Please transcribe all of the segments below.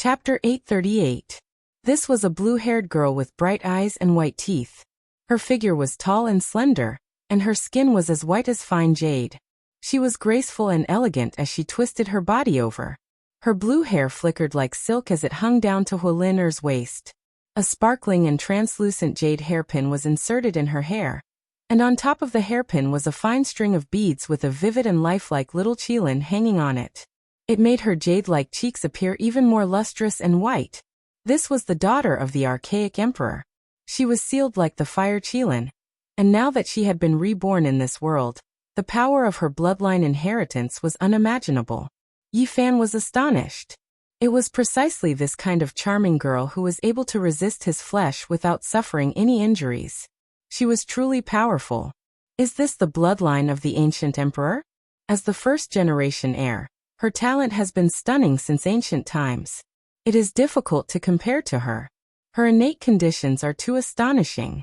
Chapter 838. This was a blue-haired girl with bright eyes and white teeth. Her figure was tall and slender, and her skin was as white as fine jade. She was graceful and elegant as she twisted her body over. Her blue hair flickered like silk as it hung down to Hualin's waist. A sparkling and translucent jade hairpin was inserted in her hair, and on top of the hairpin was a fine string of beads with a vivid and lifelike little qilin hanging on it. It made her jade-like cheeks appear even more lustrous and white. This was the daughter of the archaic emperor. She was sealed like the fire qilin, and now that she had been reborn in this world, the power of her bloodline inheritance was unimaginable. Yi Fan was astonished. It was precisely this kind of charming girl who was able to resist his flesh without suffering any injuries. She was truly powerful. Is this the bloodline of the ancient emperor? As the first-generation heir, her talent has been stunning since ancient times. It is difficult to compare to her. Her innate conditions are too astonishing.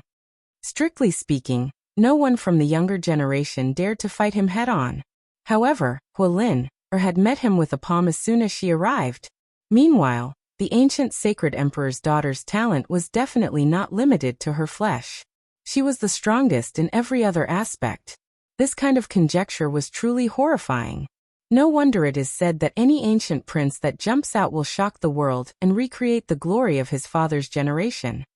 Strictly speaking, no one from the younger generation dared to fight him head-on. However, Hualin had met him with a palm as soon as she arrived. Meanwhile, the ancient sacred emperor's daughter's talent was definitely not limited to her flesh. She was the strongest in every other aspect. This kind of conjecture was truly horrifying. No wonder it is said that any ancient prince that jumps out will shock the world and recreate the glory of his father's generation.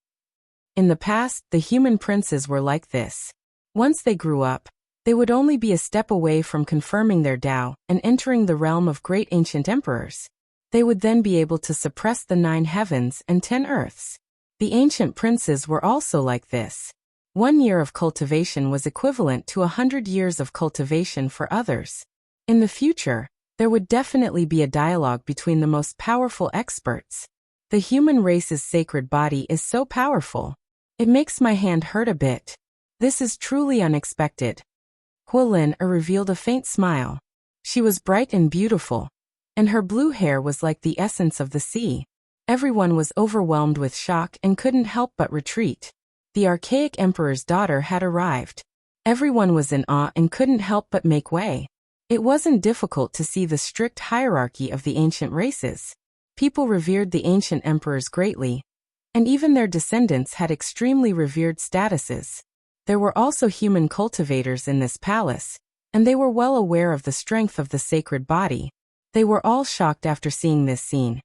In the past, the human princes were like this. Once they grew up, they would only be a step away from confirming their Tao and entering the realm of great ancient emperors. They would then be able to suppress the 9 heavens and 10 earths. The ancient princes were also like this. 1 year of cultivation was equivalent to 100 years of cultivation for others. In the future, there would definitely be a dialogue between the most powerful experts. The human race's sacred body is so powerful. It makes my hand hurt a bit. This is truly unexpected. Hualin revealed a faint smile. She was bright and beautiful, and her blue hair was like the essence of the sea. Everyone was overwhelmed with shock and couldn't help but retreat. The archaic emperor's daughter had arrived. Everyone was in awe and couldn't help but make way. It wasn't difficult to see the strict hierarchy of the ancient races. People revered the ancient emperors greatly, and even their descendants had extremely revered statuses. There were also human cultivators in this palace, and they were well aware of the strength of the sacred body. They were all shocked after seeing this scene,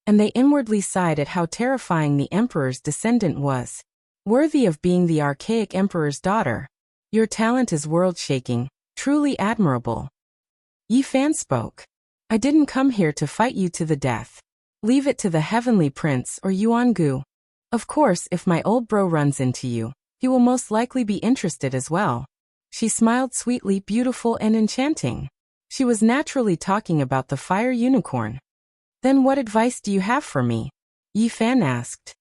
and they inwardly sighed at how terrifying the emperor's descendant was. Worthy of being the archaic emperor's daughter. Your talent is world-shaking, truly admirable. Yi Fan spoke. I didn't come here to fight you to the death. Leave it to the heavenly prince or Yuan Gu. Of course, if my old bro runs into you, he will most likely be interested as well. She smiled sweetly, beautiful and enchanting. She was naturally talking about the fire unicorn. Then what advice do you have for me? Yi Fan asked.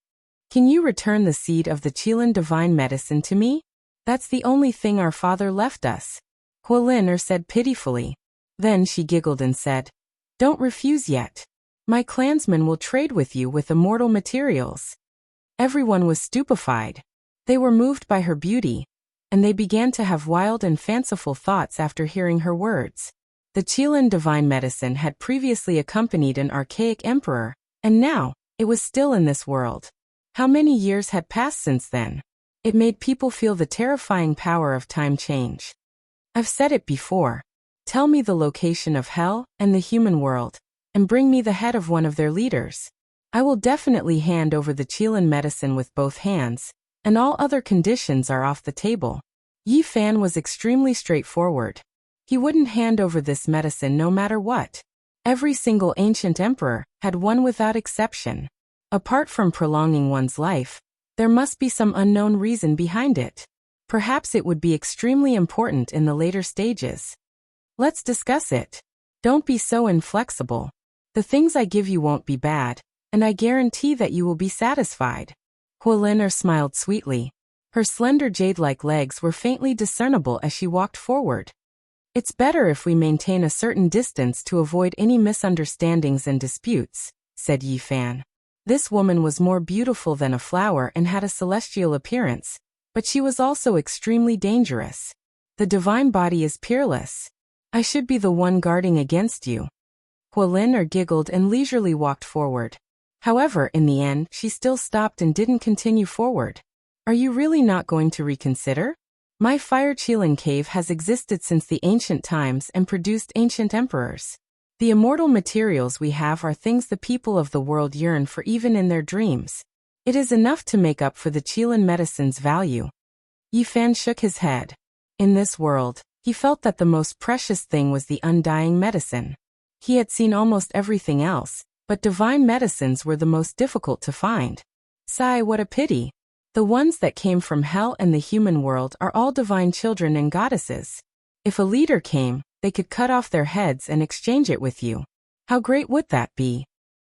Can you return the seed of the qilin divine medicine to me? That's the only thing our father left us. Hualin said pitifully. Then she giggled and said, Don't refuse yet. My clansmen will trade with you with immortal materials. Everyone was stupefied. They were moved by her beauty, and they began to have wild and fanciful thoughts after hearing her words. The qilin divine medicine had previously accompanied an archaic emperor, and now, it was still in this world. How many years had passed since then? It made people feel the terrifying power of time change. I've said it before. Tell me the location of hell and the human world, and bring me the head of one of their leaders. I will definitely hand over the qilin medicine with both hands, and all other conditions are off the table. Yi Fan was extremely straightforward. He wouldn't hand over this medicine no matter what. Every single ancient emperor had one without exception. Apart from prolonging one's life, there must be some unknown reason behind it. Perhaps it would be extremely important in the later stages. Let's discuss it. Don't be so inflexible. The things I give you won't be bad, and I guarantee that you will be satisfied. Hualin smiled sweetly. Her slender jade-like legs were faintly discernible as she walked forward. It's better if we maintain a certain distance to avoid any misunderstandings and disputes, said Yi Fan. This woman was more beautiful than a flower and had a celestial appearance, but she was also extremely dangerous. The divine body is peerless. I should be the one guarding against you. Hualin giggled and leisurely walked forward. However, in the end, she still stopped and didn't continue forward. Are you really not going to reconsider? My fire Qilin cave has existed since the ancient times and produced ancient emperors. The immortal materials we have are things the people of the world yearn for even in their dreams. It is enough to make up for the Qilin medicine's value. Yi Fan shook his head. In this world, he felt that the most precious thing was the undying medicine. He had seen almost everything else, but divine medicines were the most difficult to find. Sigh, what a pity. The ones that came from hell and the human world are all divine children and goddesses. If a leader came, they could cut off their heads and exchange it with you. How great would that be?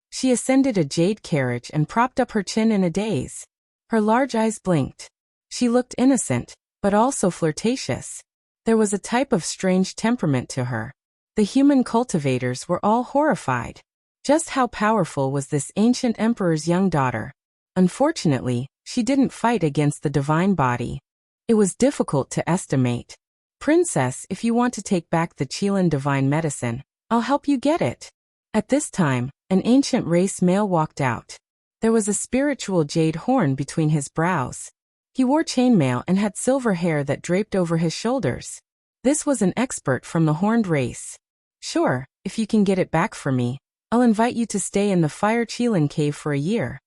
She ascended a jade carriage and propped up her chin in a daze. Her large eyes blinked. She looked innocent, but also flirtatious. There was a type of strange temperament to her. The human cultivators were all horrified. Just how powerful was this ancient emperor's young daughter? Unfortunately, she didn't fight against the divine body. It was difficult to estimate. Princess, if you want to take back the Qilin divine medicine, I'll help you get it. At this time, an ancient race male walked out. There was a spiritual jade horn between his brows. He wore chainmail and had silver hair that draped over his shoulders. This was an expert from the horned race. Sure, if you can get it back for me, I'll invite you to stay in the fire Qilin cave for a year.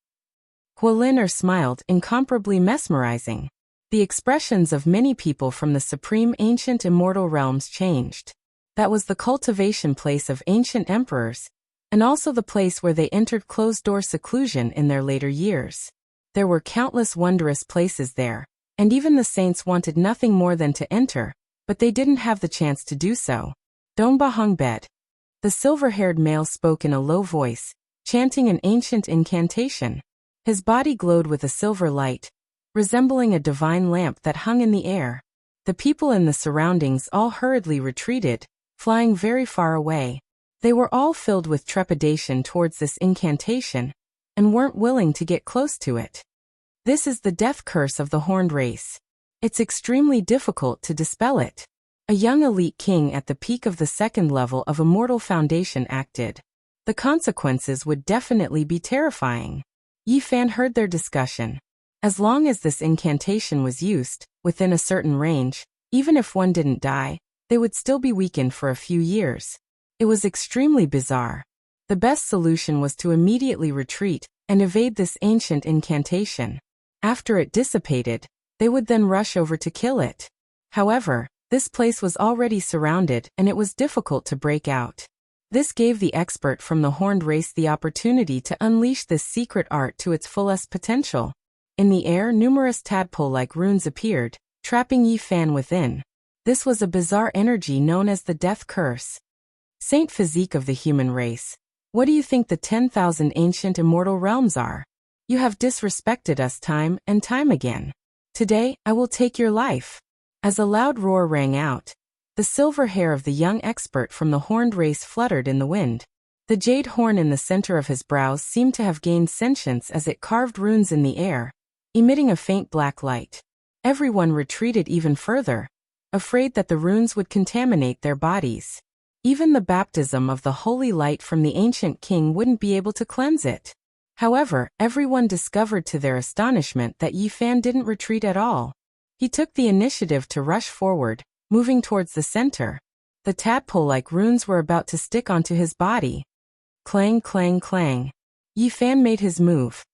Huolin smiled, incomparably mesmerizing. The expressions of many people from the supreme ancient immortal realms changed. That was the cultivation place of ancient emperors, and also the place where they entered closed-door seclusion in their later years. There were countless wondrous places there, and even the saints wanted nothing more than to enter, but they didn't have the chance to do so. Dongba Hung Bed. The silver-haired male spoke in a low voice, chanting an ancient incantation. His body glowed with a silver light, resembling a divine lamp that hung in the air. The people in the surroundings all hurriedly retreated, flying very far away. They were all filled with trepidation towards this incantation, and weren't willing to get close to it. This is the death curse of the horned race. It's extremely difficult to dispel it. A young elite king at the peak of the second level of Immortal Foundation acted. The consequences would definitely be terrifying. Yi Fan heard their discussion. As long as this incantation was used, within a certain range, even if one didn't die, they would still be weakened for a few years. It was extremely bizarre. The best solution was to immediately retreat and evade this ancient incantation. After it dissipated, they would then rush over to kill it. However, this place was already surrounded and it was difficult to break out. This gave the expert from the horned race the opportunity to unleash this secret art to its fullest potential. In the air, numerous tadpole-like runes appeared, trapping Yi Fan within. This was a bizarre energy known as the Death Curse. Saint Physique of the human race, what do you think the 10,000 ancient immortal realms are? You have disrespected us time and time again. Today, I will take your life. As a loud roar rang out, the silver hair of the young expert from the horned race fluttered in the wind. The jade horn in the center of his brows seemed to have gained sentience as it carved runes in the air, emitting a faint black light. Everyone retreated even further, afraid that the runes would contaminate their bodies. Even the baptism of the holy light from the ancient king wouldn't be able to cleanse it. However, everyone discovered to their astonishment that Yi Fan didn't retreat at all. He took the initiative to rush forward, moving towards the center. The tadpole-like runes were about to stick onto his body. Clang, clang, clang. Yi Fan made his move.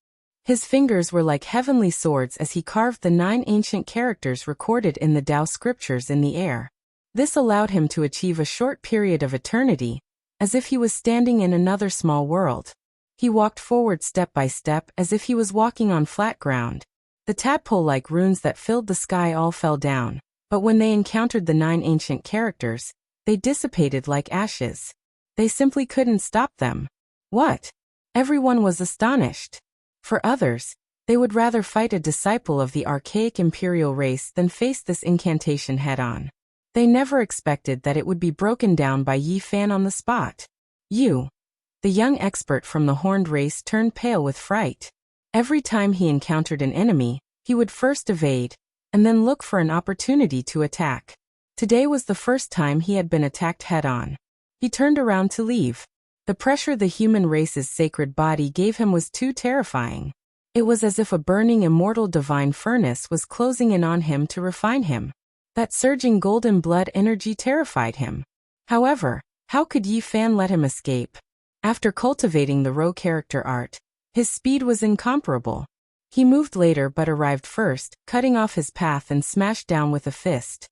His fingers were like heavenly swords as he carved the 9 ancient characters recorded in the Tao scriptures in the air. This allowed him to achieve a short period of eternity, as if he was standing in another small world. He walked forward step by step as if he was walking on flat ground. The tadpole-like runes that filled the sky all fell down, but when they encountered the 9 ancient characters, they dissipated like ashes. They simply couldn't stop them. What? Everyone was astonished. For others, they would rather fight a disciple of the archaic imperial race than face this incantation head-on. They never expected that it would be broken down by Yi Fan on the spot. You. The young expert from the horned race turned pale with fright. Every time he encountered an enemy, he would first evade, and then look for an opportunity to attack. Today was the first time he had been attacked head-on. He turned around to leave. The pressure the human race's sacred body gave him was too terrifying. It was as if a burning immortal divine furnace was closing in on him to refine him. That surging golden blood energy terrified him. However, how could Yi Fan let him escape? After cultivating the Ro character art, his speed was incomparable. He moved later but arrived first, cutting off his path and smashed down with a fist.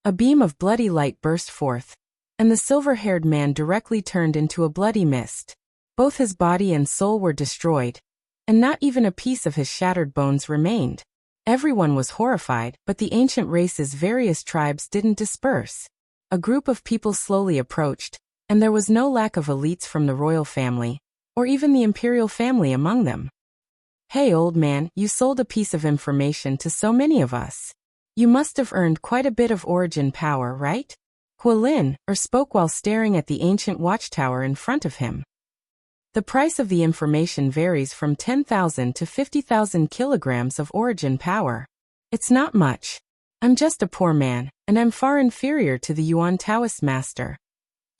A beam of bloody light burst forth, and the silver-haired man directly turned into a bloody mist. Both his body and soul were destroyed, and not even a piece of his shattered bones remained. Everyone was horrified, but the ancient race's various tribes didn't disperse. A group of people slowly approached, and there was no lack of elites from the royal family, or even the imperial family among them. "Hey old man, you sold a piece of information to so many of us. You must have earned quite a bit of origin power, right?" Hualin spoke while staring at the ancient watchtower in front of him. "The price of the information varies from 10,000 to 50,000 kilograms of origin power. It's not much. I'm just a poor man, and I'm far inferior to the Yuan Taoist master,"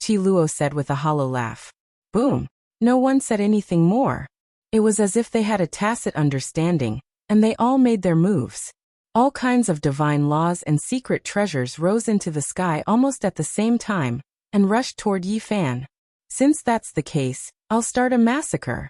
Qi Luo said with a hollow laugh. Boom. No one said anything more. It was as if they had a tacit understanding, and they all made their moves. All kinds of divine laws and secret treasures rose into the sky almost at the same time, and rushed toward Yi Fan. "Since that's the case, I'll start a massacre."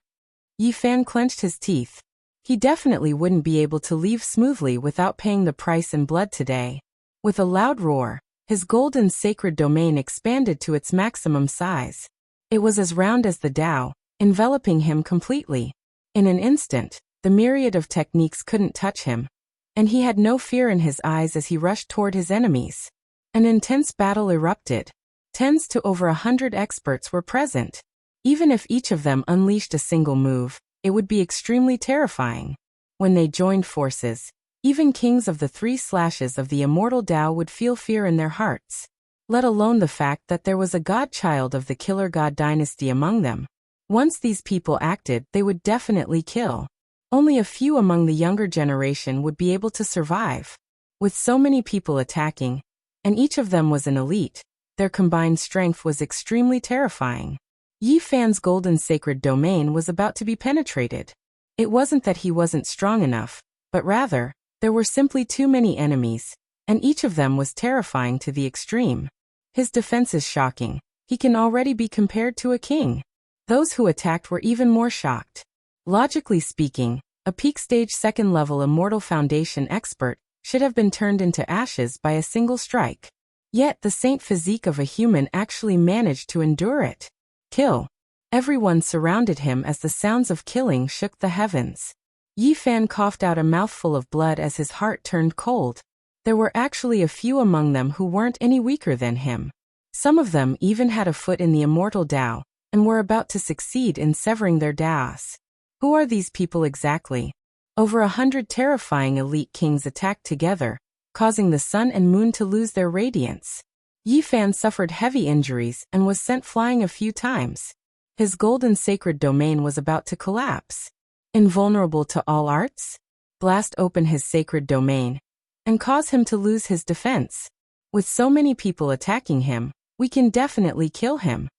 Yi Fan clenched his teeth. He definitely wouldn't be able to leave smoothly without paying the price in blood today. With a loud roar, his golden sacred domain expanded to its maximum size. It was as round as the Tao, enveloping him completely. In an instant, the myriad of techniques couldn't touch him, and he had no fear in his eyes as he rushed toward his enemies. An intense battle erupted. Tens to over 100 experts were present. Even if each of them unleashed a single move, it would be extremely terrifying. When they joined forces, even kings of the 3 slashes of the immortal Tao would feel fear in their hearts. Let alone the fact that there was a godchild of the Killer God dynasty among them. Once these people acted, they would definitely kill. Only a few among the younger generation would be able to survive. With so many people attacking, and each of them was an elite, their combined strength was extremely terrifying. Yi Fan's golden sacred domain was about to be penetrated. It wasn't that he wasn't strong enough, but rather, there were simply too many enemies, and each of them was terrifying to the extreme. His defense is shocking. He can already be compared to a king. Those who attacked were even more shocked. Logically speaking, a peak stage second-level immortal foundation expert should have been turned into ashes by a single strike. Yet the saint physique of a human actually managed to endure it. Kill. Everyone surrounded him as the sounds of killing shook the heavens. Yi Fan coughed out a mouthful of blood as his heart turned cold. There were actually a few among them who weren't any weaker than him. Some of them even had a foot in the immortal Tao, and were about to succeed in severing their Taos. Who are these people exactly? Over 100 terrifying elite kings attacked together, causing the sun and moon to lose their radiance. Yi Fan suffered heavy injuries and was sent flying a few times. His golden sacred domain was about to collapse. Invulnerable to all arts? Blast open his sacred domain and cause him to lose his defense. With so many people attacking him, we can definitely kill him.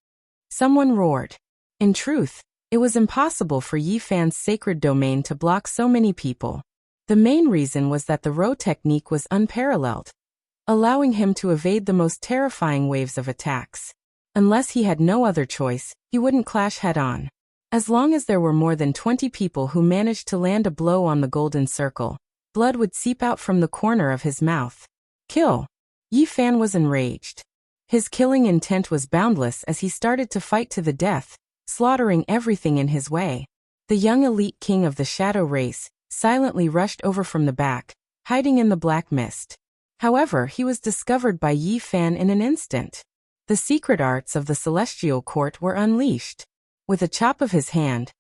Someone roared. In truth, it was impossible for Yi Fan's sacred domain to block so many people. The main reason was that the Ro technique was unparalleled, allowing him to evade the most terrifying waves of attacks. Unless he had no other choice, he wouldn't clash head-on. As long as there were more than 20 people who managed to land a blow on the golden circle, blood would seep out from the corner of his mouth. Kill. Yi Fan was enraged. His killing intent was boundless as he started to fight to the death, slaughtering everything in his way. The young elite king of the shadow race silently rushed over from the back, hiding in the black mist. However, he was discovered by Yi Fan in an instant. The secret arts of the celestial court were unleashed. With a chop of his hand,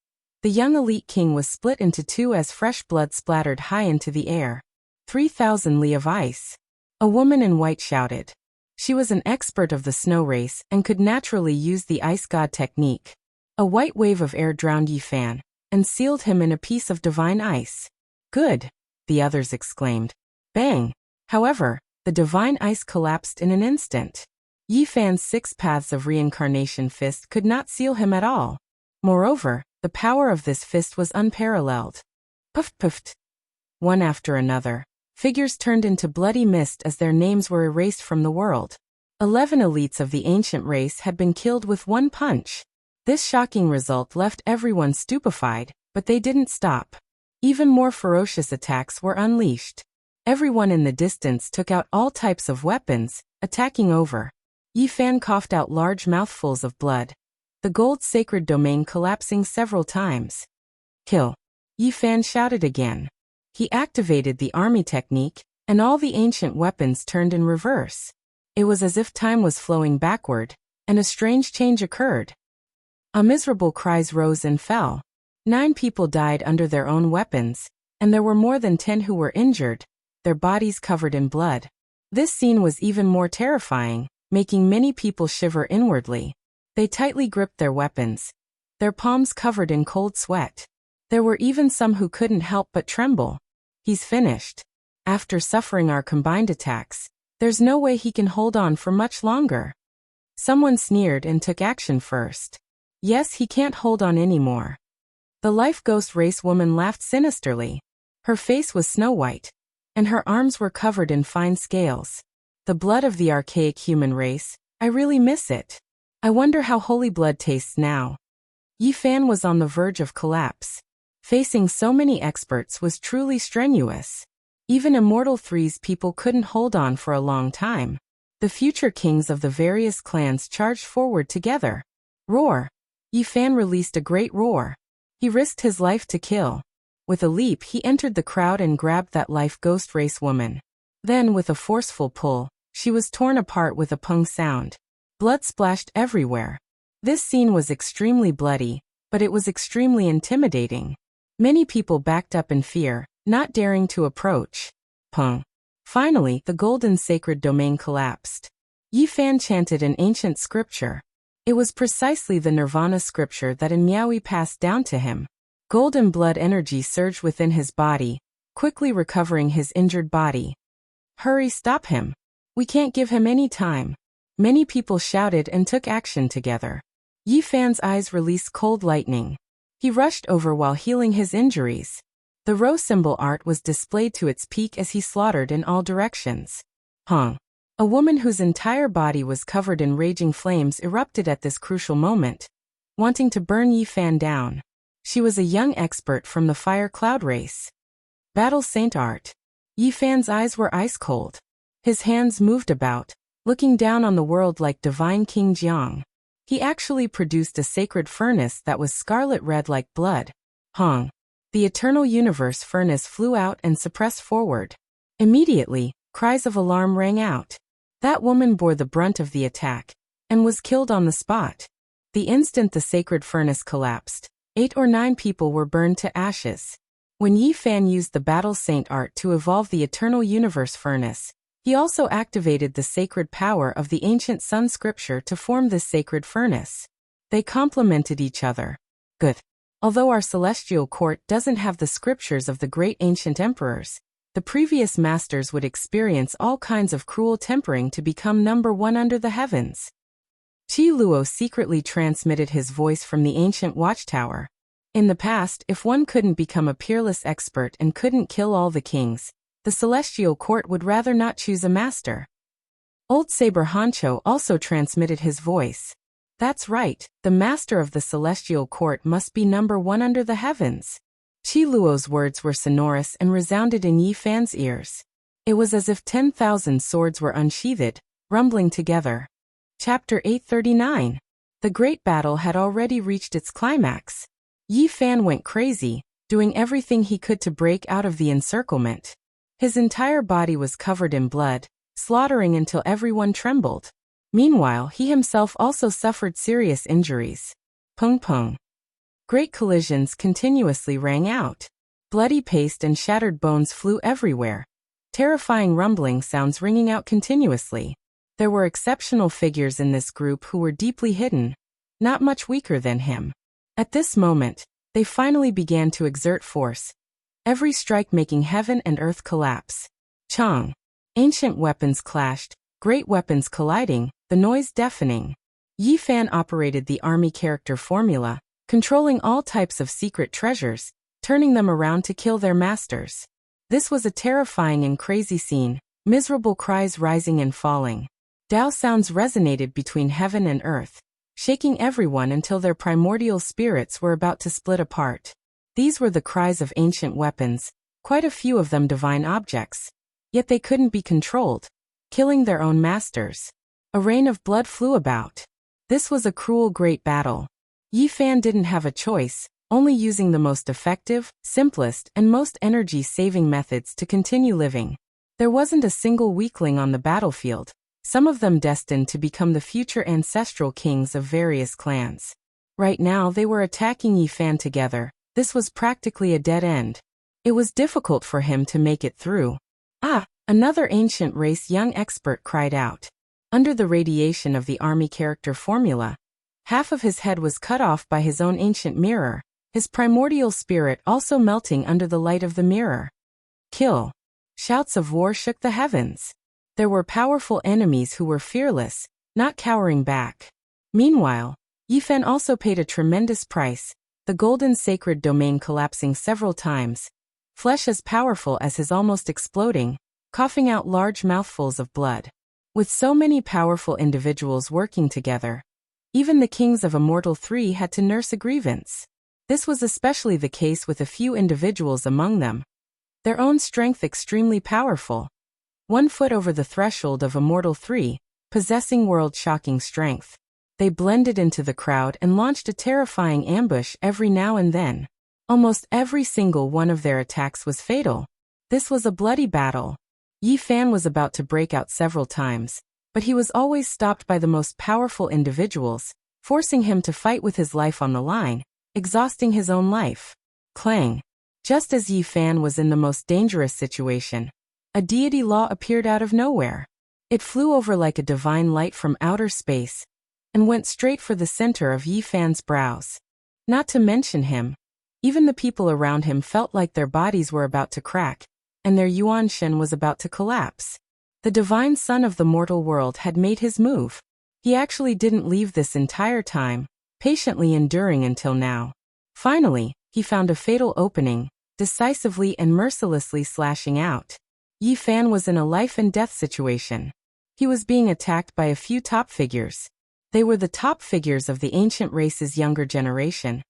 the young elite king was split into 2 as fresh blood splattered high into the air. 3,000 li of ice. A woman in white shouted. She was an expert of the snow race and could naturally use the ice god technique. A white wave of air drowned Yi Fan and sealed him in a piece of divine ice. Good, the others exclaimed. Bang! However, the divine ice collapsed in an instant. Yi Fan's 6 paths of reincarnation fist could not seal him at all. Moreover, the power of this fist was unparalleled. Puffed puffed. One after another, figures turned into bloody mist as their names were erased from the world. 11 elites of the ancient race had been killed with one punch. This shocking result left everyone stupefied, but they didn't stop. Even more ferocious attacks were unleashed. Everyone in the distance took out all types of weapons, attacking over. Yi Fan coughed out large mouthfuls of blood. The gold sacred domain collapsing several times. Kill. Yi Fan shouted again. He activated the army technique, and all the ancient weapons turned in reverse. It was as if time was flowing backward, and a strange change occurred. Miserable cries rose and fell. 9 people died under their own weapons, and there were more than 10 who were injured, their bodies covered in blood. This scene was even more terrifying, making many people shiver inwardly. They tightly gripped their weapons, their palms covered in cold sweat. There were even some who couldn't help but tremble. He's finished. After suffering our combined attacks, there's no way he can hold on for much longer. Someone sneered and took action first. Yes, he can't hold on anymore. The life ghost race woman laughed sinisterly. Her face was snow-white, and her arms were covered in fine scales. The blood of the archaic human race, I really miss it. I wonder how holy blood tastes now. Yi Fan was on the verge of collapse. Facing so many experts was truly strenuous. Even Immortal 3's people couldn't hold on for a long time. The future kings of the various clans charged forward together. Roar! Yi Fan released a great roar. He risked his life to kill. With a leap he entered the crowd and grabbed that life ghost race woman. Then with a forceful pull, she was torn apart with a pung sound. Blood splashed everywhere. This scene was extremely bloody, but it was extremely intimidating. Many people backed up in fear, not daring to approach. Pung. Finally, the golden sacred domain collapsed. Yi Fan chanted an ancient scripture. It was precisely the Nirvana scripture that In Miaoyi passed down to him. Golden blood energy surged within his body, quickly recovering his injured body. Hurry, stop him. We can't give him any time. Many people shouted and took action together. Yi Fan's eyes released cold lightning. He rushed over while healing his injuries. The rose symbol art was displayed to its peak as he slaughtered in all directions. Hong. A woman whose entire body was covered in raging flames erupted at this crucial moment, wanting to burn Yi Fan down. She was a young expert from the Fire Cloud race. Battle Saint Art. Yi Fan's eyes were ice cold. His hands moved about, looking down on the world like Divine King Jiang. He actually produced a sacred furnace that was scarlet red like blood. Hong. The eternal universe furnace flew out and suppressed forward. Immediately, cries of alarm rang out. That woman bore the brunt of the attack, and was killed on the spot. The instant the sacred furnace collapsed, 8 or 9 people were burned to ashes. When Yi Fan used the Battle Saint art to evolve the eternal universe furnace, he also activated the sacred power of the ancient sun scripture to form this sacred furnace. They complemented each other. Good. Although our celestial court doesn't have the scriptures of the great ancient emperors, the previous masters would experience all kinds of cruel tempering to become number 1 under the heavens. Qi Luo secretly transmitted his voice from the ancient watchtower. In the past, if one couldn't become a peerless expert and couldn't kill all the kings, the celestial court would rather not choose a master. Old Saber Hancho also transmitted his voice. That's right, the master of the celestial court must be number 1 under the heavens. Qi Luo's words were sonorous and resounded in Yi Fan's ears. It was as if 10,000 swords were unsheathed, rumbling together. Chapter 839. The great battle had already reached its climax. Yi Fan went crazy, doing everything he could to break out of the encirclement. His entire body was covered in blood, slaughtering until everyone trembled. Meanwhile, he himself also suffered serious injuries. Pung pung. Great collisions continuously rang out. Bloody paste and shattered bones flew everywhere. Terrifying rumbling sounds ringing out continuously. There were exceptional figures in this group who were deeply hidden, not much weaker than him. At this moment, they finally began to exert force, every strike making heaven and earth collapse. Chong. Ancient weapons clashed, great weapons colliding, the noise deafening. Yi Fan operated the army character formula, controlling all types of secret treasures, turning them around to kill their masters. This was a terrifying and crazy scene, miserable cries rising and falling. Tao sounds resonated between heaven and earth, shaking everyone until their primordial spirits were about to split apart. These were the cries of ancient weapons, quite a few of them divine objects. Yet they couldn't be controlled, killing their own masters. A rain of blood flew about. This was a cruel great battle. Yi Fan didn't have a choice, only using the most effective, simplest, and most energy-saving methods to continue living. There wasn't a single weakling on the battlefield, some of them destined to become the future ancestral kings of various clans. Right now they were attacking Yi Fan together. This was practically a dead end. It was difficult for him to make it through. Ah! Another ancient race young expert cried out. Under the radiation of the army character formula, half of his head was cut off by his own ancient mirror, his primordial spirit also melting under the light of the mirror. Kill! Shouts of war shook the heavens. There were powerful enemies who were fearless, not cowering back. Meanwhile, Yi Fan also paid a tremendous price, the golden sacred domain collapsing several times, flesh as powerful as his almost exploding, coughing out large mouthfuls of blood. With so many powerful individuals working together, even the kings of Immortal 3 had to nurse a grievance. This was especially the case with a few individuals among them. Their own strength extremely powerful. 1 foot over the threshold of Immortal 3, possessing world-shocking strength. They blended into the crowd and launched a terrifying ambush every now and then. Almost every single one of their attacks was fatal. This was a bloody battle. Yi Fan was about to break out several times, but he was always stopped by the most powerful individuals, forcing him to fight with his life on the line, exhausting his own life. Clang! Just as Yi Fan was in the most dangerous situation, a deity law appeared out of nowhere. It flew over like a divine light from outer space, and went straight for the center of Yi Fan's brows. Not to mention him, even the people around him felt like their bodies were about to crack, and their Yuan Shen was about to collapse. The divine son of the mortal world had made his move. He actually didn't leave this entire time, patiently enduring until now. Finally, he found a fatal opening, decisively and mercilessly slashing out. Yi Fan was in a life and death situation. He was being attacked by a few top figures. They were the top figures of the ancient race's younger generation,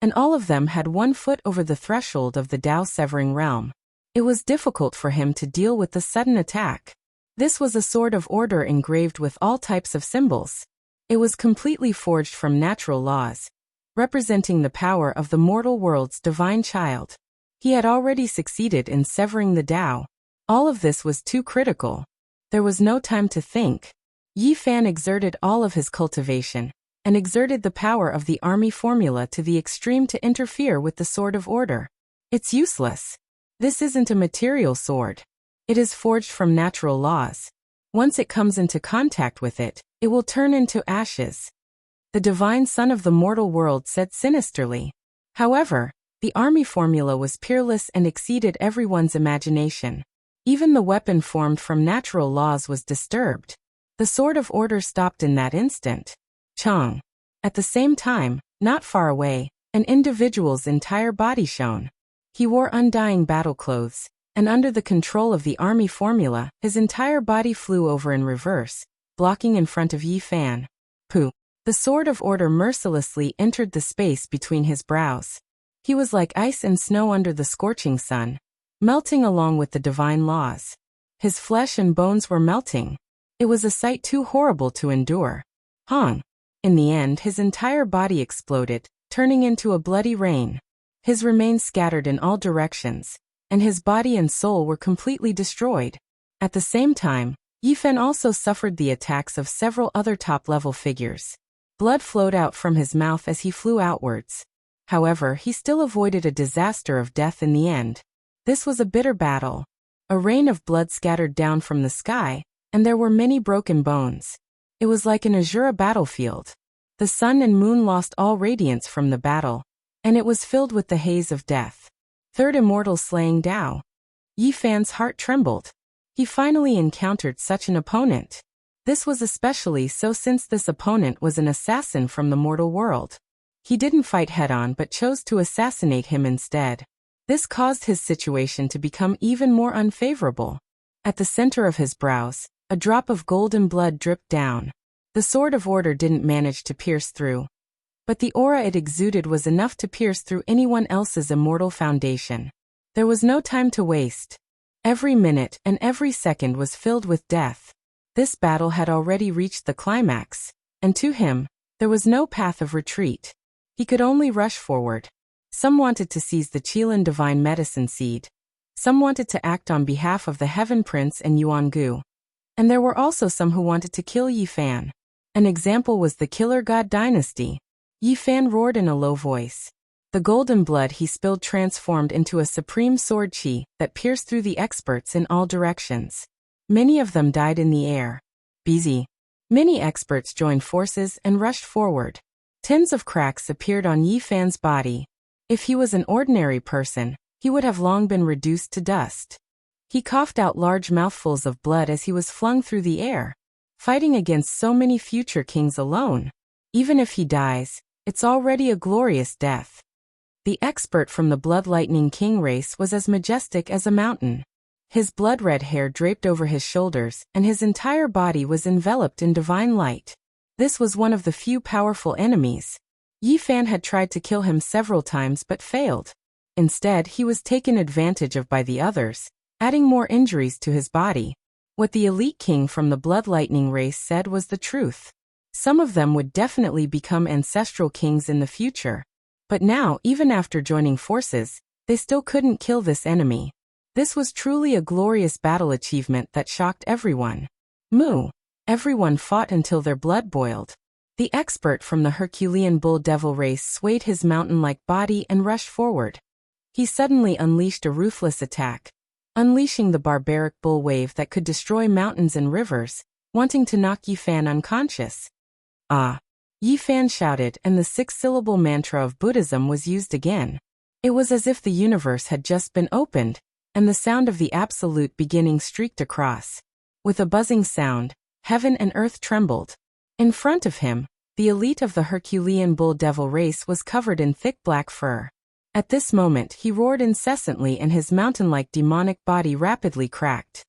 and all of them had 1 foot over the threshold of the Tao-severing realm. It was difficult for him to deal with the sudden attack. This was a sword of order engraved with all types of symbols. It was completely forged from natural laws, representing the power of the mortal world's divine child. He had already succeeded in severing the Tao. All of this was too critical. There was no time to think. Yi Fan exerted all of his cultivation, and exerted the power of the army formula to the extreme to interfere with the sword of order. It's useless. This isn't a material sword. It is forged from natural laws. Once it comes into contact with it, it will turn into ashes. The divine son of the mortal world said sinisterly. However, the army formula was peerless and exceeded everyone's imagination. Even the weapon formed from natural laws was disturbed. The sword of order stopped in that instant. Chong. At the same time, not far away, an individual's entire body shone. He wore undying battle clothes, and under the control of the army formula, his entire body flew over in reverse, blocking in front of Yi Fan. Pooh! The sword of order mercilessly entered the space between his brows. He was like ice and snow under the scorching sun, melting along with the divine laws. His flesh and bones were melting. It was a sight too horrible to endure. Hong! In the end, his entire body exploded, turning into a bloody rain. His remains scattered in all directions, and his body and soul were completely destroyed. At the same time, Yi Fan also suffered the attacks of several other top-level figures. Blood flowed out from his mouth as he flew outwards. However, he still avoided a disaster of death in the end. This was a bitter battle. A rain of blood scattered down from the sky, and there were many broken bones. It was like an Azura battlefield. The sun and moon lost all radiance from the battle, and it was filled with the haze of death. Third immortal slaying Tao. Yi Fan's heart trembled. He finally encountered such an opponent. This was especially so since this opponent was an assassin from the mortal world. He didn't fight head-on but chose to assassinate him instead. This caused his situation to become even more unfavorable. At the center of his brows, a drop of golden blood dripped down. The sword of order didn't manage to pierce through. But the aura it exuded was enough to pierce through anyone else's immortal foundation. There was no time to waste. Every minute and every second was filled with death. This battle had already reached the climax, and to him, there was no path of retreat. He could only rush forward. Some wanted to seize the Qilin divine medicine seed. Some wanted to act on behalf of the Heaven Prince and Yuangu. And there were also some who wanted to kill Yi Fan. An example was the Killer God dynasty. Yi Fan roared in a low voice. The golden blood he spilled transformed into a supreme sword qi that pierced through the experts in all directions. Many of them died in the air. Busy. Many experts joined forces and rushed forward. Tens of cracks appeared on Yi Fan's body. If he was an ordinary person, he would have long been reduced to dust. He coughed out large mouthfuls of blood as he was flung through the air. Fighting against so many future kings alone. Even if he dies, it's already a glorious death. The expert from the Blood Lightning King race was as majestic as a mountain. His blood-red hair draped over his shoulders, and his entire body was enveloped in divine light. This was one of the few powerful enemies. Yi Fan had tried to kill him several times but failed. Instead, he was taken advantage of by the others, adding more injuries to his body. What the elite king from the Blood Lightning race said was the truth. Some of them would definitely become ancestral kings in the future. But now, even after joining forces, they still couldn't kill this enemy. This was truly a glorious battle achievement that shocked everyone. Moo! Everyone fought until their blood boiled. The expert from the Herculean Bull Devil race swayed his mountain-like body and rushed forward. He suddenly unleashed a ruthless attack, unleashing the barbaric bull wave that could destroy mountains and rivers, wanting to knock Yi Fan unconscious. Ah! Yi Fan shouted, and the six-syllable mantra of Buddhism was used again. It was as if the universe had just been opened, and the sound of the absolute beginning streaked across. With a buzzing sound, heaven and earth trembled. In front of him, the elite of the Herculean Bull Devil race was covered in thick black fur. At this moment he roared incessantly and his mountain-like demonic body rapidly cracked.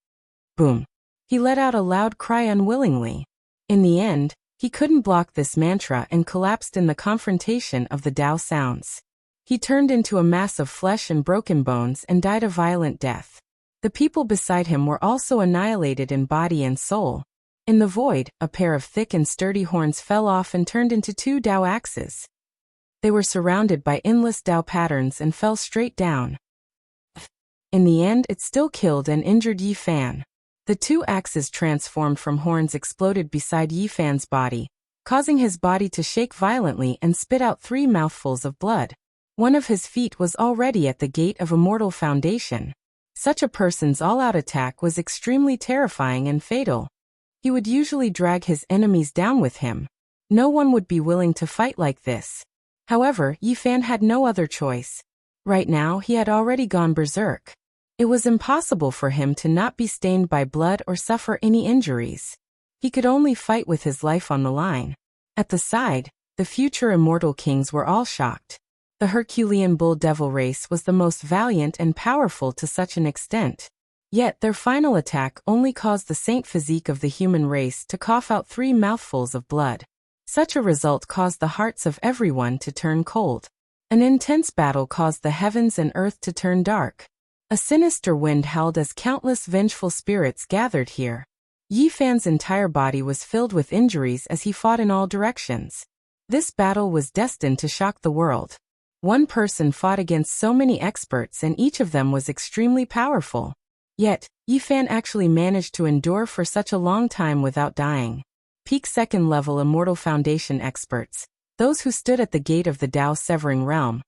Boom! He let out a loud cry unwillingly. In the end, he couldn't block this mantra and collapsed in the confrontation of the Tao sounds. He turned into a mass of flesh and broken bones and died a violent death. The people beside him were also annihilated in body and soul. In the void, a pair of thick and sturdy horns fell off and turned into two Tao axes. They were surrounded by endless Tao patterns and fell straight down. In the end, it still killed and injured Yi Fan. The two axes transformed from horns exploded beside Yi Fan's body, causing his body to shake violently and spit out 3 mouthfuls of blood. One of his feet was already at the gate of immortal foundation. Such a person's all-out attack was extremely terrifying and fatal. He would usually drag his enemies down with him. No one would be willing to fight like this. However, Yi Fan had no other choice. Right now, he had already gone berserk. It was impossible for him to not be stained by blood or suffer any injuries. He could only fight with his life on the line. At the side, the future immortal kings were all shocked. The Herculean Bull Devil race was the most valiant and powerful to such an extent. Yet their final attack only caused the saint physique of the human race to cough out 3 mouthfuls of blood. Such a result caused the hearts of everyone to turn cold. An intense battle caused the heavens and earth to turn dark. A sinister wind howled as countless vengeful spirits gathered here. Yi Fan's entire body was filled with injuries as he fought in all directions. This battle was destined to shock the world. One person fought against so many experts and each of them was extremely powerful. Yet, Yi Fan actually managed to endure for such a long time without dying. Peak second-level Immortal Foundation experts, those who stood at the gate of the Tao Severing Realm,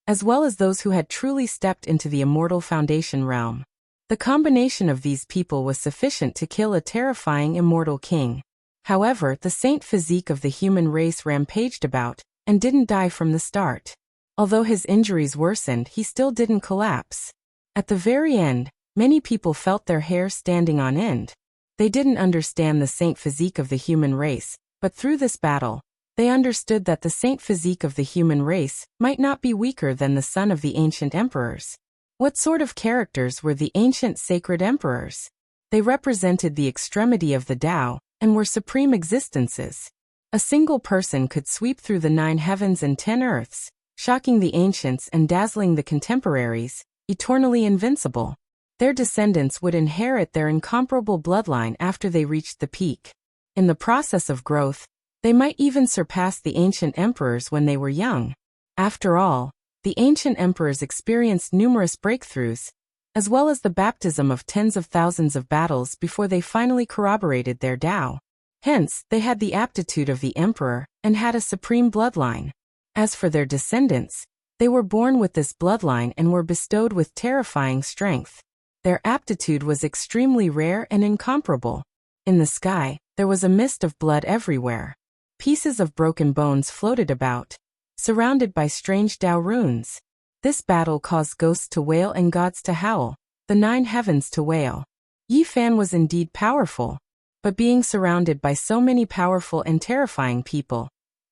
as well as those who had truly stepped into the Immortal Foundation realm. The combination of these people was sufficient to kill a terrifying immortal king. However, the saint physique of the human race rampaged about, and didn't die from the start. Although his injuries worsened, he still didn't collapse. At the very end, many people felt their hair standing on end. They didn't understand the saint physique of the human race, but through this battle, they understood that the saint physique of the human race might not be weaker than the son of the ancient emperors. What sort of characters were the ancient sacred emperors? They represented the extremity of the Tao, and were supreme existences. A single person could sweep through the 9 heavens and 10 earths, shocking the ancients and dazzling the contemporaries, eternally invincible. Their descendants would inherit their incomparable bloodline after they reached the peak. In the process of growth, they might even surpass the ancient emperors when they were young. After all, the ancient emperors experienced numerous breakthroughs, as well as the baptism of tens of thousands of battles before they finally corroborated their Tao. Hence, they had the aptitude of the emperor and had a supreme bloodline. As for their descendants, they were born with this bloodline and were bestowed with terrifying strength. Their aptitude was extremely rare and incomparable. In the sky, there was a mist of blood everywhere. Pieces of broken bones floated about, surrounded by strange Tao runes. This battle caused ghosts to wail and gods to howl, the 9 heavens to wail. Yi Fan was indeed powerful, but being surrounded by so many powerful and terrifying people,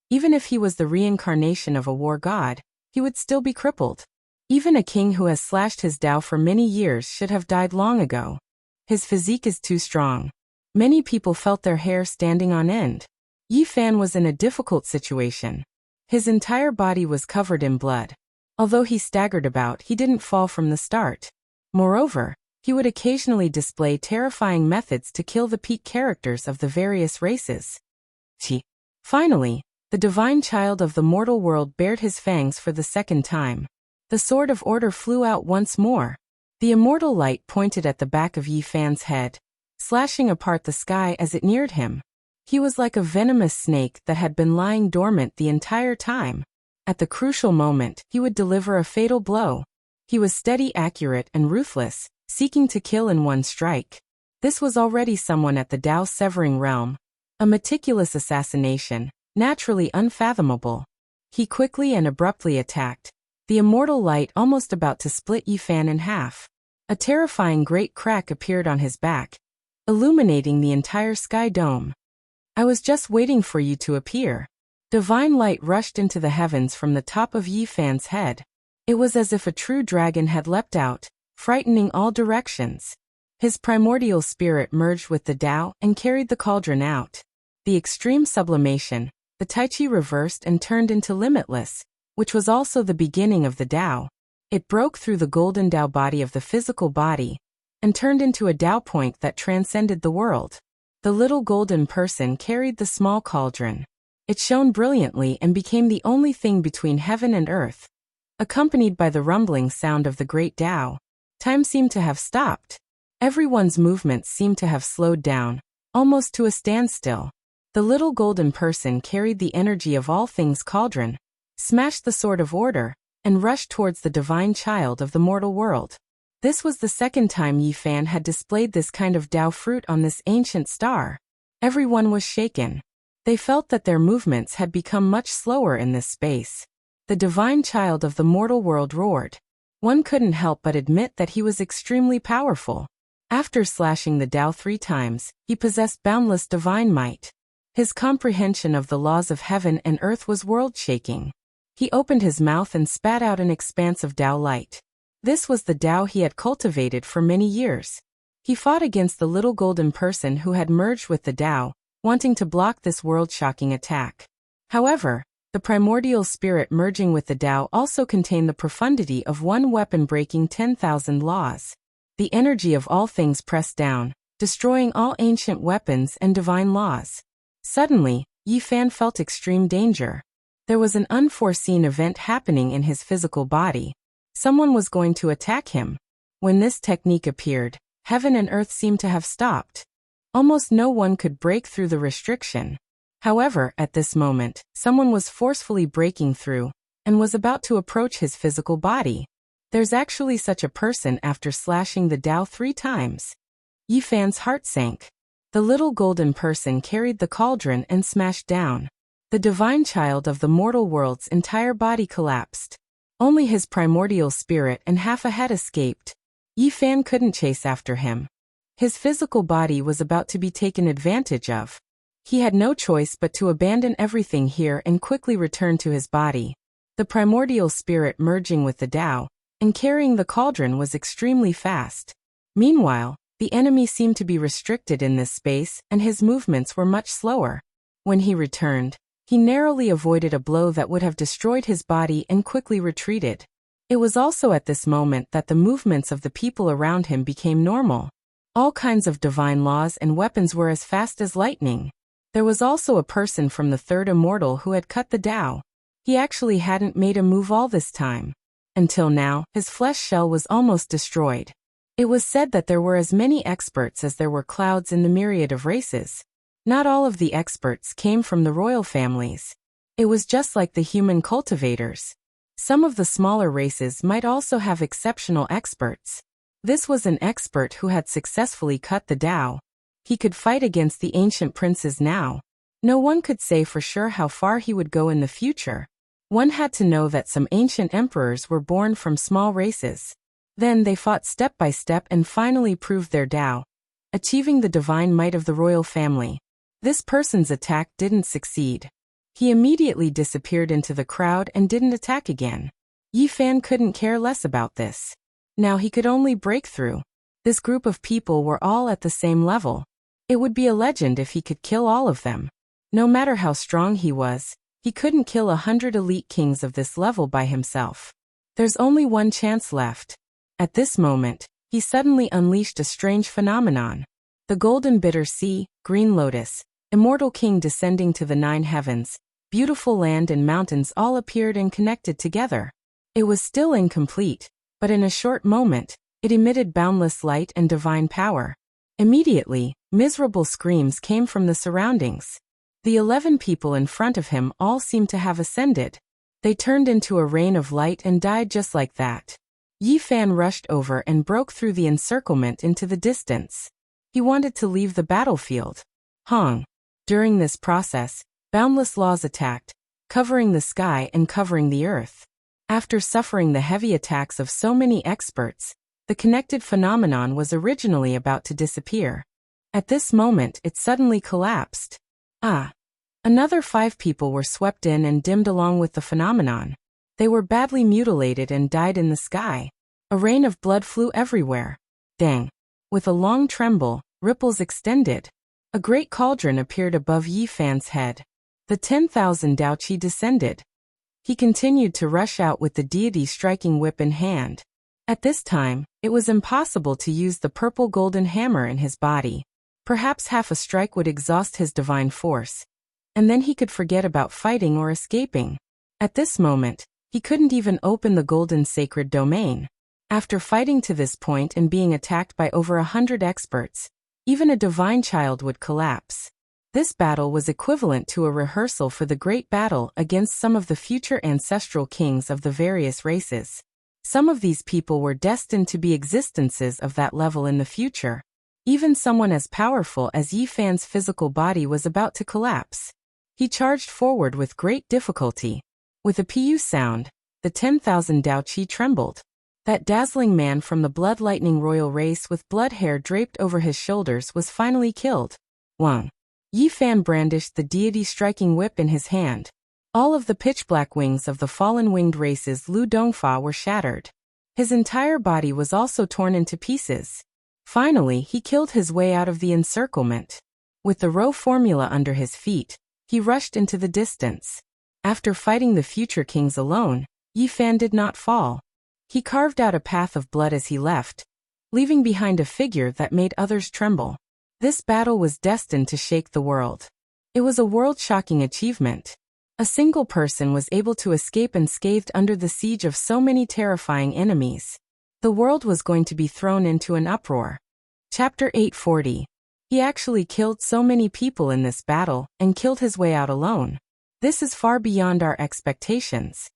even if he was the reincarnation of a war god, he would still be crippled. Even a king who has slashed his Tao for many years should have died long ago. His physique is too strong. Many people felt their hair standing on end. Yi Fan was in a difficult situation. His entire body was covered in blood. Although he staggered about, he didn't fall from the start. Moreover, he would occasionally display terrifying methods to kill the peak characters of the various races. Finally, the divine child of the mortal world bared his fangs for the second time. The sword of order flew out once more. The immortal light pointed at the back of Yi Fan's head, slashing apart the sky as it neared him. He was like a venomous snake that had been lying dormant the entire time. At the crucial moment, he would deliver a fatal blow. He was steady, accurate, and ruthless, seeking to kill in one strike. This was already someone at the Tao-severing realm. A meticulous assassination, naturally unfathomable. He quickly and abruptly attacked, the immortal light almost about to split Yi Fan in half. A terrifying great crack appeared on his back, illuminating the entire sky dome. I was just waiting for you to appear. Divine light rushed into the heavens from the top of Yi Fan's head. It was as if a true dragon had leapt out, frightening all directions. His primordial spirit merged with the Tao and carried the cauldron out. The extreme sublimation, the Tai Chi reversed and turned into limitless, which was also the beginning of the Tao. It broke through the golden Tao body of the physical body, and turned into a Tao point that transcended the world. The little golden person carried the small cauldron. It shone brilliantly and became the only thing between heaven and earth. Accompanied by the rumbling sound of the great Tao, time seemed to have stopped. Everyone's movements seemed to have slowed down, almost to a standstill. The little golden person carried the energy of all things cauldron, smashed the sword of order, and rushed towards the divine child of the mortal world. This was the second time Yi Fan had displayed this kind of Tao fruit on this ancient star. Everyone was shaken. They felt that their movements had become much slower in this space. The divine child of the mortal world roared. One couldn't help but admit that he was extremely powerful. After slashing the Tao 3 times, he possessed boundless divine might. His comprehension of the laws of heaven and earth was world-shaking. He opened his mouth and spat out an expanse of Tao light. This was the Tao he had cultivated for many years. He fought against the little golden person who had merged with the Tao, wanting to block this world-shocking attack. However, the primordial spirit merging with the Tao also contained the profundity of one weapon breaking 10,000 laws. The energy of all things pressed down, destroying all ancient weapons and divine laws. Suddenly, Yi Fan felt extreme danger. There was an unforeseen event happening in his physical body. Someone was going to attack him. When this technique appeared, heaven and earth seemed to have stopped. Almost no one could break through the restriction. However, at this moment, someone was forcefully breaking through, and was about to approach his physical body. There's actually such a person after slashing the Tao 3 times. Yi Fan's heart sank. The little golden person carried the cauldron and smashed down. The divine child of the mortal world's entire body collapsed. Only his primordial spirit and half a head escaped. Yi Fan couldn't chase after him. His physical body was about to be taken advantage of. He had no choice but to abandon everything here and quickly return to his body. The primordial spirit merging with the Tao and carrying the cauldron was extremely fast. Meanwhile, the enemy seemed to be restricted in this space and his movements were much slower. When he returned, he narrowly avoided a blow that would have destroyed his body and quickly retreated. It was also at this moment that the movements of the people around him became normal. All kinds of divine laws and weapons were as fast as lightning. There was also a person from the third immortal who had cut the Tao. He actually hadn't made a move all this time. Until now, his flesh shell was almost destroyed. It was said that there were as many experts as there were clouds in the myriad of races. Not all of the experts came from the royal families. It was just like the human cultivators. Some of the smaller races might also have exceptional experts. This was an expert who had successfully cut the Tao. He could fight against the ancient princes now. No one could say for sure how far he would go in the future. One had to know that some ancient emperors were born from small races. Then they fought step by step and finally proved their Tao, achieving the divine might of the royal family. This person's attack didn't succeed. He immediately disappeared into the crowd and didn't attack again. Yi Fan couldn't care less about this. Now he could only break through. This group of people were all at the same level. It would be a legend if he could kill all of them. No matter how strong he was, he couldn't kill 100 elite kings of this level by himself. There's only one chance left. At this moment, he suddenly unleashed a strange phenomenon. The golden bitter sea, green lotus, immortal king descending to the 9 heavens, beautiful land and mountains all appeared and connected together. It was still incomplete, but in a short moment, it emitted boundless light and divine power. Immediately, miserable screams came from the surroundings. The 11 people in front of him all seemed to have ascended. They turned into a rain of light and died just like that. Yi Fan rushed over and broke through the encirclement into the distance. He wanted to leave the battlefield. Hong. During this process, boundless laws attacked, covering the sky and covering the earth. After suffering the heavy attacks of so many experts, the connected phenomenon was originally about to disappear. At this moment it suddenly collapsed. Another 5 people were swept in and dimmed along with the phenomenon. They were badly mutilated and died in the sky. A rain of blood flew everywhere. Dang. With a long tremble, ripples extended. A great cauldron appeared above Yi Fan's head. The 10,000 Dao Qi descended. He continued to rush out with the deity striking whip in hand. At this time, it was impossible to use the purple golden hammer in his body. Perhaps half a strike would exhaust his divine force. And then he could forget about fighting or escaping. At this moment, he couldn't even open the golden sacred domain. After fighting to this point and being attacked by over 100 experts, even a divine child would collapse. This battle was equivalent to a rehearsal for the great battle against some of the future ancestral kings of the various races. Some of these people were destined to be existences of that level in the future. Even someone as powerful as Yi Fan's physical body was about to collapse. He charged forward with great difficulty. With a pu sound, the 10,000 Dao Qi trembled. That dazzling man from the blood lightning royal race with blood hair draped over his shoulders was finally killed. Wang. Yi Fan brandished the deity striking whip in his hand. All of the pitch-black wings of the fallen winged races Lu Dongfa were shattered. His entire body was also torn into pieces. Finally, he killed his way out of the encirclement. With the Rho formula under his feet, he rushed into the distance. After fighting the future kings alone, Yi Fan did not fall. He carved out a path of blood as he left, leaving behind a figure that made others tremble. This battle was destined to shake the world. It was a world-shocking achievement. A single person was able to escape unscathed under the siege of so many terrifying enemies. The world was going to be thrown into an uproar. Chapter 840. He actually killed so many people in this battle and killed his way out alone. This is far beyond our expectations.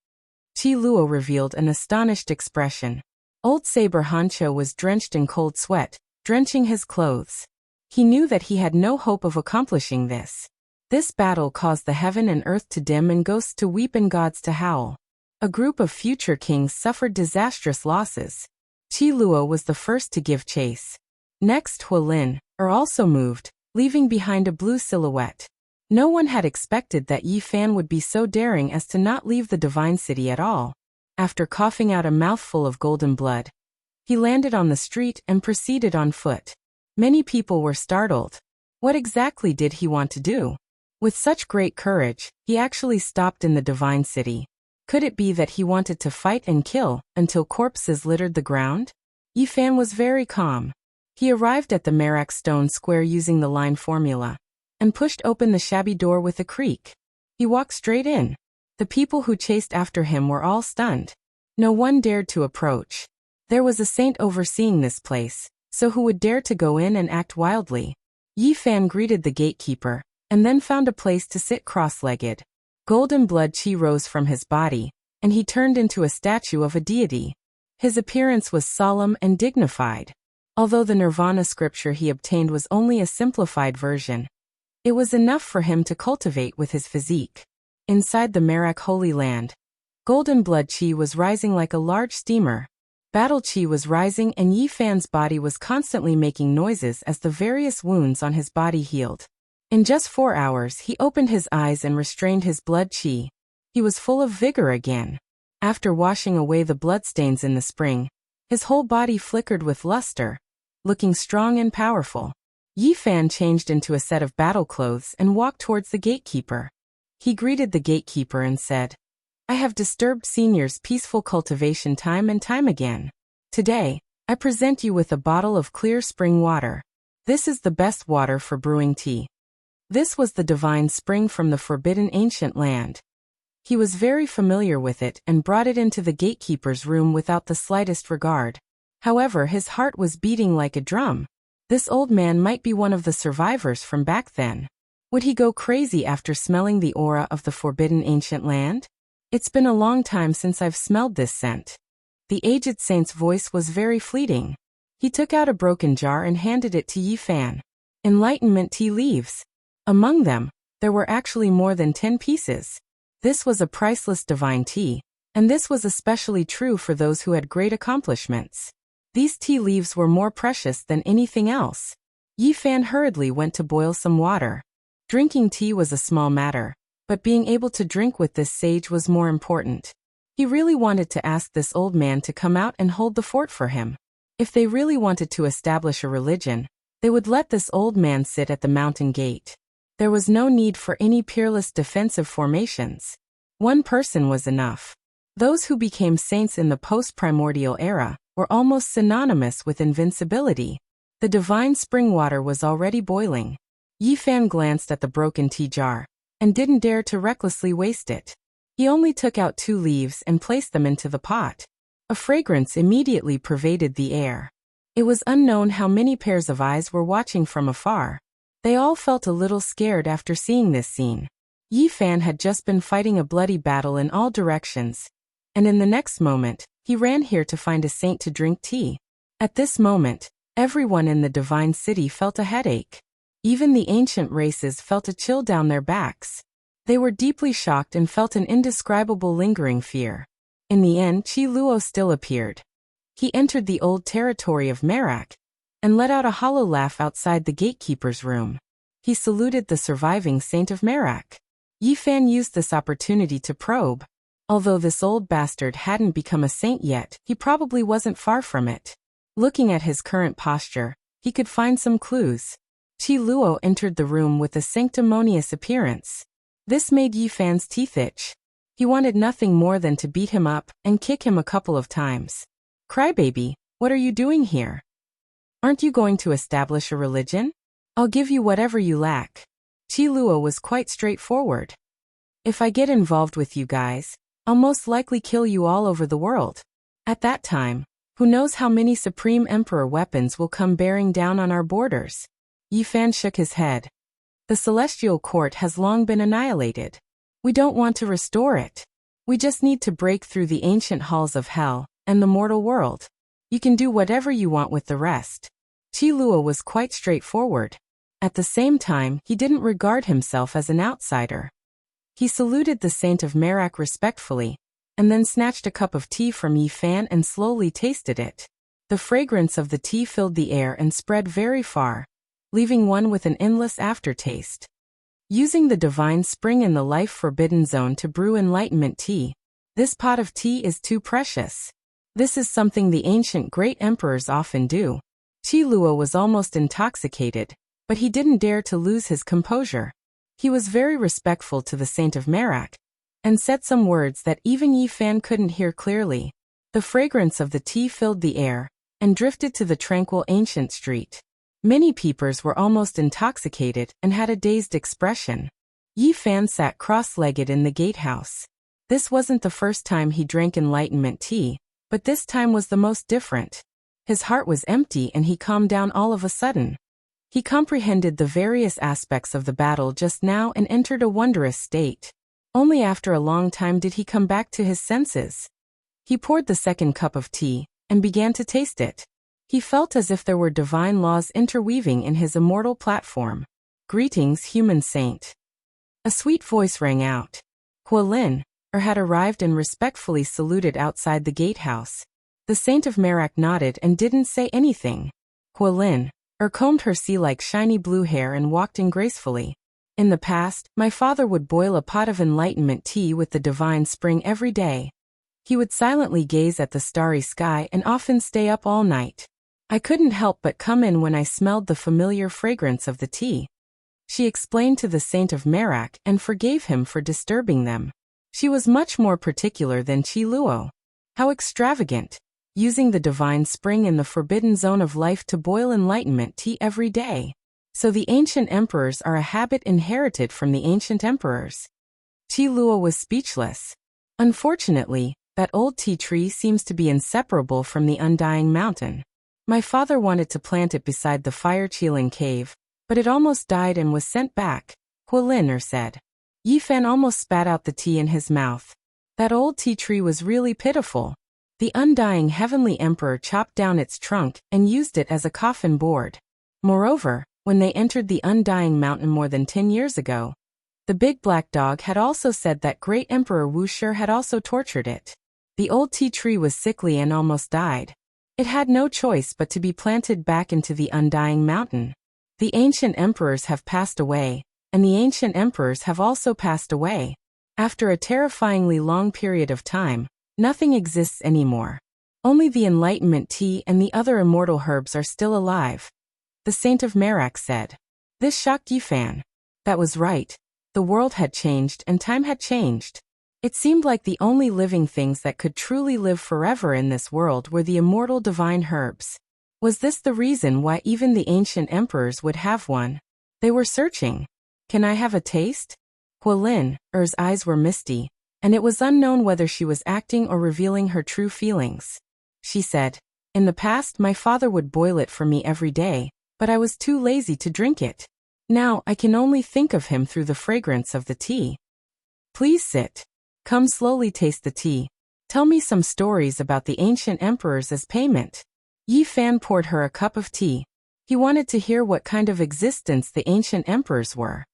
Qi Luo revealed an astonished expression. Old Saber Hancho was drenched in cold sweat, drenching his clothes. He knew that he had no hope of accomplishing this. This battle caused the heaven and earth to dim and ghosts to weep and gods to howl. A group of future kings suffered disastrous losses. Qi Luo was the first to give chase. Next, Hualin also moved, leaving behind a blue silhouette. No one had expected that Yi Fan would be so daring as to not leave the divine city at all. After coughing out a mouthful of golden blood, he landed on the street and proceeded on foot. Many people were startled. What exactly did he want to do? With such great courage, he actually stopped in the divine city. Could it be that he wanted to fight and kill until corpses littered the ground? Yi Fan was very calm. He arrived at the Merak stone square using the line formula and pushed open the shabby door with a creak. He walked straight in. The people who chased after him were all stunned. No one dared to approach. There was a saint overseeing this place, so who would dare to go in and act wildly? Yi Fan greeted the gatekeeper, and then found a place to sit cross-legged. Golden blood qi rose from his body, and he turned into a statue of a deity. His appearance was solemn and dignified. Although the Nirvana scripture he obtained was only a simplified version, it was enough for him to cultivate with his physique. Inside the Merak Holy Land, golden blood qi was rising like a large steamer. Battle qi was rising and Yi Fan's body was constantly making noises as the various wounds on his body healed. In just 4 hours he opened his eyes and restrained his blood qi. He was full of vigor again. After washing away the bloodstains in the spring, his whole body flickered with luster, looking strong and powerful. Yi Fan changed into a set of battle clothes and walked towards the gatekeeper. He greeted the gatekeeper and said, "I have disturbed seniors' peaceful cultivation time and time again. Today, I present you with a bottle of clear spring water. This is the best water for brewing tea." This was the divine spring from the forbidden ancient land. He was very familiar with it and brought it into the gatekeeper's room without the slightest regard. However, his heart was beating like a drum. This old man might be one of the survivors from back then. Would he go crazy after smelling the aura of the forbidden ancient land? It's been a long time since I've smelled this scent. The aged saint's voice was very fleeting. He took out a broken jar and handed it to Yi Fan. Enlightenment tea leaves. Among them, there were actually more than 10 pieces. This was a priceless divine tea, and this was especially true for those who had great accomplishments. These tea leaves were more precious than anything else. Yi Fan hurriedly went to boil some water. Drinking tea was a small matter, but being able to drink with this sage was more important. He really wanted to ask this old man to come out and hold the fort for him. If they really wanted to establish a religion, they would let this old man sit at the mountain gate. There was no need for any peerless defensive formations. One person was enough. Those who became saints in the post-primordial era were almost synonymous with invincibility. The divine spring water was already boiling. Yi Fan glanced at the broken tea jar and didn't dare to recklessly waste it. He only took out 2 leaves and placed them into the pot. A fragrance immediately pervaded the air. It was unknown how many pairs of eyes were watching from afar. They all felt a little scared after seeing this scene. Yi Fan had just been fighting a bloody battle in all directions, and in the next moment, he ran here to find a saint to drink tea. At this moment, everyone in the divine city felt a headache. Even the ancient races felt a chill down their backs. They were deeply shocked and felt an indescribable lingering fear. In the end, Qi Luo still appeared. He entered the old territory of Merak and let out a hollow laugh outside the gatekeeper's room. He saluted the surviving saint of Merak. Yi Fan used this opportunity to probe. Although this old bastard hadn't become a saint yet, he probably wasn't far from it. Looking at his current posture, he could find some clues. Qi Luo entered the room with a sanctimonious appearance. This made Yi Fan's teeth itch. He wanted nothing more than to beat him up and kick him a couple of times. "Crybaby, what are you doing here? Aren't you going to establish a religion? I'll give you whatever you lack." Qi Luo was quite straightforward. "If I get involved with you guys, I'll most likely kill you all over the world. At that time, who knows how many Supreme Emperor weapons will come bearing down on our borders." Yi Fan shook his head. "The Celestial Court has long been annihilated. We don't want to restore it. We just need to break through the ancient halls of hell and the mortal world. You can do whatever you want with the rest." Qi Luo was quite straightforward. At the same time, he didn't regard himself as an outsider. He saluted the saint of Merak respectfully, and then snatched a cup of tea from Yi Fan and slowly tasted it. The fragrance of the tea filled the air and spread very far, leaving one with an endless aftertaste. Using the divine spring in the life-forbidden zone to brew enlightenment tea, this pot of tea is too precious. This is something the ancient great emperors often do. Qi Luo was almost intoxicated, but he didn't dare to lose his composure. He was very respectful to the Saint of Merak, and said some words that even Yi Fan couldn't hear clearly. The fragrance of the tea filled the air, and drifted to the tranquil ancient street. Many peepers were almost intoxicated and had a dazed expression. Yi Fan sat cross-legged in the gatehouse. This wasn't the first time he drank enlightenment tea, but this time was the most different. His heart was empty and he calmed down all of a sudden. He comprehended the various aspects of the battle just now and entered a wondrous state. Only after a long time did he come back to his senses. He poured the second cup of tea, and began to taste it. He felt as if there were divine laws interweaving in his immortal platform. Greetings, human saint. A sweet voice rang out. Huolin had arrived and respectfully saluted outside the gatehouse. The Saint of Merak nodded and didn't say anything. Huolin combed her sea-like shiny blue hair and walked in gracefully. In the past, my father would boil a pot of enlightenment tea with the divine spring every day. He would silently gaze at the starry sky and often stay up all night. I couldn't help but come in when I smelled the familiar fragrance of the tea. She explained to the Saint of Merak and forgave him for disturbing them. She was much more particular than Qi Luo. How extravagant, using the divine spring in the forbidden zone of life to boil enlightenment tea every day. So the ancient emperors are a habit inherited from the ancient emperors. Qi Luo was speechless. Unfortunately, that old tea tree seems to be inseparable from the undying mountain. My father wanted to plant it beside the fire-chilling cave, but it almost died and was sent back, Huolin said. Yi Fan almost spat out the tea in his mouth. That old tea tree was really pitiful. The undying heavenly emperor chopped down its trunk and used it as a coffin board. Moreover, when they entered the undying mountain more than 10 years ago, the big black dog had also said that great Emperor Wuxia had also tortured it. The old tea tree was sickly and almost died. It had no choice but to be planted back into the undying mountain. The ancient emperors have passed away, and the ancient emperors have also passed away. After a terrifyingly long period of time, nothing exists anymore. Only the enlightenment tea and the other immortal herbs are still alive, the Saint of Merak said. This shocked Yi Fan. That was right. The world had changed and time had changed. It seemed like the only living things that could truly live forever in this world were the immortal divine herbs. Was this the reason why even the ancient emperors would have one? They were searching. Can I have a taste? Huolin's eyes were misty, and it was unknown whether she was acting or revealing her true feelings. She said, in the past my father would boil it for me every day, but I was too lazy to drink it. Now I can only think of him through the fragrance of the tea. Please sit. Come slowly taste the tea. Tell me some stories about the ancient emperors as payment. Yi Fan poured her a cup of tea. He wanted to hear what kind of existence the ancient emperors were.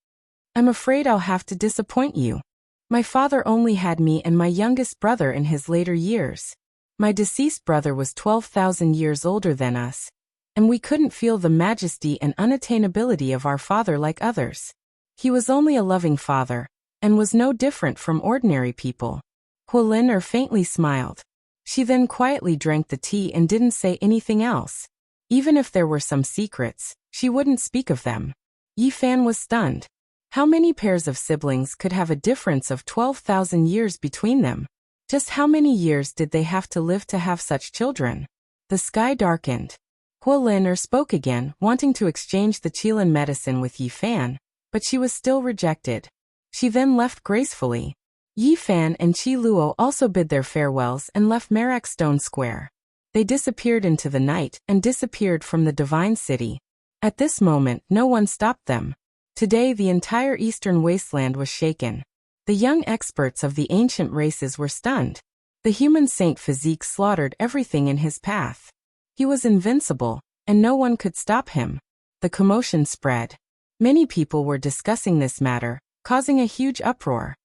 I'm afraid I'll have to disappoint you. My father only had me and my youngest brother in his later years. My deceased brother was 12,000 years older than us, and we couldn't feel the majesty and unattainability of our father like others. He was only a loving father, and was no different from ordinary people. Huolin faintly smiled. She then quietly drank the tea and didn't say anything else. Even if there were some secrets, she wouldn't speak of them. Yi Fan was stunned. How many pairs of siblings could have a difference of 12,000 years between them? Just how many years did they have to live to have such children? The sky darkened. Huolin spoke again, wanting to exchange the Qilin medicine with Yi Fan, but she was still rejected. She then left gracefully. Yi Fan and Qi Luo also bid their farewells and left Merak Stone Square. They disappeared into the night and disappeared from the divine city. At this moment, no one stopped them. Today the entire eastern wasteland was shaken. The young experts of the ancient races were stunned. The human saint physique slaughtered everything in his path. He was invincible, and no one could stop him. The commotion spread. Many people were discussing this matter, causing a huge uproar.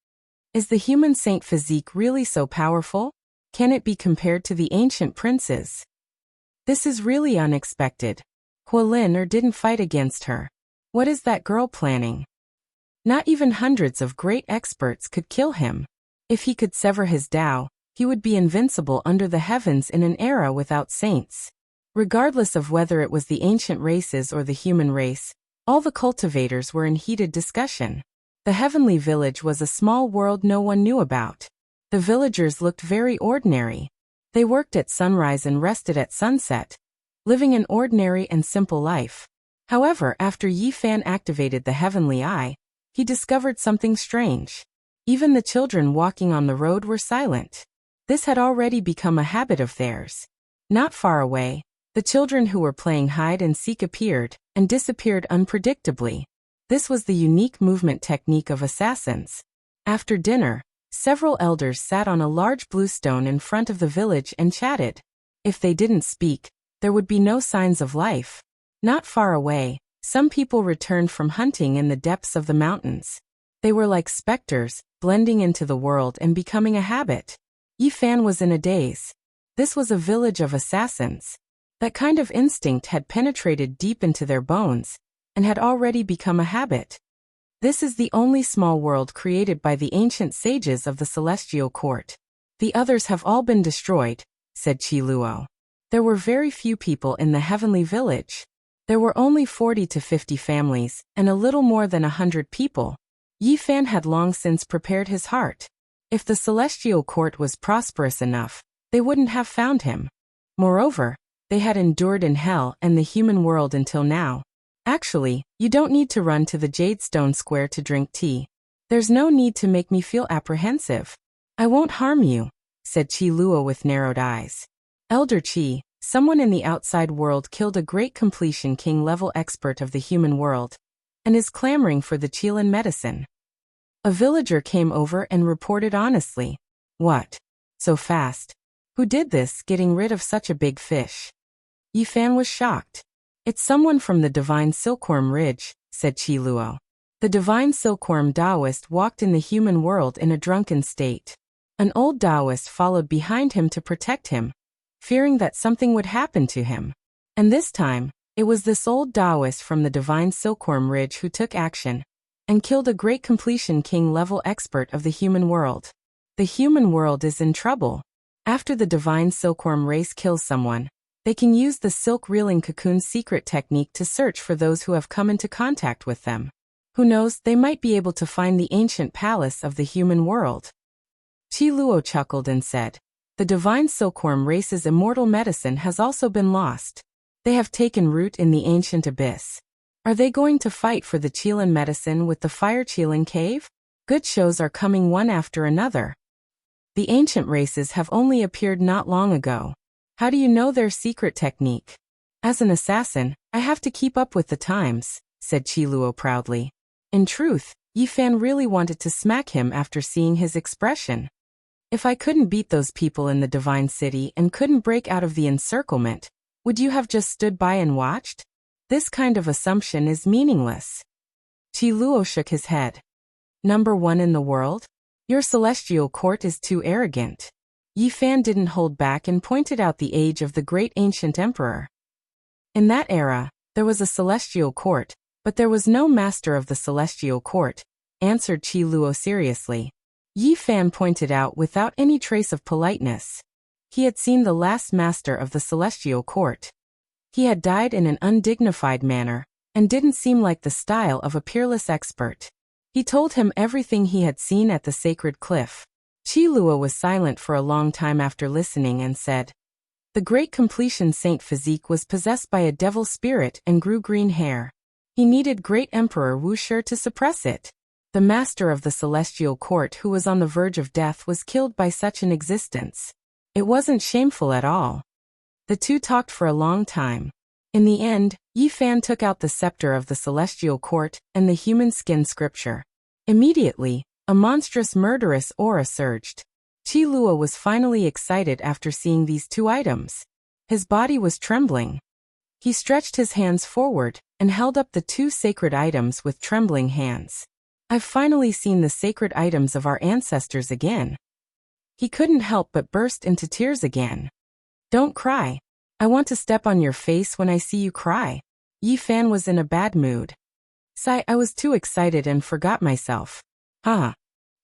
Is the human saint physique really so powerful? Can it be compared to the ancient princes? This is really unexpected. Hualin didn't fight against her. What is that girl planning? Not even hundreds of great experts could kill him. If he could sever his Tao, he would be invincible under the heavens in an era without saints. Regardless of whether it was the ancient races or the human race, all the cultivators were in heated discussion. The heavenly village was a small world no one knew about. The villagers looked very ordinary. They worked at sunrise and rested at sunset, living an ordinary and simple life. However, after Yi Fan activated the heavenly eye, he discovered something strange. Even the children walking on the road were silent. This had already become a habit of theirs. Not far away, the children who were playing hide and seek appeared and disappeared unpredictably. This was the unique movement technique of assassins. After dinner, several elders sat on a large blue stone in front of the village and chatted. If they didn't speak, there would be no signs of life. Not far away, some people returned from hunting in the depths of the mountains. They were like specters, blending into the world and becoming a habit. Yi Fan was in a daze. This was a village of assassins. That kind of instinct had penetrated deep into their bones and had already become a habit. This is the only small world created by the ancient sages of the Celestial Court. The others have all been destroyed, said Qi Luo. There were very few people in the heavenly village. There were only 40 to 50 families, and a little more than 100 people. Yi Fan had long since prepared his heart. If the Celestial Court was prosperous enough, they wouldn't have found him. Moreover, they had endured in hell and the human world until now. Actually, you don't need to run to the Jadestone Square to drink tea. There's no need to make me feel apprehensive. I won't harm you, said Qi Luo with narrowed eyes. Elder Qi, someone in the outside world killed a great completion king-level expert of the human world, and is clamoring for the Qilin medicine. A villager came over and reported honestly. What? So fast? Who did this, getting rid of such a big fish? Yi Fan was shocked. It's someone from the Divine Silkworm Ridge, said Qi Luo. The Divine Silkworm Taoist walked in the human world in a drunken state. An old Taoist followed behind him to protect him, fearing that something would happen to him. And this time, it was this old Taoist from the Divine Silkworm Ridge who took action and killed a great completion king-level expert of the human world. The human world is in trouble. After the Divine Silkworm race kills someone, they can use the silk reeling cocoon secret technique to search for those who have come into contact with them. Who knows, they might be able to find the ancient palace of the human world. Qi Luo chuckled and said, the Divine Silkworm race's immortal medicine has also been lost. They have taken root in the ancient abyss. Are they going to fight for the Qilin medicine with the Fire Qilin cave? Good shows are coming one after another. The ancient races have only appeared not long ago. How do you know their secret technique? As an assassin, I have to keep up with the times, said Qi Luo proudly. In truth, Yi Fan really wanted to smack him after seeing his expression. If I couldn't beat those people in the Divine City and couldn't break out of the encirclement, would you have just stood by and watched? This kind of assumption is meaningless. Qi Luo shook his head. Number one in the world? Your celestial court is too arrogant. Yi Fan didn't hold back and pointed out the age of the great ancient emperor. In that era, there was a celestial court, but there was no master of the celestial court, answered Qi Luo seriously. Yi Fan pointed out without any trace of politeness. He had seen the last master of the celestial court. He had died in an undignified manner, and didn't seem like the style of a peerless expert. He told him everything he had seen at the sacred cliff. Qi Luo was silent for a long time after listening and said, the great completion Saint Physique was possessed by a devil spirit and grew green hair. He needed great Emperor Wuxia to suppress it. The master of the celestial court who was on the verge of death was killed by such an existence. It wasn't shameful at all. The two talked for a long time. In the end, Yi Fan took out the scepter of the celestial court and the human skin scripture. Immediately, a monstrous murderous aura surged. Qi Luo was finally excited after seeing these two items. His body was trembling. He stretched his hands forward and held up the two sacred items with trembling hands. I've finally seen the sacred items of our ancestors again. He couldn't help but burst into tears again. Don't cry. I want to step on your face when I see you cry. Yi Fan was in a bad mood. Sigh, I was too excited and forgot myself. Haha.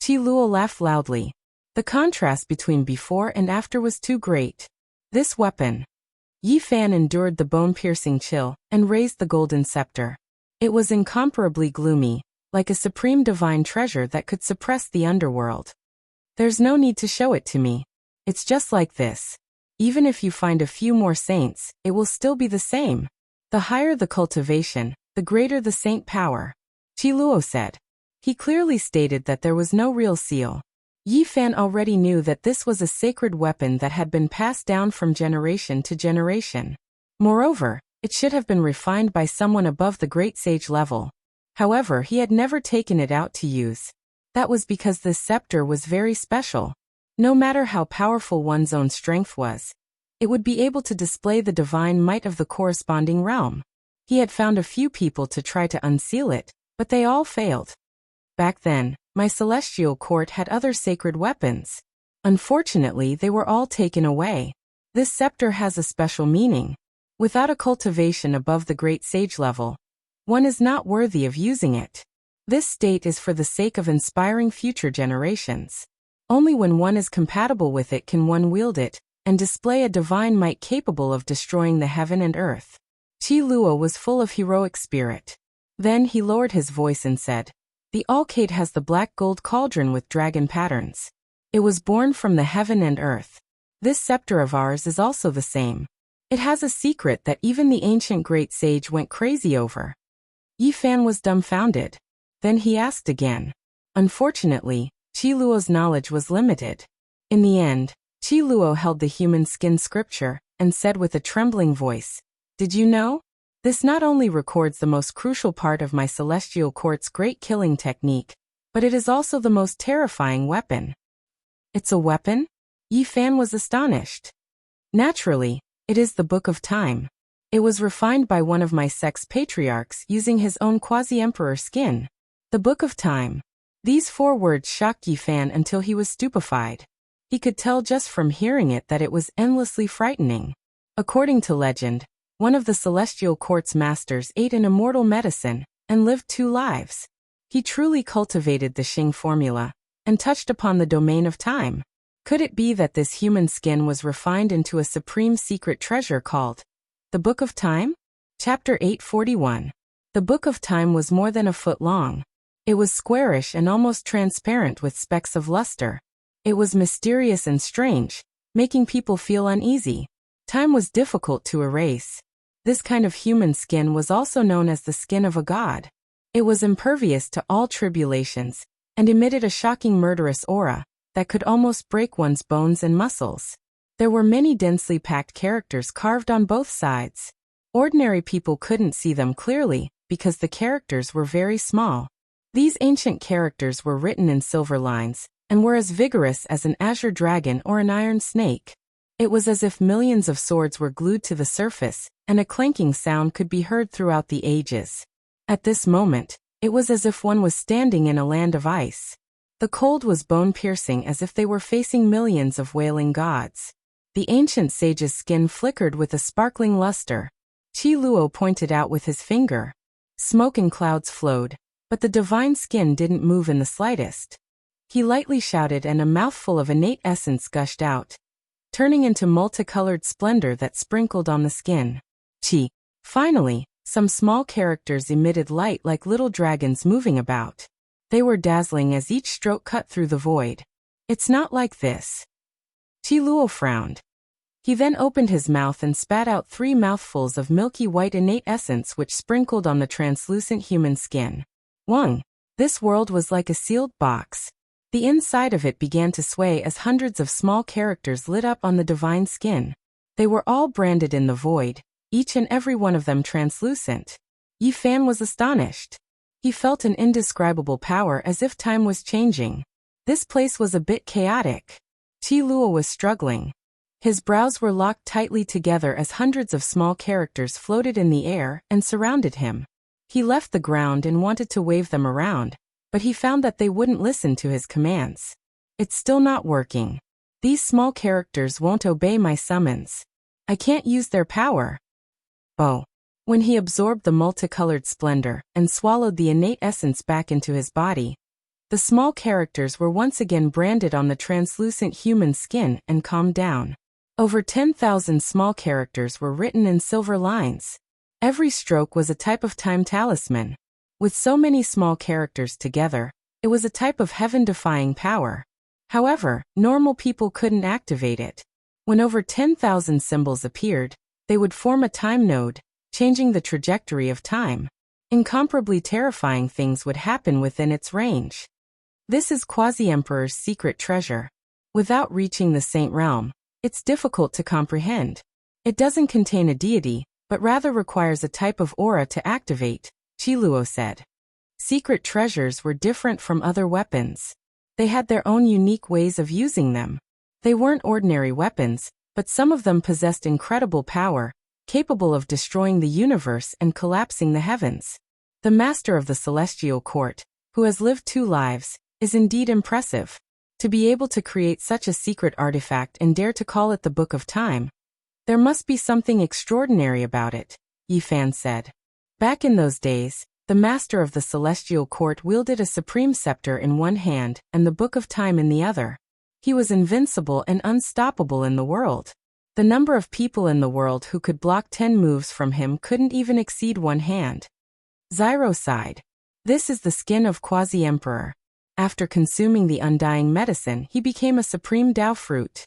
Qi Luo laughed loudly. The contrast between before and after was too great. This weapon. Yi Fan endured the bone-piercing chill and raised the golden scepter. It was incomparably gloomy, like a supreme divine treasure that could suppress the underworld. There's no need to show it to me. It's just like this. Even if you find a few more saints, it will still be the same. The higher the cultivation, the greater the saint power. Qi Luo said. He clearly stated that there was no real seal. Yi Fan already knew that this was a sacred weapon that had been passed down from generation to generation. Moreover, it should have been refined by someone above the great sage level. However, he had never taken it out to use. That was because this scepter was very special. No matter how powerful one's own strength was, it would be able to display the divine might of the corresponding realm. He had found a few people to try to unseal it, but they all failed. Back then, my celestial court had other sacred weapons. Unfortunately, they were all taken away. This scepter has a special meaning. Without a cultivation above the great sage level, one is not worthy of using it. This state is for the sake of inspiring future generations. Only when one is compatible with it can one wield it and display a divine might capable of destroying the heaven and earth. Qi Luo was full of heroic spirit. Then he lowered his voice and said, The Alcade has the black gold cauldron with dragon patterns. It was born from the heaven and earth. This scepter of ours is also the same. It has a secret that even the ancient great sage went crazy over. Yi Fan was dumbfounded. Then he asked again. Unfortunately, Qi Luo's knowledge was limited. In the end, Qi Luo held the human skin scripture and said with a trembling voice, Did you know? This not only records the most crucial part of my celestial court's great killing technique, but it is also the most terrifying weapon. It's a weapon? Yi Fan was astonished. Naturally, it is the Book of Time. It was refined by one of my sect's patriarchs using his own quasi-emperor skin. The Book of Time. These 4 words shocked Yi Fan until he was stupefied. He could tell just from hearing it that it was endlessly frightening. According to legend, one of the celestial court's masters ate an immortal medicine and lived 2 lives. He truly cultivated the Xing formula and touched upon the domain of time. Could it be that this human skin was refined into a supreme secret treasure called the Book of Time? Chapter 841. The Book of Time was more than a foot long. It was squarish and almost transparent with specks of luster. It was mysterious and strange, making people feel uneasy. Time was difficult to erase. This kind of human skin was also known as the skin of a god. It was impervious to all tribulations and emitted a shocking murderous aura that could almost break one's bones and muscles. There were many densely packed characters carved on both sides. Ordinary people couldn't see them clearly because the characters were very small. These ancient characters were written in silver lines and were as vigorous as an azure dragon or an iron snake. It was as if millions of swords were glued to the surface, and a clanking sound could be heard throughout the ages. At this moment, it was as if one was standing in a land of ice. The cold was bone-piercing as if they were facing millions of wailing gods. The ancient sage's skin flickered with a sparkling luster. Qi Luo pointed out with his finger. Smoke and clouds flowed, but the divine skin didn't move in the slightest. He lightly shouted and a mouthful of innate essence gushed out, turning into multicolored splendor that sprinkled on the skin. Qi. Finally, some small characters emitted light like little dragons moving about. They were dazzling as each stroke cut through the void. It's not like this. Qi Luo frowned. He then opened his mouth and spat out 3 mouthfuls of milky white innate essence which sprinkled on the translucent human skin. Wang. This world was like a sealed box. The inside of it began to sway as hundreds of small characters lit up on the divine skin. They were all branded in the void, each and every one of them translucent. Yi Fan was astonished. He felt an indescribable power as if time was changing. This place was a bit chaotic. Qi Luo was struggling. His brows were locked tightly together as hundreds of small characters floated in the air and surrounded him. He left the ground and wanted to wave them around, but he found that they wouldn't listen to his commands. It's still not working. These small characters won't obey my summons. I can't use their power. Oh. When he absorbed the multicolored splendor and swallowed the innate essence back into his body, the small characters were once again branded on the translucent human skin and calmed down. Over 10,000 small characters were written in silver lines. Every stroke was a type of time talisman. With so many small characters together, it was a type of heaven-defying power. However, normal people couldn't activate it. When over 10,000 symbols appeared, they would form a time node, changing the trajectory of time. Incomparably terrifying things would happen within its range. This is Quasi-Emperor's secret treasure. Without reaching the Saint Realm, it's difficult to comprehend. It doesn't contain a deity, but rather requires a type of aura to activate, Qiluo said. Secret treasures were different from other weapons. They had their own unique ways of using them. They weren't ordinary weapons, but some of them possessed incredible power, capable of destroying the universe and collapsing the heavens. The master of the celestial court, who has lived 2 lives, is indeed impressive. To be able to create such a secret artifact and dare to call it the Book of Time, there must be something extraordinary about it, Yi Fan said. Back in those days, the master of the celestial court wielded a supreme scepter in one hand and the Book of Time in the other. He was invincible and unstoppable in the world. The number of people in the world who could block 10 moves from him couldn't even exceed one hand. Zyro sighed. This is the skin of Quasi-Emperor. After consuming the undying medicine, he became a supreme Dao fruit.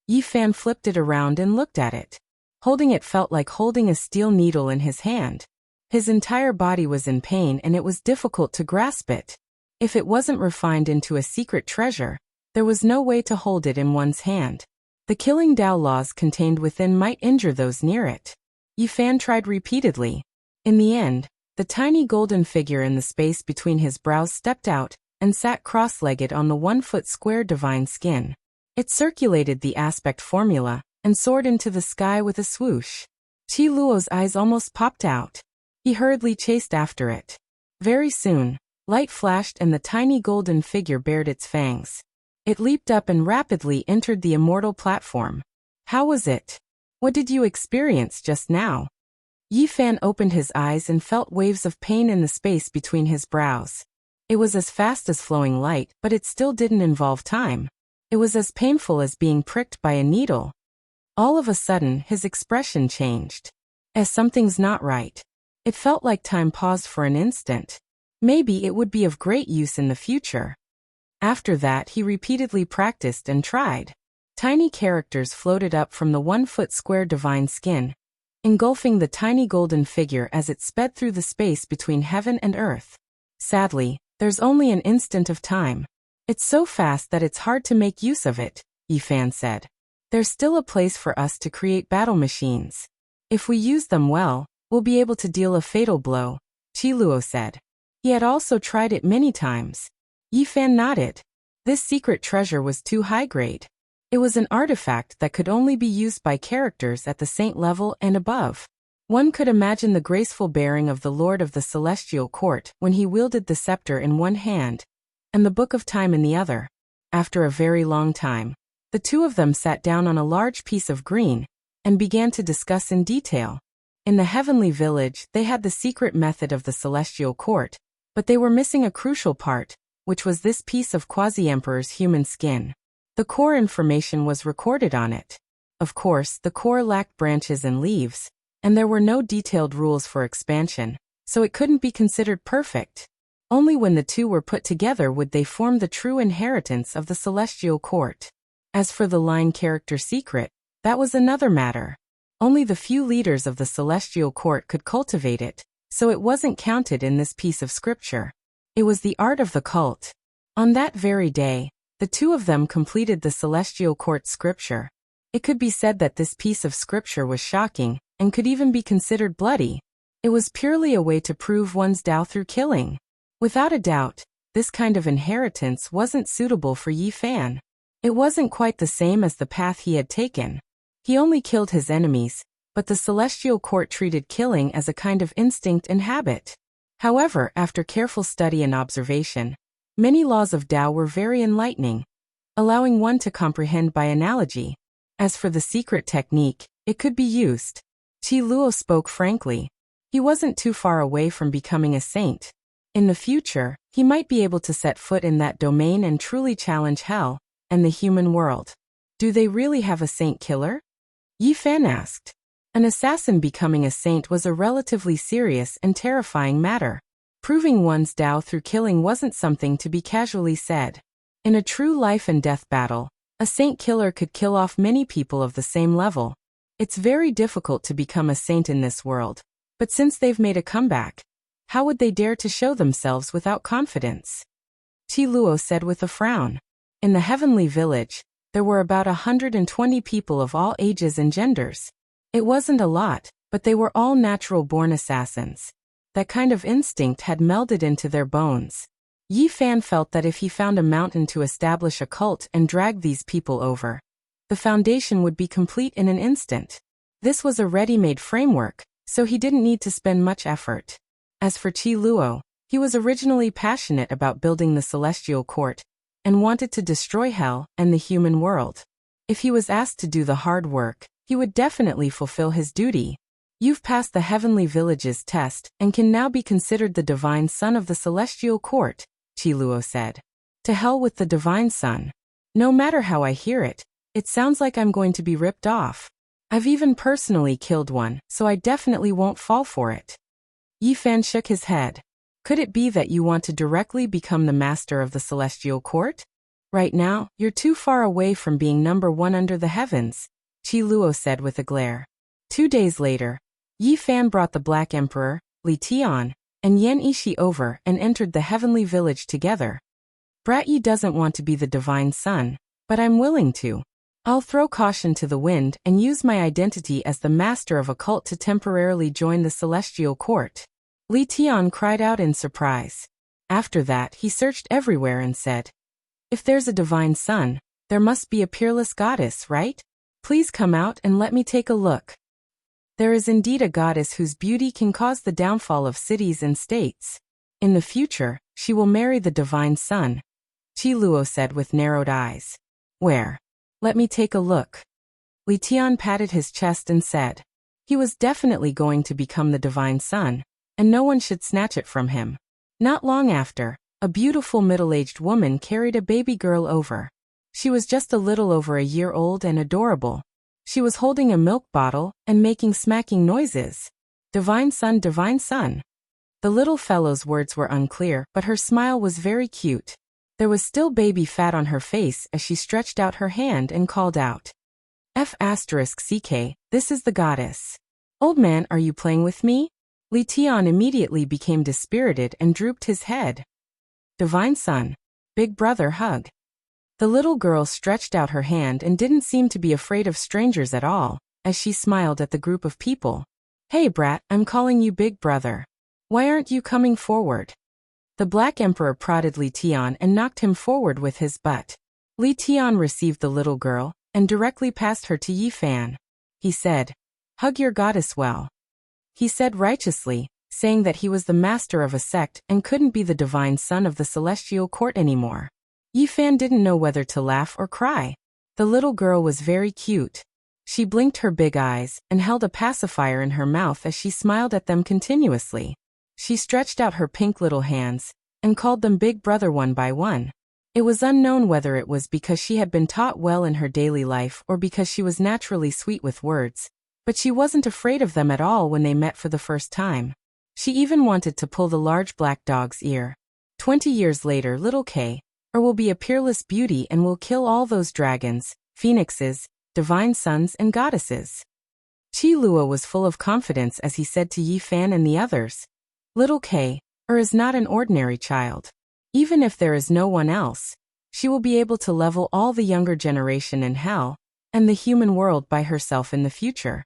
Yi Fan flipped it around and looked at it. Holding it felt like holding a steel needle in his hand. His entire body was in pain and it was difficult to grasp it. If it wasn't refined into a secret treasure, there was no way to hold it in one's hand. The killing Dao laws contained within might injure those near it. Yi Fan tried repeatedly. In the end, the tiny golden figure in the space between his brows stepped out and sat cross-legged on the 1-foot square divine skin. It circulated the aspect formula and soared into the sky with a swoosh. Qiluo's eyes almost popped out. He hurriedly chased after it. Very soon, light flashed and the tiny golden figure bared its fangs. It leaped up and rapidly entered the immortal platform. How was it? What did you experience just now? Yi Fan opened his eyes and felt waves of pain in the space between his brows. It was as fast as flowing light, but it still didn't involve time. It was as painful as being pricked by a needle. All of a sudden, his expression changed. As something's not right. It felt like time paused for an instant. Maybe it would be of great use in the future. After that, he repeatedly practiced and tried. Tiny characters floated up from the 1-foot square divine skin, engulfing the tiny golden figure as it sped through the space between heaven and earth. Sadly, there's only an instant of time. It's so fast that it's hard to make use of it, Yi Fan said. There's still a place for us to create battle machines. If we use them well, we'll be able to deal a fatal blow, Qiluo said. He had also tried it many times. Yi Fan nodded. This secret treasure was too high grade. It was an artifact that could only be used by characters at the saint level and above. One could imagine the graceful bearing of the Lord of the Celestial Court when he wielded the scepter in one hand and the Book of Time in the other. After a very long time, the two of them sat down on a large piece of green and began to discuss in detail. In the heavenly village, they had the secret method of the Celestial Court, but they were missing a crucial part, which was this piece of Quasi-Emperor's human skin. The core information was recorded on it. Of course, the core lacked branches and leaves, and there were no detailed rules for expansion, so it couldn't be considered perfect. Only when the two were put together would they form the true inheritance of the Celestial Court. As for the line character secret, that was another matter. Only the few leaders of the Celestial Court could cultivate it, so it wasn't counted in this piece of scripture. It was the art of the cult. On that very day, the two of them completed the Celestial Court scripture. It could be said that this piece of scripture was shocking, and could even be considered bloody. It was purely a way to prove one's Dao through killing. Without a doubt, this kind of inheritance wasn't suitable for Yi Fan. It wasn't quite the same as the path he had taken. He only killed his enemies, but the Celestial Court treated killing as a kind of instinct and habit. However, after careful study and observation, many laws of Dao were very enlightening, allowing one to comprehend by analogy. As for the secret technique, It could be used. Qi Luo spoke frankly. He wasn't too far away from becoming a saint. In the future, he might be able to set foot in that domain and truly challenge hell and the human world. Do they really have a saint killer? Yi Fan asked. An assassin becoming a saint was a relatively serious and terrifying matter. Proving one's Tao through killing wasn't something to be casually said. In a true life and death battle, a saint killer could kill off many people of the same level. It's very difficult to become a saint in this world, but since they've made a comeback, how would they dare to show themselves without confidence? Qi Luo said with a frown. In the heavenly village, there were about 120 people of all ages and genders. It wasn't a lot, but they were all natural-born assassins. That kind of instinct had melded into their bones. Yi Fan felt that if he found a mountain to establish a cult and drag these people over, the foundation would be complete in an instant. This was a ready-made framework, so he didn't need to spend much effort. As for Qi Luo, he was originally passionate about building the celestial court, and wanted to destroy hell and the human world. If he was asked to do the hard work, he would definitely fulfill his duty. You've passed the heavenly village's test and can now be considered the divine son of the celestial court, Qi Luo said. To hell with the divine son. No matter how I hear it, it sounds like I'm going to be ripped off. I've even personally killed one, so I definitely won't fall for it. Yi Fan shook his head. Could it be that you want to directly become the master of the celestial court? Right now, you're too far away from being number one under the heavens, Qi Luo said with a glare. 2 days later, Yi Fan brought the Black Emperor, Li Tian, and Yan Ishi over and entered the heavenly village together. Brat Yi doesn't want to be the divine son, but I'm willing to. I'll throw caution to the wind and use my identity as the master of a cult to temporarily join the celestial court. Li Tian cried out in surprise. After that, he searched everywhere and said, if there's a divine son, there must be a peerless goddess, right? Please come out and let me take a look. There is indeed a goddess whose beauty can cause the downfall of cities and states. In the future, she will marry the divine son, Qi Luo said with narrowed eyes. Where? Let me take a look. Li Tian patted his chest and said. He was definitely going to become the divine son, and no one should snatch it from him. Not long after, a beautiful middle-aged woman carried a baby girl over. She was just a little over a year old and adorable. She was holding a milk bottle and making smacking noises. Divine son, divine son. The little fellow's words were unclear, but her smile was very cute. There was still baby fat on her face as she stretched out her hand and called out. F***CK, this is the goddess. Old man, are you playing with me? Li Tian immediately became dispirited and drooped his head. Divine son. Big brother hug. The little girl stretched out her hand and didn't seem to be afraid of strangers at all, as she smiled at the group of people. Hey brat, I'm calling you big brother. Why aren't you coming forward? The Black Emperor prodded Li Tian and knocked him forward with his butt. Li Tian received the little girl and directly passed her to Yi Fan. He said, hug your goddess well. He said righteously, saying that he was the master of a sect and couldn't be the divine son of the celestial court anymore. Yi Fan didn't know whether to laugh or cry. The little girl was very cute. She blinked her big eyes and held a pacifier in her mouth as she smiled at them continuously. She stretched out her pink little hands and called them big brother one by one. It was unknown whether it was because she had been taught well in her daily life or because she was naturally sweet with words, but she wasn't afraid of them at all when they met for the first time. She even wanted to pull the large black dog's ear. 20 years later, little K, will be a peerless beauty and will kill all those dragons, phoenixes, divine sons and goddesses. Qi Luo was full of confidence as he said to Yi Fan and the others, little K, is not an ordinary child. Even if there is no one else, she will be able to level all the younger generation in hell and the human world by herself in the future.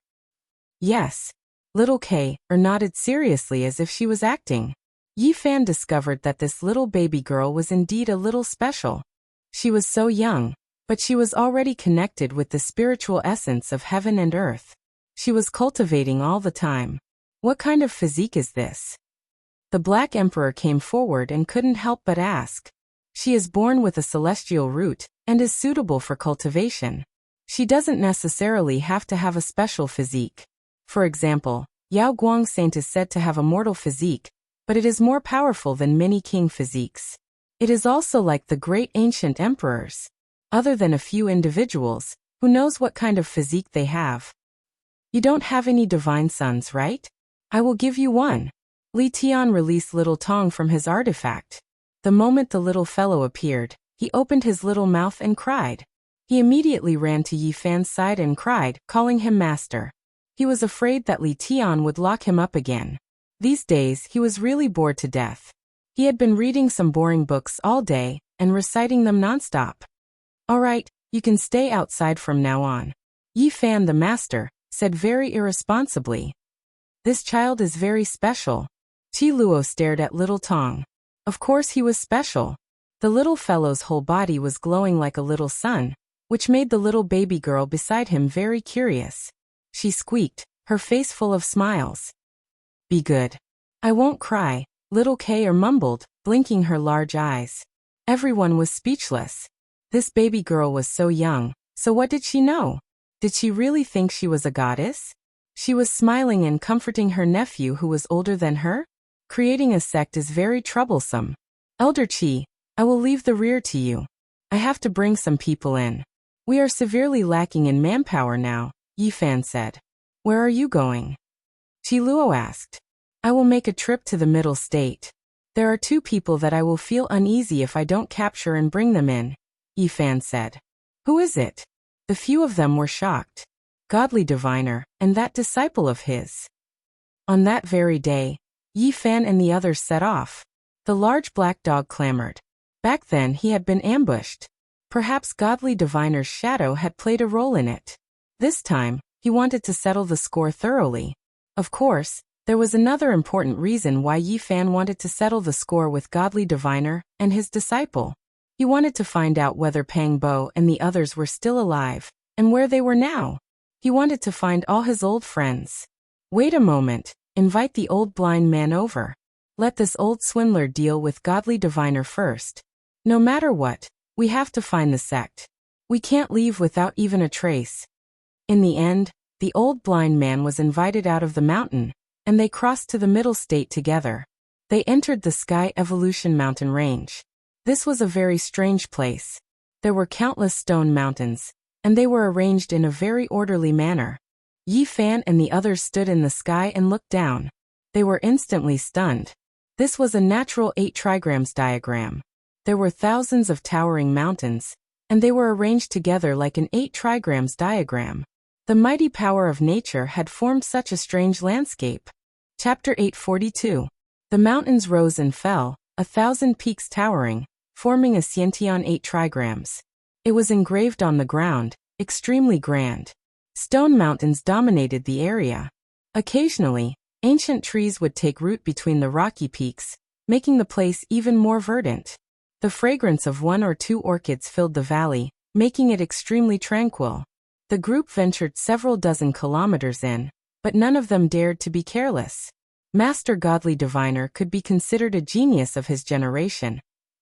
Yes. Little K, nodded seriously as if she was acting. Yi Fan discovered that this little baby girl was indeed a little special. She was so young, but she was already connected with the spiritual essence of heaven and earth. She was cultivating all the time. What kind of physique is this? The Black Emperor came forward and couldn't help but ask. She is born with a celestial root and is suitable for cultivation. She doesn't necessarily have to have a special physique. For example, Yao Guang Saint is said to have a mortal physique, but it is more powerful than many king physiques. It is also like the great ancient emperors. Other than a few individuals, who knows what kind of physique they have? You don't have any divine sons, right? I will give you one. Li Tian released little Tong from his artifact. The moment the little fellow appeared, he opened his little mouth and cried. He immediately ran to Yi Fan's side and cried, calling him master. He was afraid that Li Tian would lock him up again. These days he was really bored to death. He had been reading some boring books all day, and reciting them nonstop. All right, you can stay outside from now on. Yi Fan the master said very irresponsibly. This child is very special. Qi Luo stared at little Tong. Of course he was special. The little fellow's whole body was glowing like a little sun, which made the little baby girl beside him very curious. She squeaked, her face full of smiles. Be good. I won't cry, little Kay mumbled, blinking her large eyes. Everyone was speechless. This baby girl was so young, so what did she know? Did she really think she was a goddess? She was smiling and comforting her nephew who was older than her? Creating a sect is very troublesome. Elder Qi, I will leave the rear to you. I have to bring some people in. We are severely lacking in manpower now, Yi Fan said. Where are you going? Qi Luo asked. I will make a trip to the middle state. There are 2 people that I will feel uneasy if I don't capture and bring them in, Yi Fan said. Who is it? The few of them were shocked. Godly diviner, and that disciple of his. On that very day, Yi Fan and the others set off. The large black dog clamored. Back then he had been ambushed. Perhaps godly diviner's shadow had played a role in it. This time, he wanted to settle the score thoroughly. Of course, there was another important reason why Yi Fan wanted to settle the score with godly diviner and his disciple. He wanted to find out whether Pang Bo and the others were still alive, and where they were now. He wanted to find all his old friends. Wait a moment, invite the old blind man over. Let this old swindler deal with godly diviner first. No matter what, we have to find the sect. We can't leave without even a trace. In the end, the old blind man was invited out of the mountain, and they crossed to the middle state together. They entered the Sky Evolution mountain range. This was a very strange place. There were countless stone mountains, and they were arranged in a very orderly manner. Yi Fan and the others stood in the sky and looked down. They were instantly stunned. This was a natural 8 trigrams diagram. There were thousands of towering mountains, and they were arranged together like an 8 trigrams diagram. The mighty power of nature had formed such a strange landscape. Chapter 842. The mountains rose and fell, 1,000 peaks towering, forming a Xiantian 8 trigrams. It was engraved on the ground, extremely grand. Stone mountains dominated the area. Occasionally, ancient trees would take root between the rocky peaks, making the place even more verdant. The fragrance of 1 or 2 orchids filled the valley, making it extremely tranquil. The group ventured several dozen kilometers in, but none of them dared to be careless. Master Godly Diviner could be considered a genius of his generation,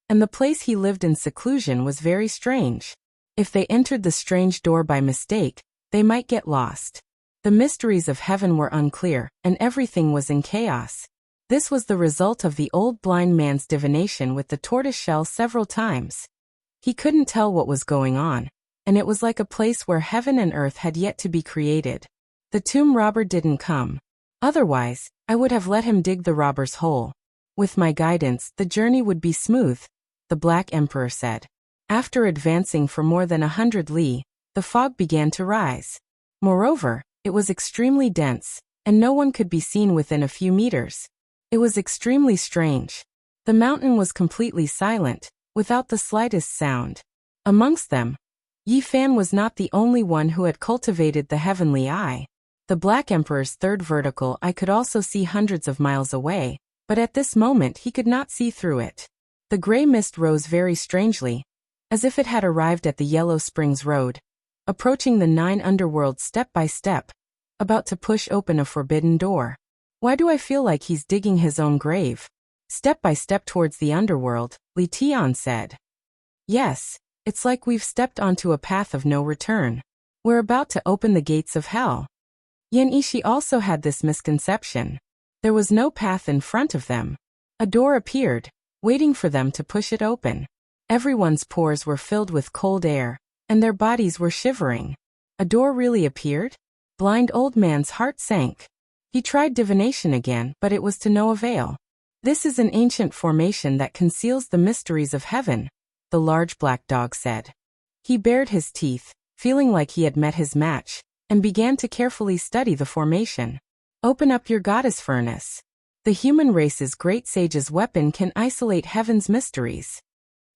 and the place he lived in seclusion was very strange. If they entered the strange door by mistake, they might get lost. The mysteries of heaven were unclear, and everything was in chaos. This was the result of the old blind man's divination with the tortoise shell several times. He couldn't tell what was going on, and it was like a place where heaven and earth had yet to be created. The tomb robber didn't come. Otherwise, I would have let him dig the robber's hole. With my guidance, the journey would be smooth, the Black Emperor said. After advancing for more than 100 li, the fog began to rise. Moreover, it was extremely dense, and no one could be seen within a few meters. It was extremely strange. The mountain was completely silent, without the slightest sound. Amongst them, Yi Fan was not the only one who had cultivated the heavenly eye. The Black Emperor's 3rd vertical eye could also see hundreds of miles away, but at this moment he could not see through it. The gray mist rose very strangely, as if it had arrived at the Yellow Springs Road, approaching the 9 underworlds step by step, about to push open a forbidden door. Why do I feel like he's digging his own grave? Step by step towards the underworld, Li Tian said. Yes, it's like we've stepped onto a path of no return. We're about to open the gates of hell. Yan Ishi also had this misconception. There was no path in front of them. A door appeared, waiting for them to push it open. Everyone's pores were filled with cold air, and their bodies were shivering. A door really appeared? Blind old man's heart sank. He tried divination again, but it was to no avail. This is an ancient formation that conceals the mysteries of heaven, the large black dog said. He bared his teeth, feeling like he had met his match, and began to carefully study the formation. Open up your goddess furnace. The human race's great sage's weapon can isolate heaven's mysteries.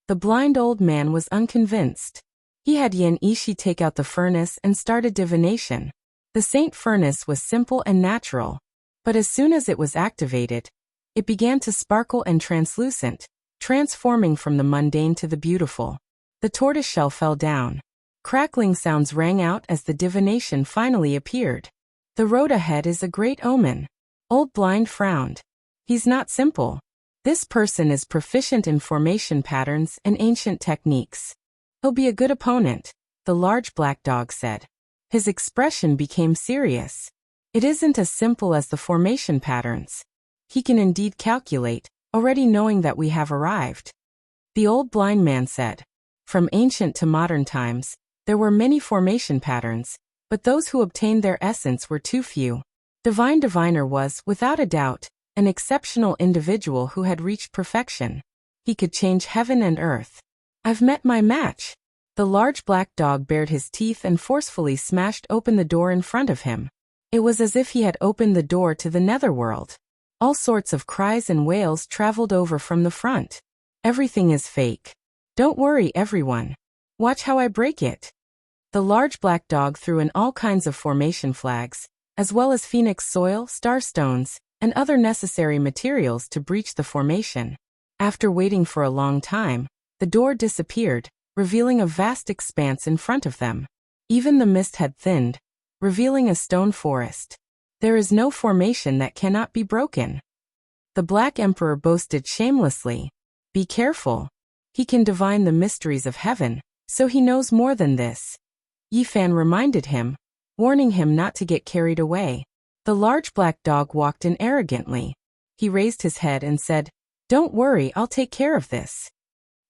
The blind old man was unconvinced. He had Yan Ishi take out the furnace and started divination. The saint furnace was simple and natural, but as soon as it was activated, it began to sparkle and translucent, transforming from the mundane to the beautiful. The tortoiseshell fell down. Crackling sounds rang out as the divination finally appeared. The road ahead is a great omen. Old Blind frowned. He's not simple. This person is proficient in formation patterns and ancient techniques. He'll be a good opponent, the large black dog said. His expression became serious. It isn't as simple as the formation patterns. He can indeed calculate, already knowing that we have arrived. The old blind man said. From ancient to modern times, there were many formation patterns, but those who obtained their essence were too few. Divine Diviner was, without a doubt, an exceptional individual who had reached perfection. He could change heaven and earth. I've met my match. The large black dog bared his teeth and forcefully smashed open the door in front of him. It was as if he had opened the door to the netherworld. All sorts of cries and wails traveled over from the front. Everything is fake. Don't worry, everyone. Watch how I break it. The large black dog threw in all kinds of formation flags, as well as phoenix soil, star stones, and other necessary materials to breach the formation. After waiting for a long time, the door disappeared, revealing a vast expanse in front of them. Even the mist had thinned, revealing a stone forest. There is no formation that cannot be broken. The Black Emperor boasted shamelessly. Be careful. He can divine the mysteries of heaven, so he knows more than this. Yi Fan reminded him, warning him not to get carried away. The large black dog walked in arrogantly. He raised his head and said, Don't worry, I'll take care of this.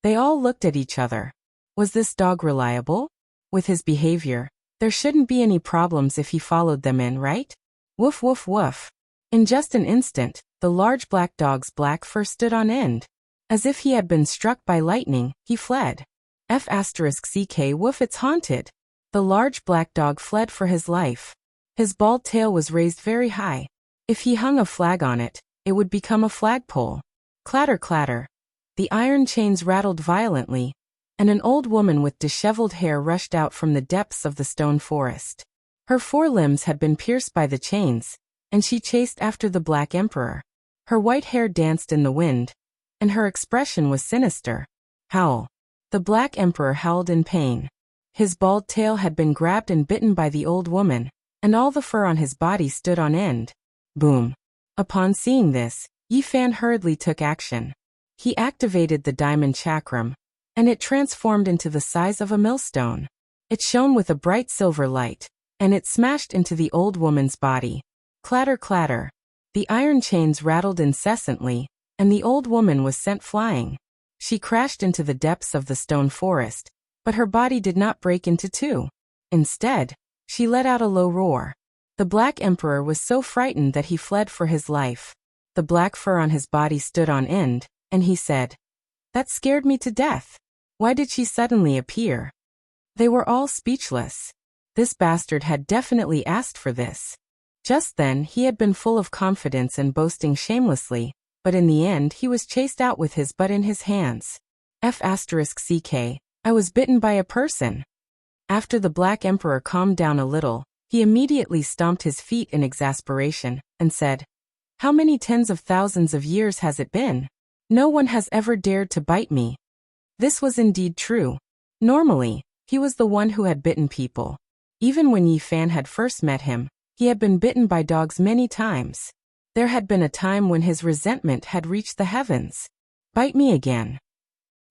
They all looked at each other. Was this dog reliable? With his behavior, there shouldn't be any problems if he followed them in, right? Woof woof woof. In just an instant, the large black dog's black fur stood on end. As if he had been struck by lightning, he fled. F***ck woof, it's haunted. The large black dog fled for his life. His bald tail was raised very high. If he hung a flag on it, it would become a flagpole. Clatter clatter. The iron chains rattled violently, and an old woman with disheveled hair rushed out from the depths of the stone forest. Her forelimbs had been pierced by the chains, and she chased after the Black Emperor. Her white hair danced in the wind, and her expression was sinister. Howl. The Black Emperor howled in pain. His bald tail had been grabbed and bitten by the old woman, and all the fur on his body stood on end. Boom. Upon seeing this, Yi Fan hurriedly took action. He activated the diamond chakram, and it transformed into the size of a millstone. It shone with a bright silver light, and it smashed into the old woman's body. Clatter clatter. The iron chains rattled incessantly, and the old woman was sent flying. She crashed into the depths of the stone forest, but her body did not break into two. Instead, she let out a low roar. The Black Emperor was so frightened that he fled for his life. The black fur on his body stood on end, and he said, That scared me to death. Why did she suddenly appear? They were all speechless. This bastard had definitely asked for this. Just then he had been full of confidence and boasting shamelessly, but in the end he was chased out with his butt in his hands. F***ck, I was bitten by a person. After the Black Emperor calmed down a little, he immediately stomped his feet in exasperation, and said, How many tens of thousands of years has it been? No one has ever dared to bite me. This was indeed true. Normally, he was the one who had bitten people. Even when Yi Fan had first met him, he had been bitten by dogs many times. There had been a time when his resentment had reached the heavens. Bite me again.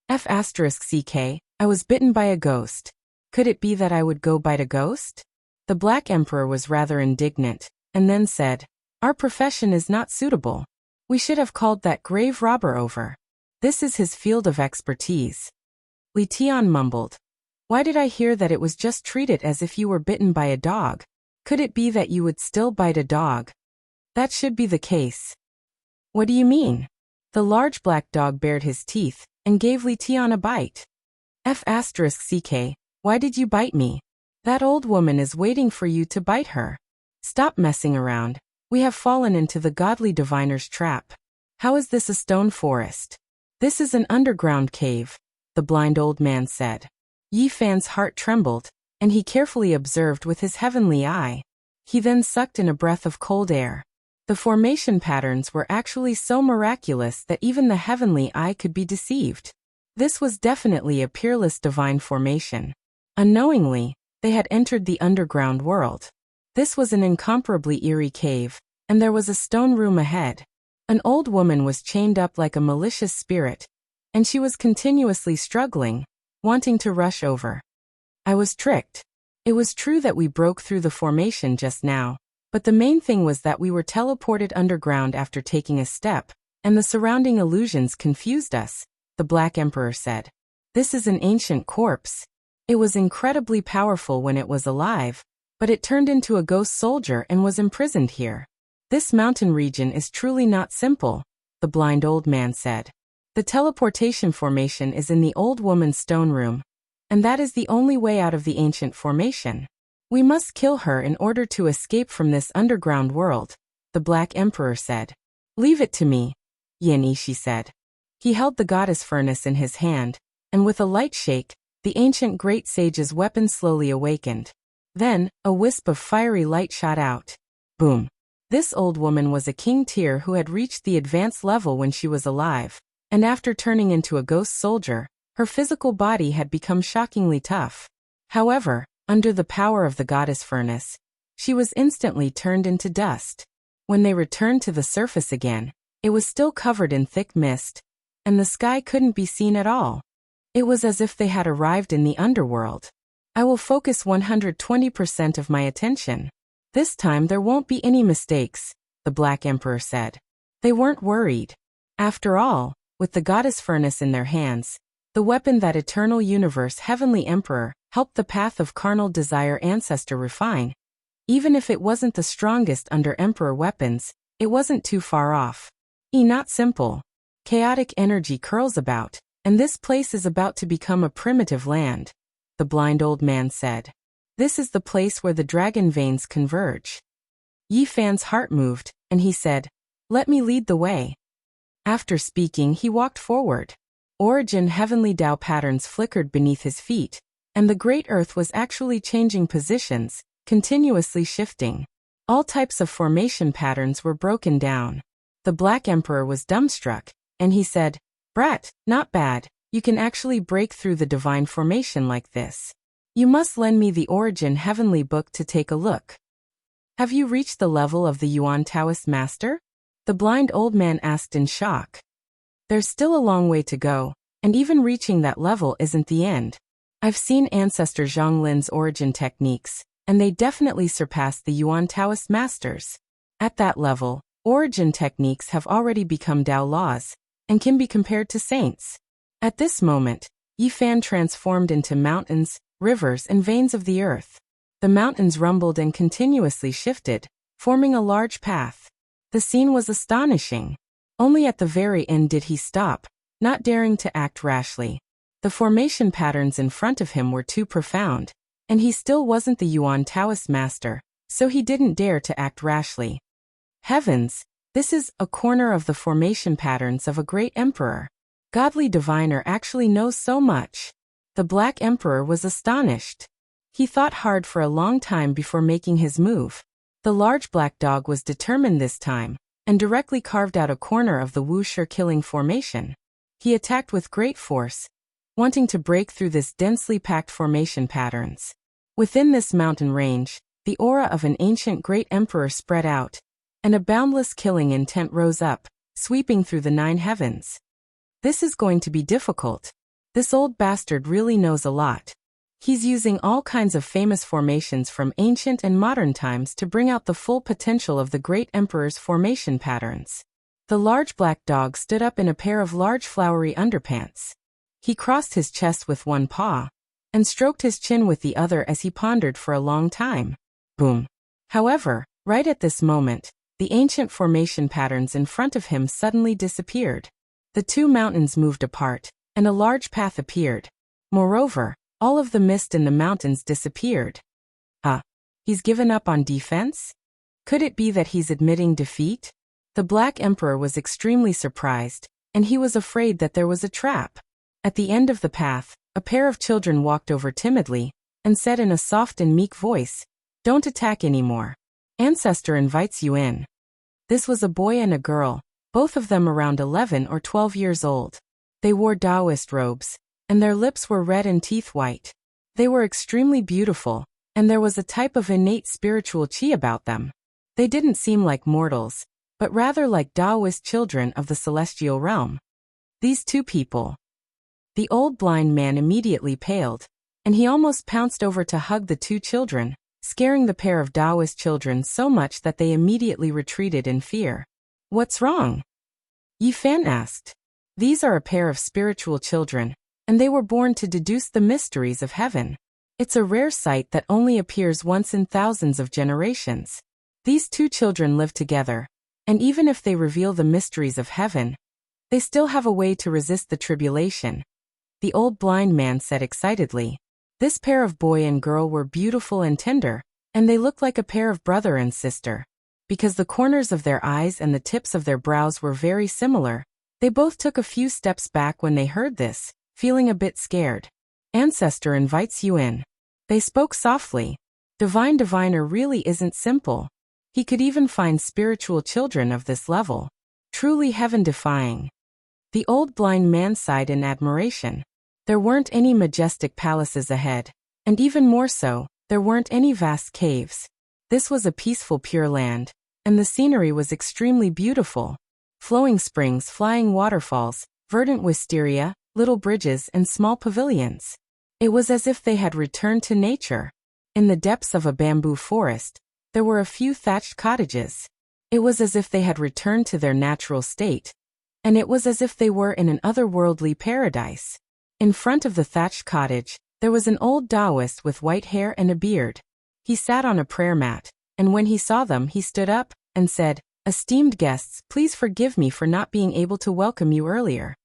F***ck, I was bitten by a ghost. Could it be that I would go bite a ghost? The Black Emperor was rather indignant, and then said, "Our profession is not suitable. We should have called that grave robber over. This is his field of expertise." Li Tian mumbled, "Why did I hear that it was just treated as if you were bitten by a dog? Could it be that you would still bite a dog?" "That should be the case." "What do you mean?" The large black dog bared his teeth and gave Li Tian a bite. F***ck, why did you bite me? That old woman is waiting for you to bite her. Stop messing around. We have fallen into the godly diviner's trap. How is this a stone forest? This is an underground cave, the blind old man said. Yi Fan's heart trembled, and he carefully observed with his heavenly eye. He then sucked in a breath of cold air. The formation patterns were actually so miraculous that even the heavenly eye could be deceived. This was definitely a peerless divine formation. Unknowingly, they had entered the underground world. This was an incomparably eerie cave, and there was a stone room ahead. An old woman was chained up like a malicious spirit, and she was continuously struggling, wanting to rush over. I was tricked. It was true that we broke through the formation just now, but the main thing was that we were teleported underground after taking a step, and the surrounding illusions confused us, the Black Emperor said. This is an ancient corpse. It was incredibly powerful when it was alive, but it turned into a ghost soldier and was imprisoned here. This mountain region is truly not simple, the blind old man said. The teleportation formation is in the old woman's stone room, and that is the only way out of the ancient formation. We must kill her in order to escape from this underground world, the Black Emperor said. Leave it to me, Yin Ishi said. He held the goddess furnace in his hand, and with a light shake, the ancient great sage's weapon slowly awakened. Then, a wisp of fiery light shot out. Boom. This old woman was a king tier who had reached the advanced level when she was alive, and after turning into a ghost soldier, her physical body had become shockingly tough. However, under the power of the goddess furnace, she was instantly turned into dust. When they returned to the surface again, it was still covered in thick mist, and the sky couldn't be seen at all. It was as if they had arrived in the underworld. I will focus 120% of my attention. This time there won't be any mistakes, the Black Emperor said. They weren't worried. After all, with the goddess furnace in their hands, the weapon that eternal universe heavenly emperor helped the path of carnal desire ancestor refine. Even if it wasn't the strongest under emperor weapons, it wasn't too far off. Not simple. Chaotic energy curls about, and this place is about to become a primitive land, the blind old man said. This is the place where the dragon veins converge. Yi Fan's heart moved, and he said, Let me lead the way. After speaking, he walked forward. Origin heavenly Tao patterns flickered beneath his feet, and the great earth was actually changing positions, continuously shifting. All types of formation patterns were broken down. The Black Emperor was dumbstruck, and he said, Brat, not bad, you can actually break through the divine formation like this. You must lend me the Origin Heavenly Book to take a look. Have you reached the level of the Yuan Taoist master? The blind old man asked in shock. There's still a long way to go, and even reaching that level isn't the end. I've seen Ancestor Zhang Lin's origin techniques, and they definitely surpass the Yuan Taoist masters. At that level, origin techniques have already become Tao laws, and can be compared to saints. At this moment, Yi Fan transformed into mountains, rivers and veins of the earth. The mountains rumbled and continuously shifted, forming a large path. The scene was astonishing. Only at the very end did he stop, not daring to act rashly. The formation patterns in front of him were too profound, and he still wasn't the Yuan Taoist master, so he didn't dare to act rashly. Heavens, this is a corner of the formation patterns of a great emperor. Godly diviner actually knows so much. The Black Emperor was astonished. He thought hard for a long time before making his move. The large black dog was determined this time, and directly carved out a corner of the Wuxia killing formation. He attacked with great force, wanting to break through this densely packed formation patterns. Within this mountain range, the aura of an ancient great emperor spread out, and a boundless killing intent rose up, sweeping through the 9 heavens. This is going to be difficult. This old bastard really knows a lot. He's using all kinds of famous formations from ancient and modern times to bring out the full potential of the great emperor's formation patterns. The large black dog stood up in a pair of large flowery underpants. He crossed his chest with one paw and stroked his chin with the other as he pondered for a long time. Boom. However, right at this moment, the ancient formation patterns in front of him suddenly disappeared. The two mountains moved apart, and a large path appeared. Moreover, all of the mist in the mountains disappeared. He's given up on defense? Could it be that he's admitting defeat? The Black Emperor was extremely surprised, and he was afraid that there was a trap. At the end of the path, a pair of children walked over timidly and said in a soft and meek voice, "Don't attack anymore. Ancestor invites you in." This was a boy and a girl, both of them around 11 or 12 years old. They wore Taoist robes, and their lips were red and teeth white. They were extremely beautiful, and there was a type of innate spiritual qi about them. They didn't seem like mortals, but rather like Taoist children of the celestial realm. These two people. The old blind man immediately paled, and he almost pounced over to hug the two children, scaring the pair of Taoist children so much that they immediately retreated in fear. "What's wrong?" Yi Fan asked. "These are a pair of spiritual children, and they were born to deduce the mysteries of heaven. It's a rare sight that only appears once in thousands of generations. These two children live together, and even if they reveal the mysteries of heaven, they still have a way to resist the tribulation," the old blind man said excitedly. This pair of boy and girl were beautiful and tender, and they looked like a pair of brother and sister. Because the corners of their eyes and the tips of their brows were very similar, they both took a few steps back when they heard this, feeling a bit scared. "Ancestor invites you in." They spoke softly. Divine Diviner really isn't simple. He could even find spiritual children of this level. Truly heaven-defying. The old blind man sighed in admiration. There weren't any majestic palaces ahead, and even more so, there weren't any vast caves. This was a peaceful Pure Land, and the scenery was extremely beautiful. Flowing springs, flying waterfalls, verdant wisteria, little bridges and small pavilions. It was as if they had returned to nature. In the depths of a bamboo forest, there were a few thatched cottages. It was as if they had returned to their natural state, and it was as if they were in an otherworldly paradise. In front of the thatched cottage, there was an old Taoist with white hair and a beard. He sat on a prayer mat, and when he saw them he stood up and said, "Esteemed guests, please forgive me for not being able to welcome you earlier."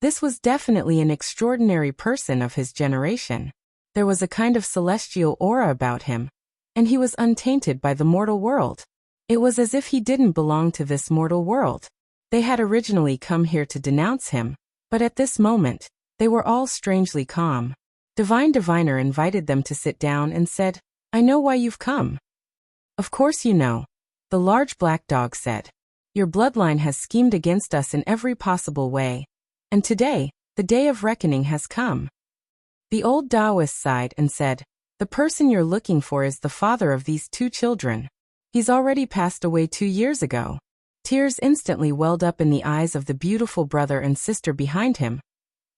This was definitely an extraordinary person of his generation. There was a kind of celestial aura about him, and he was untainted by the mortal world. It was as if he didn't belong to this mortal world. They had originally come here to denounce him, but at this moment, they were all strangely calm. Divine Diviner invited them to sit down and said, "I know why you've come." "Of course you know," the large black dog said. "Your bloodline has schemed against us in every possible way. And today, the day of reckoning has come." The old Taoist sighed and said, "The person you're looking for is the father of these two children. He's already passed away 2 years ago." Tears instantly welled up in the eyes of the beautiful brother and sister behind him,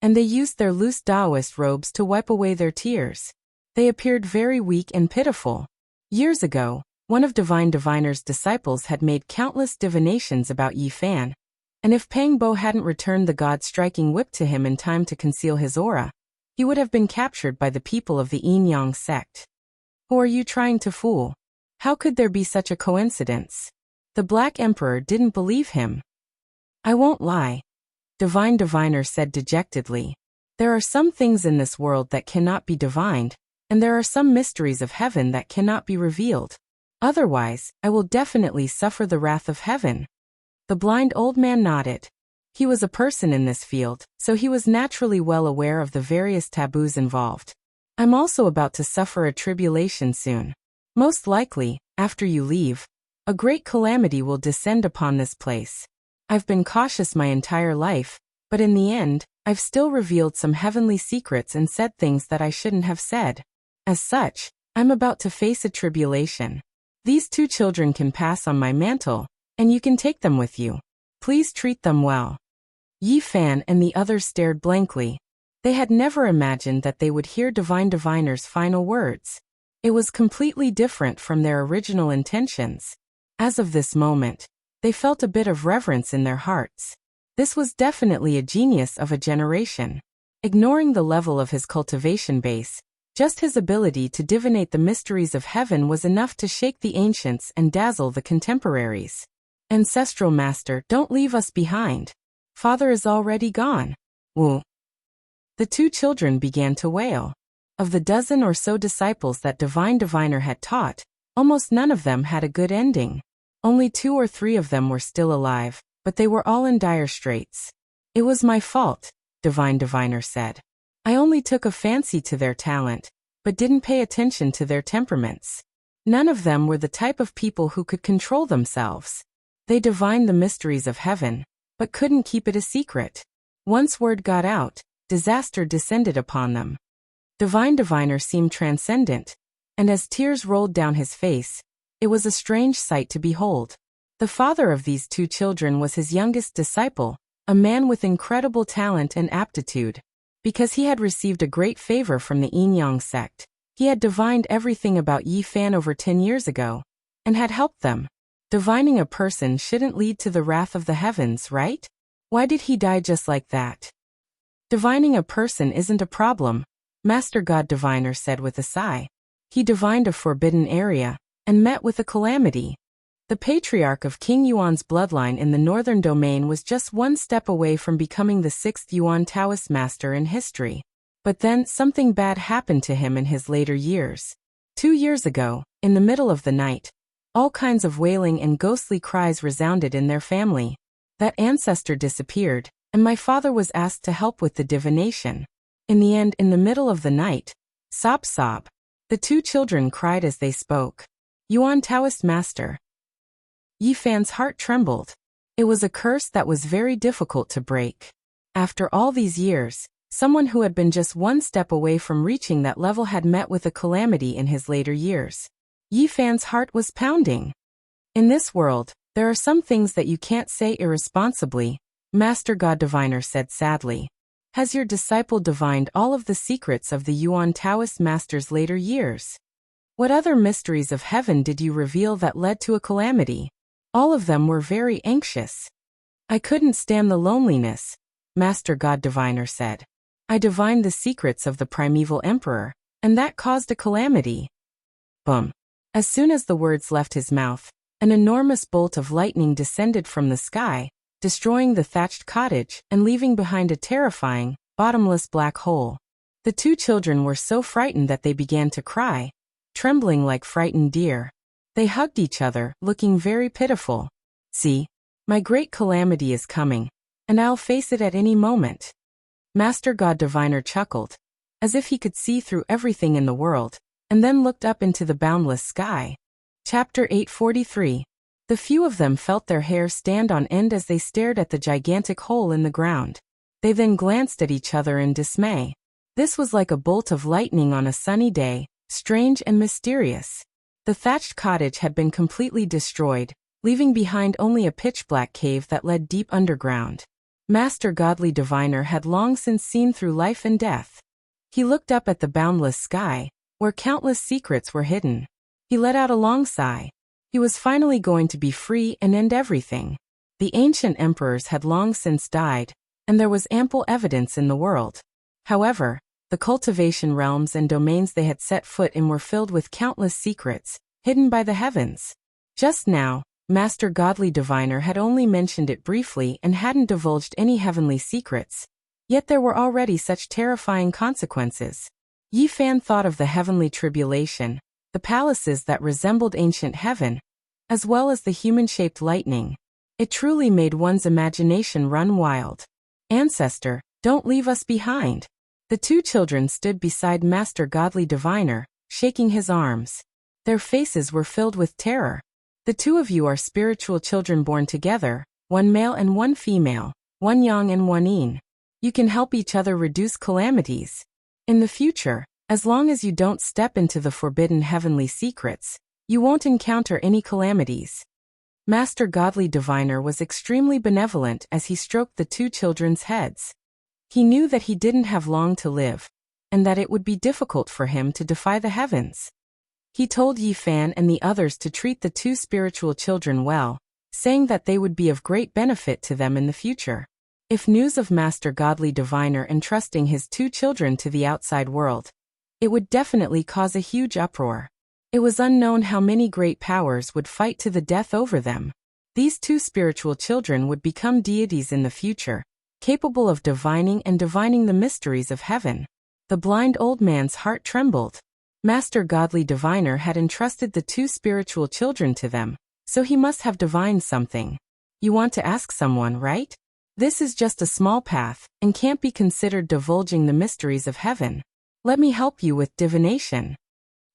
and they used their loose Taoist robes to wipe away their tears. They appeared very weak and pitiful. Years ago, one of Divine Diviner's disciples had made countless divinations about Yi Fan, and if Pang Bo hadn't returned the god-striking whip to him in time to conceal his aura, he would have been captured by the people of the Yin Yang sect. "Who are you trying to fool? How could there be such a coincidence?" The Black Emperor didn't believe him. "I won't lie," Divine Diviner said dejectedly. "There are some things in this world that cannot be divined, and there are some mysteries of heaven that cannot be revealed. Otherwise, I will definitely suffer the wrath of heaven." The blind old man nodded. He was a person in this field, so he was naturally well aware of the various taboos involved. "I'm also about to suffer a tribulation soon. Most likely, after you leave, a great calamity will descend upon this place. I've been cautious my entire life, but in the end, I've still revealed some heavenly secrets and said things that I shouldn't have said. As such, I'm about to face a tribulation. These two children can pass on my mantle, and you can take them with you. Please treat them well." Yi Fan and the others stared blankly. They had never imagined that they would hear Divine Diviner's final words. It was completely different from their original intentions. As of this moment, they felt a bit of reverence in their hearts. This was definitely a genius of a generation. Ignoring the level of his cultivation base, just his ability to divinate the mysteries of heaven was enough to shake the ancients and dazzle the contemporaries. Ancestral Master, don't leave us behind. Father is already gone. Woo. The two children began to wail. Of the dozen or so disciples that Divine Diviner had taught, almost none of them had a good ending. Only 2 or 3 of them were still alive, but they were all in dire straits. It was my fault, Divine Diviner said. I only took a fancy to their talent, but didn't pay attention to their temperaments. None of them were the type of people who could control themselves. They divined the mysteries of heaven, but couldn't keep it a secret. Once word got out, disaster descended upon them. Divine Diviner seemed transcendent, and as tears rolled down his face, it was a strange sight to behold. The father of these 2 children was his youngest disciple, a man with incredible talent and aptitude. Because he had received a great favor from the Yin-Yang sect, he had divined everything about Yi Fan over 10 years ago, and had helped them. Divining a person shouldn't lead to the wrath of the heavens, right? Why did he die just like that? Divining a person isn't a problem, Master God Diviner said with a sigh. He divined a forbidden area, and met with a calamity. The patriarch of King Yuan's bloodline in the northern domain was just 1 step away from becoming the 6th Yuan Taoist master in history. But then, something bad happened to him in his later years. 2 years ago, in the middle of the night, all kinds of wailing and ghostly cries resounded in their family. That ancestor disappeared, and my father was asked to help with the divination. In the end, in the middle of the night, sob sob, the 2 children cried as they spoke. Yuan Taoist master. Yi Fan's heart trembled. It was a curse that was very difficult to break. After all these years, someone who had been just 1 step away from reaching that level had met with a calamity in his later years. Yi Fan's heart was pounding. In this world, there are some things that you can't say irresponsibly, Master God Diviner said sadly. Has your disciple divined all of the secrets of the Yuan Taoist master's later years? What other mysteries of heaven did you reveal that led to a calamity? All of them were very anxious. I couldn't stand the loneliness, Master God Diviner said. I divined the secrets of the primeval emperor, and that caused a calamity. Boom. As soon as the words left his mouth, an enormous bolt of lightning descended from the sky, destroying the thatched cottage and leaving behind a terrifying, bottomless black hole. The 2 children were so frightened that they began to cry, trembling like frightened deer. They hugged each other, looking very pitiful. See, my great calamity is coming, and I'll face it at any moment. Master God Diviner chuckled, as if he could see through everything in the world, and then looked up into the boundless sky. Chapter 843. The few of them felt their hair stand on end as they stared at the gigantic hole in the ground. They then glanced at each other in dismay. This was like a bolt of lightning on a sunny day, strange and mysterious. The thatched cottage had been completely destroyed, leaving behind only a pitch-black cave that led deep underground. Master Godly Diviner had long since seen through life and death. He looked up at the boundless sky, where countless secrets were hidden. He let out a long sigh. He was finally going to be free and end everything. The ancient emperors had long since died, and there was ample evidence in the world. However, the cultivation realms and domains they had set foot in were filled with countless secrets, hidden by the heavens. Just now, Master Godly Diviner had only mentioned it briefly and hadn't divulged any heavenly secrets. Yet there were already such terrifying consequences. Yi Fan thought of the heavenly tribulation, the palaces that resembled ancient heaven, as well as the human-shaped lightning. It truly made one's imagination run wild. Ancestor, don't leave us behind. The 2 children stood beside Master Godly Diviner, shaking his arms. Their faces were filled with terror. The 2 of you are spiritual children born together, 1 male and 1 female, 1 yang and 1 yin. You can help each other reduce calamities. In the future, as long as you don't step into the forbidden heavenly secrets, you won't encounter any calamities. Master Godly Diviner was extremely benevolent as he stroked the 2 children's heads. He knew that he didn't have long to live, and that it would be difficult for him to defy the heavens. He told Yi Fan and the others to treat the two spiritual children well, saying that they would be of great benefit to them in the future. If news of Master Godly Diviner entrusting his two children to the outside world, it would definitely cause a huge uproar. It was unknown how many great powers would fight to the death over them. These two spiritual children would become deities in the future, capable of divining the mysteries of heaven. The blind old man's heart trembled. Master Godly Diviner had entrusted the two spiritual children to them, so he must have divined something. You want to ask someone, right? This is just a small path, and can't be considered divulging the mysteries of heaven. Let me help you with divination.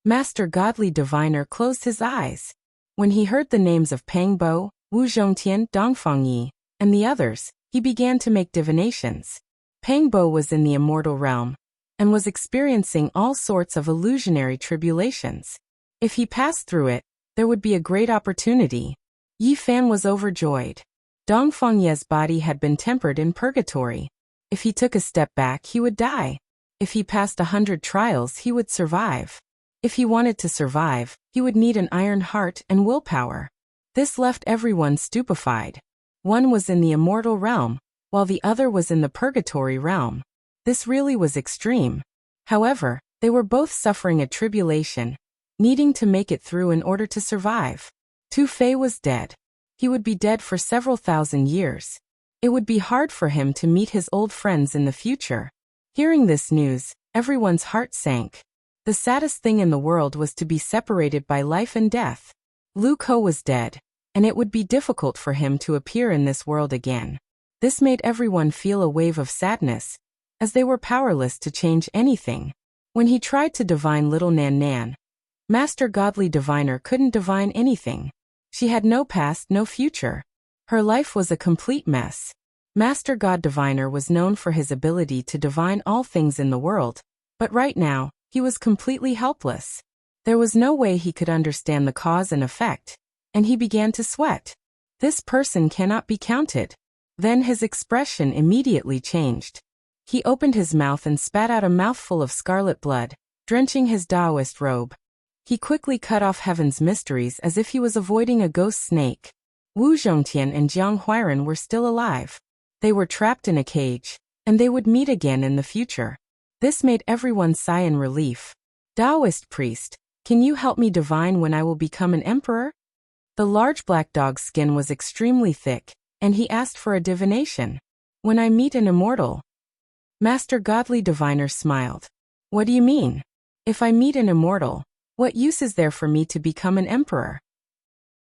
Master Godly Diviner closed his eyes. When he heard the names of Pang Bo, Wu Zhongtian, Dongfang Yi, and the others, he began to make divinations. Pang Bo was in the immortal realm, and was experiencing all sorts of illusionary tribulations. If he passed through it, there would be a great opportunity. Yi Fan was overjoyed. Dongfang Ye's body had been tempered in purgatory. If he took a step back, he would die. If he passed 100 trials, he would survive. If he wanted to survive, he would need an iron heart and willpower. This left everyone stupefied. One was in the immortal realm, while the other was in the purgatory realm. This really was extreme. However, they were both suffering a tribulation, needing to make it through in order to survive. Tu Fei was dead. He would be dead for several thousand years. It would be hard for him to meet his old friends in the future. Hearing this news, everyone's heart sank. The saddest thing in the world was to be separated by life and death. Lu Ko was dead, and it would be difficult for him to appear in this world again. This made everyone feel a wave of sadness, as they were powerless to change anything. When he tried to divine little Nan Nan, Master Godly Diviner couldn't divine anything. She had no past, no future. Her life was a complete mess. Master God Diviner was known for his ability to divine all things in the world, but right now, he was completely helpless. There was no way he could understand the cause and effect, and he began to sweat. This person cannot be counted. Then his expression immediately changed. He opened his mouth and spat out a mouthful of scarlet blood, drenching his Taoist robe. He quickly cut off heaven's mysteries as if he was avoiding a ghost snake. Wu Zhongtian and Jiang Huiran were still alive. They were trapped in a cage, and they would meet again in the future. This made everyone sigh in relief. Taoist priest, can you help me divine when I will become an emperor? The large black dog's skin was extremely thick, and he asked for a divination. When I meet an immortal. Master Godly Diviner smiled. What do you mean? If I meet an immortal, what use is there for me to become an emperor?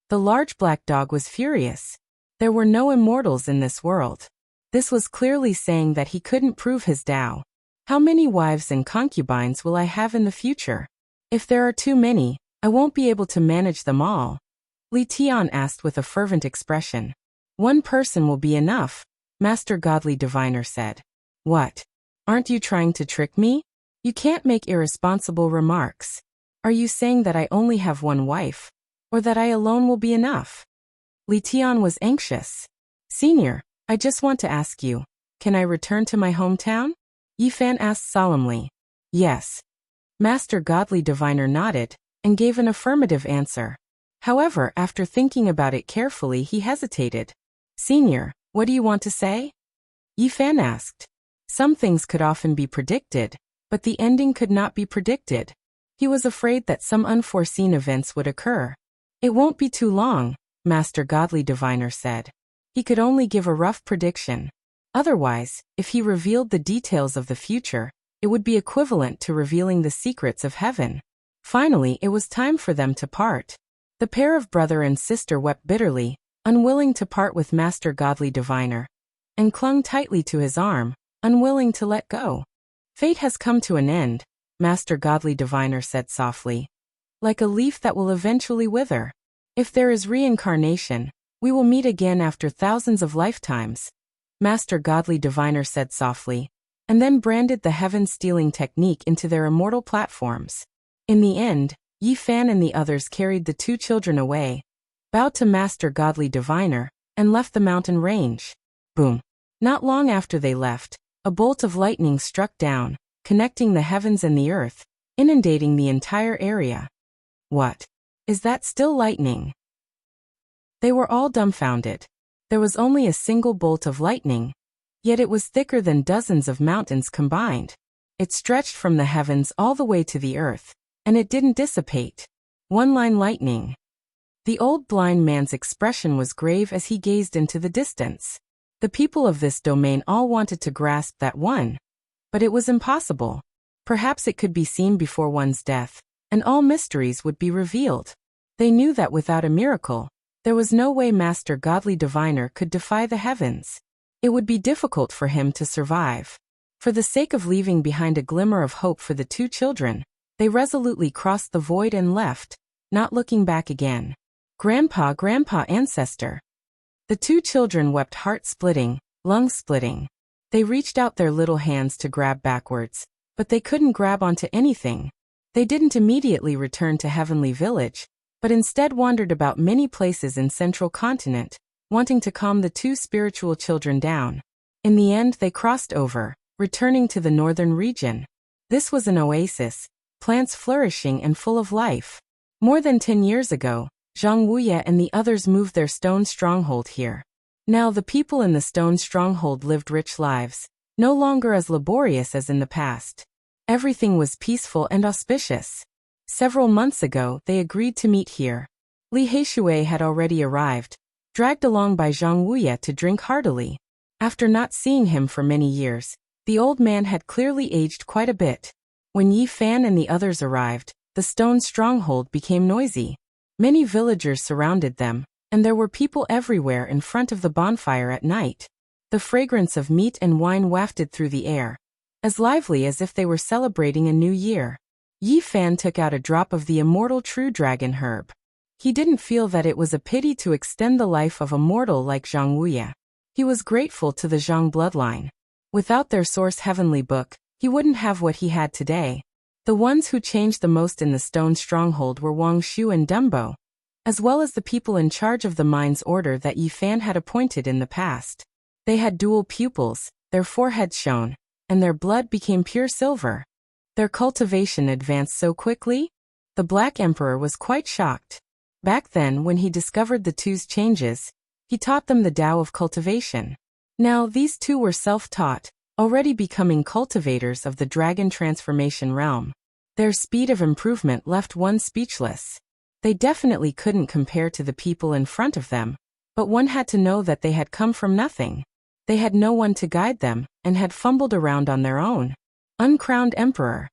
The large black dog was furious. There were no immortals in this world. This was clearly saying that he couldn't prove his Tao. How many wives and concubines will I have in the future? If there are too many, I won't be able to manage them all. Li Tian asked with a fervent expression. One person will be enough, Master Godly Diviner said. What? Aren't you trying to trick me? You can't make irresponsible remarks. Are you saying that I only have one wife? Or that I alone will be enough? Li Tian was anxious. Senior, I just want to ask you, can I return to my hometown? Yi Fan asked solemnly. Yes. Master Godly Diviner nodded, and gave an affirmative answer. However, after thinking about it carefully, he hesitated. Senior, what do you want to say? Yi Fan asked. Some things could often be predicted, but the ending could not be predicted. He was afraid that some unforeseen events would occur. It won't be too long, Master Godly Diviner said. He could only give a rough prediction. Otherwise, if he revealed the details of the future, it would be equivalent to revealing the secrets of heaven. Finally, it was time for them to part. The pair of brother and sister wept bitterly, unwilling to part with Master Godly Diviner, and clung tightly to his arm, unwilling to let go. Fate has come to an end, Master Godly Diviner said softly. Like a leaf that will eventually wither. If there is reincarnation, we will meet again after thousands of lifetimes, Master Godly Diviner said softly, and then branded the heaven-stealing technique into their immortal platforms. In the end, Yi Fan and the others carried the two children away, bowed to Master Godly Diviner, and left the mountain range. Boom. Not long after they left, A bolt of lightning struck down, connecting the heavens and the earth, inundating the entire area. What? Is that still lightning? They were all dumbfounded. There was only a single bolt of lightning, yet it was thicker than dozens of mountains combined. It stretched from the heavens all the way to the earth, and it didn't dissipate. One-line lightning. The old blind man's expression was grave as he gazed into the distance. The people of this domain all wanted to grasp that one, but it was impossible. Perhaps it could be seen before one's death, and all mysteries would be revealed. They knew that without a miracle, there was no way Master Godly Diviner could defy the heavens. It would be difficult for him to survive. For the sake of leaving behind a glimmer of hope for the two children, they resolutely crossed the void and left, not looking back again. Grandpa, ancestor. The two children wept heart-splitting, lung-splitting. They reached out their little hands to grab backwards, but they couldn't grab onto anything. They didn't immediately return to Heavenly Village, but instead wandered about many places in Central Continent, wanting to calm the two spiritual children down. In the end they crossed over, returning to the northern region. This was an oasis, plants flourishing and full of life. More than 10 years ago, Zhang Wuya and the others moved their stone stronghold here. Now the people in the stone stronghold lived rich lives, no longer as laborious as in the past. Everything was peaceful and auspicious. Several months ago, they agreed to meet here. Li Heishui had already arrived, dragged along by Zhang Wuya to drink heartily. After not seeing him for many years, the old man had clearly aged quite a bit. When Yi Fan and the others arrived, the stone stronghold became noisy. Many villagers surrounded them, and there were people everywhere in front of the bonfire at night. The fragrance of meat and wine wafted through the air, as lively as if they were celebrating a new year. Yi Fan took out a drop of the immortal true dragon herb. He didn't feel that it was a pity to extend the life of a mortal like Zhang Wuya. He was grateful to the Zhang bloodline. Without their source heavenly book, he wouldn't have what he had today. The ones who changed the most in the stone stronghold were Wang Shu and Dumbo, as well as the people in charge of the mine's order that Yi Fan had appointed in the past. They had dual pupils, their foreheads shone, and their blood became pure silver. Their cultivation advanced so quickly? The Black Emperor was quite shocked. Back then, when he discovered the two's changes, he taught them the Tao of cultivation. Now these two were self-taught, already becoming cultivators of the dragon transformation realm. Their speed of improvement left one speechless. They definitely couldn't compare to the people in front of them, but one had to know that they had come from nothing. They had no one to guide them, and had fumbled around on their own. Uncrowned Emperor.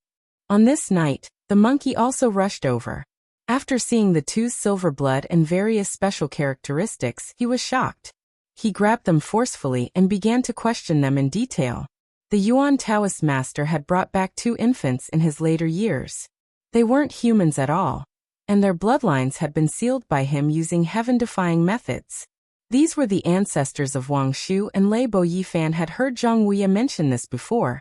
On this night, the monkey also rushed over. After seeing the two's silver blood and various special characteristics, he was shocked. He grabbed them forcefully and began to question them in detail. The Yuan Taoist master had brought back 2 infants in his later years. They weren't humans at all, and their bloodlines had been sealed by him using heaven-defying methods. These were the ancestors of Wang Shu, and Lei Bo Yifan had heard Zhang Wuya mention this before,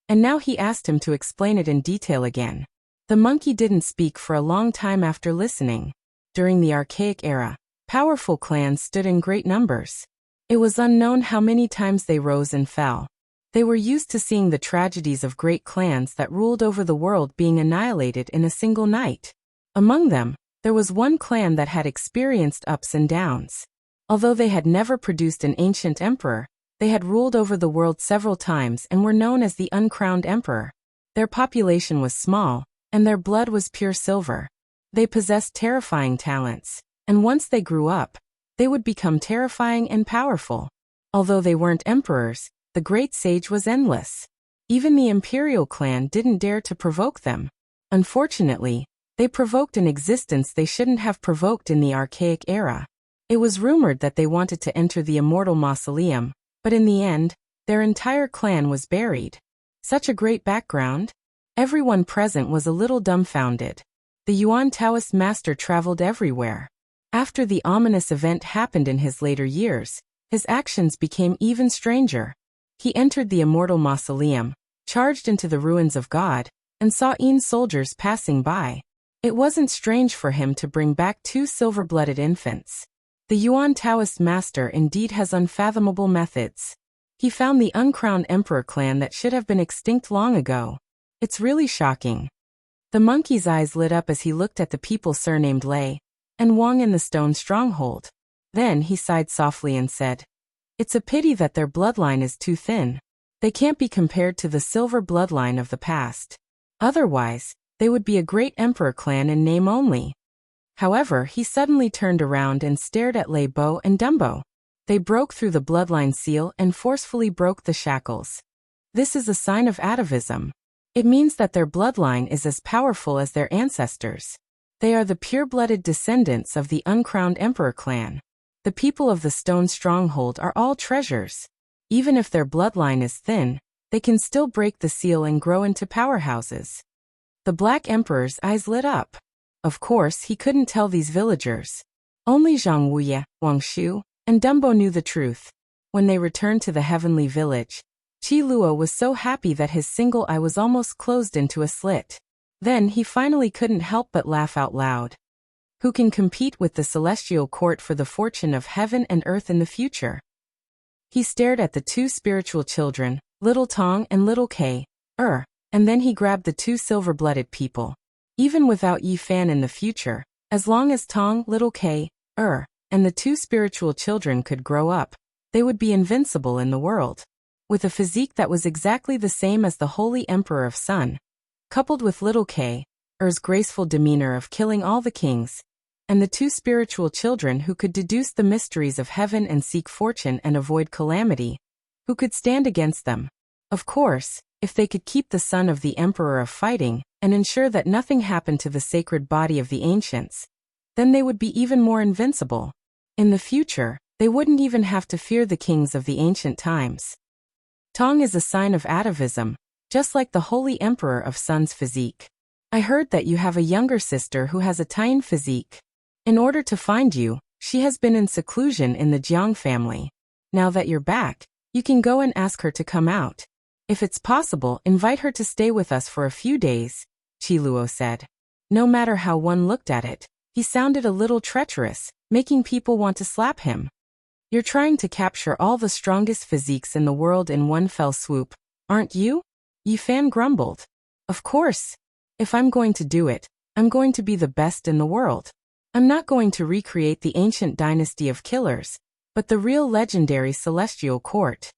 and now he asked him to explain it in detail again. The monkey didn't speak for a long time after listening. During the archaic era, powerful clans stood in great numbers. It was unknown how many times they rose and fell. They were used to seeing the tragedies of great clans that ruled over the world being annihilated in a single night. Among them, there was one clan that had experienced ups and downs. Although they had never produced an ancient emperor, they had ruled over the world several times and were known as the uncrowned emperor. Their population was small, and their blood was pure silver. They possessed terrifying talents, and once they grew up, they would become terrifying and powerful. Although they weren't emperors, the great sage was endless. Even the imperial clan didn't dare to provoke them. Unfortunately, they provoked an existence they shouldn't have provoked in the archaic era. It was rumored that they wanted to enter the immortal mausoleum, but in the end, their entire clan was buried. Such a great background? Everyone present was a little dumbfounded. The Yuan Taoist master traveled everywhere. After the ominous event happened in his later years, his actions became even stranger. He entered the immortal mausoleum, charged into the ruins of God, and saw soldiers passing by. It wasn't strange for him to bring back 2 silver-blooded infants. The Yuan Taoist master indeed has unfathomable methods. He found the uncrowned emperor clan that should have been extinct long ago. It's really shocking. The monkey's eyes lit up as he looked at the people surnamed Lei and Wang in the stone stronghold. Then he sighed softly and said, "It's a pity that their bloodline is too thin. They can't be compared to the silver bloodline of the past. Otherwise, they would be a great emperor clan in name only." However, he suddenly turned around and stared at Lei Bo and Dumbo. They broke through the bloodline seal and forcefully broke the shackles. This is a sign of atavism. It means that their bloodline is as powerful as their ancestors. They are the pure-blooded descendants of the uncrowned emperor clan. The people of the stone stronghold are all treasures. Even if their bloodline is thin, they can still break the seal and grow into powerhouses. The Black Emperor's eyes lit up. Of course, he couldn't tell these villagers. Only Zhang Wuya, Wang Shu, and Dumbo knew the truth. When they returned to the heavenly village, Qi Luo was so happy that his single eye was almost closed into a slit. Then he finally couldn't help but laugh out loud. Who can compete with the celestial court for the fortune of heaven and earth in the future? He stared at the two spiritual children, Little Tong and Little Kay, and then he grabbed the two silver-blooded people. Even without Yi Fan in the future, as long as Tong, Little Kay, and the two spiritual children could grow up, they would be invincible in the world. With a physique that was exactly the same as the Holy Emperor of Sun, coupled with Little Kay's graceful demeanor of killing all the kings, and the two spiritual children who could deduce the mysteries of heaven and seek fortune and avoid calamity, who could stand against them? Of course, if they could keep the son of the Emperor of fighting and ensure that nothing happened to the sacred body of the ancients, then they would be even more invincible. In the future, they wouldn't even have to fear the kings of the ancient times. Tong is a sign of atavism, just like the Holy Emperor of Sun's physique. I heard that you have a younger sister who has a Taiyan physique. In order to find you, she has been in seclusion in the Jiang family. Now that you're back, you can go and ask her to come out. If it's possible, invite her to stay with us for a few days, Qi Luo said. No matter how one looked at it, he sounded a little treacherous, making people want to slap him. You're trying to capture all the strongest physiques in the world in one fell swoop, aren't you? Yi Fan grumbled. Of course. If I'm going to do it, I'm going to be the best in the world. I'm not going to recreate the ancient dynasty of killers, but the real legendary celestial court.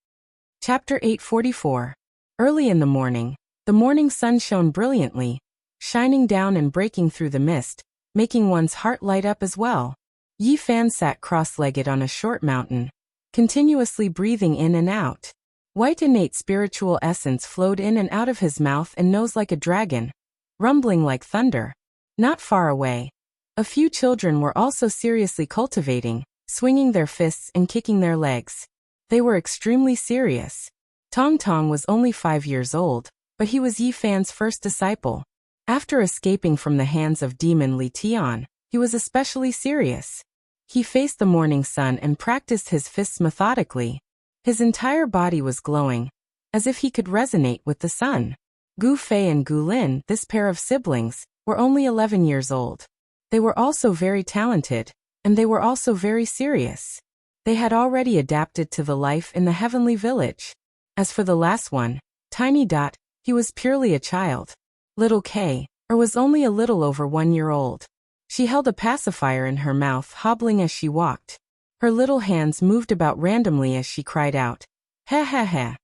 Chapter 844. Early in the morning sun shone brilliantly, shining down and breaking through the mist, making one's heart light up as well. Yi Fan sat cross-legged on a short mountain, continuously breathing in and out. White innate spiritual essence flowed in and out of his mouth and nose like a dragon, rumbling like thunder. Not far away, a few children were also seriously cultivating, swinging their fists and kicking their legs. They were extremely serious. Tong Tong was only 5 years old, but he was Yi Fan's first disciple. After escaping from the hands of demon Li Tian, he was especially serious. He faced the morning sun and practiced his fists methodically. His entire body was glowing, as if he could resonate with the sun. Gu Fei and Gu Lin, this pair of siblings, were only 11 years old. They were also very talented, and they were also very serious. They had already adapted to the life in the heavenly village. As for the last one, Tiny Dot, he was purely a child. Little Kay, was only a little over 1 year old. She held a pacifier in her mouth, hobbling as she walked. Her little hands moved about randomly as she cried out, "Ha ha ha."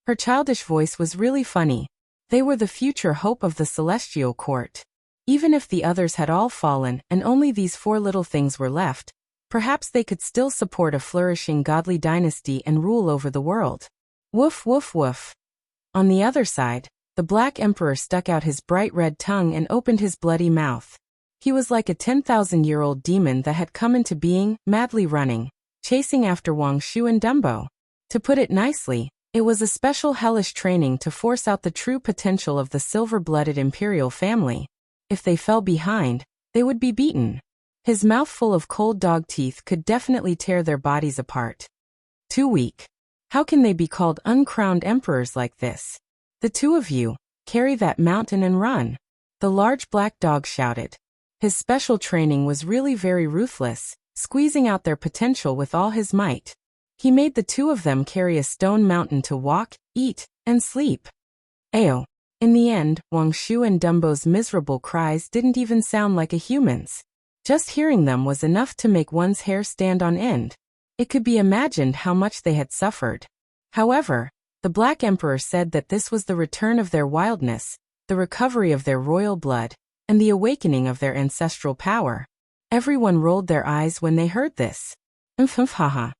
Her childish voice was really funny. They were the future hope of the celestial court. Even if the others had all fallen and only these 4 little things were left, perhaps they could still support a flourishing godly dynasty and rule over the world. Woof woof woof. On the other side, the Black Emperor stuck out his bright red tongue and opened his bloody mouth. He was like a 10,000-year-old demon that had come into being, madly running, chasing after Wang Shu and Dumbo. To put it nicely, it was a special hellish training to force out the true potential of the silver-blooded imperial family. If they fell behind, they would be beaten. His mouth full of cold dog teeth could definitely tear their bodies apart. Too weak. How can they be called uncrowned emperors like this? The two of you, carry that mountain and run. The large black dog shouted. His special training was really very ruthless, squeezing out their potential with all his might. He made the two of them carry a stone mountain to walk, eat, and sleep. Ayo. In the end, Wang Shu and Dumbo's miserable cries didn't even sound like a human's. Just hearing them was enough to make one's hair stand on end. It could be imagined how much they had suffered. However, the Black Emperor said that this was the return of their wildness, the recovery of their royal blood, and the awakening of their ancestral power. Everyone rolled their eyes when they heard this. Haha.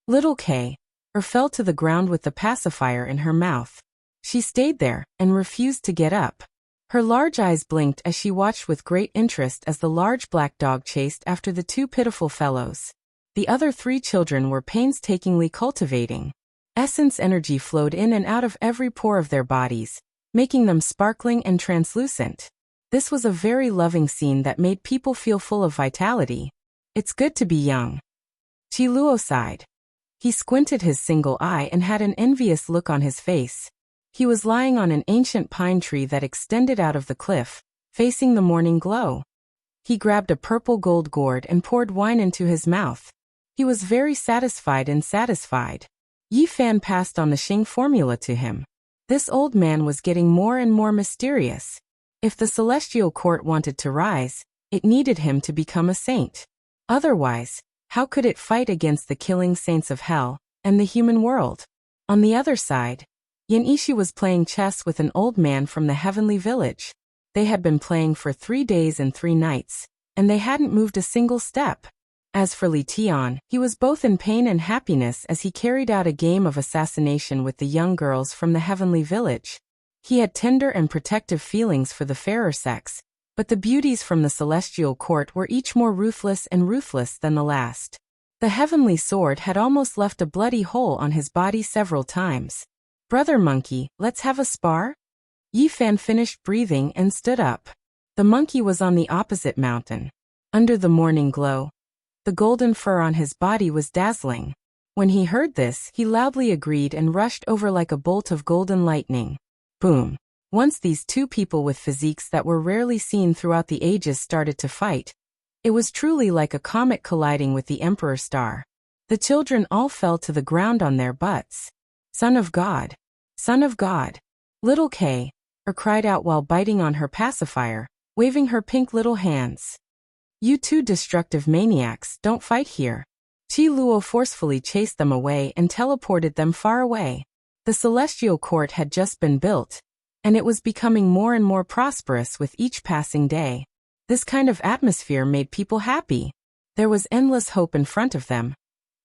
Little Kay fell to the ground with the pacifier in her mouth. She stayed there and refused to get up. Her large eyes blinked as she watched with great interest as the large black dog chased after the two pitiful fellows. The other three children were painstakingly cultivating. Essence energy flowed in and out of every pore of their bodies, making them sparkling and translucent. This was a very loving scene that made people feel full of vitality. It's good to be young. Qi Luo sighed. He squinted his single eye and had an envious look on his face. He was lying on an ancient pine tree that extended out of the cliff, facing the morning glow. He grabbed a purple gold gourd and poured wine into his mouth. He was very satisfied and satisfied. Yi Fan passed on the Xing formula to him. This old man was getting more and more mysterious. If the celestial court wanted to rise, it needed him to become a saint. Otherwise, how could it fight against the killing saints of hell and the human world? On the other side, Yin Ishi was playing chess with an old man from the heavenly village. They had been playing for 3 days and 3 nights, and they hadn't moved a single step. As for Li Tian, he was both in pain and happiness as he carried out a game of assassination with the young girls from the heavenly village. He had tender and protective feelings for the fairer sex, but the beauties from the celestial court were each more ruthless and ruthless than the last. The heavenly sword had almost left a bloody hole on his body several times. Brother monkey, let's have a spar? Yi Fan finished breathing and stood up. The monkey was on the opposite mountain. Under the morning glow, the golden fur on his body was dazzling. When he heard this, he loudly agreed and rushed over like a bolt of golden lightning. Boom. Once these two people with physiques that were rarely seen throughout the ages started to fight, it was truly like a comet colliding with the Emperor star. The children all fell to the ground on their butts. Son of God! Son of God! Little Kay cried out while biting on her pacifier, waving her pink little hands. You two destructive maniacs, don't fight here. Qi Luo forcefully chased them away and teleported them far away. The celestial court had just been built, and it was becoming more and more prosperous with each passing day. This kind of atmosphere made people happy. There was endless hope in front of them.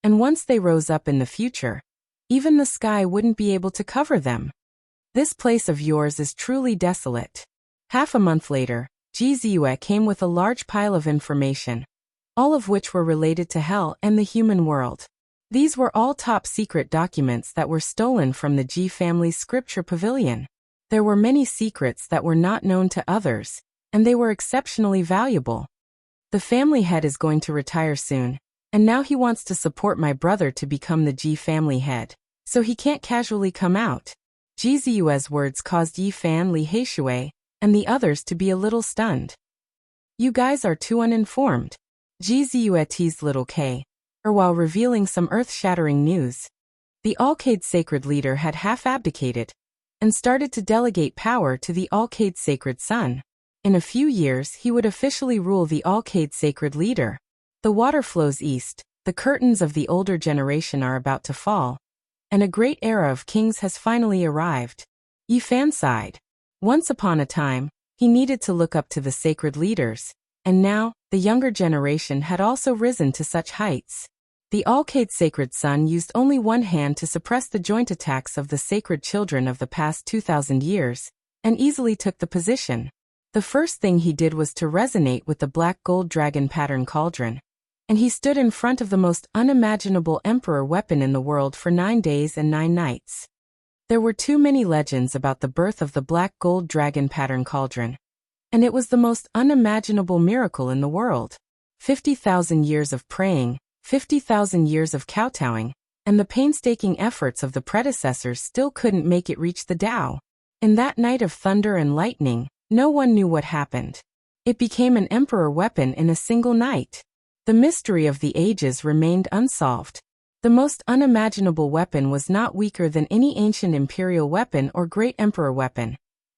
And once they rose up in the future, even the sky wouldn't be able to cover them. This place of yours is truly desolate. Half a month later, Ji Ziyue came with a large pile of information, all of which were related to hell and the human world. These were all top-secret documents that were stolen from the Ji family's scripture pavilion. There were many secrets that were not known to others, and they were exceptionally valuable. The family head is going to retire soon, and now he wants to support my brother to become the Ji family head, so he can't casually come out. Ji Ziyue's words caused Yi Fan, Li Heishui, and the others to be a little stunned. You guys are too uninformed. Ji Ziyue teased little Kay, while revealing some earth-shattering news. The Alcade Sacred Leader had half-abdicated, and started to delegate power to the Alcade Sacred Son. In a few years he would officially rule the Alcade Sacred Leader. The water flows east, the curtains of the older generation are about to fall, and a great era of kings has finally arrived. Yi Fan sighed. Once upon a time, he needed to look up to the sacred leaders, and now, the younger generation had also risen to such heights. The Alcade Sacred Son used only one hand to suppress the joint attacks of the sacred children of the past 2,000 years, and easily took the position. The first thing he did was to resonate with the black gold dragon pattern cauldron, and he stood in front of the most unimaginable emperor weapon in the world for 9 days and 9 nights. There were too many legends about the birth of the black gold dragon pattern cauldron, and it was the most unimaginable miracle in the world. 50,000 years of praying, 50,000 years of kowtowing, and the painstaking efforts of the predecessors still couldn't make it reach the Tao. In that night of thunder and lightning, no one knew what happened. It became an emperor weapon in a single night. The mystery of the ages remained unsolved. The most unimaginable weapon was not weaker than any ancient imperial weapon or great emperor weapon.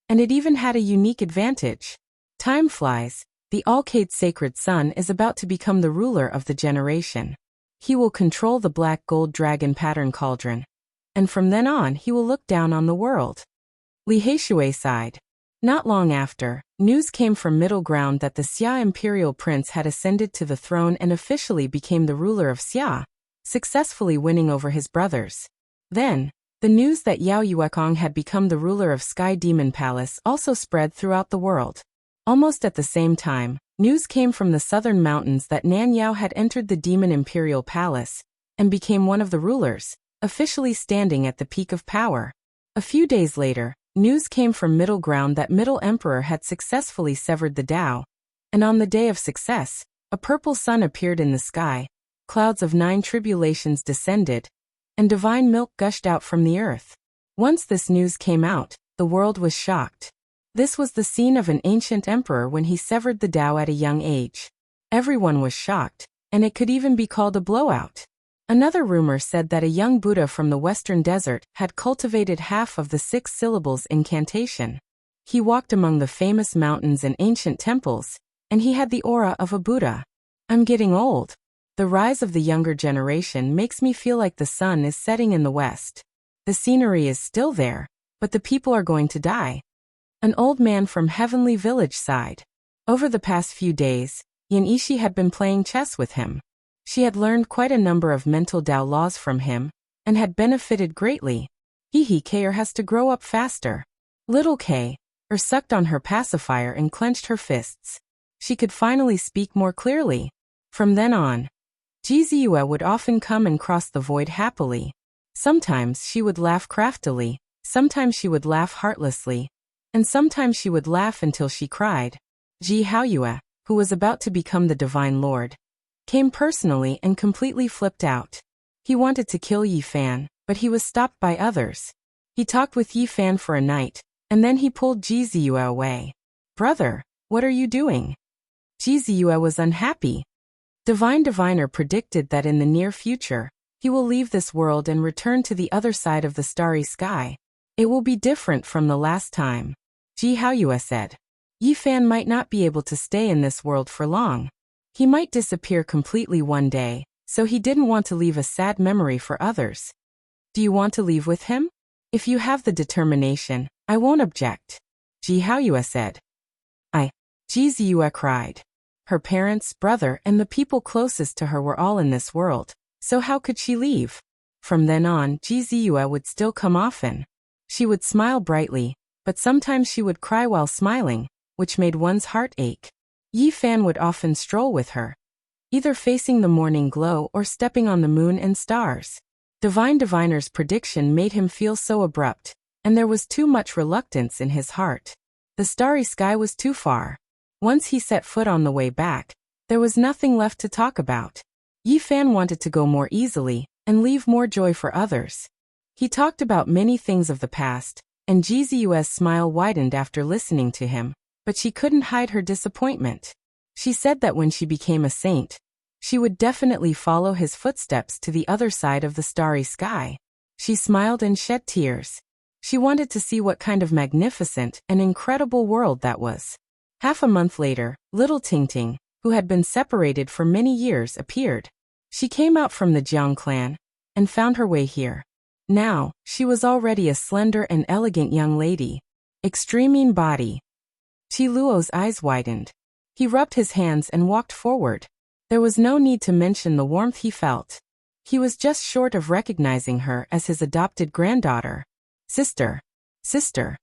And it even had a unique advantage. Time flies. The Alcade Sacred Son is about to become the ruler of the generation. He will control the black gold dragon pattern cauldron. And from then on he will look down on the world. Li Haishui sighed. Not long after, news came from Middle Ground that the Xia imperial prince had ascended to the throne and officially became the ruler of Xia, successfully winning over his brothers. Then, the news that Yao Yuekong had become the ruler of Sky Demon Palace also spread throughout the world. Almost at the same time, news came from the southern mountains that Nan Yao had entered the Demon Imperial Palace and became one of the rulers, officially standing at the peak of power. A few days later, news came from Middle Ground that Middle Emperor had successfully severed the Tao, and on the day of success, a purple sun appeared in the sky, clouds of 9 tribulations descended, and divine milk gushed out from the earth. Once this news came out, the world was shocked. This was the scene of an ancient emperor when he severed the Tao at a young age. Everyone was shocked, and it could even be called a blowout. Another rumor said that a young Buddha from the western desert had cultivated half of the 6 syllables incantation. He walked among the famous mountains and ancient temples, and he had the aura of a Buddha. I'm getting old. The rise of the younger generation makes me feel like the sun is setting in the west. The scenery is still there, but the people are going to die. An old man from Heavenly Village sighed. Over the past few days, Yin Ishi had been playing chess with him. She had learned quite a number of mental Tao laws from him, and had benefited greatly. Kei has to grow up faster. Little Kei sucked on her pacifier and clenched her fists. She could finally speak more clearly. From then on, Jiziyue would often come and cross the void happily. Sometimes she would laugh craftily, sometimes she would laugh heartlessly, and sometimes she would laugh until she cried. Ji Haoyue, who was about to become the Divine Lord, came personally and completely flipped out. He wanted to kill Yi Fan, but he was stopped by others. He talked with Yi Fan for a night, and then he pulled Jiziyue away. Brother, what are you doing? Jiziyue was unhappy. Divine Diviner predicted that in the near future, he will leave this world and return to the other side of the starry sky. It will be different from the last time. Ji Haoyue said. Yi Fan might not be able to stay in this world for long. He might disappear completely one day, so he didn't want to leave a sad memory for others. Do you want to leave with him? If you have the determination, I won't object. Ji Haoyue said. Jiziyue cried. Her parents, brother, and the people closest to her were all in this world, so how could she leave? From then on, Jiziyue would still come often. She would smile brightly, but sometimes she would cry while smiling, which made one's heart ache. Yi Fan would often stroll with her, either facing the morning glow or stepping on the moon and stars. Divine Diviner's prediction made him feel so abrupt, and there was too much reluctance in his heart. The starry sky was too far. Once he set foot on the way back, there was nothing left to talk about. Yi Fan wanted to go more easily, and leave more joy for others. He talked about many things of the past, and Jiziyue's smile widened after listening to him, but she couldn't hide her disappointment. She said that when she became a saint, she would definitely follow his footsteps to the other side of the starry sky. She smiled and shed tears. She wanted to see what kind of magnificent and incredible world that was. Half a month later, little Tingting, who had been separated for many years, appeared. She came out from the Jiang clan and found her way here. Now, she was already a slender and elegant young lady. Extreme body. Qi Luo's eyes widened. He rubbed his hands and walked forward. There was no need to mention the warmth he felt. He was just short of recognizing her as his adopted granddaughter. Sister. Sister.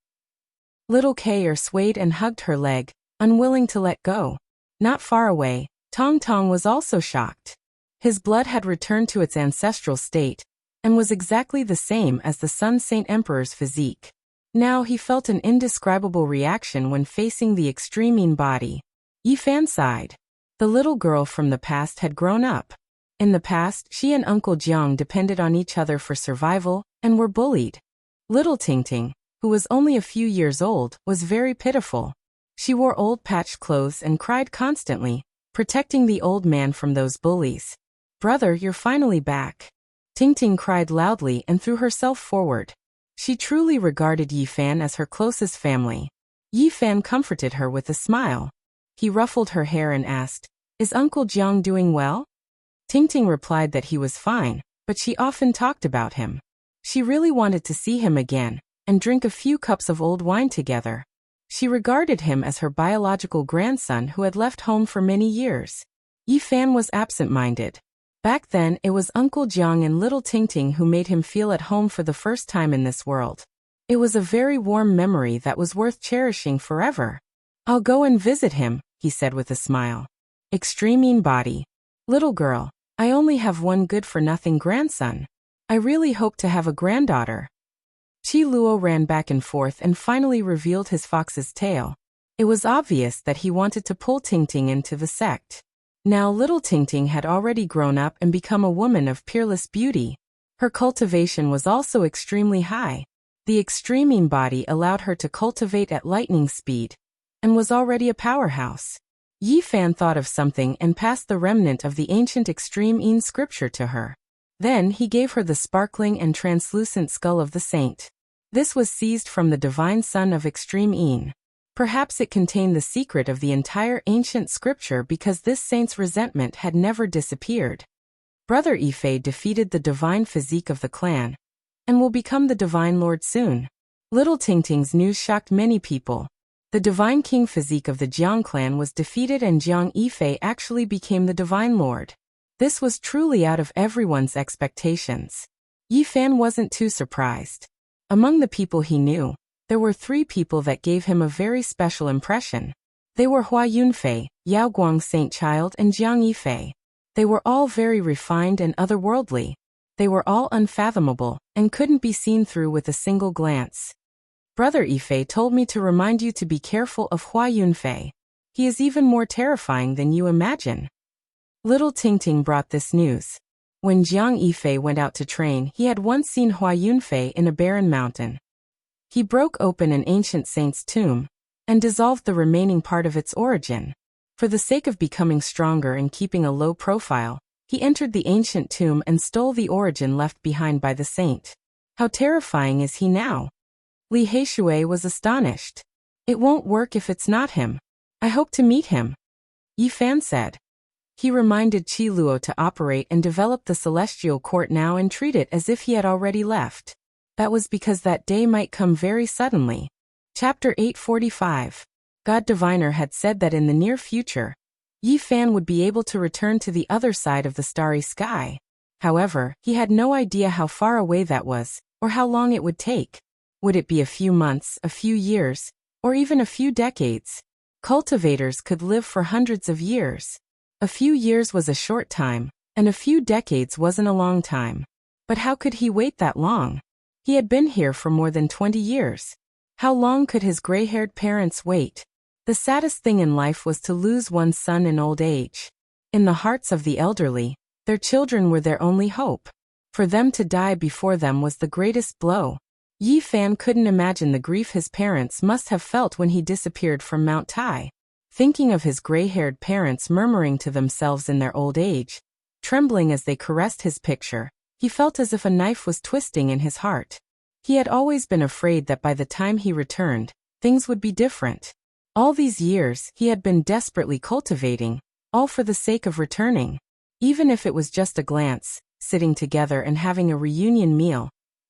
Little Kei swayed and hugged her leg, unwilling to let go. Not far away, Tong Tong was also shocked. His blood had returned to its ancestral state, and was exactly the same as the Sun Saint Emperor's physique. Now he felt an indescribable reaction when facing the extreme body. Yi Fan sighed. The little girl from the past had grown up. In the past, she and Uncle Jiang depended on each other for survival, and were bullied. Little Tingting, who was only a few years old, was very pitiful. She wore old patched clothes and cried constantly, protecting the old man from those bullies. Brother, you're finally back. Tingting cried loudly and threw herself forward. She truly regarded Yi Fan as her closest family. Yi Fan comforted her with a smile. He ruffled her hair and asked, "Is Uncle Jiang doing well?" Tingting replied that he was fine, but she often talked about him. She really wanted to see him again and drink a few cups of old wine together. She regarded him as her biological grandson who had left home for many years. Yi Fan was absent-minded. Back then, it was Uncle Jiang and little Tingting who made him feel at home for the first time in this world. It was a very warm memory that was worth cherishing forever. "I'll go and visit him," he said with a smile. Extreme body. "Little girl, I only have one good-for-nothing grandson. I really hope to have a granddaughter." Qi Luo ran back and forth and finally revealed his fox's tail. It was obvious that he wanted to pull Tingting into the sect. Now little Tingting had already grown up and become a woman of peerless beauty. Her cultivation was also extremely high. The extreme body allowed her to cultivate at lightning speed, and was already a powerhouse. Yi Fan thought of something and passed the remnant of the ancient extreme scripture to her. Then he gave her the sparkling and translucent skull of the saint. This was seized from the divine son of extreme. Perhaps it contained the secret of the entire ancient scripture because this saint's resentment had never disappeared. Brother Yifei defeated the divine physique of the clan, and will become the divine lord soon. Little Tingting's news shocked many people. The divine king physique of the Jiang clan was defeated and Jiang Yifei actually became the divine lord. This was truly out of everyone's expectations. Yi Fan wasn't too surprised. Among the people he knew, there were 3 people that gave him a very special impression. They were Hua Yunfei, Yao Guang Saint Child and Jiang Yifei. They were all very refined and otherworldly. They were all unfathomable, and couldn't be seen through with a single glance. Brother Yifei told me to remind you to be careful of Hua Yunfei. He is even more terrifying than you imagine. Little Tingting brought this news. When Jiang Yifei went out to train, he had once seen Hua Yunfei in a barren mountain. He broke open an ancient saint's tomb, and dissolved the remaining part of its origin. For the sake of becoming stronger and keeping a low profile, he entered the ancient tomb and stole the origin left behind by the saint. How terrifying is he now? Li Heishui was astonished. "It won't work if it's not him. I hope to meet him," Yi Fan said. He reminded Qi Luo to operate and develop the celestial court now and treat it as if he had already left. That was because that day might come very suddenly. Chapter 845. God Diviner had said that in the near future, Yi Fan would be able to return to the other side of the starry sky. However, he had no idea how far away that was, or how long it would take. Would it be a few months, a few years, or even a few decades? Cultivators could live for hundreds of years. A few years was a short time, and a few decades wasn't a long time. But how could he wait that long? He had been here for more than 20 years. How long could his gray-haired parents wait? The saddest thing in life was to lose one's son in old age. In the hearts of the elderly, their children were their only hope. For them to die before them was the greatest blow. Yi Fan couldn't imagine the grief his parents must have felt when he disappeared from Mount Tai. Thinking of his gray-haired parents murmuring to themselves in their old age, trembling as they caressed his picture, he felt as if a knife was twisting in his heart. He had always been afraid that by the time he returned, things would be different. All these years, he had been desperately cultivating, all for the sake of returning. Even if it was just a glance, sitting together and having a reunion meal,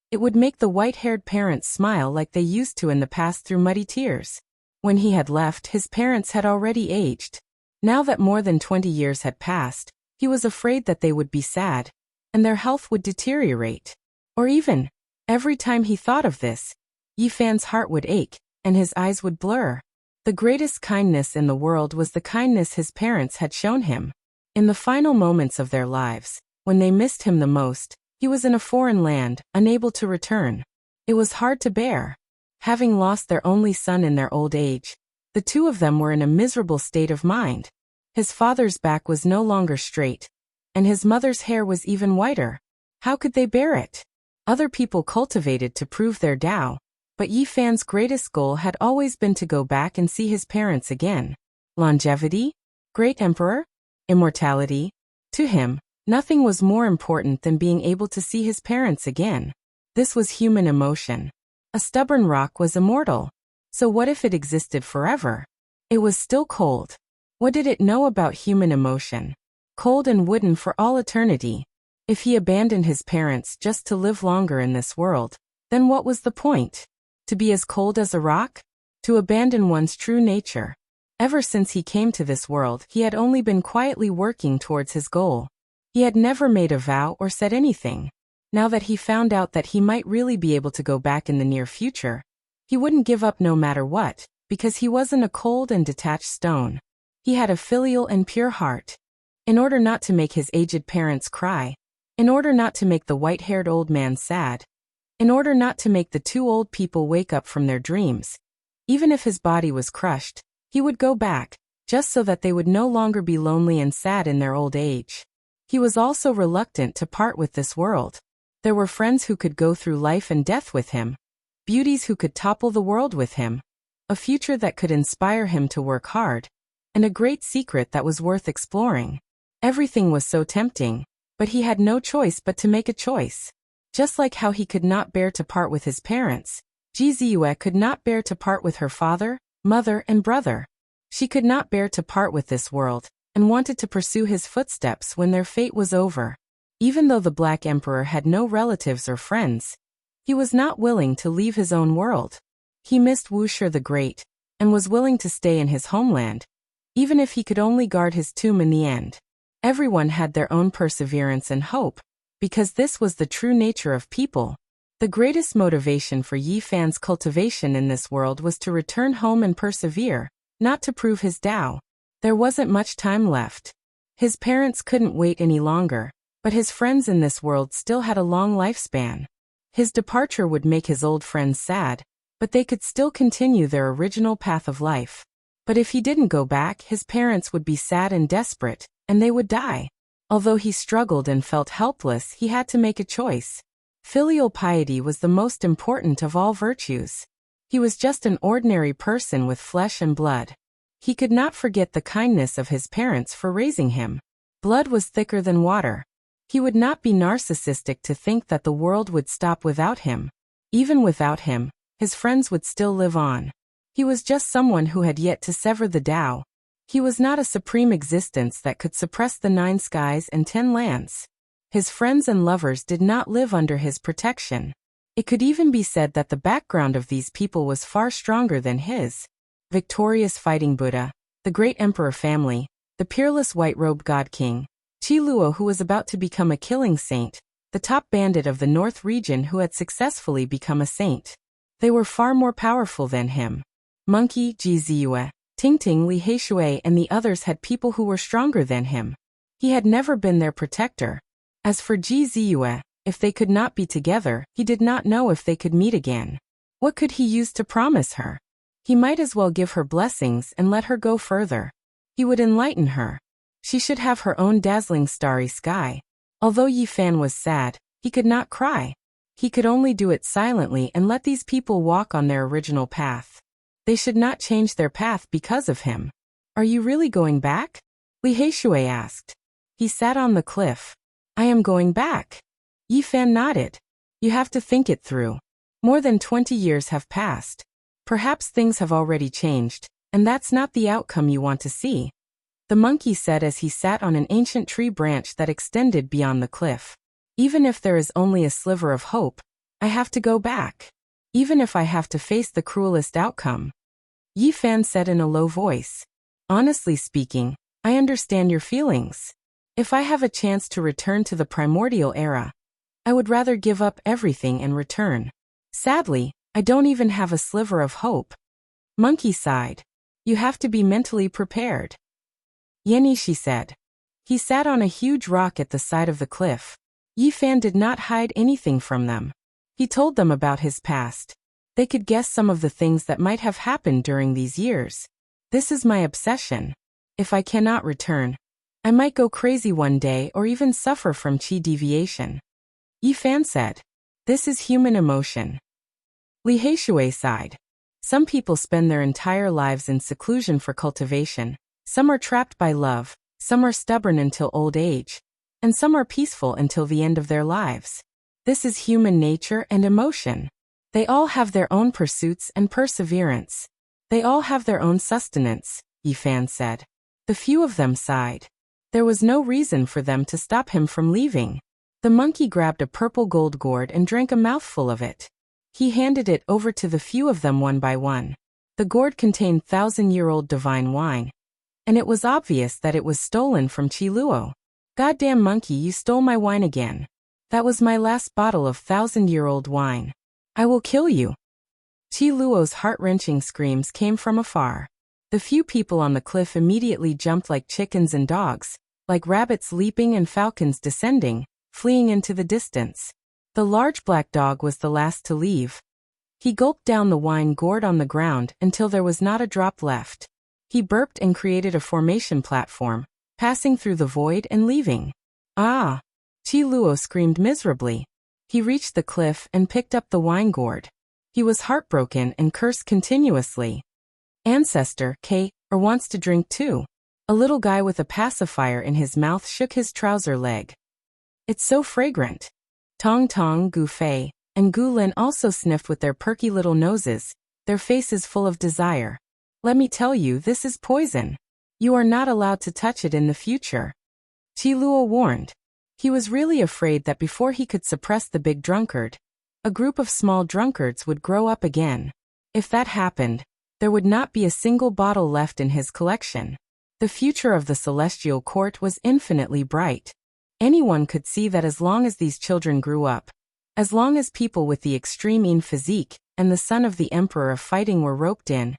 it would make the white-haired parents smile like they used to in the past through muddy tears. When he had left, his parents had already aged. Now that more than 20 years had passed, he was afraid that they would be sad, and their health would deteriorate. Or even, every time he thought of this, Yi Fan's heart would ache, and his eyes would blur. The greatest kindness in the world was the kindness his parents had shown him. In the final moments of their lives, when they missed him the most, he was in a foreign land, unable to return. It was hard to bear. Having lost their only son in their old age, the two of them were in a miserable state of mind. His father's back was no longer straight, and his mother's hair was even whiter. How could they bear it? Other people cultivated to prove their Tao, but Yi Fan's greatest goal had always been to go back and see his parents again. Longevity? Great Emperor? Immortality? To him, Nothing was more important than being able to see his parents again. This was human emotion. A stubborn rock was immortal. So what if it existed forever? It was still cold. What did it know about human emotion? Cold and wooden for all eternity. If he abandoned his parents just to live longer in this world, then what was the point? To be as cold as a rock? To abandon one's true nature. Ever since he came to this world, he had only been quietly working towards his goal. He had never made a vow or said anything. Now that he found out that he might really be able to go back in the near future, he wouldn't give up no matter what, because he wasn't a cold and detached stone. He had a filial and pure heart. In order not to make his aged parents cry, in order not to make the white-haired old man sad, in order not to make the two old people wake up from their dreams, even if his body was crushed, he would go back, just so that they would no longer be lonely and sad in their old age. He was also reluctant to part with this world. There were friends who could go through life and death with him, beauties who could topple the world with him, a future that could inspire him to work hard, and a great secret that was worth exploring. Everything was so tempting, but he had no choice but to make a choice. Just like how he could not bear to part with his parents, Jizue could not bear to part with her father, mother, and brother. She could not bear to part with this world, and wanted to pursue his footsteps when their fate was over. Even though the Black Emperor had no relatives or friends, he was not willing to leave his own world. He missed Wuxia the Great, and was willing to stay in his homeland, even if he could only guard his tomb in the end. Everyone had their own perseverance and hope, because this was the true nature of people. The greatest motivation for Yi Fan's cultivation in this world was to return home and persevere, not to prove his Tao. There wasn't much time left. His parents couldn't wait any longer, but his friends in this world still had a long lifespan. His departure would make his old friends sad, but they could still continue their original path of life. But if he didn't go back, his parents would be sad and desperate, and they would die. Although he struggled and felt helpless, he had to make a choice. Filial piety was the most important of all virtues. He was just an ordinary person with flesh and blood. He could not forget the kindness of his parents for raising him. Blood was thicker than water. He would not be narcissistic to think that the world would stop without him. Even without him, his friends would still live on. He was just someone who had yet to sever the Tao. He was not a supreme existence that could suppress the 9 skies and 10 lands. His friends and lovers did not live under his protection. It could even be said that the background of these people was far stronger than his. Victorious fighting Buddha, the great emperor family, the peerless white-robed god king, Qi Luo who was about to become a killing saint, the top bandit of the North region who had successfully become a saint. They were far more powerful than him. Monkey, Jizue, Tingting, Li Heishui and the others had people who were stronger than him. He had never been their protector. As for Jizue, if they could not be together, he did not know if they could meet again. What could he use to promise her? He might as well give her blessings and let her go further. He would enlighten her. She should have her own dazzling starry sky. Although Yi Fan was sad, he could not cry. He could only do it silently and let these people walk on their original path. They should not change their path because of him. Are you really going back? Li Heishui asked. He sat on the cliff. I am going back. Yi Fan nodded. You have to think it through. More than 20 years have passed. Perhaps things have already changed, and that's not the outcome you want to see. The monkey said as he sat on an ancient tree branch that extended beyond the cliff. Even if there is only a sliver of hope, I have to go back. Even if I have to face the cruelest outcome. Yi Fan said in a low voice. Honestly speaking, I understand your feelings. If I have a chance to return to the primordial era, I would rather give up everything and return. Sadly, I don't even have a sliver of hope. Monkey sighed. You have to be mentally prepared. Yenny, she said. He sat on a huge rock at the side of the cliff. Yi Fan did not hide anything from them. He told them about his past. They could guess some of the things that might have happened during these years. This is my obsession. If I cannot return, I might go crazy one day or even suffer from qi deviation. Yi Fan said. This is human emotion. Li Heishui sighed. Some people spend their entire lives in seclusion for cultivation. Some are trapped by love. Some are stubborn until old age. and some are peaceful until the end of their lives. This is human nature and emotion. They all have their own pursuits and perseverance. They all have their own sustenance, Yifan said. The few of them sighed. There was no reason for them to stop him from leaving. The monkey grabbed a purple gold gourd and drank a mouthful of it. He handed it over to the few of them one by one. The gourd contained 1,000-year-old divine wine, and it was obvious that it was stolen from Qiluo. Goddamn monkey, you stole my wine again. That was my last bottle of 1,000-year-old wine. I will kill you. Qiluo's heart-wrenching screams came from afar. The few people on the cliff immediately jumped like chickens and dogs, like rabbits leaping and falcons descending, fleeing into the distance. The large black dog was the last to leave. He gulped down the wine gourd on the ground until there was not a drop left. He burped and created a formation platform, passing through the void and leaving. Ah! Qiluo screamed miserably. He reached the cliff and picked up the wine gourd. He was heartbroken and cursed continuously. Ancestor, K, or wants to drink too. A little guy with a pacifier in his mouth shook his trouser leg. It's so fragrant. Tong Tong, Gu Fei, and Gu Lin also sniffed with their perky little noses, their faces full of desire. Let me tell you, this is poison. You are not allowed to touch it in the future. Qiluo warned. He was really afraid that before he could suppress the big drunkard, a group of small drunkards would grow up again. If that happened, there would not be a single bottle left in his collection. The future of the celestial court was infinitely bright. Anyone could see that as long as these children grew up, as long as people with the extreme physique and the son of the emperor of fighting were roped in,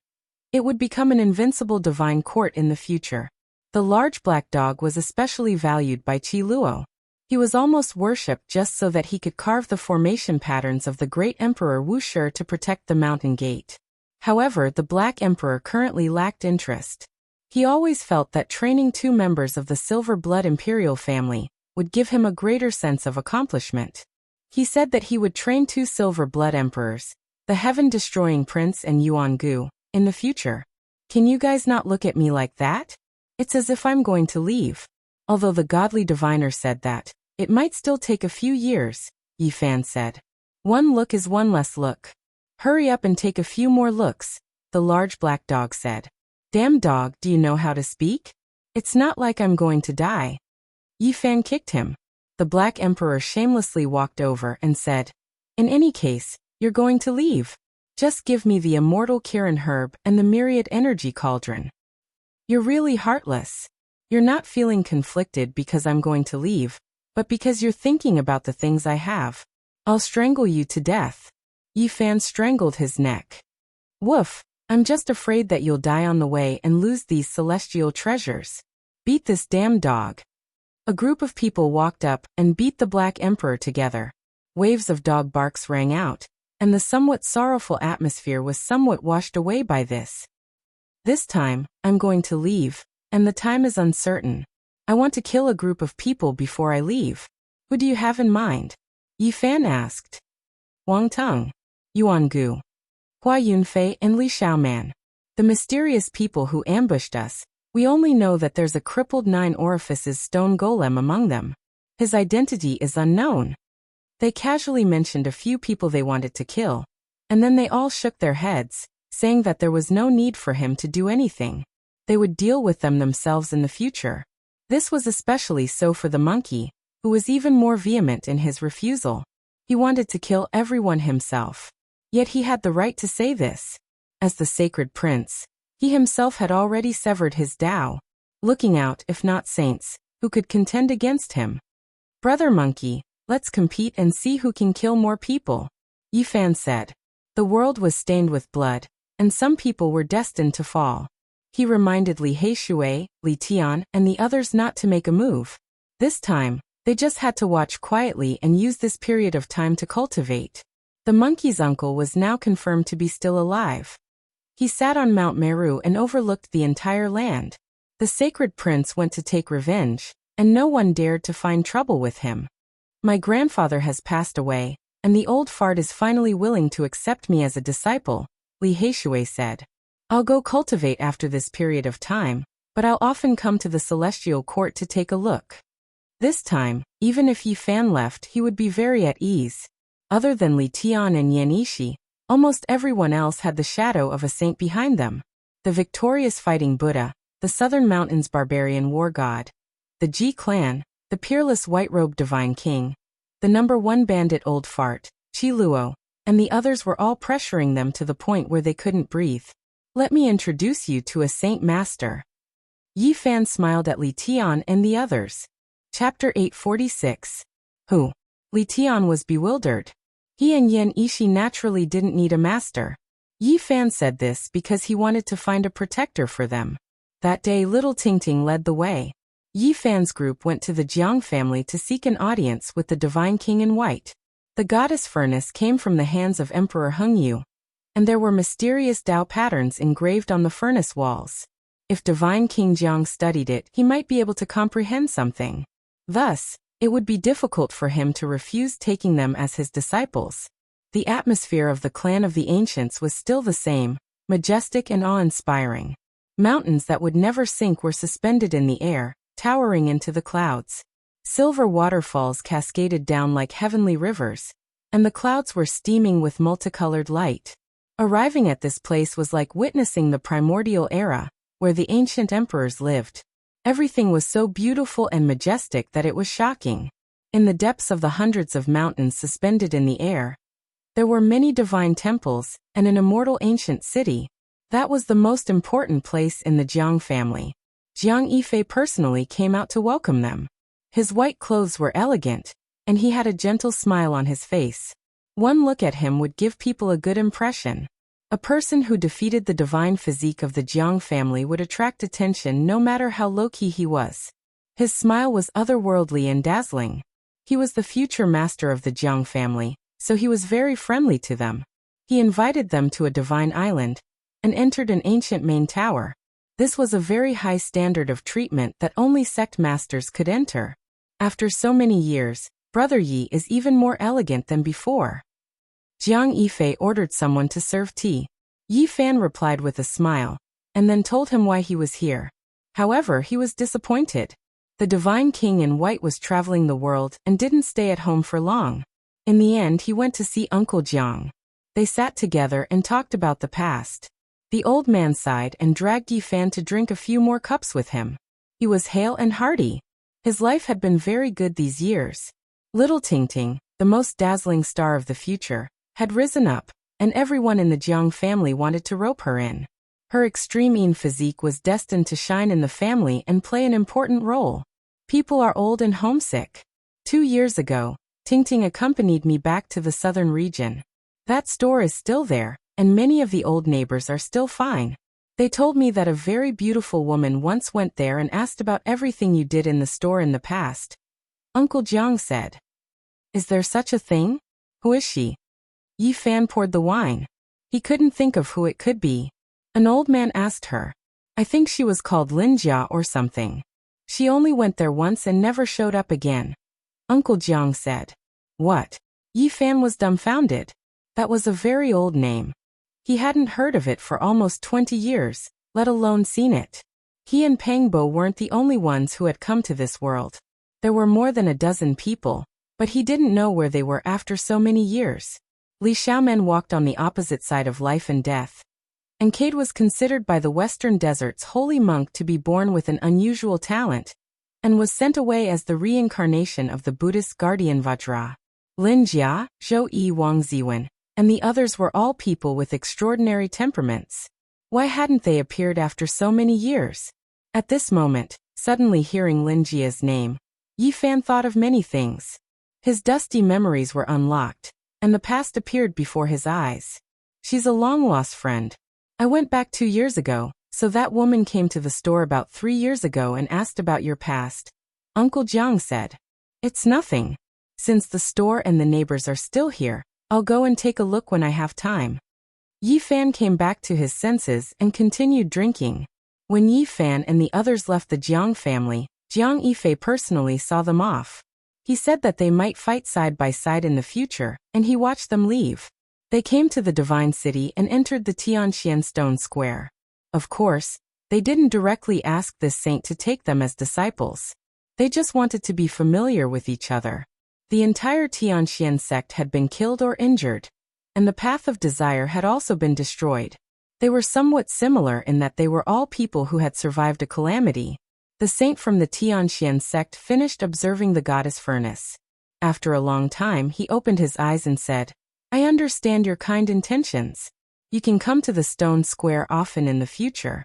it would become an invincible divine court in the future. The large black dog was especially valued by Qiluo. He was almost worshipped just so that he could carve the formation patterns of the great emperor Wuxia to protect the mountain gate. However, the Black Emperor currently lacked interest. He always felt that training 2 members of the Silver Blood Imperial family would give him a greater sense of accomplishment. He said that he would train 2 Silver Blood Emperors, the Heaven-Destroying Prince and Yuan Gu, in the future. Can you guys not look at me like that? It's as if I'm going to leave. Although the godly diviner said that, it might still take a few years, Yifan said. One look is one less look. Hurry up and take a few more looks, the large black dog said. Damn dog, do you know how to speak? It's not like I'm going to die. Yifan kicked him. The Black Emperor shamelessly walked over and said, in any case, you're going to leave. Just give me the immortal Kirin herb and the myriad energy cauldron. You're really heartless. You're not feeling conflicted because I'm going to leave, but because you're thinking about the things I have. I'll strangle you to death. Yifan strangled his neck. Woof, I'm just afraid that you'll die on the way and lose these celestial treasures. Beat this damn dog. A group of people walked up and beat the Black Emperor together. Waves of dog barks rang out, and the somewhat sorrowful atmosphere was somewhat washed away by this. This time, I'm going to leave, and the time is uncertain. I want to kill a group of people before I leave. Who do you have in mind? Yifan asked. Wang Tung, Yuan Gu, Hua Yunfei and Li Xiaoman. The mysterious people who ambushed us. We only know that there's a crippled 9 orifices stone golem among them. His identity is unknown. They casually mentioned a few people they wanted to kill, and then they all shook their heads, saying that there was no need for him to do anything. They would deal with them themselves in the future. This was especially so for the monkey, who was even more vehement in his refusal. He wanted to kill everyone himself. Yet he had the right to say this. As the sacred prince, he himself had already severed his Tao, looking out, if not saints, who could contend against him. Brother monkey, let's compete and see who can kill more people, Yifan said. The world was stained with blood, and some people were destined to fall. He reminded Li Heishui, Li Tian, and the others not to make a move. This time, they just had to watch quietly and use this period of time to cultivate. The monkey's uncle was now confirmed to be still alive. He sat on Mount Meru and overlooked the entire land. The sacred prince went to take revenge, and no one dared to find trouble with him. My grandfather has passed away, and the old fart is finally willing to accept me as a disciple, Li Heishui said. I'll go cultivate after this period of time, but I'll often come to the celestial court to take a look. This time, even if Yi Fan left, he would be very at ease. Other than Li Tian and Yan Yishi, almost everyone else had the shadow of a saint behind them. The victorious fighting Buddha, the Southern Mountains barbarian war god, the Ji clan, the peerless white-robed divine king, the #1 bandit old fart, Chi Luo, and the others were all pressuring them to the point where they couldn't breathe. Let me introduce you to a saint master. Yi Fan smiled at Li Tian and the others. Chapter 846. Who? Li Tian was bewildered. He and Yan Yishi naturally didn't need a master. Yi Fan said this because he wanted to find a protector for them. That day Little Tingting led the way. Yi Fan's group went to the Jiang family to seek an audience with the Divine King in White. The goddess furnace came from the hands of Emperor Hengyu, and there were mysterious Dao patterns engraved on the furnace walls. If Divine King Jiang studied it, he might be able to comprehend something. Thus, it would be difficult for him to refuse taking them as his disciples. The atmosphere of the clan of the ancients was still the same, majestic and awe-inspiring. Mountains that would never sink were suspended in the air, towering into the clouds. Silver waterfalls cascaded down like heavenly rivers, and the clouds were steaming with multicolored light. Arriving at this place was like witnessing the primordial era, where the ancient emperors lived. Everything was so beautiful and majestic that it was shocking. In the depths of the hundreds of mountains suspended in the air, there were many divine temples and an immortal ancient city. That was the most important place in the Jiang family. Jiang Yifei personally came out to welcome them. His white clothes were elegant, and he had a gentle smile on his face. One look at him would give people a good impression. A person who defeated the divine physique of the Jiang family would attract attention no matter how low-key he was. His smile was otherworldly and dazzling. He was the future master of the Jiang family, so he was very friendly to them. He invited them to a divine island, and entered an ancient main tower. This was a very high standard of treatment that only sect masters could enter. After so many years, Brother Yi is even more elegant than before. Jiang Yifei ordered someone to serve tea. Yi Fan replied with a smile, and then told him why he was here. However, he was disappointed. The Divine King in White was traveling the world and didn't stay at home for long. In the end, he went to see Uncle Jiang. They sat together and talked about the past. The old man sighed and dragged Yi Fan to drink a few more cups with him. He was hale and hearty. His life had been very good these years. Little Tingting, the most dazzling star of the future, had risen up, and everyone in the Jiang family wanted to rope her in. Her extreme physique was destined to shine in the family and play an important role. People are old and homesick. 2 years ago, Tingting accompanied me back to the southern region. That store is still there, and many of the old neighbors are still fine. They told me that a very beautiful woman once went there and asked about everything you did in the store in the past. Uncle Jiang said. Is there such a thing? Who is she? Yi Fan poured the wine. He couldn't think of who it could be. An old man asked her. I think she was called Linjia or something. She only went there once and never showed up again. Uncle Jiang said. What? Yi Fan was dumbfounded. That was a very old name. He hadn't heard of it for almost 20 years, let alone seen it. He and Pangbo weren't the only ones who had come to this world. There were more than a dozen people, but he didn't know where they were after so many years. Li Xiaomen walked on the opposite side of life and death. And Cade was considered by the Western Desert's holy monk to be born with an unusual talent, and was sent away as the reincarnation of the Buddhist guardian Vajra. Lin Jia, Zhou Yi Wang Ziwen, and the others were all people with extraordinary temperaments. Why hadn't they appeared after so many years? At this moment, suddenly hearing Lin Jia's name, Yi Fan thought of many things. His dusty memories were unlocked, and the past appeared before his eyes. She's a long-lost friend. I went back 2 years ago, so that woman came to the store about 3 years ago and asked about your past. Uncle Jiang said. It's nothing. Since the store and the neighbors are still here, I'll go and take a look when I have time. Yi Fan came back to his senses and continued drinking. When Yi Fan and the others left the Jiang family, Jiang Yifei personally saw them off. He said that they might fight side by side in the future, and he watched them leave. They came to the Divine City and entered the Tianxian Stone Square. Of course, they didn't directly ask this saint to take them as disciples. They just wanted to be familiar with each other. The entire Tianxian sect had been killed or injured, and the path of desire had also been destroyed. They were somewhat similar in that they were all people who had survived a calamity. The saint from the Tianxian sect finished observing the goddess furnace. After a long time, he opened his eyes and said, "I understand your kind intentions. You can come to the stone square often in the future."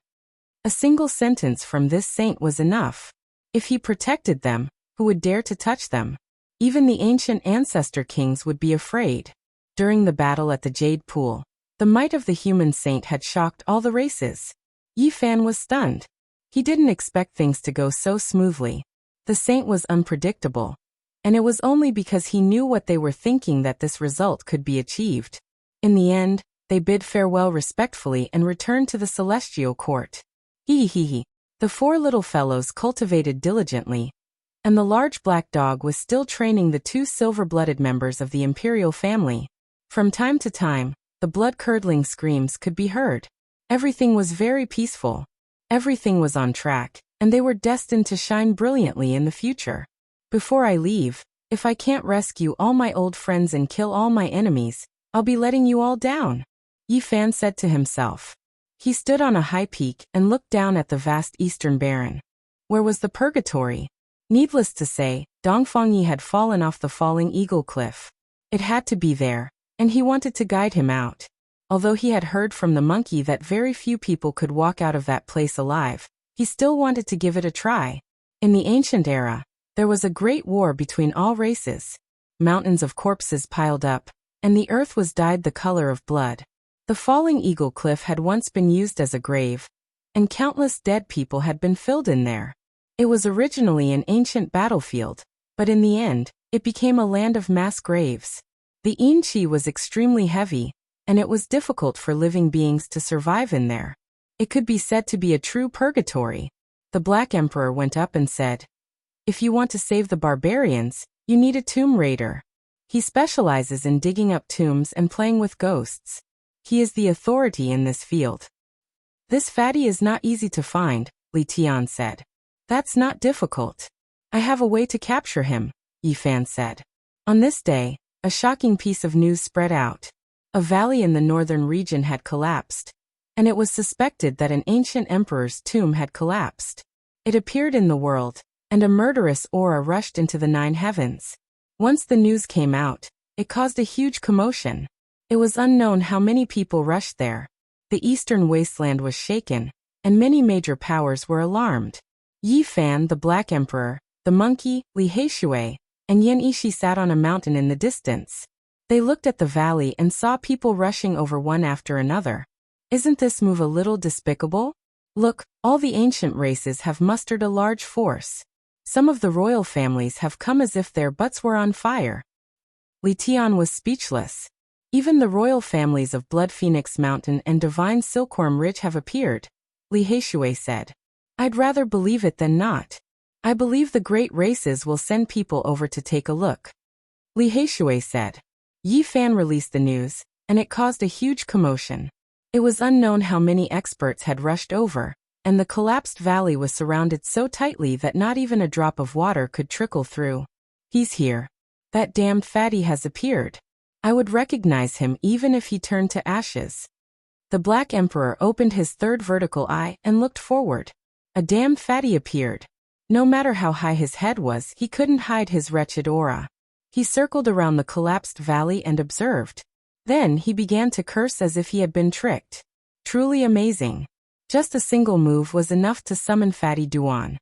A single sentence from this saint was enough. If he protected them, who would dare to touch them? Even the ancient ancestor kings would be afraid. During the battle at the Jade Pool, the might of the human saint had shocked all the races. Yi Fan was stunned. He didn't expect things to go so smoothly. The saint was unpredictable, and it was only because he knew what they were thinking that this result could be achieved. In the end, they bid farewell respectfully and returned to the celestial court. Hee. The four little fellows cultivated diligently, and the large black dog was still training the two silver-blooded members of the imperial family. From time to time, the blood-curdling screams could be heard. Everything was very peaceful. Everything was on track, and they were destined to shine brilliantly in the future. Before I leave, if I can't rescue all my old friends and kill all my enemies, I'll be letting you all down, Yi Fan said to himself. He stood on a high peak and looked down at the vast eastern barren. Where was the purgatory? Needless to say, Dongfangyi had fallen off the falling eagle cliff. It had to be there, and he wanted to guide him out. Although he had heard from the monkey that very few people could walk out of that place alive, he still wanted to give it a try. In the ancient era, there was a great war between all races. Mountains of corpses piled up, and the earth was dyed the color of blood. The falling eagle cliff had once been used as a grave, and countless dead people had been filled in there. It was originally an ancient battlefield, but in the end, it became a land of mass graves. The yin qi was extremely heavy, and it was difficult for living beings to survive in there. It could be said to be a true purgatory. The Black Emperor went up and said, "If you want to save the barbarians, you need a tomb raider. He specializes in digging up tombs and playing with ghosts. He is the authority in this field." "This fatty is not easy to find," Li Tian said. "That's not difficult. I have a way to capture him," Yi Fan said. On this day, a shocking piece of news spread out. A valley in the northern region had collapsed, and it was suspected that an ancient emperor's tomb had collapsed. It appeared in the world, and a murderous aura rushed into the 9 heavens. Once the news came out, it caused a huge commotion. It was unknown how many people rushed there. The eastern wasteland was shaken, and many major powers were alarmed. Yi Fan, the Black Emperor, the monkey, Li Heishui, and Yan Ishi sat on a mountain in the distance. They looked at the valley and saw people rushing over one after another. Isn't this move a little despicable? Look, all the ancient races have mustered a large force. Some of the royal families have come as if their butts were on fire. Li Tian was speechless. Even the royal families of Blood Phoenix Mountain and Divine Silkworm Ridge have appeared, Li Heishui said. I'd rather believe it than not. I believe the great races will send people over to take a look, Li Heishui said. Yi Fan released the news, and it caused a huge commotion. It was unknown how many experts had rushed over, and the collapsed valley was surrounded so tightly that not even a drop of water could trickle through. He's here. That damned fatty has appeared. I would recognize him even if he turned to ashes. The Black Emperor opened his third vertical eye and looked forward. A damned fatty appeared. No matter how high his head was, he couldn't hide his wretched aura. He circled around the collapsed valley and observed. Then he began to curse as if he had been tricked. Truly amazing. Just a single move was enough to summon Fatty Duan.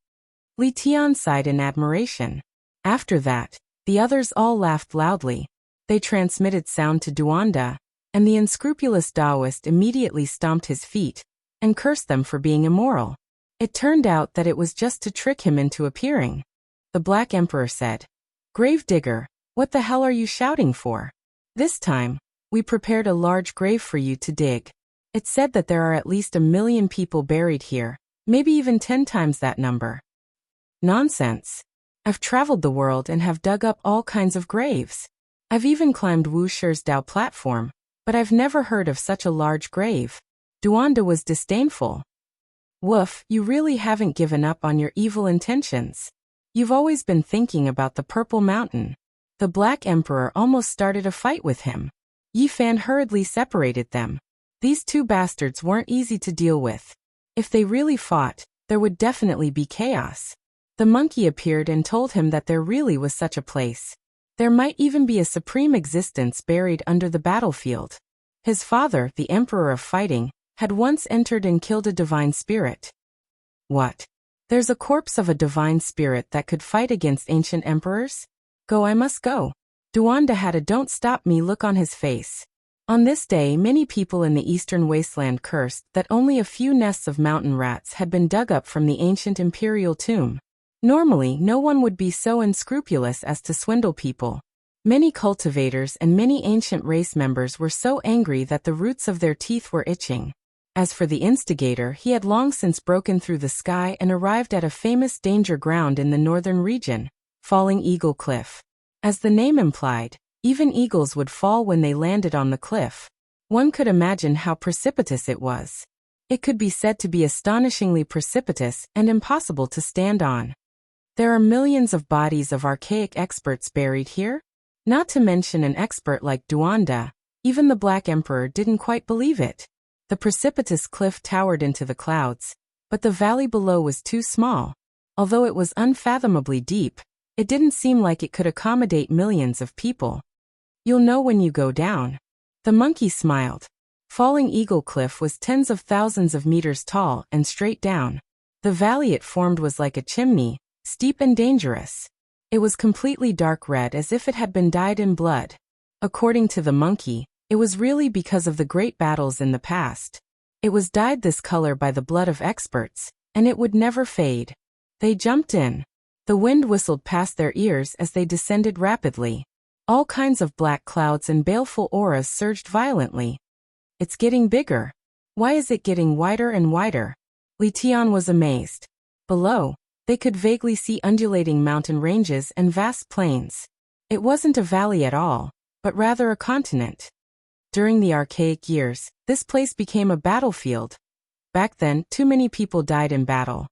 Li Tian sighed in admiration. After that, the others all laughed loudly. They transmitted sound to Duanda, and the unscrupulous Taoist immediately stomped his feet and cursed them for being immoral. It turned out that it was just to trick him into appearing. The Black Emperor said, "Gravedigger, what the hell are you shouting for? This time, we prepared a large grave for you to dig. It's said that there are at least 1 million people buried here, maybe even 10 times that number." Nonsense. I've traveled the world and have dug up all kinds of graves. I've even climbed Wuxia's Dao platform, but I've never heard of such a large grave. Duanda was disdainful. Woof, you really haven't given up on your evil intentions. You've always been thinking about the Purple Mountain. The Black Emperor almost started a fight with him. Yi Fan hurriedly separated them. These two bastards weren't easy to deal with. If they really fought, there would definitely be chaos. The monkey appeared and told him that there really was such a place. There might even be a supreme existence buried under the battlefield. His father, the Emperor of Fighting, had once entered and killed a divine spirit. What? There's a corpse of a divine spirit that could fight against ancient emperors? Go, I must go. Duanda had a don't stop me look on his face. On this day, many people in the eastern wasteland cursed that only a few nests of mountain rats had been dug up from the ancient imperial tomb. Normally, no one would be so unscrupulous as to swindle people. Many cultivators and many ancient race members were so angry that the roots of their teeth were itching. As for the instigator, he had long since broken through the sky and arrived at a famous danger ground in the northern region, Falling Eagle Cliff. As the name implied, even eagles would fall when they landed on the cliff. One could imagine how precipitous it was. It could be said to be astonishingly precipitous and impossible to stand on. There are millions of bodies of archaic experts buried here. Not to mention an expert like Duanda, even the Black Emperor didn't quite believe it. The precipitous cliff towered into the clouds, but the valley below was too small. Although it was unfathomably deep, it didn't seem like it could accommodate millions of people. You'll know when you go down. The monkey smiled. Falling Eagle Cliff was tens of thousands of meters tall and straight down. The valley it formed was like a chimney, steep and dangerous. It was completely dark red as if it had been dyed in blood. According to the monkey, it was really because of the great battles in the past. It was dyed this color by the blood of experts, and it would never fade. They jumped in. The wind whistled past their ears as they descended rapidly. All kinds of black clouds and baleful auras surged violently. It's getting bigger. Why is it getting wider and wider? Li Tian was amazed. Below, they could vaguely see undulating mountain ranges and vast plains. It wasn't a valley at all, but rather a continent. During the archaic years, this place became a battlefield. Back then, too many people died in battle.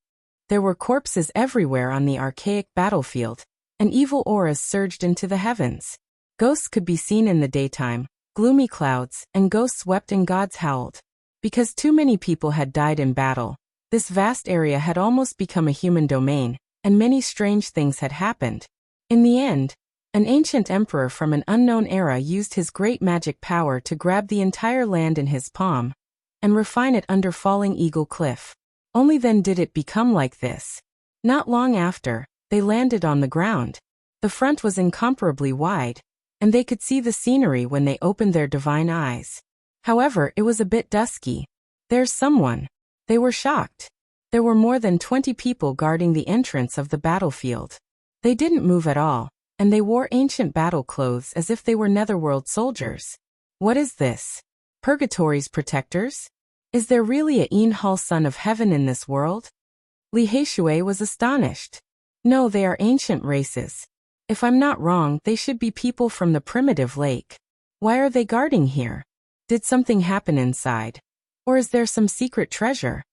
There were corpses everywhere on the archaic battlefield, and evil auras surged into the heavens. Ghosts could be seen in the daytime, gloomy clouds, and ghosts wept and gods howled. Because too many people had died in battle, this vast area had almost become a human domain, and many strange things had happened. In the end, an ancient emperor from an unknown era used his great magic power to grab the entire land in his palm and refine it under Falling Eagle Cliff. Only then did it become like this. Not long after, they landed on the ground. The front was incomparably wide, and they could see the scenery when they opened their divine eyes. However, it was a bit dusky. There's someone. They were shocked. There were more than 20 people guarding the entrance of the battlefield. They didn't move at all, and they wore ancient battle clothes as if they were netherworld soldiers. What is this? Purgatory's protectors? Is there really a Yin Hall son of heaven in this world? Li Heishui was astonished. No, they are ancient races. If I'm not wrong, they should be people from the primitive lake. Why are they guarding here? Did something happen inside? Or is there some secret treasure?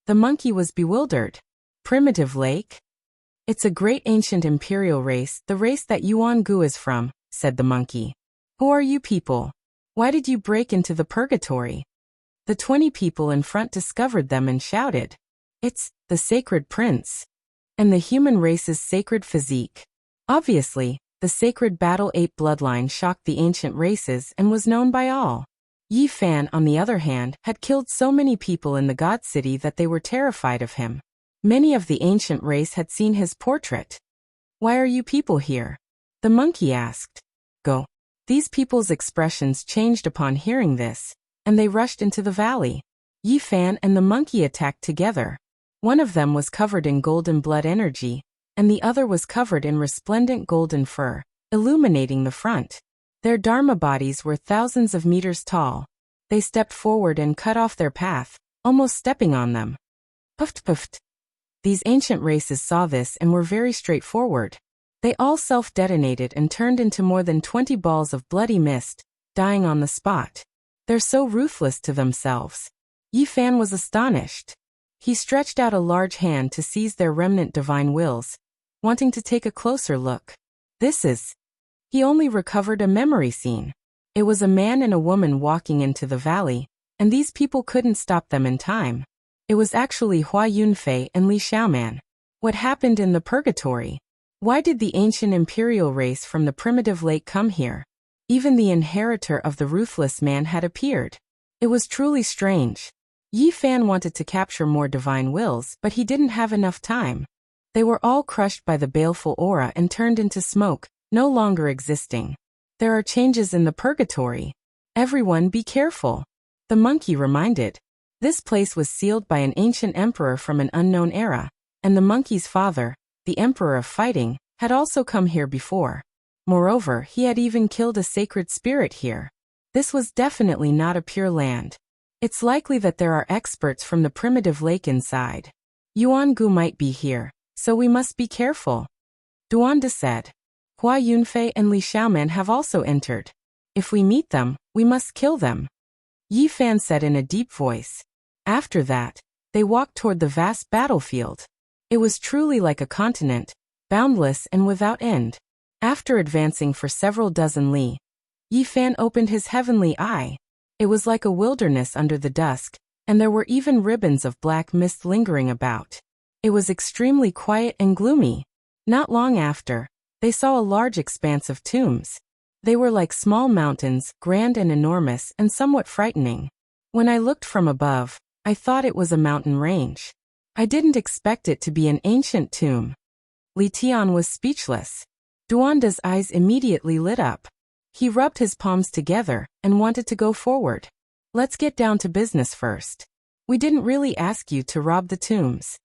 The monkey was bewildered. Primitive lake? It's a great ancient imperial race, the race that Yuan Gu is from, said the monkey. Who are you people? Why did you break into the purgatory? The 20 people in front discovered them and shouted. It's the sacred prince. And the human race's sacred physique. Obviously, the sacred battle ape bloodline shocked the ancient races and was known by all. Yi Fan, on the other hand, had killed so many people in the God City that they were terrified of him. Many of the ancient race had seen his portrait. Why are you people here? The monkey asked. Go. These people's expressions changed upon hearing this, and they rushed into the valley. Yi Fan and the monkey attacked together. One of them was covered in golden blood energy, and the other was covered in resplendent golden fur, illuminating the front. Their dharma bodies were thousands of meters tall. They stepped forward and cut off their path, almost stepping on them. Puffed puffed. These ancient races saw this and were very straightforward. They all self-detonated and turned into more than 20 balls of bloody mist, dying on the spot. They're so ruthless to themselves. Yi Fan was astonished. He stretched out a large hand to seize their remnant divine wills, wanting to take a closer look. He only recovered a memory scene. It was a man and a woman walking into the valley, and these people couldn't stop them in time. It was actually Hua Yunfei and Li Xiaoman. What happened in the purgatory? Why did the ancient imperial race from the primitive lake come here? Even the inheritor of the ruthless man had appeared. It was truly strange. Yi Fan wanted to capture more divine wills, but he didn't have enough time. They were all crushed by the baleful aura and turned into smoke, no longer existing. There are changes in the purgatory. Everyone be careful. The monkey reminded. This place was sealed by an ancient emperor from an unknown era, and the monkey's father, the emperor of fighting, had also come here before. Moreover, he had even killed a sacred spirit here. This was definitely not a pure land. It's likely that there are experts from the primitive lake inside. Yuan Gu might be here, so we must be careful. Duanda said. Hua Yunfei and Li Xiaoman have also entered. If we meet them, we must kill them. Yi Fan said in a deep voice. After that, they walked toward the vast battlefield. It was truly like a continent, boundless and without end. After advancing for several dozen li, Yi Fan opened his heavenly eye. It was like a wilderness under the dusk, and there were even ribbons of black mist lingering about. It was extremely quiet and gloomy. Not long after, they saw a large expanse of tombs. They were like small mountains, grand and enormous and somewhat frightening. When I looked from above, I thought it was a mountain range. I didn't expect it to be an ancient tomb. Li Tian was speechless. Duanda's eyes immediately lit up. He rubbed his palms together and wanted to go forward. Let's get down to business first. We didn't really ask you to rob the tombs.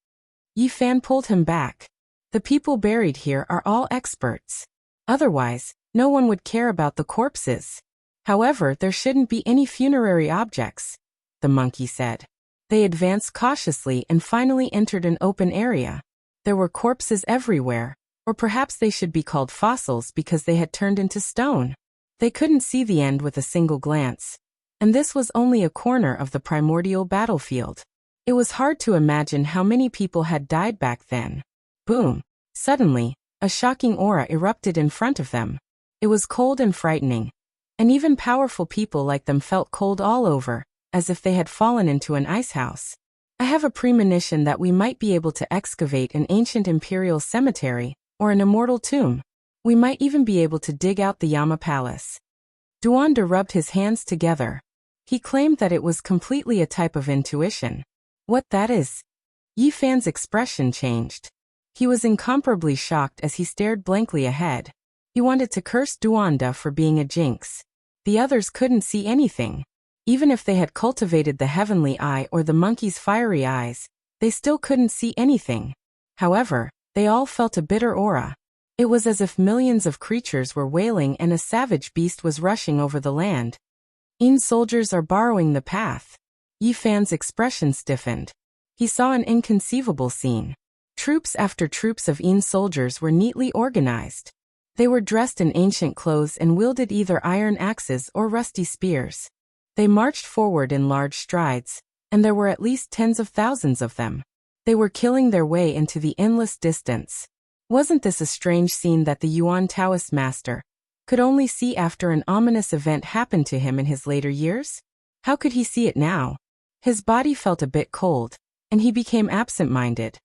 Yi Fan pulled him back. The people buried here are all experts. Otherwise, no one would care about the corpses. However, there shouldn't be any funerary objects, the monkey said. They advanced cautiously and finally entered an open area. There were corpses everywhere, or perhaps they should be called fossils because they had turned into stone. They couldn't see the end with a single glance. And this was only a corner of the primordial battlefield. It was hard to imagine how many people had died back then. Boom! Suddenly, a shocking aura erupted in front of them. It was cold and frightening. And even powerful people like them felt cold all over, as if they had fallen into an ice house. I have a premonition that we might be able to excavate an ancient imperial cemetery, or an immortal tomb. We might even be able to dig out the Yama Palace. Duanda rubbed his hands together. He claimed that it was completely a type of intuition. What that is? Yi Fan's expression changed. He was incomparably shocked as he stared blankly ahead. He wanted to curse Duanda for being a jinx. The others couldn't see anything. Even if they had cultivated the heavenly eye or the monkey's fiery eyes, they still couldn't see anything. However, they all felt a bitter aura. It was as if millions of creatures were wailing and a savage beast was rushing over the land. Yin soldiers are borrowing the path. Yi Fan's expression stiffened. He saw an inconceivable scene. Troops after troops of Yin soldiers were neatly organized. They were dressed in ancient clothes and wielded either iron axes or rusty spears. They marched forward in large strides, and there were at least tens of thousands of them. They were killing their way into the endless distance. Wasn't this a strange scene that the Yuan Taoist master could only see after an ominous event happened to him in his later years? How could he see it now? His body felt a bit cold, and he became absent-minded.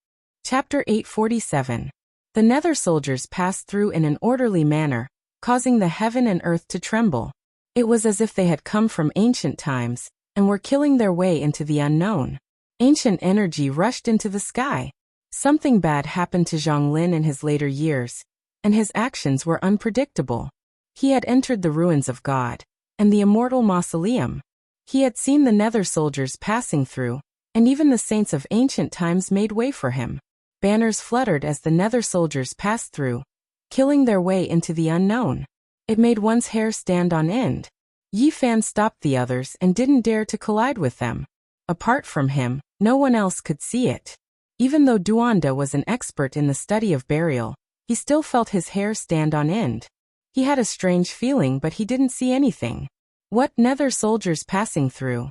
Chapter 847. The Nether soldiers passed through in an orderly manner, causing the heaven and earth to tremble. It was as if they had come from ancient times, and were killing their way into the unknown. Ancient energy rushed into the sky. Something bad happened to Zhang Lin in his later years, and his actions were unpredictable. He had entered the ruins of God, and the immortal mausoleum. He had seen the Nether soldiers passing through, and even the saints of ancient times made way for him. Banners fluttered as the Nether soldiers passed through, killing their way into the unknown. It made one's hair stand on end. Yi Fan stopped the others and didn't dare to collide with them. Apart from him, no one else could see it. Even though Duanda was an expert in the study of burial, he still felt his hair stand on end. He had a strange feeling, but he didn't see anything. What Nether soldiers passing through?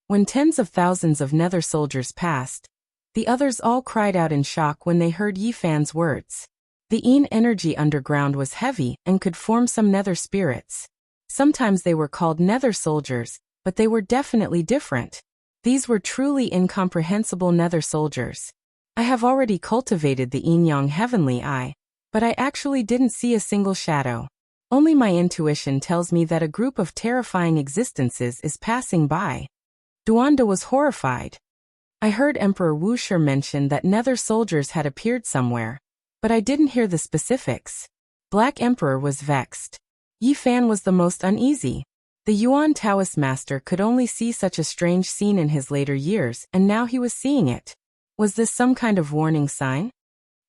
When tens of thousands of Nether soldiers passed, the others all cried out in shock when they heard Yi Fan's words. The Yin energy underground was heavy and could form some nether spirits. Sometimes they were called nether soldiers, but they were definitely different. These were truly incomprehensible nether soldiers. I have already cultivated the yin-yang heavenly eye, but I actually didn't see a single shadow. Only my intuition tells me that a group of terrifying existences is passing by. Duanda was horrified. I heard Emperor Wuxia mention that nether soldiers had appeared somewhere, but I didn't hear the specifics. Black Emperor was vexed. Yi Fan was the most uneasy. The Yuan Taoist master could only see such a strange scene in his later years, and now he was seeing it. Was this some kind of warning sign?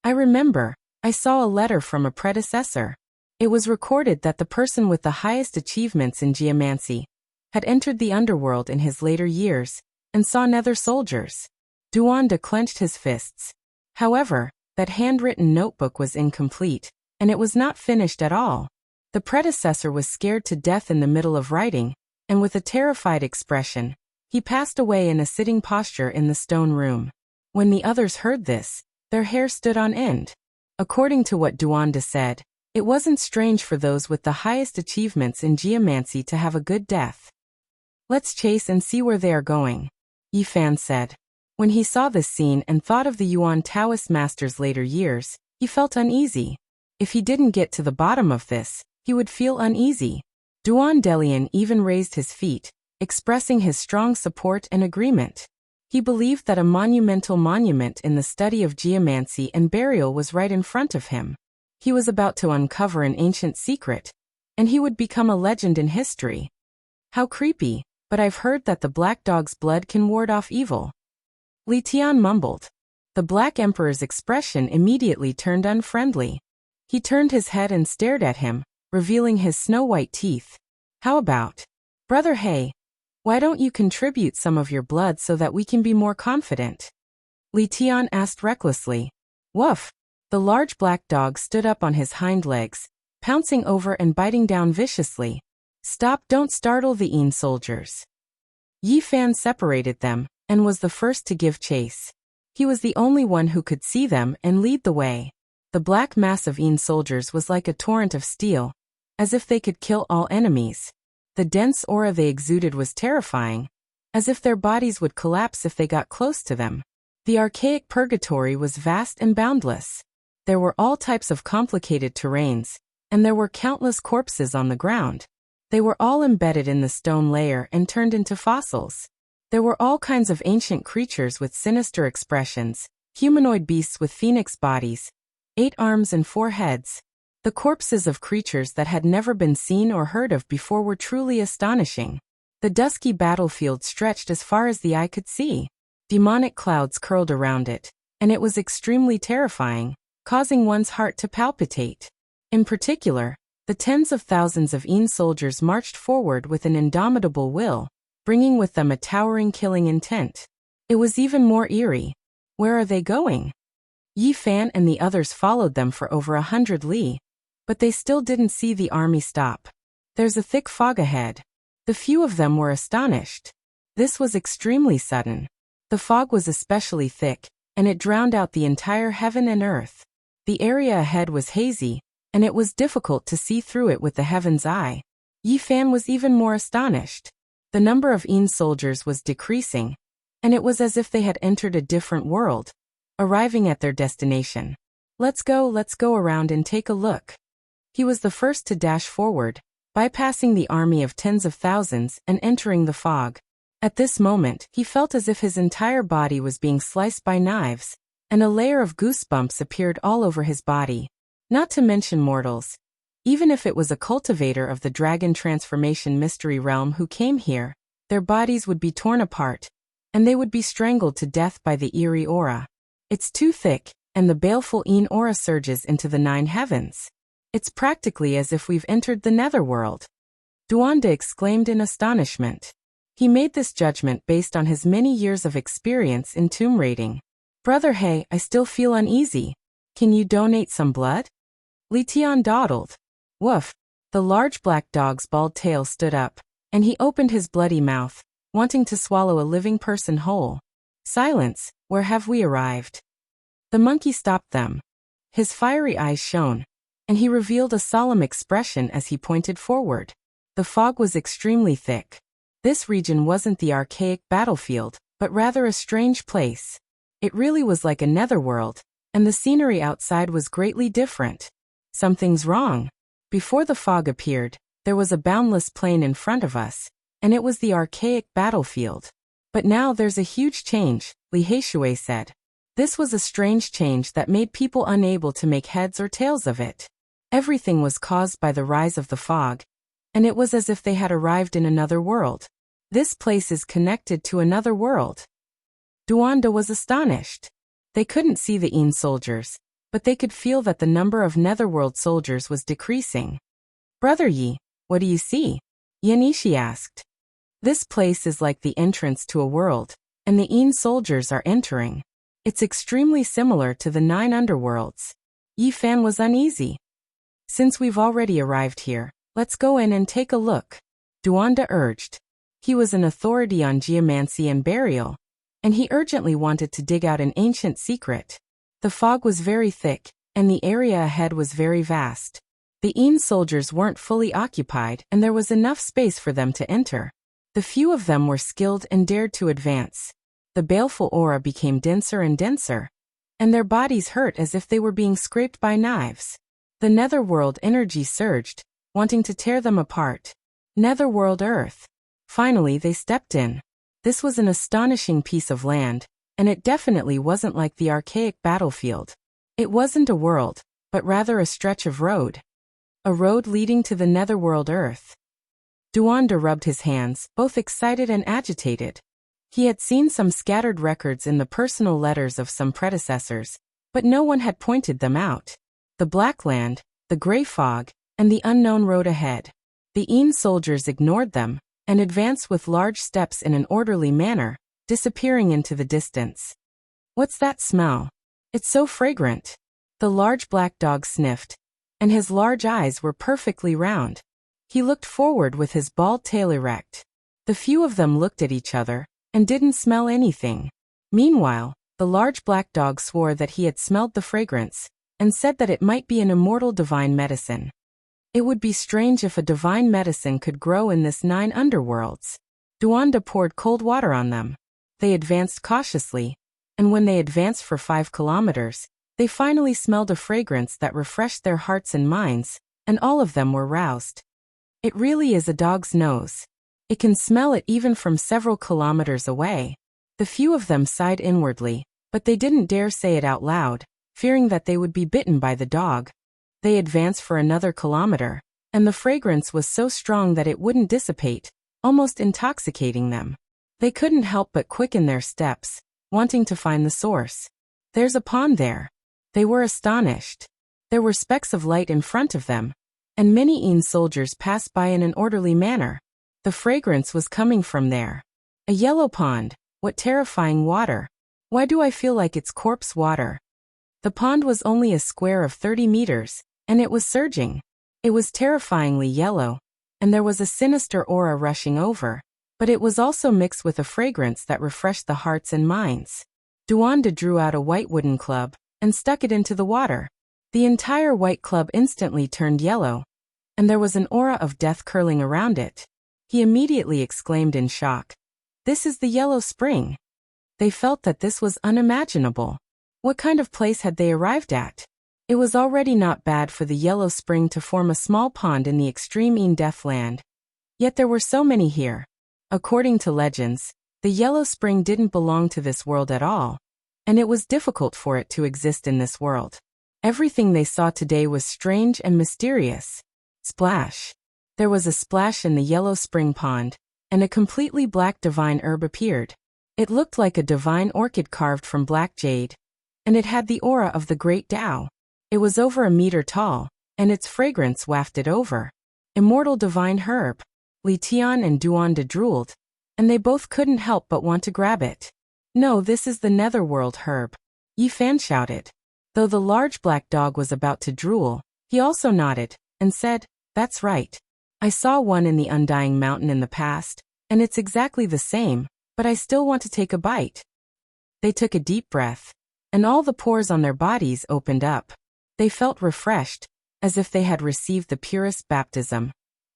I remember, I saw a letter from a predecessor. It was recorded that the person with the highest achievements in geomancy had entered the underworld in his later years and saw nether soldiers. Duanda clenched his fists. However, that handwritten notebook was incomplete, and it was not finished at all. The predecessor was scared to death in the middle of writing, and with a terrified expression, he passed away in a sitting posture in the stone room. When the others heard this, their hair stood on end. According to what Duanda said, it wasn't strange for those with the highest achievements in geomancy to have a good death. Let's chase and see where they are going, Yi Fan said. When he saw this scene and thought of the Yuan Taoist master's later years, he felt uneasy. If he didn't get to the bottom of this, he would feel uneasy. Duan Delian even raised his feet, expressing his strong support and agreement. He believed that a monumental monument in the study of geomancy and burial was right in front of him. He was about to uncover an ancient secret, and he would become a legend in history. How creepy, but I've heard that the black dog's blood can ward off evil. Li Tian mumbled. The Black Emperor's expression immediately turned unfriendly. He turned his head and stared at him, revealing his snow-white teeth. How about, Brother He, why don't you contribute some of your blood so that we can be more confident? Li Tian asked recklessly. Woof! The large black dog stood up on his hind legs, pouncing over and biting down viciously. Stop! Don't startle the Yin soldiers. Yi Fan separated them, and was the first to give chase. He was the only one who could see them and lead the way. The black mass of Yin soldiers was like a torrent of steel, as if they could kill all enemies. The dense aura they exuded was terrifying, as if their bodies would collapse if they got close to them. The archaic purgatory was vast and boundless. There were all types of complicated terrains, and there were countless corpses on the ground. They were all embedded in the stone layer and turned into fossils. There were all kinds of ancient creatures with sinister expressions, humanoid beasts with phoenix bodies, 8 arms and 4 heads. The corpses of creatures that had never been seen or heard of before were truly astonishing. The dusky battlefield stretched as far as the eye could see. Demonic clouds curled around it, and it was extremely terrifying, causing one's heart to palpitate. In particular, the tens of thousands of Yin soldiers marched forward with an indomitable will, bringing with them a towering killing intent. It was even more eerie. Where are they going? Yi Fan and the others followed them for over 100 li, but they still didn't see the army stop. There's a thick fog ahead. The few of them were astonished. This was extremely sudden. The fog was especially thick, and it drowned out the entire heaven and earth. The area ahead was hazy, and it was difficult to see through it with the heaven's eye. Yi Fan was even more astonished. The number of Yin soldiers was decreasing, and it was as if they had entered a different world, arriving at their destination. Let's go around and take a look. He was the first to dash forward, bypassing the army of tens of thousands and entering the fog. At this moment, he felt as if his entire body was being sliced by knives, and a layer of goosebumps appeared all over his body. Not to mention mortals. Even if it was a cultivator of the dragon transformation mystery realm who came here, their bodies would be torn apart, and they would be strangled to death by the eerie aura. It's too thick, and the baleful Yin aura surges into the 9 heavens. It's practically as if we've entered the netherworld. Duanda exclaimed in astonishment. He made this judgment based on his many years of experience in tomb raiding. Brother He, I still feel uneasy. Can you donate some blood? Li Tian dawdled. Woof! The large black dog's bald tail stood up, and he opened his bloody mouth, wanting to swallow a living person whole. Silence, where have we arrived? The monkey stopped them. His fiery eyes shone, and he revealed a solemn expression as he pointed forward. The fog was extremely thick. This region wasn't the archaic battlefield, but rather a strange place. It really was like a netherworld, and the scenery outside was greatly different. Something's wrong. Before the fog appeared, there was a boundless plain in front of us, and it was the archaic battlefield. But now there's a huge change, Li Heishui said. This was a strange change that made people unable to make heads or tails of it. Everything was caused by the rise of the fog, and it was as if they had arrived in another world. This place is connected to another world. Duanda was astonished. They couldn't see the Yin soldiers, but they could feel that the number of netherworld soldiers was decreasing. Brother Yi, what do you see? Yanishi asked. This place is like the entrance to a world, and the Yin soldiers are entering. It's extremely similar to the 9 underworlds. Yi Fan was uneasy. Since we've already arrived here, let's go in and take a look, Duanda urged. He was an authority on geomancy and burial, and he urgently wanted to dig out an ancient secret. The fog was very thick, and the area ahead was very vast. The Yin soldiers weren't fully occupied, and there was enough space for them to enter. The few of them were skilled and dared to advance. The baleful aura became denser and denser, and their bodies hurt as if they were being scraped by knives. The netherworld energy surged, wanting to tear them apart. Netherworld Earth. Finally they stepped in. This was an astonishing piece of land, and it definitely wasn't like the archaic battlefield. It wasn't a world, but rather a stretch of road. A road leading to the netherworld Earth. Duanda rubbed his hands, both excited and agitated. He had seen some scattered records in the personal letters of some predecessors, but no one had pointed them out. The Black Land, the Grey Fog, and the unknown road ahead. The Yin soldiers ignored them, and advanced with large steps in an orderly manner, disappearing into the distance. What's that smell? It's so fragrant. The large black dog sniffed, and his large eyes were perfectly round. He looked forward with his bald tail erect. The few of them looked at each other, and didn't smell anything. Meanwhile, the large black dog swore that he had smelled the fragrance, and said that it might be an immortal divine medicine. It would be strange if a divine medicine could grow in this 9 underworlds. Duanda poured cold water on them. They advanced cautiously, and when they advanced for 5 kilometers, they finally smelled a fragrance that refreshed their hearts and minds, and all of them were roused. It really is a dog's nose. It can smell it even from several kilometers away. The few of them sighed inwardly, but they didn't dare say it out loud, fearing that they would be bitten by the dog. They advanced for another kilometer, and the fragrance was so strong that it wouldn't dissipate, almost intoxicating them. They couldn't help but quicken their steps, wanting to find the source. There's a pond there. They were astonished. There were specks of light in front of them, and many Yin soldiers passed by in an orderly manner. The fragrance was coming from there. A yellow pond, what terrifying water. Why do I feel like it's corpse water? The pond was only a square of 30 meters, and it was surging. It was terrifyingly yellow, and there was a sinister aura rushing over, but it was also mixed with a fragrance that refreshed the hearts and minds. Duanda drew out a white wooden club, and stuck it into the water. The entire white club instantly turned yellow, and there was an aura of death curling around it. He immediately exclaimed in shock, "This is the Yellow Spring." They felt that this was unimaginable. What kind of place had they arrived at? It was already not bad for the Yellow Spring to form a small pond in the extreme Yin Deathland. Yet there were so many here. According to legends, the Yellow Spring didn't belong to this world at all, and it was difficult for it to exist in this world. Everything they saw today was strange and mysterious. Splash. There was a splash in the Yellow Spring pond, and a completely black divine herb appeared. It looked like a divine orchid carved from black jade, and it had the aura of the Great Tao. It was over a meter tall, and its fragrance wafted over. Immortal divine herb. Li Tian and Duanda drooled, and they both couldn't help but want to grab it. "No, this is the netherworld herb," Yi Fan shouted. Though the large black dog was about to drool, he also nodded, and said, "That's right. I saw one in the Undying Mountain in the past, and it's exactly the same, but I still want to take a bite." They took a deep breath, and all the pores on their bodies opened up. They felt refreshed, as if they had received the purest baptism.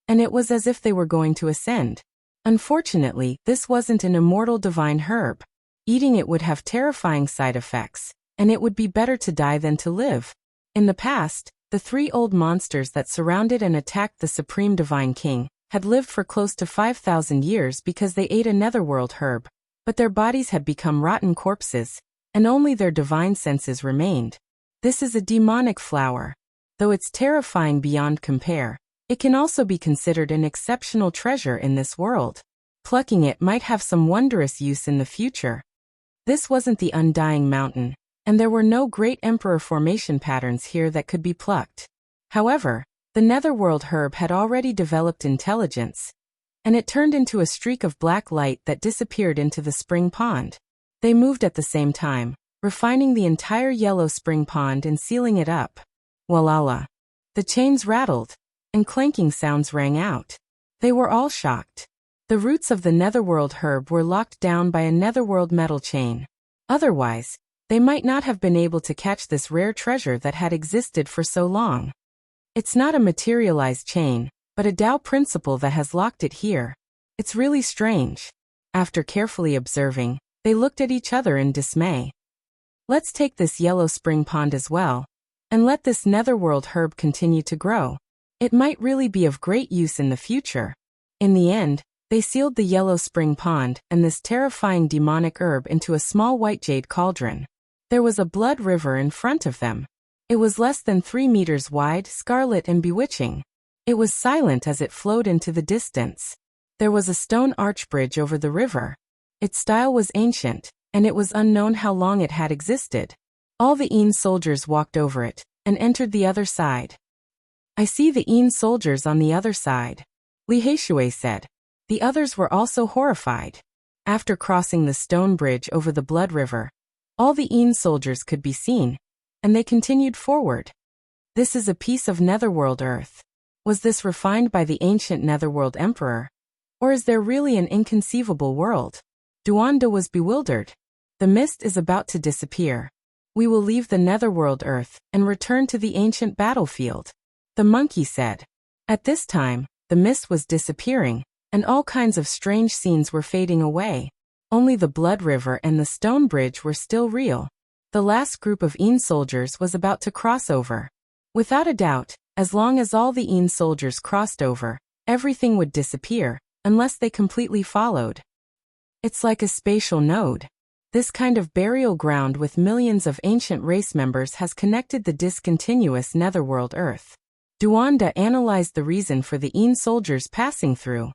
And it was as if they were going to ascend. Unfortunately, this wasn't an immortal divine herb. Eating it would have terrifying side effects, and it would be better to die than to live. In the past, the 3 old monsters that surrounded and attacked the Supreme Divine King had lived for close to 5,000 years because they ate a netherworld herb, but their bodies had become rotten corpses, and only their divine senses remained. This is a demonic flower. Though it's terrifying beyond compare, it can also be considered an exceptional treasure in this world. Plucking it might have some wondrous use in the future. This wasn't the Undying Mountain, and there were no great emperor formation patterns here that could be plucked. However, the netherworld herb had already developed intelligence, and it turned into a streak of black light that disappeared into the spring pond. They moved at the same time, refining the entire yellow spring pond and sealing it up. Walala. The chains rattled, and clanking sounds rang out. They were all shocked. The roots of the netherworld herb were locked down by a netherworld metal chain. Otherwise, they might not have been able to catch this rare treasure that had existed for so long. It's not a materialized chain, but a Tao principle that has locked it here. It's really strange. After carefully observing, they looked at each other in dismay. Let's take this yellow spring pond as well, and let this netherworld herb continue to grow. It might really be of great use in the future. In the end, they sealed the yellow spring pond and this terrifying demonic herb into a small white jade cauldron. There was a blood river in front of them. It was less than 3 meters wide, scarlet and bewitching. It was silent as it flowed into the distance. There was a stone arch bridge over the river. Its style was ancient, and it was unknown how long it had existed. All the Een soldiers walked over it, and entered the other side. I see the Een soldiers on the other side, Li Heishui said. The others were also horrified. After crossing the stone bridge over the blood river, all the Een soldiers could be seen, and they continued forward. This is a piece of netherworld earth. Was this refined by the ancient netherworld emperor? Or is there really an inconceivable world? Duanda was bewildered. The mist is about to disappear. We will leave the netherworld earth and return to the ancient battlefield, the monkey said. At this time, the mist was disappearing, and all kinds of strange scenes were fading away. Only the blood river and the stone bridge were still real. The last group of Een soldiers was about to cross over. Without a doubt, as long as all the Een soldiers crossed over, everything would disappear, unless they completely followed. It's like a spatial node. This kind of burial ground with millions of ancient race members has connected the discontinuous netherworld earth. Duanda analyzed the reason for the Een soldiers passing through.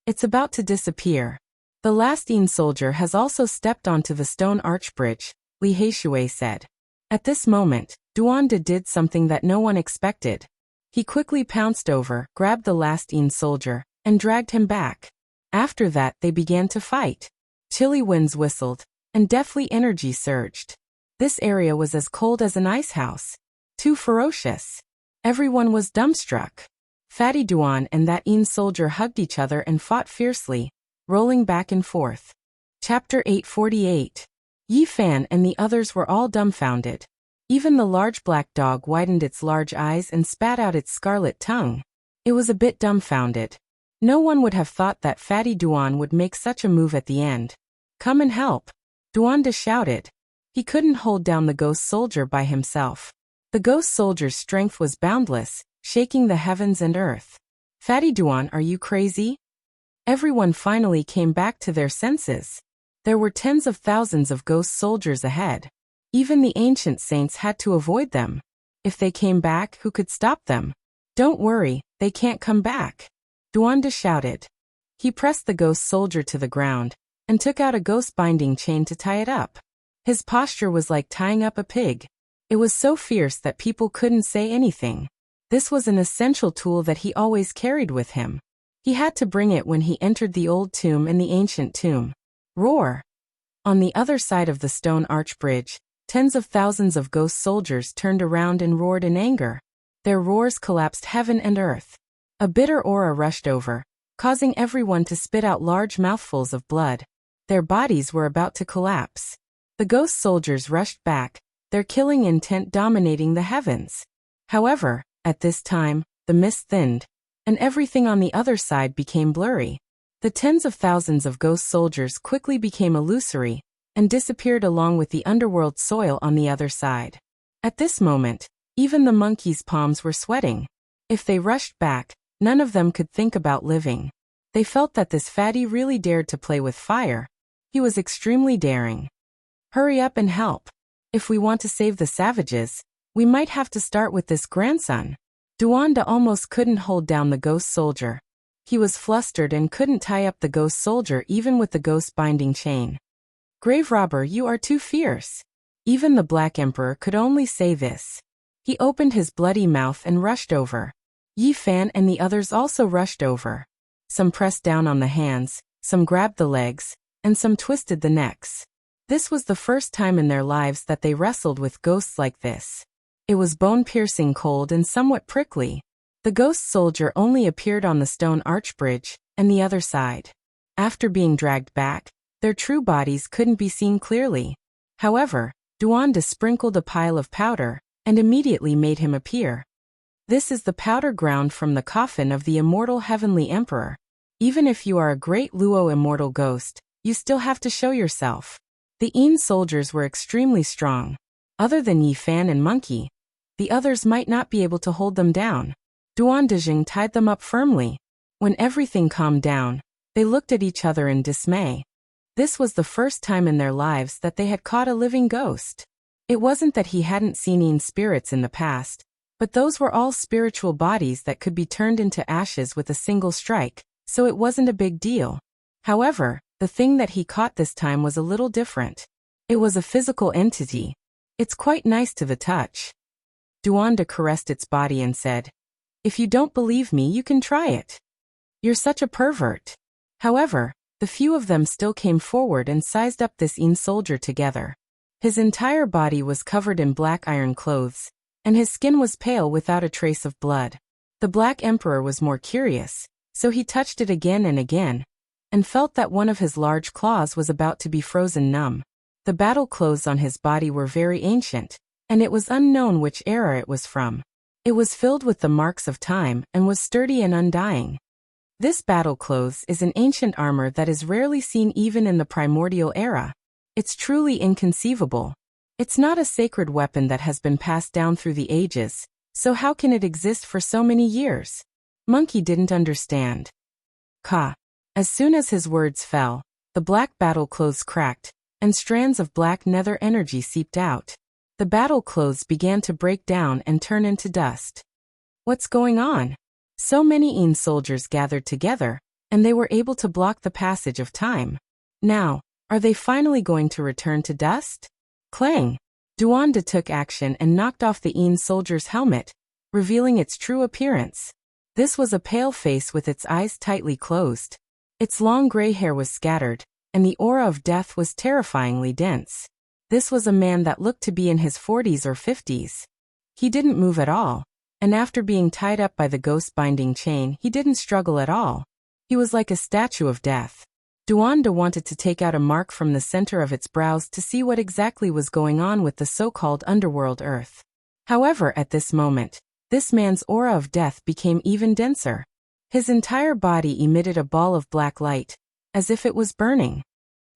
It's about to disappear. The last Een soldier has also stepped onto the stone arch bridge, Li Heishui said. At this moment, Duanda did something that no one expected. He quickly pounced over, grabbed the last Een soldier, and dragged him back. After that, they began to fight. Chilly winds whistled, and deathly energy surged. This area was as cold as an ice house. Too ferocious. Everyone was dumbstruck. Fatty Duan and that Een soldier hugged each other and fought fiercely, rolling back and forth. Chapter 848. Yi Fan and the others were all dumbfounded. Even the large black dog widened its large eyes and spat out its scarlet tongue. It was a bit dumbfounded. No one would have thought that Fatty Duan would make such a move at the end. Come and help, Duanda shouted. He couldn't hold down the ghost soldier by himself. The ghost soldier's strength was boundless, shaking the heavens and earth. Fatty Duan, are you crazy? Everyone finally came back to their senses. There were tens of thousands of ghost soldiers ahead. Even the ancient saints had to avoid them. If they came back, who could stop them? Don't worry, they can't come back, Duanda shouted. He pressed the ghost soldier to the ground, and took out a ghost binding chain to tie it up. His posture was like tying up a pig. It was so fierce that people couldn't say anything. This was an essential tool that he always carried with him. He had to bring it when he entered the old tomb and the ancient tomb. Roar! On the other side of the stone arch bridge, tens of thousands of ghost soldiers turned around and roared in anger. Their roars collapsed heaven and earth. A bitter aura rushed over, causing everyone to spit out large mouthfuls of blood. Their bodies were about to collapse. The ghost soldiers rushed back, their killing intent dominating the heavens. However, at this time, the mist thinned, and everything on the other side became blurry. The tens of thousands of ghost soldiers quickly became illusory, and disappeared along with the underworld soil on the other side. At this moment, even the monkeys' palms were sweating. If they rushed back, none of them could think about living. They felt that this fatty really dared to play with fire. He was extremely daring. Hurry up and help. If we want to save the savages, we might have to start with this grandson. Duanda almost couldn't hold down the ghost soldier. He was flustered and couldn't tie up the ghost soldier even with the ghost binding chain. Grave robber, you are too fierce. Even the Black Emperor could only say this. He opened his bloody mouth and rushed over. Yi Fan and the others also rushed over. Some pressed down on the hands, some grabbed the legs, and some twisted the necks. This was the first time in their lives that they wrestled with ghosts like this. It was bone-piercing cold and somewhat prickly. The ghost soldier only appeared on the stone arch bridge, and the other side. After being dragged back, their true bodies couldn't be seen clearly. However, Duanda sprinkled a pile of powder, and immediately made him appear. This is the powder ground from the coffin of the immortal heavenly emperor. Even if you are a great Luo immortal ghost, you still have to show yourself. The Yin soldiers were extremely strong. Other than Yi Fan and Monkey, the others might not be able to hold them down. Duandajing tied them up firmly. When everything calmed down, they looked at each other in dismay. This was the first time in their lives that they had caught a living ghost. It wasn't that he hadn't seen Yin spirits in the past, but those were all spiritual bodies that could be turned into ashes with a single strike, so it wasn't a big deal. However, the thing that he caught this time was a little different. It was a physical entity. It's quite nice to the touch. Duanda caressed its body and said, "If you don't believe me, you can try it. You're such a pervert." However, the few of them still came forward and sized up this Yin soldier together. His entire body was covered in black iron clothes, and his skin was pale without a trace of blood. The Black Emperor was more curious, so he touched it again and again, and felt that one of his large claws was about to be frozen numb. The battle clothes on his body were very ancient, and it was unknown which era it was from. It was filled with the marks of time and was sturdy and undying. This battle clothes is an ancient armor that is rarely seen even in the primordial era. It's truly inconceivable. It's not a sacred weapon that has been passed down through the ages, so how can it exist for so many years? Monkey didn't understand. Ka. As soon as his words fell, the black battle clothes cracked, and strands of black nether energy seeped out. The battle clothes began to break down and turn into dust. What's going on? So many Yin soldiers gathered together, and they were able to block the passage of time. Now, are they finally going to return to dust? Clang! Duanda took action and knocked off the Yin soldier's helmet, revealing its true appearance. This was a pale face with its eyes tightly closed. Its long gray hair was scattered, and the aura of death was terrifyingly dense. This was a man that looked to be in his 40s or 50s. He didn't move at all, and after being tied up by the ghost binding chain, he didn't struggle at all. He was like a statue of death. Duanda wanted to take out a mark from the center of its brows to see what exactly was going on with the so-called underworld earth. However, at this moment, this man's aura of death became even denser. His entire body emitted a ball of black light, as if it was burning.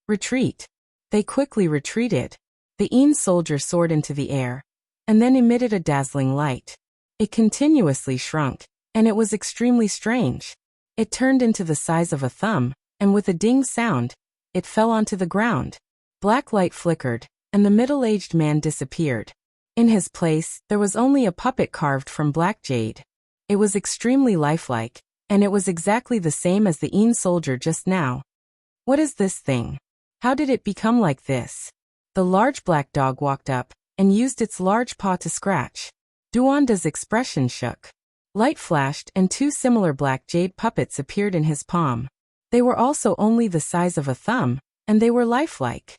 Retreat. They quickly retreated. The Yin soldier soared into the air, and then emitted a dazzling light. It continuously shrunk, and it was extremely strange. It turned into the size of a thumb, and with a ding sound, it fell onto the ground. Black light flickered, and the middle-aged man disappeared. In his place, there was only a puppet carved from black jade. It was extremely lifelike, and it was exactly the same as the Yin soldier just now. What is this thing? How did it become like this? The large black dog walked up, and used its large paw to scratch. Duanda's expression shook. Light flashed and two similar black jade puppets appeared in his palm. They were also only the size of a thumb, and they were lifelike.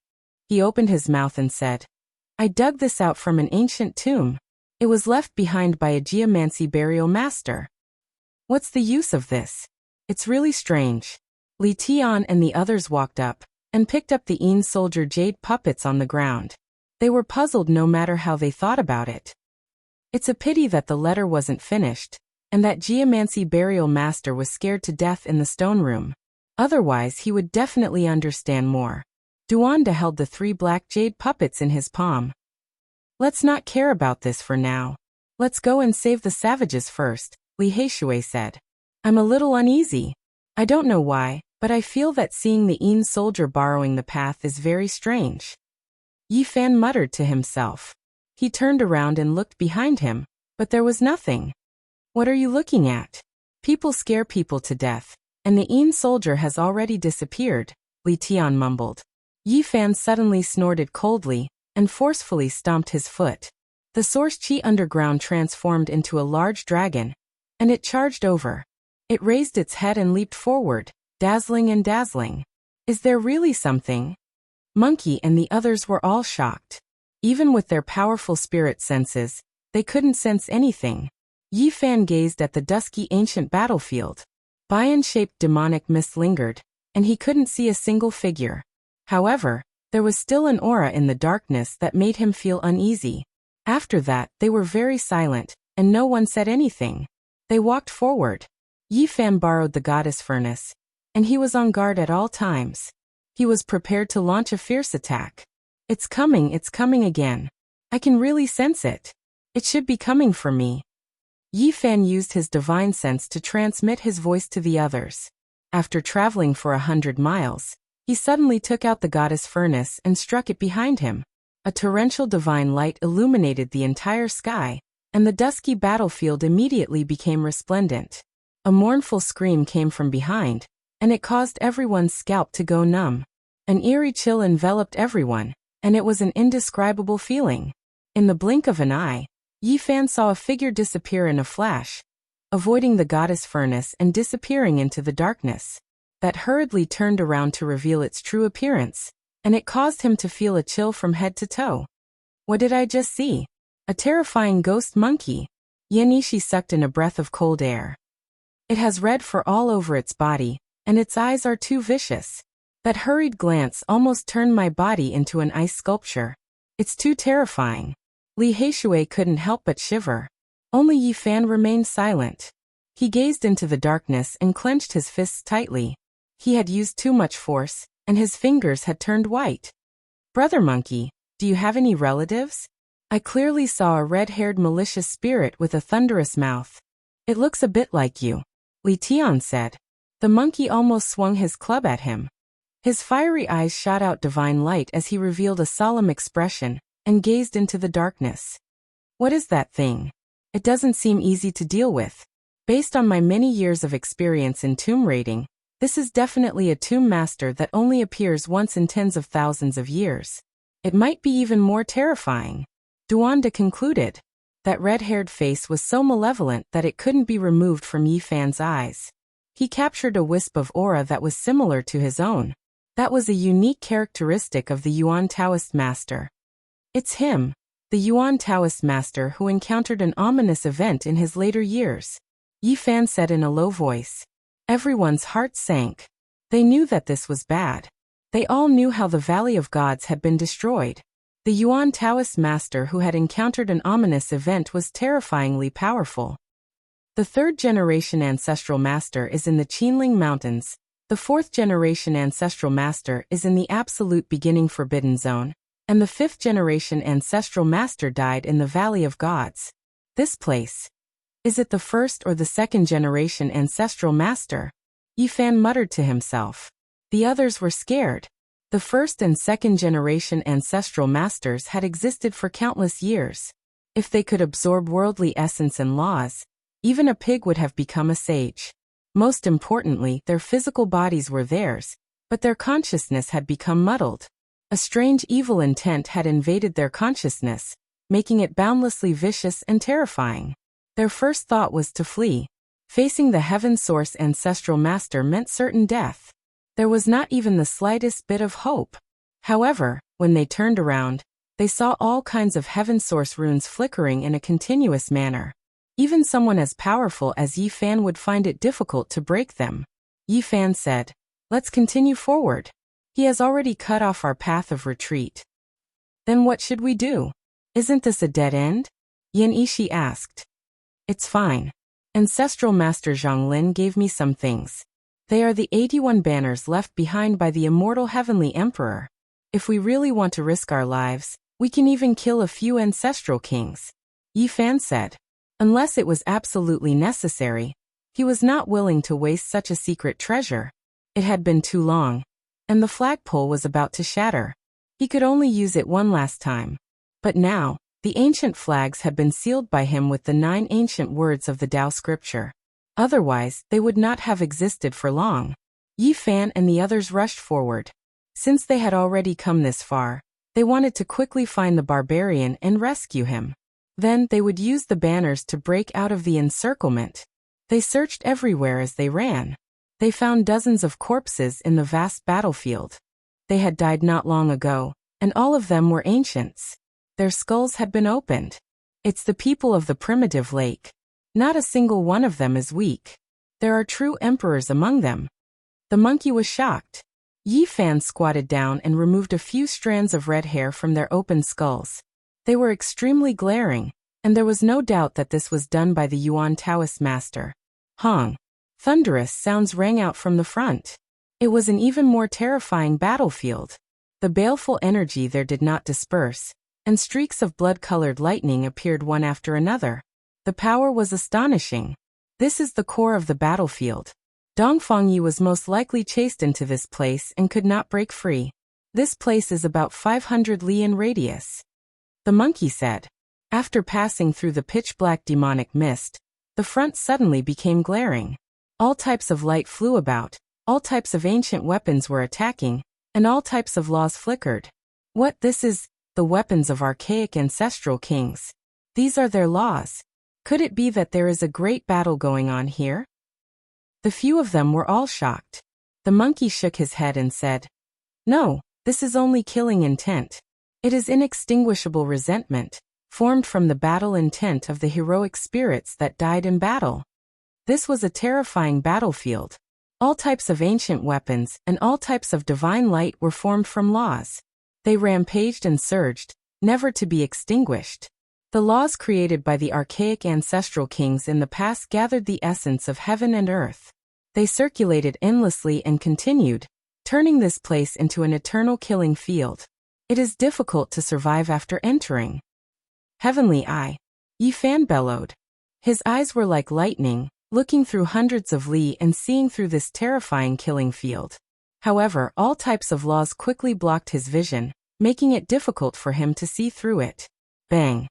He opened his mouth and said, "I dug this out from an ancient tomb. It was left behind by a geomancy burial master. What's the use of this? It's really strange." Li Tian and the others walked up, and picked up the Yin soldier jade puppets on the ground. They were puzzled no matter how they thought about it. It's a pity that the letter wasn't finished, and that geomancy burial master was scared to death in the stone room. Otherwise he would definitely understand more. Duanda held the 3 black jade puppets in his palm. Let's not care about this for now. Let's go and save the savages first, Li Heishui said. I'm a little uneasy. I don't know why, but I feel that seeing the Yin soldier borrowing the path is very strange. Yi Fan muttered to himself. He turned around and looked behind him, but there was nothing. What are you looking at? People scare people to death, and the Yin soldier has already disappeared, Li Tian mumbled. Yi Fan suddenly snorted coldly, and forcefully stomped his foot. The source chi underground transformed into a large dragon, and it charged over. It raised its head and leaped forward, dazzling and dazzling. Is there really something? Monkey and the others were all shocked. Even with their powerful spirit senses, they couldn't sense anything. Yi Fan gazed at the dusky ancient battlefield. Bion-shaped demonic mist lingered, and he couldn't see a single figure. However, there was still an aura in the darkness that made him feel uneasy. After that, they were very silent, and no one said anything. They walked forward. Yi Fan borrowed the goddess furnace, and he was on guard at all times. He was prepared to launch a fierce attack. It's coming again. I can really sense it. It should be coming for me. Yi Fan used his divine sense to transmit his voice to the others. After traveling for 100 miles, he suddenly took out the goddess furnace and struck it behind him. A torrential divine light illuminated the entire sky, and the dusky battlefield immediately became resplendent. A mournful scream came from behind, and it caused everyone's scalp to go numb. An eerie chill enveloped everyone, and it was an indescribable feeling. In the blink of an eye, Yi Fan saw a figure disappear in a flash, avoiding the goddess furnace and disappearing into the darkness. That hurriedly turned around to reveal its true appearance, and it caused him to feel a chill from head to toe. What did I just see? A terrifying ghost monkey. Yanishi sucked in a breath of cold air. It has red fur all over its body, and its eyes are too vicious. That hurried glance almost turned my body into an ice sculpture. It's too terrifying. Li Heishui couldn't help but shiver. Only Yi Fan remained silent. He gazed into the darkness and clenched his fists tightly. He had used too much force, and his fingers had turned white. Brother Monkey, do you have any relatives? I clearly saw a red-haired malicious spirit with a thunderous mouth. It looks a bit like you, Li Tian said. The monkey almost swung his club at him. His fiery eyes shot out divine light as he revealed a solemn expression, and gazed into the darkness. What is that thing? It doesn't seem easy to deal with. Based on my many years of experience in tomb raiding, this is definitely a tomb master that only appears once in tens of thousands of years. It might be even more terrifying. Duanda concluded. That red-haired face was so malevolent that it couldn't be removed from Yi Fan's eyes. He captured a wisp of aura that was similar to his own. That was a unique characteristic of the Yuan Taoist master. It's him, the Yuan Taoist master who encountered an ominous event in his later years. Yi Fan said in a low voice. Everyone's heart sank. They knew that this was bad. They all knew how the Valley of Gods had been destroyed. The Yuan Taoist master who had encountered an ominous event was terrifyingly powerful. The 3rd-generation ancestral master is in the Qinling Mountains. The 4th-generation ancestral master is in the absolute beginning forbidden zone, and the 5th-generation ancestral master died in the Valley of Gods. This place. Is it the 1st or the 2nd-generation ancestral master? Yi Fan muttered to himself. The others were scared. The 1st and 2nd-generation ancestral masters had existed for countless years. If they could absorb worldly essence and laws, even a pig would have become a sage. Most importantly, their physical bodies were theirs, but their consciousness had become muddled. A strange evil intent had invaded their consciousness, making it boundlessly vicious and terrifying. Their first thought was to flee. Facing the Heaven Source ancestral master meant certain death. There was not even the slightest bit of hope. However, when they turned around, they saw all kinds of Heaven Source runes flickering in a continuous manner. Even someone as powerful as Yi Fan would find it difficult to break them. Yi Fan said, "Let's continue forward. He has already cut off our path of retreat." Then what should we do? Isn't this a dead end? Yin Ishi asked. It's fine. Ancestral Master Zhonglin gave me some things. They are the 81 banners left behind by the immortal Heavenly Emperor. If we really want to risk our lives, we can even kill a few ancestral kings. Yi Fan said. Unless it was absolutely necessary, he was not willing to waste such a secret treasure. It had been too long, and the flagpole was about to shatter. He could only use it one last time. But now, the ancient flags had been sealed by him with the 9 ancient words of the Tao scripture. Otherwise, they would not have existed for long. Yi Fan and the others rushed forward. Since they had already come this far, they wanted to quickly find the barbarian and rescue him. Then they would use the banners to break out of the encirclement. They searched everywhere as they ran. They found dozens of corpses in the vast battlefield. They had died not long ago, and all of them were ancients. Their skulls had been opened. It's the people of the primitive lake. Not a single one of them is weak. There are true emperors among them. The monkey was shocked. Yi Fan squatted down and removed a few strands of red hair from their open skulls. They were extremely glaring, and there was no doubt that this was done by the Yuan Taoist master. Hong. Thunderous sounds rang out from the front. It was an even more terrifying battlefield. The baleful energy there did not disperse, and streaks of blood-colored lightning appeared one after another. The power was astonishing. This is the core of the battlefield. Dongfeng Yi was most likely chased into this place and could not break free. This place is about 500 li in radius. The monkey said. After passing through the pitch-black demonic mist, the front suddenly became glaring. All types of light flew about, all types of ancient weapons were attacking, and all types of laws flickered. What this is, the weapons of archaic ancestral kings. These are their laws. Could it be that there is a great battle going on here? The few of them were all shocked. The monkey shook his head and said, No, this is only killing intent. It is inextinguishable resentment, formed from the battle intent of the heroic spirits that died in battle. This was a terrifying battlefield. All types of ancient weapons and all types of divine light were formed from laws. They rampaged and surged, never to be extinguished. The laws created by the archaic ancestral kings in the past gathered the essence of heaven and earth. They circulated endlessly and continued, turning this place into an eternal killing field. It is difficult to survive after entering. Heavenly Eye. Yi Fan bellowed. His eyes were like lightning, looking through hundreds of li and seeing through this terrifying killing field. However, all types of laws quickly blocked his vision, making it difficult for him to see through it. Bang!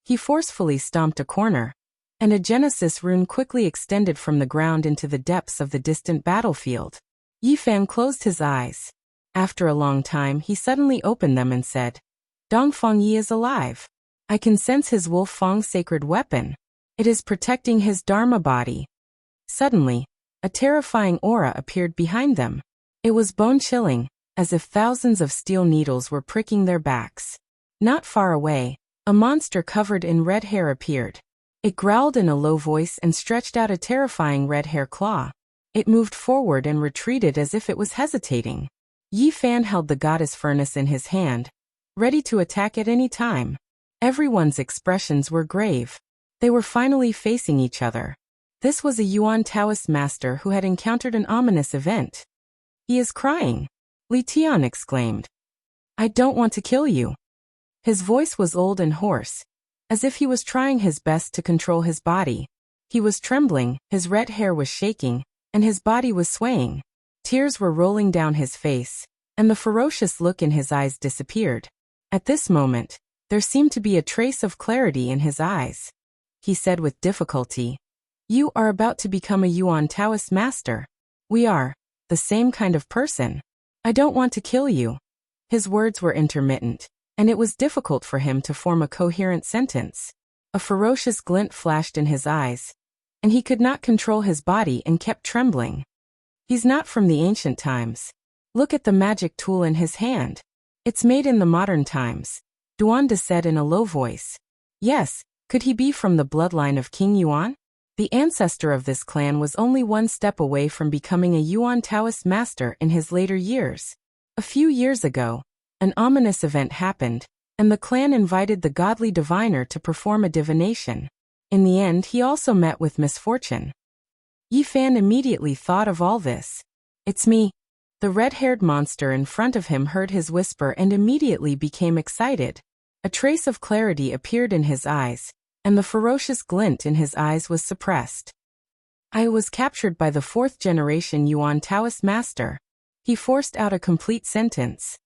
He forcefully stomped a corner, and a Genesis rune quickly extended from the ground into the depths of the distant battlefield. Yi Fan closed his eyes. After a long time he suddenly opened them and said, Dongfeng Yi is alive. I can sense his Wolf Fang sacred weapon. It is protecting his Dharma body. Suddenly, a terrifying aura appeared behind them. It was bone-chilling, as if thousands of steel needles were pricking their backs. Not far away, a monster covered in red hair appeared. It growled in a low voice and stretched out a terrifying red hair claw. It moved forward and retreated as if it was hesitating. Yi Fan held the goddess furnace in his hand, ready to attack at any time. Everyone's expressions were grave. They were finally facing each other. This was a Yuan Taoist master who had encountered an ominous event. He is crying. Li Tian exclaimed. I don't want to kill you. His voice was old and hoarse, as if he was trying his best to control his body. He was trembling, his red hair was shaking, and his body was swaying. Tears were rolling down his face, and the ferocious look in his eyes disappeared. At this moment, there seemed to be a trace of clarity in his eyes. He said with difficulty, You are about to become a Yuan Taoist master. We are the same kind of person. I don't want to kill you. His words were intermittent, and it was difficult for him to form a coherent sentence. A ferocious glint flashed in his eyes, and he could not control his body and kept trembling. He's not from the ancient times. Look at the magic tool in his hand. It's made in the modern times, Duanda said in a low voice. Yes, could he be from the bloodline of King Yuan? The ancestor of this clan was only one step away from becoming a Yuan Taoist master in his later years. A few years ago, an ominous event happened, and the clan invited the godly diviner to perform a divination. In the end, he also met with misfortune. Yi Fan immediately thought of all this. "It's me." The red-haired monster in front of him heard his whisper and immediately became excited. A trace of clarity appeared in his eyes, and the ferocious glint in his eyes was suppressed. "I was captured by the 4th-generation Yuan Taoist master." He forced out a complete sentence.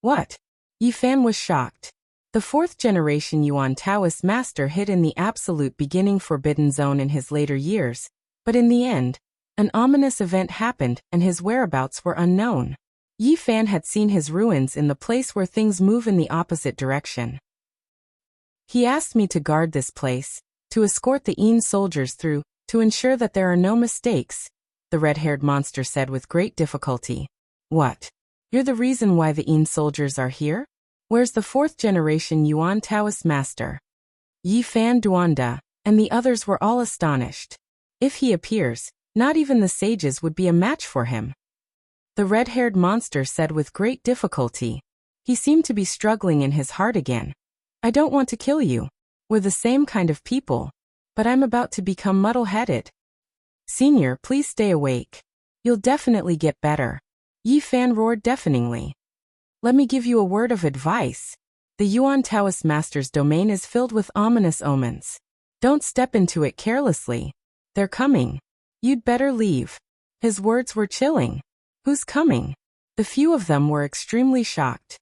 "What?" Yi Fan was shocked. The 4th-generation Yuan Taoist master hid in the absolute beginning forbidden zone in his later years, but in the end, an ominous event happened and his whereabouts were unknown. Yi Fan had seen his ruins in the place where things move in the opposite direction. "He asked me to guard this place, to escort the Yin soldiers through, to ensure that there are no mistakes," the red-haired monster said with great difficulty. "What? You're the reason why the Yin soldiers are here? Where's the 4th-generation Yuan Taoist master?" Yi Fan Duanda, and the others were all astonished. If he appears, not even the sages would be a match for him. The red-haired monster said with great difficulty. He seemed to be struggling in his heart again. "I don't want to kill you. We're the same kind of people. But I'm about to become muddle-headed. Senior, please stay awake. You'll definitely get better." Yi Fan roared deafeningly. "Let me give you a word of advice. The Yuan Taoist master's domain is filled with ominous omens. Don't step into it carelessly. They're coming. You'd better leave." His words were chilling. Who's coming? The few of them were extremely shocked.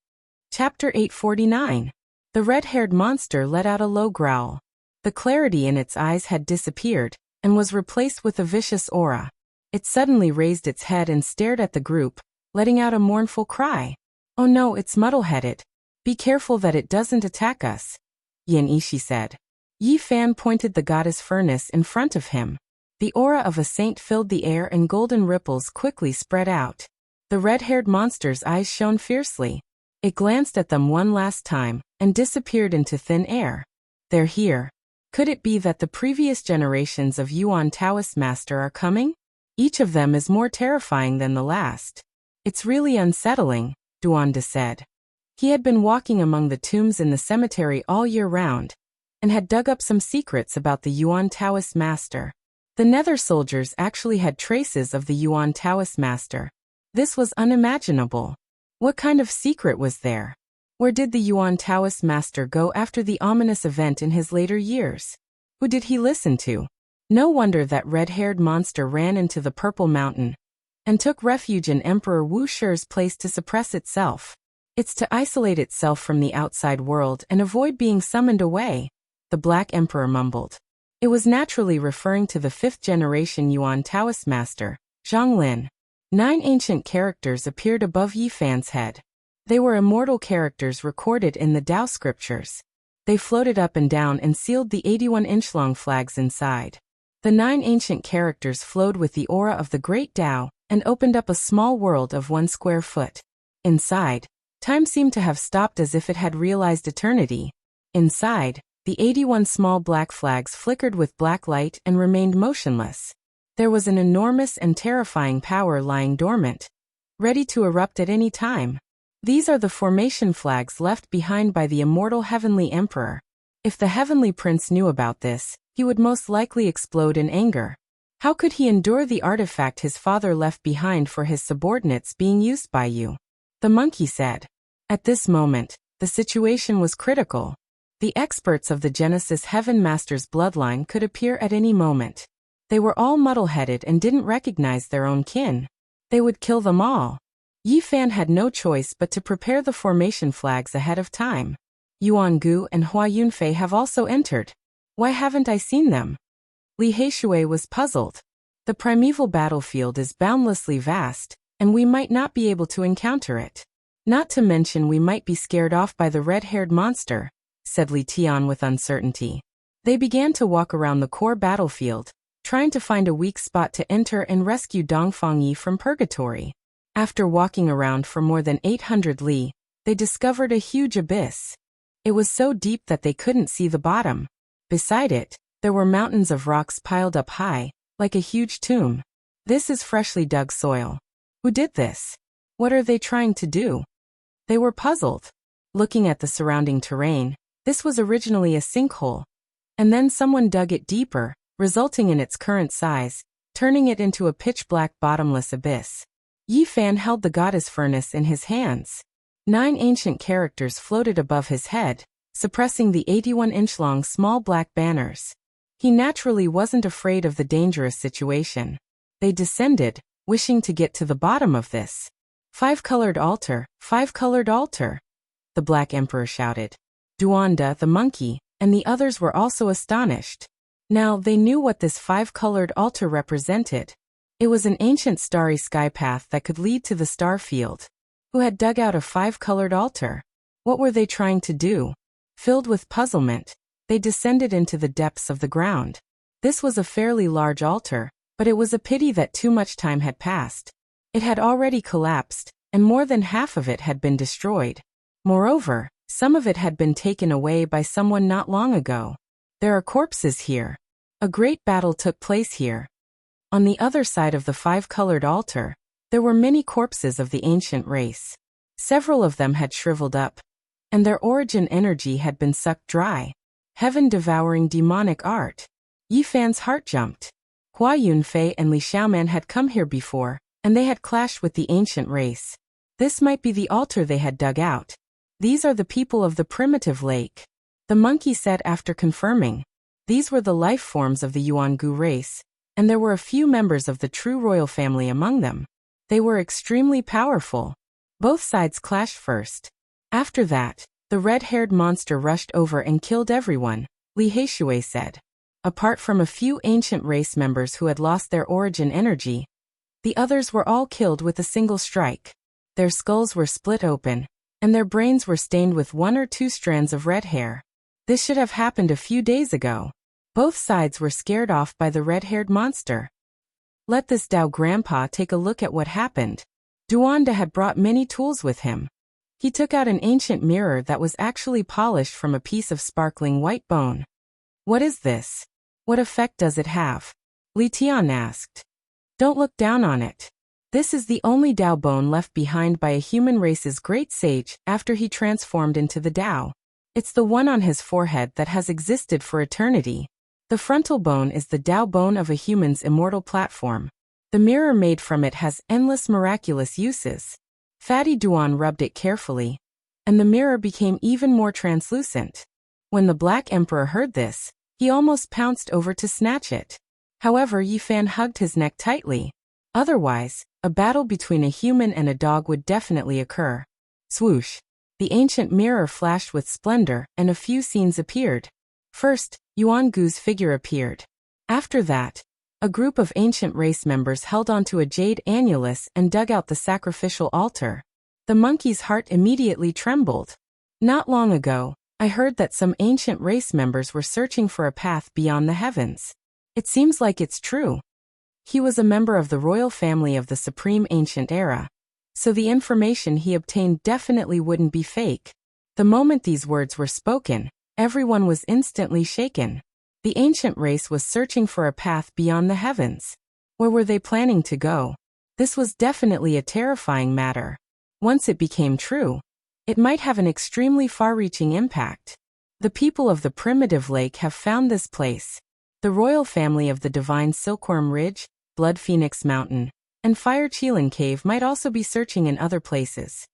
Chapter 849. The red-haired monster let out a low growl. The clarity in its eyes had disappeared, and was replaced with a vicious aura. It suddenly raised its head and stared at the group, letting out a mournful cry. "Oh no, it's muddle-headed. Be careful that it doesn't attack us," Yin Ishi said. Yi Fan pointed the goddess furnace in front of him. The aura of a saint filled the air and golden ripples quickly spread out. The red-haired monster's eyes shone fiercely. It glanced at them one last time, and disappeared into thin air. "They're here. Could it be that the previous generations of Yuan Taoist master are coming? Each of them is more terrifying than the last. It's really unsettling," Duanda said. He had been walking among the tombs in the cemetery all year round, and had dug up some secrets about the Yuan Taoist master. The Nether soldiers actually had traces of the Yuan Taoist master. This was unimaginable. What kind of secret was there? Where did the Yuan Taoist master go after the ominous event in his later years? Who did he listen to? No wonder that red-haired monster ran into the Purple Mountain, and took refuge in Emperor Wuxia's place to suppress itself. It's to isolate itself from the outside world and avoid being summoned away, the Black Emperor mumbled. It was naturally referring to the 5th-generation Yuan Taoist master, Zhonglin. 9 ancient characters appeared above Yi Fan's head. They were immortal characters recorded in the Tao scriptures. They floated up and down and sealed the 81-inch-long flags inside. The 9 ancient characters flowed with the aura of the great Tao, and opened up a small world of 1 square foot. Inside, time seemed to have stopped as if it had realized eternity. Inside, the 81 small black flags flickered with black light and remained motionless. There was an enormous and terrifying power lying dormant, ready to erupt at any time. These are the formation flags left behind by the immortal Heavenly Emperor. If the Heavenly Prince knew about this, he would most likely explode in anger. How could he endure the artifact his father left behind for his subordinates being used by you? The monkey said. At this moment, the situation was critical. The experts of the Genesis Heaven Master's bloodline could appear at any moment. They were all muddle-headed and didn't recognize their own kin. They would kill them all. Yi Fan had no choice but to prepare the formation flags ahead of time. Yuan Gu and Hua Yunfei have also entered. Why haven't I seen them? Li Heishui was puzzled. The primeval battlefield is boundlessly vast, and we might not be able to encounter it. Not to mention we might be scared off by the red-haired monster, said Li Tian with uncertainty. They began to walk around the core battlefield, trying to find a weak spot to enter and rescue Dongfang Yi from purgatory. After walking around for more than 800 li, they discovered a huge abyss. It was so deep that they couldn't see the bottom. Beside it, there were mountains of rocks piled up high, like a huge tomb. This is freshly dug soil. Who did this? What are they trying to do? They were puzzled. Looking at the surrounding terrain, this was originally a sinkhole, and then someone dug it deeper, resulting in its current size, turning it into a pitch-black bottomless abyss. Yi Fan held the goddess furnace in his hands. 9 ancient characters floated above his head, suppressing the 81-inch-long small black banners. He naturally wasn't afraid of the dangerous situation. They descended, wishing to get to the bottom of this. 5-colored altar, 5-colored altar, the Black Emperor shouted. Duanda, the monkey, and the others were also astonished. Now they knew what this 5-colored altar represented. It was an ancient starry sky path that could lead to the star field. Who had dug out a 5-colored altar? What were they trying to do? Filled with puzzlement, they descended into the depths of the ground. This was a fairly large altar, but it was a pity that too much time had passed. It had already collapsed, and more than half of it had been destroyed. Moreover, some of it had been taken away by someone not long ago. There are corpses here. A great battle took place here. On the other side of the 5-colored altar, there were many corpses of the ancient race. Several of them had shriveled up, and their origin energy had been sucked dry. Heaven-devouring demonic art. Yi Fan's heart jumped. Hua Yunfei and Li Xiaoman had come here before, and they had clashed with the ancient race. This might be the altar they had dug out. These are the people of the primitive lake. The monkey said after confirming. These were the life forms of the Yuangu race, and there were a few members of the true royal family among them. They were extremely powerful. Both sides clashed first. After that, the red-haired monster rushed over and killed everyone, Li Heishui said. Apart from a few ancient race members who had lost their origin energy, the others were all killed with a single strike. Their skulls were split open, and their brains were stained with 1 or 2 strands of red hair. This should have happened a few days ago. Both sides were scared off by the red-haired monster. Let this Dao grandpa take a look at what happened. Duanda had brought many tools with him. He took out an ancient mirror that was actually polished from a piece of sparkling white bone. What is this? What effect does it have? Li Tian asked. Don't look down on it. This is the only Dao bone left behind by a human race's great sage after he transformed into the Dao. It's the one on his forehead that has existed for eternity. The frontal bone is the Dao bone of a human's immortal platform. The mirror made from it has endless miraculous uses. Fatty Duan rubbed it carefully, and the mirror became even more translucent. When the Black Emperor heard this, he almost pounced over to snatch it. However, Yi Fan hugged his neck tightly. Otherwise, a battle between a human and a dog would definitely occur. Swoosh! The ancient mirror flashed with splendor, and a few scenes appeared. First, Yuan Gu's figure appeared. After that, a group of ancient race members held onto a jade annulus and dug out the sacrificial altar. The monkey's heart immediately trembled. Not long ago, I heard that some ancient race members were searching for a path beyond the heavens. It seems like it's true. He was a member of the royal family of the Supreme Ancient Era, so the information he obtained definitely wouldn't be fake. The moment these words were spoken, everyone was instantly shaken. The ancient race was searching for a path beyond the heavens. Where were they planning to go? This was definitely a terrifying matter. Once it became true, it might have an extremely far-reaching impact. The people of the primitive lake have found this place. The royal family of the divine Silkworm Ridge, Blood Phoenix Mountain, and Fire Qilin Cave might also be searching in other places.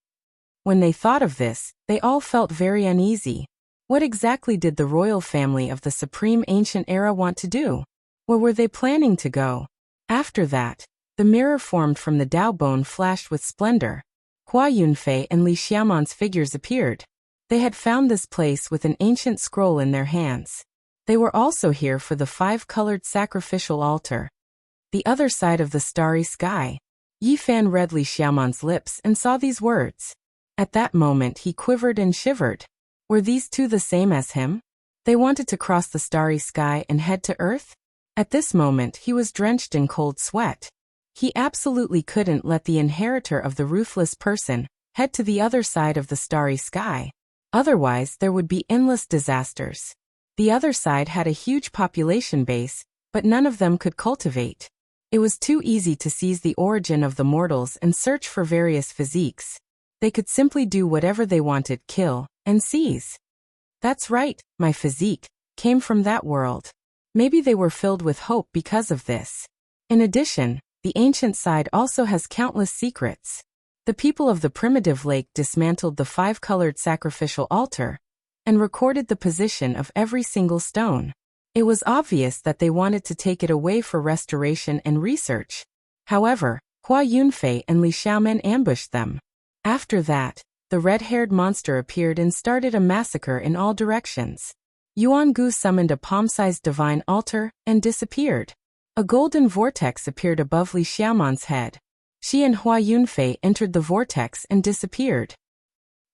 When they thought of this, they all felt very uneasy. What exactly did the royal family of the Supreme Ancient Era want to do? Where were they planning to go? After that, the mirror formed from the Dao bone flashed with splendor. Hua Yunfei and Li Xiaoman's figures appeared. They had found this place with an ancient scroll in their hands. They were also here for the 5-colored sacrificial altar. The other side of the starry sky. Yi Fan read Li Xiaoman's lips and saw these words. At that moment he quivered and shivered. Were these two the same as him? They wanted to cross the starry sky and head to Earth? At this moment he was drenched in cold sweat. He absolutely couldn't let the inheritor of the ruthless person head to the other side of the starry sky. Otherwise there would be endless disasters. The other side had a huge population base, but none of them could cultivate. It was too easy to seize the origin of the mortals and search for various physiques. They could simply do whatever they wanted, kill, and seize. That's right, my physique came from that world. Maybe they were filled with hope because of this. In addition, the ancient side also has countless secrets. The people of the primitive lake dismantled the 5-colored sacrificial altar and recorded the position of every single stone. It was obvious that they wanted to take it away for restoration and research. However, Hua Yunfei and Li Xiaomen ambushed them. After that, the red-haired monster appeared and started a massacre in all directions. Yuan Gu summoned a palm-sized divine altar and disappeared. A golden vortex appeared above Li Xiaomen's head. She and Hua Yunfei entered the vortex and disappeared.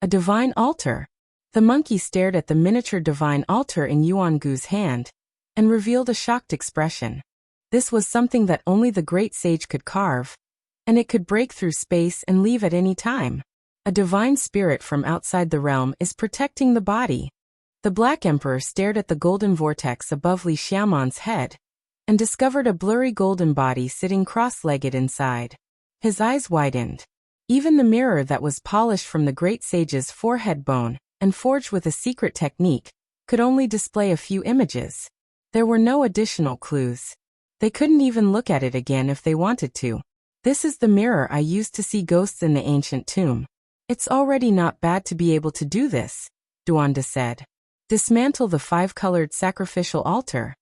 A divine altar. The monkey stared at the miniature divine altar in Yuan Gu's hand and revealed a shocked expression. This was something that only the great sage could carve, and it could break through space and leave at any time. A divine spirit from outside the realm is protecting the body. The Black Emperor stared at the golden vortex above Li Xiaomen's head and discovered a blurry golden body sitting cross-legged inside. His eyes widened. Even the mirror that was polished from the great sage's forehead bone and forged with a secret technique could only display a few images. There were no additional clues. They couldn't even look at it again if they wanted to. This is the mirror I used to see ghosts in the ancient tomb. It's already not bad to be able to do this, Duanda said. Dismantle the 5-colored sacrificial altar.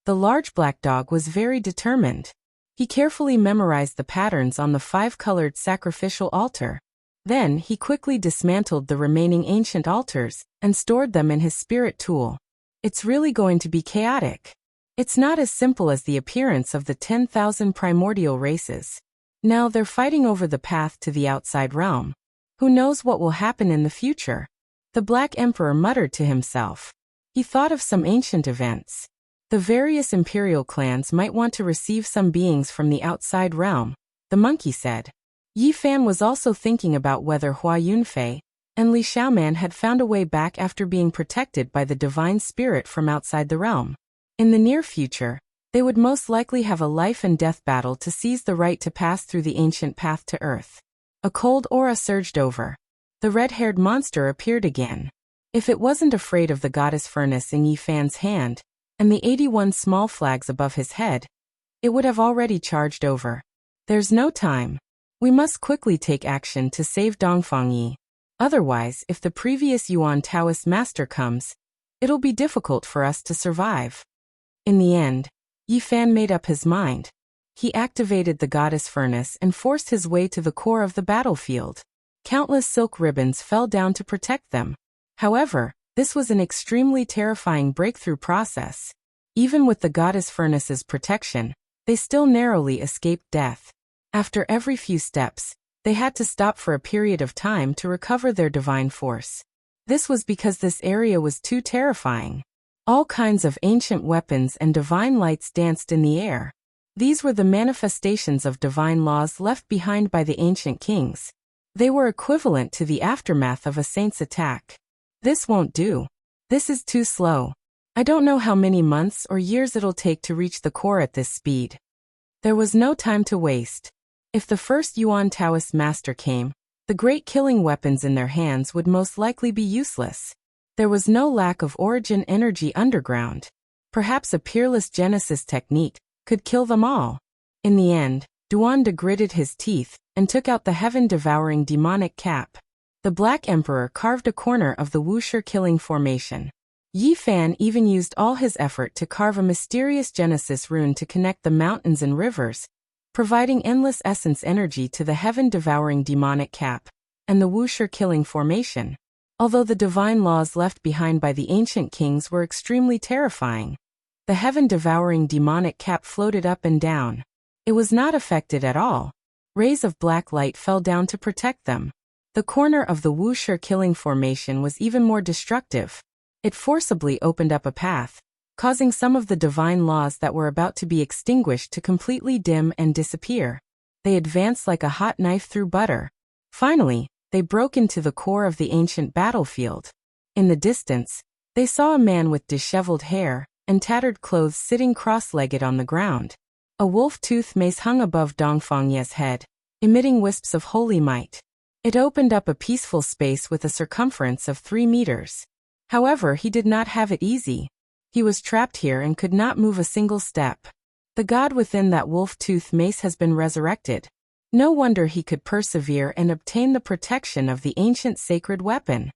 The large black dog was very determined. He carefully memorized the patterns on the 5-colored sacrificial altar. Then he quickly dismantled the remaining ancient altars and stored them in his spirit tool. It's really going to be chaotic. It's not as simple as the appearance of the 10,000 primordial races. Now they're fighting over the path to the outside realm. Who knows what will happen in the future? The Black Emperor muttered to himself. He thought of some ancient events. The various imperial clans might want to receive some beings from the outside realm, the monkey said. Yi Fan was also thinking about whether Hua Yunfei and Li Xiaomen had found a way back after being protected by the divine spirit from outside the realm. In the near future, they would most likely have a life and death battle to seize the right to pass through the ancient path to Earth. A cold aura surged over. The red-haired monster appeared again. If it wasn't afraid of the goddess furnace in Yi Fan's hand, and the 81 small flags above his head, it would have already charged over. There's no time. We must quickly take action to save Dongfang Yi. Otherwise, if the previous Yuan Taoist master comes, it'll be difficult for us to survive. In the end, Yi Fan made up his mind. He activated the goddess furnace and forced his way to the core of the battlefield. Countless silk ribbons fell down to protect them. However, this was an extremely terrifying breakthrough process. Even with the goddess furnace's protection, they still narrowly escaped death. After every few steps, they had to stop for a period of time to recover their divine force. This was because this area was too terrifying. All kinds of ancient weapons and divine lights danced in the air. These were the manifestations of divine laws left behind by the ancient kings. They were equivalent to the aftermath of a saint's attack. This won't do. This is too slow. I don't know how many months or years it'll take to reach the core at this speed. There was no time to waste. If the first Yuan Taoist master came, the great killing weapons in their hands would most likely be useless. There was no lack of origin energy underground. Perhaps a peerless Genesis technique could kill them all. In the end, Duanda gritted his teeth and took out the heaven-devouring demonic cap. The Black Emperor carved a corner of the Wuxia killing formation. Yi Fan even used all his effort to carve a mysterious Genesis rune to connect the mountains and rivers, providing endless essence energy to the heaven-devouring demonic cap and the Wuxia killing formation. Although the divine laws left behind by the ancient kings were extremely terrifying, the heaven-devouring demonic cap floated up and down. It was not affected at all. Rays of black light fell down to protect them. The corner of the Wuxia killing formation was even more destructive. It forcibly opened up a path, causing some of the divine laws that were about to be extinguished to completely dim and disappear. They advanced like a hot knife through butter. Finally, they broke into the core of the ancient battlefield. In the distance, they saw a man with disheveled hair and tattered clothes sitting cross-legged on the ground. A wolf-tooth mace hung above Dongfang Ye's head, emitting wisps of holy might. It opened up a peaceful space with a circumference of 3 meters. However, he did not have it easy. He was trapped here and could not move a single step. The god within that wolf-tooth mace has been resurrected. No wonder he could persevere and obtain the protection of the ancient sacred weapon.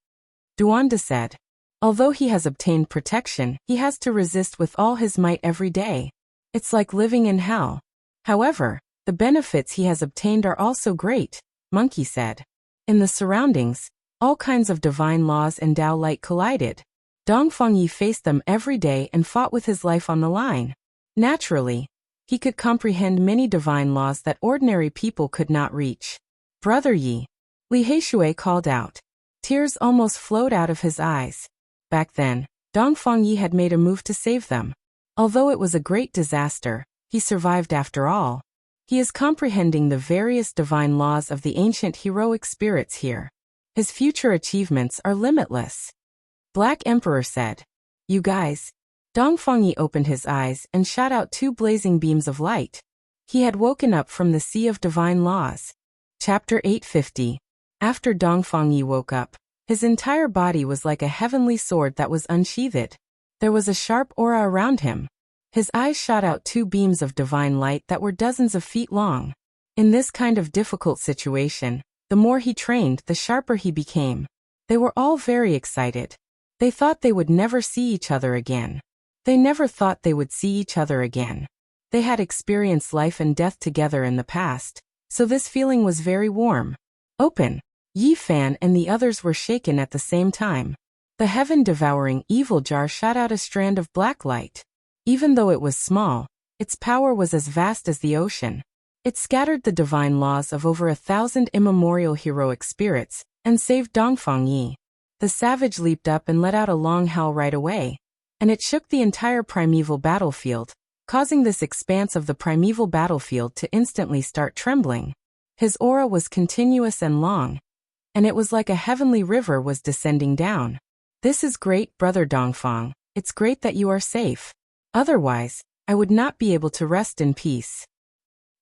Duanda said. Although he has obtained protection, he has to resist with all his might every day. It's like living in hell. However, the benefits he has obtained are also great, Monkey said. In the surroundings, all kinds of divine laws and Tao light collided. Dongfang Yi faced them every day and fought with his life on the line. Naturally, he could comprehend many divine laws that ordinary people could not reach. Brother Yi, Li Heishui called out. Tears almost flowed out of his eyes. Back then, Dongfang Yi had made a move to save them. Although it was a great disaster, he survived after all. He is comprehending the various divine laws of the ancient heroic spirits here. His future achievements are limitless. Black Emperor said. You guys. Dongfang Yi opened his eyes and shot out 2 blazing beams of light. He had woken up from the sea of divine laws. Chapter 850. After Dongfang Yi woke up, his entire body was like a heavenly sword that was unsheathed. There was a sharp aura around him. His eyes shot out 2 beams of divine light that were dozens of feet long. In this kind of difficult situation, the more he trained, the sharper he became. They were all very excited. They thought they would never see each other again. They never thought they would see each other again. They had experienced life and death together in the past, so this feeling was very warm. Open. Yi Fan and the others were shaken at the same time. The heaven-devouring evil jar shot out a strand of black light. Even though it was small, its power was as vast as the ocean. It scattered the divine laws of over 1,000 immemorial heroic spirits and saved Dongfang Yi. The savage leaped up and let out a long howl right away, and it shook the entire primeval battlefield, causing this expanse of the primeval battlefield to instantly start trembling. His aura was continuous and long, and it was like a heavenly river was descending down. This is great, Brother Dongfang. It's great that you are safe. Otherwise, I would not be able to rest in peace.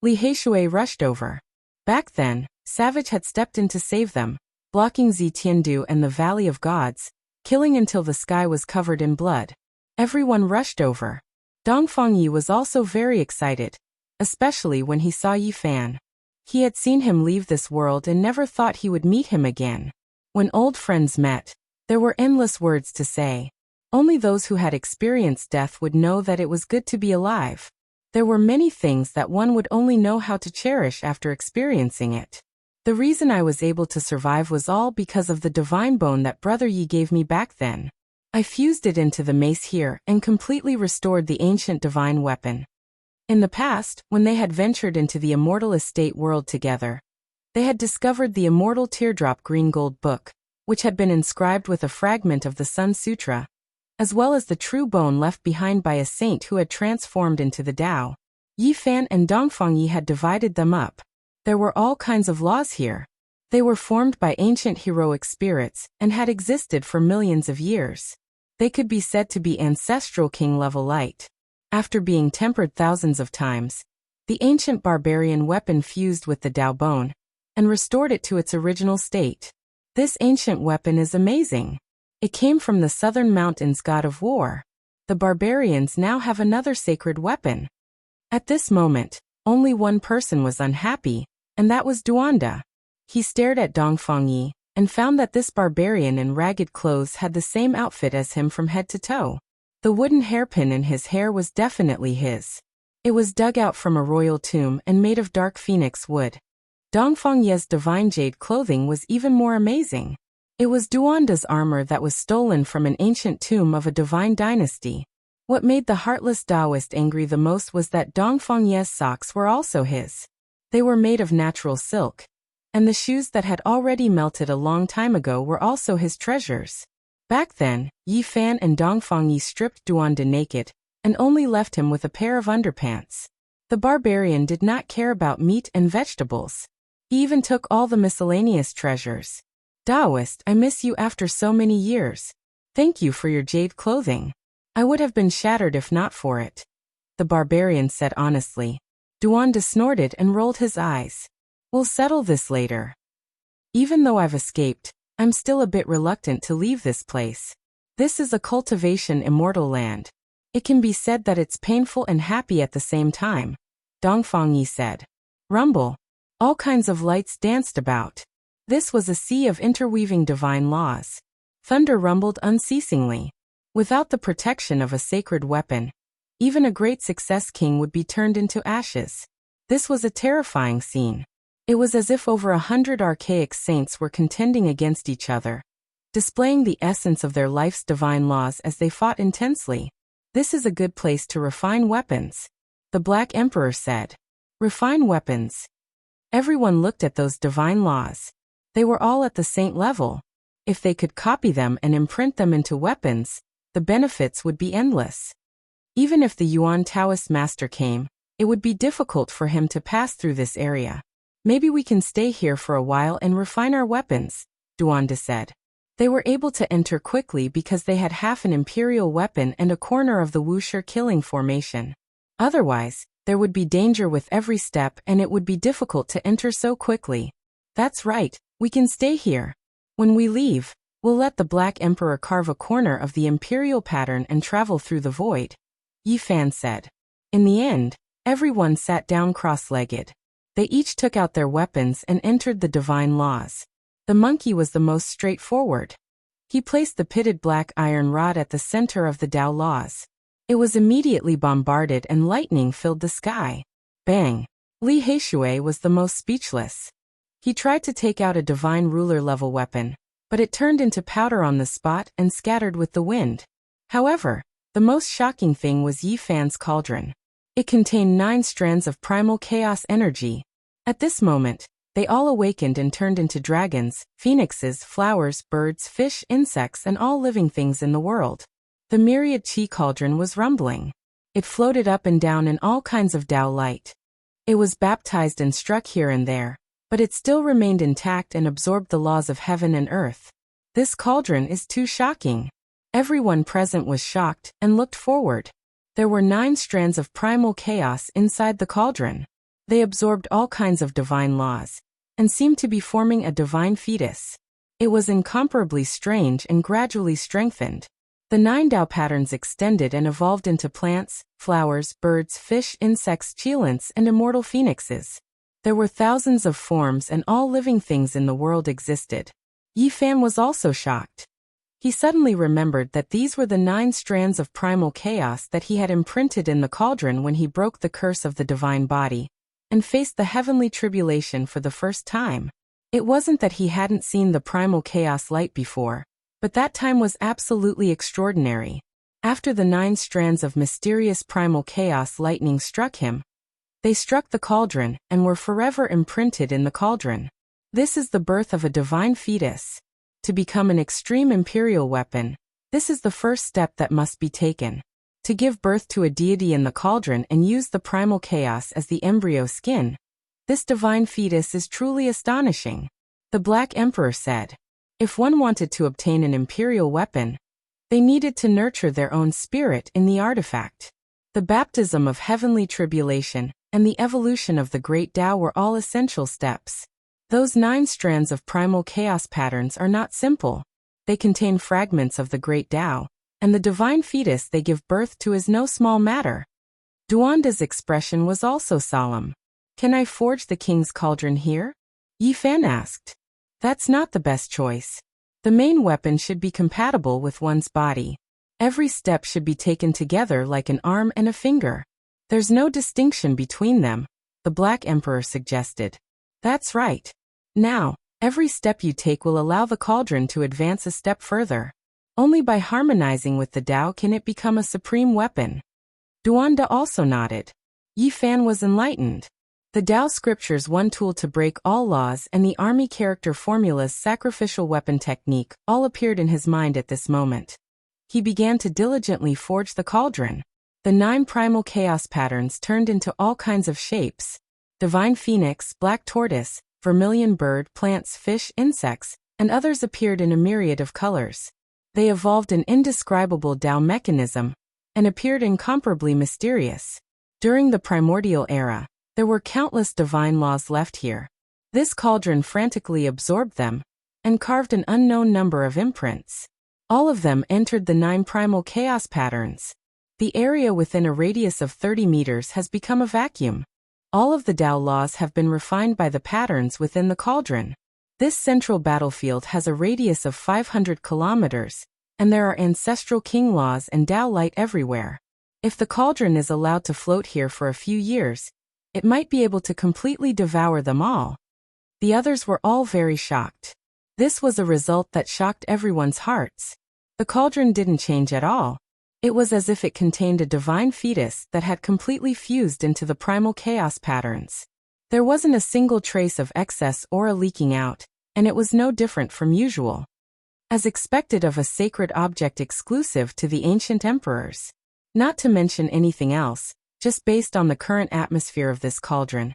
Li Heishui rushed over. Back then, Savage had stepped in to save them, blocking Zitiandu and the Valley of Gods, killing until the sky was covered in blood. Everyone rushed over. Dongfang Yi was also very excited, especially when he saw Yi Fan. He had seen him leave this world and never thought he would meet him again. When old friends met, there were endless words to say. Only those who had experienced death would know that it was good to be alive. There were many things that one would only know how to cherish after experiencing it. The reason I was able to survive was all because of the divine bone that Brother Yi gave me back then. I fused it into the mace here and completely restored the ancient divine weapon. In the past, when they had ventured into the immortal estate world together, they had discovered the immortal teardrop green gold book, which had been inscribed with a fragment of the Sun Sutra, as well as the true bone left behind by a saint who had transformed into the Tao. Yi Fan and Dongfang Yi had divided them up. There were all kinds of laws here. They were formed by ancient heroic spirits and had existed for millions of years. They could be said to be ancestral king-level light. After being tempered thousands of times, the ancient barbarian weapon fused with the Tao bone and restored it to its original state. This ancient weapon is amazing. It came from the southern mountains god of war. The barbarians now have another sacred weapon. At this moment, only one person was unhappy, and that was Duanda. He stared at Dongfang Yi and found that this barbarian in ragged clothes had the same outfit as him from head to toe. The wooden hairpin in his hair was definitely his. It was dug out from a royal tomb and made of dark phoenix wood. Dongfang Yi's divine jade clothing was even more amazing. It was Duanda's armor that was stolen from an ancient tomb of a divine dynasty. What made the heartless Taoist angry the most was that Dongfang Yi's socks were also his. They were made of natural silk, and the shoes that had already melted a long time ago were also his treasures. Back then, Yi Fan and Dongfang Yi stripped Duanda naked and only left him with a pair of underpants. The barbarian did not care about meat and vegetables. He even took all the miscellaneous treasures. Taoist, I miss you after so many years. Thank you for your jade clothing. I would have been shattered if not for it. The barbarian said honestly. Duanda snorted and rolled his eyes. We'll settle this later. Even though I've escaped, I'm still a bit reluctant to leave this place. This is a cultivation immortal land. It can be said that it's painful and happy at the same time, Dongfang Yi said. Rumble. All kinds of lights danced about. This was a sea of interweaving divine laws. Thunder rumbled unceasingly. Without the protection of a sacred weapon, even a great success king would be turned into ashes. This was a terrifying scene. It was as if over 100 archaic saints were contending against each other, displaying the essence of their life's divine laws as they fought intensely. This is a good place to refine weapons, the Black Emperor said. Refine weapons. Everyone looked at those divine laws. They were all at the saint level. If they could copy them and imprint them into weapons, the benefits would be endless. Even if the Yuan Taoist master came, it would be difficult for him to pass through this area. Maybe we can stay here for a while and refine our weapons, Duanda said. They were able to enter quickly because they had half an imperial weapon and a corner of the Wuxia killing formation. Otherwise, there would be danger with every step and it would be difficult to enter so quickly. That's right, we can stay here. When we leave, we'll let the Black Emperor carve a corner of the imperial pattern and travel through the void, Yi Fan said. In the end, everyone sat down cross-legged. They each took out their weapons and entered the divine laws. The monkey was the most straightforward. He placed the pitted black iron rod at the center of the Tao laws. It was immediately bombarded and lightning filled the sky. Bang! Li Heishui was the most speechless. He tried to take out a divine ruler-level weapon, but it turned into powder on the spot and scattered with the wind. However, the most shocking thing was Yi Fan's cauldron. It contained 9 strands of primal chaos energy. At this moment, they all awakened and turned into dragons, phoenixes, flowers, birds, fish, insects, and all living things in the world. The myriad chi cauldron was rumbling. It floated up and down in all kinds of Tao light. It was baptized and struck here and there, but it still remained intact and absorbed the laws of heaven and earth. This cauldron is too shocking. Everyone present was shocked and looked forward. There were 9 strands of primal chaos inside the cauldron. They absorbed all kinds of divine laws, and seemed to be forming a divine fetus. It was incomparably strange and gradually strengthened. The 9 Tao patterns extended and evolved into plants, flowers, birds, fish, insects, qilins, and immortal phoenixes. There were thousands of forms and all living things in the world existed. Yi Fan was also shocked. He suddenly remembered that these were the 9 strands of primal chaos that he had imprinted in the cauldron when he broke the curse of the divine body and faced the heavenly tribulation for the first time. It wasn't that he hadn't seen the primal chaos light before, but that time was absolutely extraordinary. After the 9 strands of mysterious primal chaos lightning struck him, they struck the cauldron and were forever imprinted in the cauldron. This is the birth of a divine fetus. To become an extreme imperial weapon, this is the first step that must be taken. To give birth to a deity in the cauldron and use the primal chaos as the embryo skin. This divine fetus is truly astonishing, the Black Emperor said. If one wanted to obtain an imperial weapon, they needed to nurture their own spirit in the artifact. The baptism of heavenly tribulation and the evolution of the great Tao were all essential steps. Those 9 strands of primal chaos patterns are not simple. They contain fragments of the great Tao, and the divine fetus they give birth to is no small matter. Duanda's expression was also solemn. Can I forge the king's cauldron here? Yi Fan asked. That's not the best choice. The main weapon should be compatible with one's body. Every step should be taken together like an arm and a finger. There's no distinction between them, the Black Emperor suggested. That's right. Now, every step you take will allow the cauldron to advance a step further. Only by harmonizing with the Tao can it become a supreme weapon. Duanda also nodded. Yi Fan was enlightened. The Tao scriptures one tool to break all laws and the army character formula's sacrificial weapon technique all appeared in his mind at this moment. He began to diligently forge the cauldron. The 9 primal chaos patterns turned into all kinds of shapes. Divine phoenix, black tortoise, vermilion bird, plants, fish, insects, and others appeared in a myriad of colors. They evolved an indescribable Tao mechanism and appeared incomparably mysterious. During the primordial era, there were countless divine laws left here. This cauldron frantically absorbed them and carved an unknown number of imprints. All of them entered the 9 primal chaos patterns. The area within a radius of 30 meters has become a vacuum. All of the Tao laws have been refined by the patterns within the cauldron. This central battlefield has a radius of 500 kilometers, and there are ancestral king laws and Tao light everywhere. If the cauldron is allowed to float here for a few years, it might be able to completely devour them all. The others were all very shocked. This was a result that shocked everyone's hearts. The cauldron didn't change at all. It was as if it contained a divine fetus that had completely fused into the primal chaos patterns. There wasn't a single trace of excess or a leaking out, and it was no different from usual. As expected of a sacred object exclusive to the ancient emperors. Not to mention anything else, just based on the current atmosphere of this cauldron,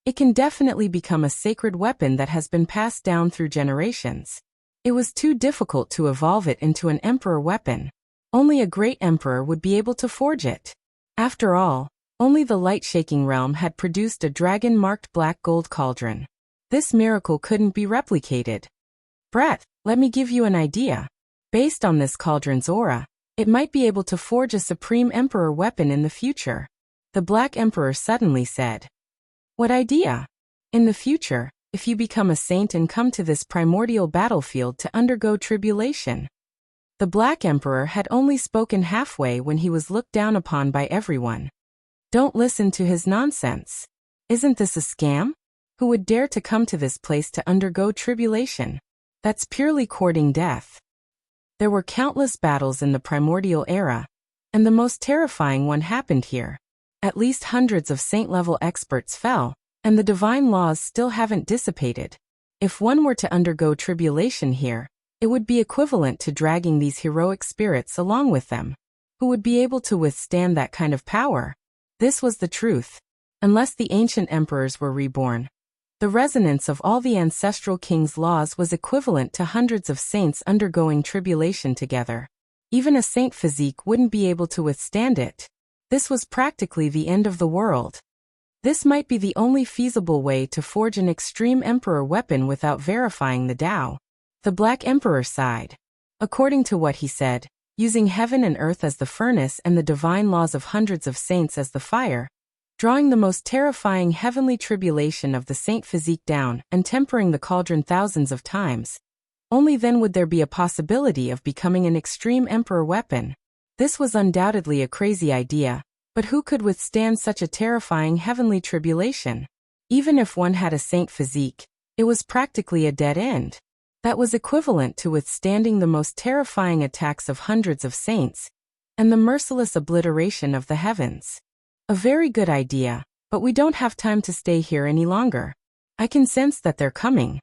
it can definitely become a sacred weapon that has been passed down through generations. It was too difficult to evolve it into an emperor weapon. Only a great emperor would be able to forge it. After all, only the light-shaking realm had produced a dragon-marked black gold cauldron. This miracle couldn't be replicated. Brett, let me give you an idea. Based on this cauldron's aura, it might be able to forge a supreme emperor weapon in the future. The Black Emperor suddenly said. What idea? In the future, if you become a saint and come to this primordial battlefield to undergo tribulation. The Black Emperor had only spoken halfway when he was looked down upon by everyone. Don't listen to his nonsense. Isn't this a scam? Who would dare to come to this place to undergo tribulation? That's purely courting death. There were countless battles in the primordial era, and the most terrifying one happened here. At least hundreds of saint-level experts fell, and the divine laws still haven't dissipated. If one were to undergo tribulation here, it would be equivalent to dragging these heroic spirits along with them. Who would be able to withstand that kind of power? This was the truth. Unless the ancient emperors were reborn, the resonance of all the ancestral kings' laws was equivalent to hundreds of saints undergoing tribulation together. Even a saint physique wouldn't be able to withstand it. This was practically the end of the world. This might be the only feasible way to forge an extreme emperor weapon without verifying the Tao. The Black Emperor sighed. According to what he said, using heaven and earth as the furnace and the divine laws of hundreds of saints as the fire, drawing the most terrifying heavenly tribulation of the saint physique down and tempering the cauldron thousands of times, only then would there be a possibility of becoming an extreme emperor weapon. This was undoubtedly a crazy idea, but who could withstand such a terrifying heavenly tribulation? Even if one had a saint physique, it was practically a dead end. That was equivalent to withstanding the most terrifying attacks of hundreds of saints, and the merciless obliteration of the heavens. A very good idea, but we don't have time to stay here any longer. I can sense that they're coming.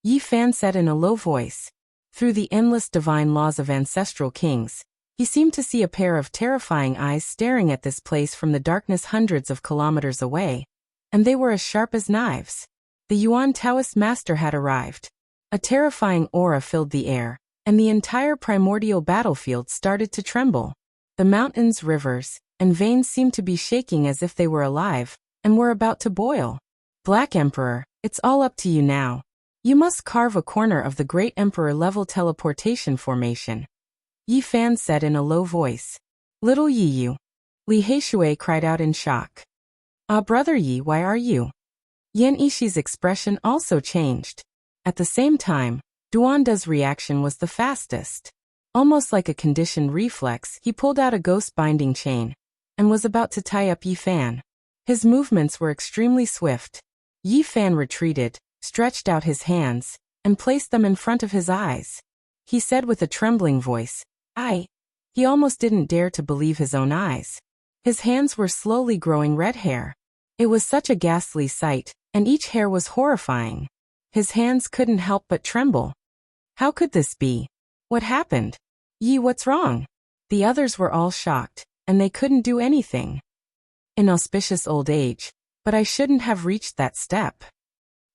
Yi Fan said in a low voice. Through the endless divine laws of ancestral kings, he seemed to see a pair of terrifying eyes staring at this place from the darkness hundreds of kilometers away, and they were as sharp as knives. The Yuan Taoist master had arrived. A terrifying aura filled the air, and the entire primordial battlefield started to tremble. The mountains, rivers, and veins seemed to be shaking as if they were alive, and were about to boil. Black Emperor, it's all up to you now. You must carve a corner of the Great Emperor-level teleportation formation. Yi Fan said in a low voice. Little Yi Yu. Li Heishui cried out in shock. Ah, Brother Yi, why are you? Yan Ishi's expression also changed. At the same time, Duanda's reaction was the fastest. Almost like a conditioned reflex, he pulled out a ghost binding chain, and was about to tie up Yi Fan. His movements were extremely swift. Yi Fan retreated, stretched out his hands, and placed them in front of his eyes. He said with a trembling voice, He almost didn't dare to believe his own eyes. His hands were slowly growing red hair. It was such a ghastly sight, and each hair was horrifying. His hands couldn't help but tremble. How could this be? What happened? Yi, what's wrong? The others were all shocked, and they couldn't do anything. In auspicious old age, but I shouldn't have reached that step.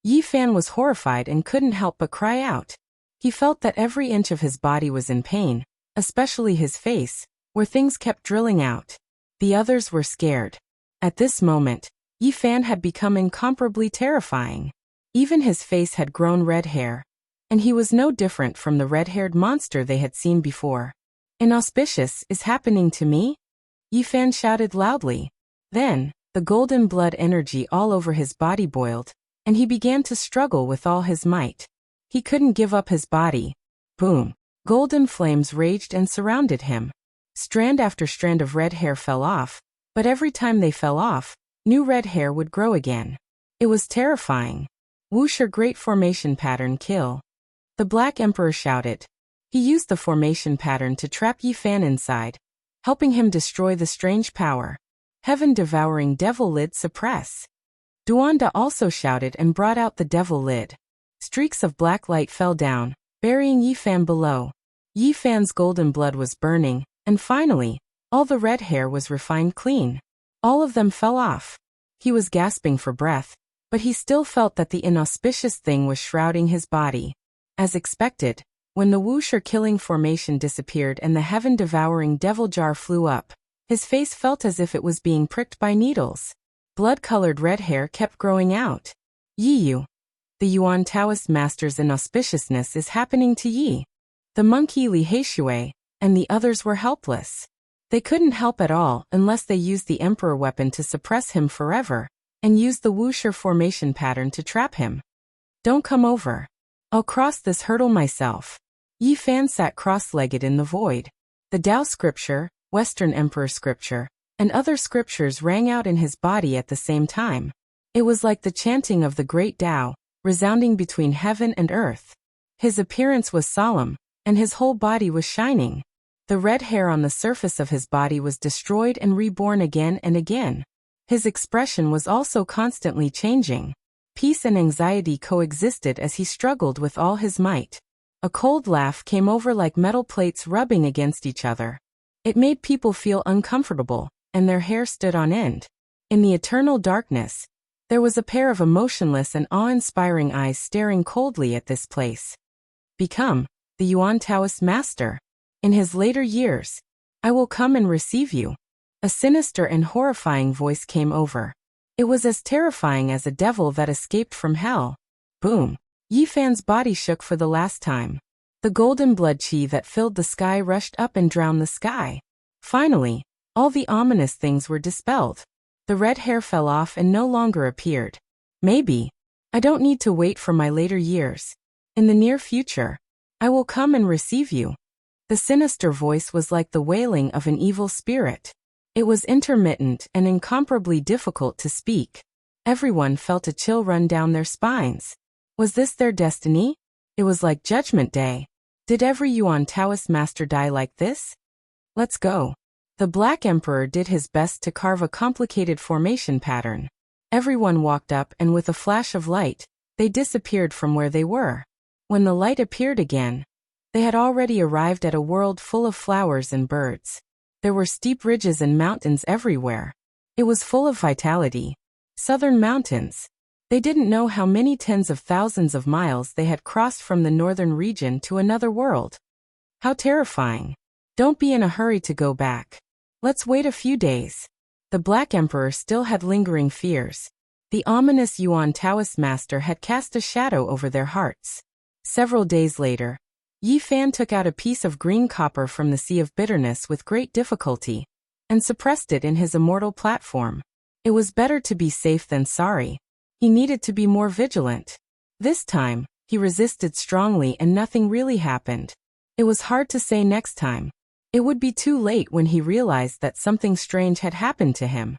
Yi Fan was horrified and couldn't help but cry out. He felt that every inch of his body was in pain, especially his face, where things kept drilling out. The others were scared. At this moment, Yi Fan had become incomparably terrifying. Even his face had grown red hair, and he was no different from the red-haired monster they had seen before. "Inauspicious is happening to me?" Yi Fan shouted loudly. Then, the golden blood energy all over his body boiled, and he began to struggle with all his might. He couldn't give up his body. Boom! Golden flames raged and surrounded him. Strand after strand of red hair fell off, but every time they fell off, new red hair would grow again. It was terrifying. Wuxia Great Formation Pattern Kill. The Black Emperor shouted. He used the formation pattern to trap Yi Fan inside, helping him destroy the strange power. Heaven-devouring devil lid suppress. Duanda also shouted and brought out the devil lid. Streaks of black light fell down, burying Yi Fan below. Yi Fan's golden blood was burning, and finally, all the red hair was refined clean. All of them fell off. He was gasping for breath, but he still felt that the inauspicious thing was shrouding his body. As expected, when the Wuxia killing formation disappeared and the heaven-devouring devil jar flew up, his face felt as if it was being pricked by needles. Blood-colored red hair kept growing out. Yi, the Yuan Taoist master's inauspiciousness is happening to Yi. The monkey Li Heishui and the others were helpless. They couldn't help at all unless they used the emperor weapon to suppress him forever, and used the Wuxia formation pattern to trap him. "Don't come over. I'll cross this hurdle myself." Yi Fan sat cross-legged in the void. The Tao scripture, Western Emperor scripture, and other scriptures rang out in his body at the same time. It was like the chanting of the great Tao, resounding between heaven and earth. His appearance was solemn, and his whole body was shining. The red hair on the surface of his body was destroyed and reborn again and again. His expression was also constantly changing. Peace and anxiety coexisted as he struggled with all his might. A cold laugh came over like metal plates rubbing against each other. It made people feel uncomfortable, and their hair stood on end. In the eternal darkness, there was a pair of emotionless and awe-inspiring eyes staring coldly at this place. Become the Yuan Taoist master. In his later years, I will come and receive you. A sinister and horrifying voice came over. It was as terrifying as a devil that escaped from hell. Boom! Yi Fan's body shook for the last time. The golden blood chi that filled the sky rushed up and drowned the sky. Finally, all the ominous things were dispelled. The red hair fell off and no longer appeared. Maybe I don't need to wait for my later years. In the near future, I will come and receive you. The sinister voice was like the wailing of an evil spirit. It was intermittent and incomparably difficult to speak. Everyone felt a chill run down their spines. Was this their destiny? It was like Judgment Day. Did every Yuan Taoist master die like this? Let's go. The Black Emperor did his best to carve a complicated formation pattern. Everyone walked up and with a flash of light, they disappeared from where they were. When the light appeared again, they had already arrived at a world full of flowers and birds. There were steep ridges and mountains everywhere. It was full of vitality. Southern mountains. They didn't know how many tens of thousands of miles they had crossed from the northern region to another world. How terrifying. Don't be in a hurry to go back. Let's wait a few days. The Black Emperor still had lingering fears. The ominous Yuan Taoist master had cast a shadow over their hearts. Several days later, Yi Fan took out a piece of green copper from the Sea of Bitterness with great difficulty, and suppressed it in his immortal platform. It was better to be safe than sorry. He needed to be more vigilant. This time, he resisted strongly and nothing really happened. It was hard to say next time. It would be too late when he realized that something strange had happened to him.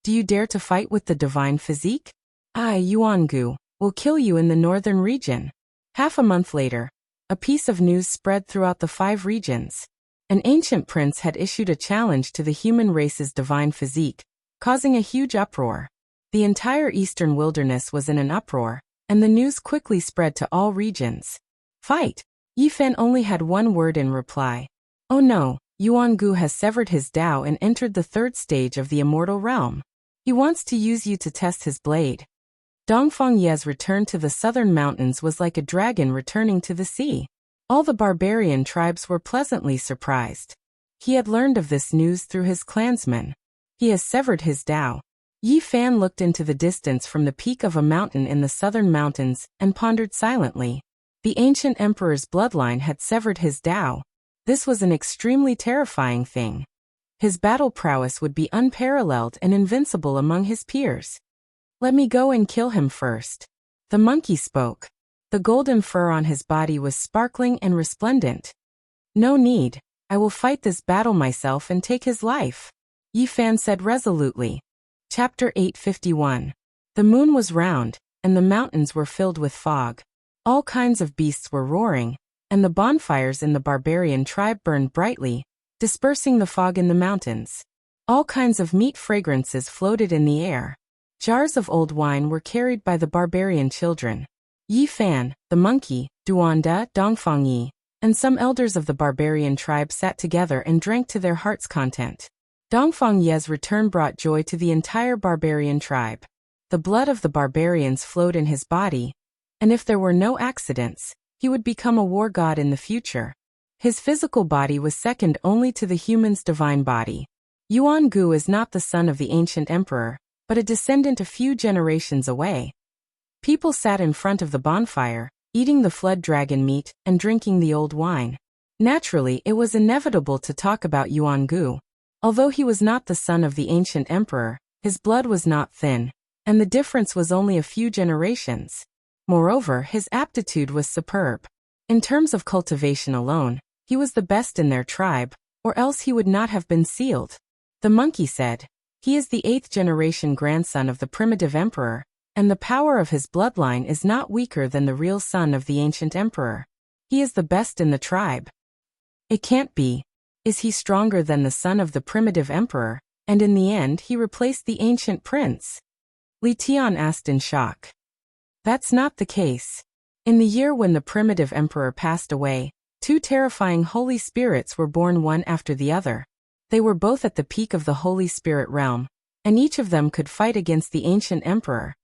Do you dare to fight with the divine physique? I, Yuangu, will kill you in the northern region. Half a month later, a piece of news spread throughout the 5 regions. An ancient prince had issued a challenge to the human race's divine physique, causing a huge uproar. The entire eastern wilderness was in an uproar, and the news quickly spread to all regions. Fight! Yi Fan only had one word in reply. Oh no, Yuangu has severed his Tao and entered the 3rd stage of the immortal realm. He wants to use you to test his blade. Dongfang Ye's return to the southern mountains was like a dragon returning to the sea. All the barbarian tribes were pleasantly surprised. He had learned of this news through his clansmen. He has severed his Tao. Yi Fan looked into the distance from the peak of a mountain in the southern mountains and pondered silently. The ancient emperor's bloodline had severed his Tao. This was an extremely terrifying thing. His battle prowess would be unparalleled and invincible among his peers. Let me go and kill him first. The monkey spoke. The golden fur on his body was sparkling and resplendent. No need. I will fight this battle myself and take his life, Yi Fan said resolutely. Chapter 851. The moon was round, and the mountains were filled with fog. All kinds of beasts were roaring, and the bonfires in the barbarian tribe burned brightly, dispersing the fog in the mountains. All kinds of meat fragrances floated in the air. Jars of old wine were carried by the barbarian children. Yi Fan, the monkey, Duanda, Dongfangyi, and some elders of the barbarian tribe sat together and drank to their heart's content. Dongfangye's return brought joy to the entire barbarian tribe. The blood of the barbarians flowed in his body, and if there were no accidents, he would become a war god in the future. His physical body was second only to the human's divine body. Yuan Gu is not the son of the ancient emperor, but a descendant a few generations away. People sat in front of the bonfire, eating the flood dragon meat and drinking the old wine. Naturally, it was inevitable to talk about Yuan Gu. Although he was not the son of the ancient emperor, his blood was not thin, and the difference was only a few generations. Moreover, his aptitude was superb. In terms of cultivation alone, he was the best in their tribe, or else he would not have been sealed. The monkey said, he is the 8th generation grandson of the primitive emperor, and the power of his bloodline is not weaker than the real son of the ancient emperor. He is the best in the tribe. It can't be. Is he stronger than the son of the primitive emperor, and in the end he replaced the ancient prince? Li Tian asked in shock. That's not the case. In the year when the primitive emperor passed away, 2 terrifying holy spirits were born one after the other. They were both at the peak of the Holy Spirit realm, and each of them could fight against the ancient emperor.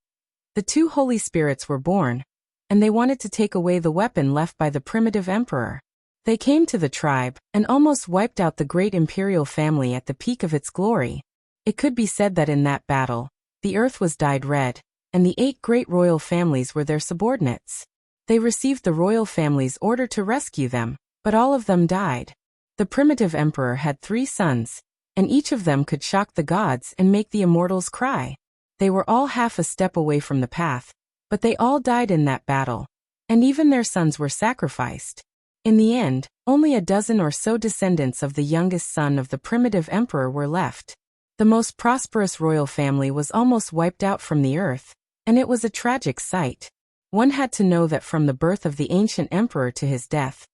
The 2 holy spirits were born, and they wanted to take away the weapon left by the primitive emperor. They came to the tribe, and almost wiped out the great imperial family at the peak of its glory. It could be said that in that battle, the earth was dyed red, and the 8 great royal families were their subordinates. They received the royal family's order to rescue them, but all of them died. The primitive emperor had 3 sons, and each of them could shock the gods and make the immortals cry. They were all half a step away from the path, but they all died in that battle, and even their sons were sacrificed. In the end, only a dozen or so descendants of the youngest son of the primitive emperor were left. The most prosperous royal family was almost wiped out from the earth, and it was a tragic sight. One had to know that from the birth of the ancient emperor to his death,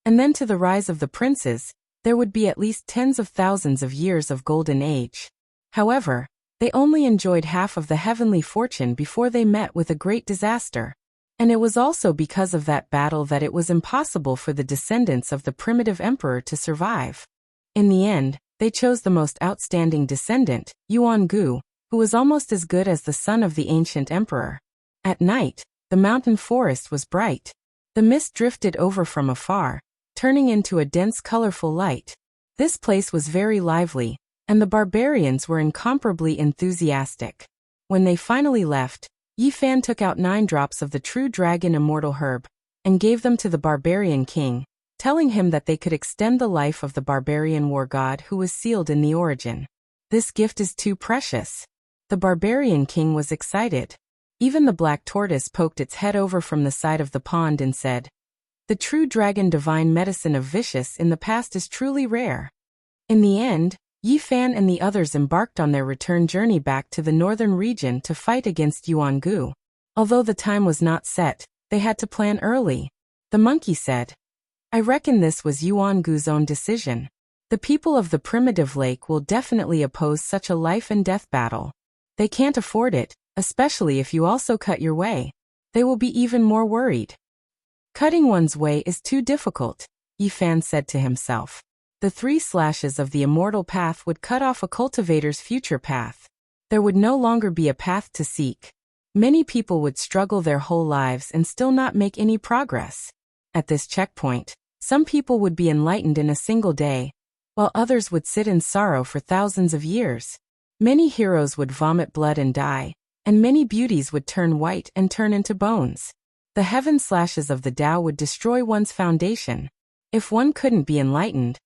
and then to the rise of the princes, there would be at least tens of thousands of years of golden age. However, they only enjoyed half of the heavenly fortune before they met with a great disaster. And it was also because of that battle that it was impossible for the descendants of the primitive emperor to survive. In the end, they chose the most outstanding descendant, Yuan Gu, who was almost as good as the son of the ancient emperor. At night, the mountain forest was bright. The mist drifted over from afar, turning into a dense colorful light. This place was very lively, and the barbarians were incomparably enthusiastic. When they finally left, Yi Fan took out 9 drops of the true dragon immortal herb, and gave them to the barbarian king, telling him that they could extend the life of the barbarian war god who was sealed in the origin. This gift is too precious. The barbarian king was excited. Even the black tortoise poked its head over from the side of the pond and said, "The true dragon divine medicine of vicious in the past is truly rare." In the end, Yi Fan and the others embarked on their return journey back to the northern region to fight against Yuan Gu. Although the time was not set, they had to plan early. The monkey said, "I reckon this was Yuan Gu's own decision. The people of the primitive lake will definitely oppose such a life and death battle. They can't afford it, especially if you also cut your way. They will be even more worried." Cutting one's way is too difficult, Yi Fan said to himself. The 3 slashes of the immortal path would cut off a cultivator's future path. There would no longer be a path to seek. Many people would struggle their whole lives and still not make any progress. At this checkpoint, some people would be enlightened in a single day, while others would sit in sorrow for thousands of years. Many heroes would vomit blood and die, and many beauties would turn white and turn into bones. The heaven slashes of the Tao would destroy one's foundation. If one couldn't be enlightened,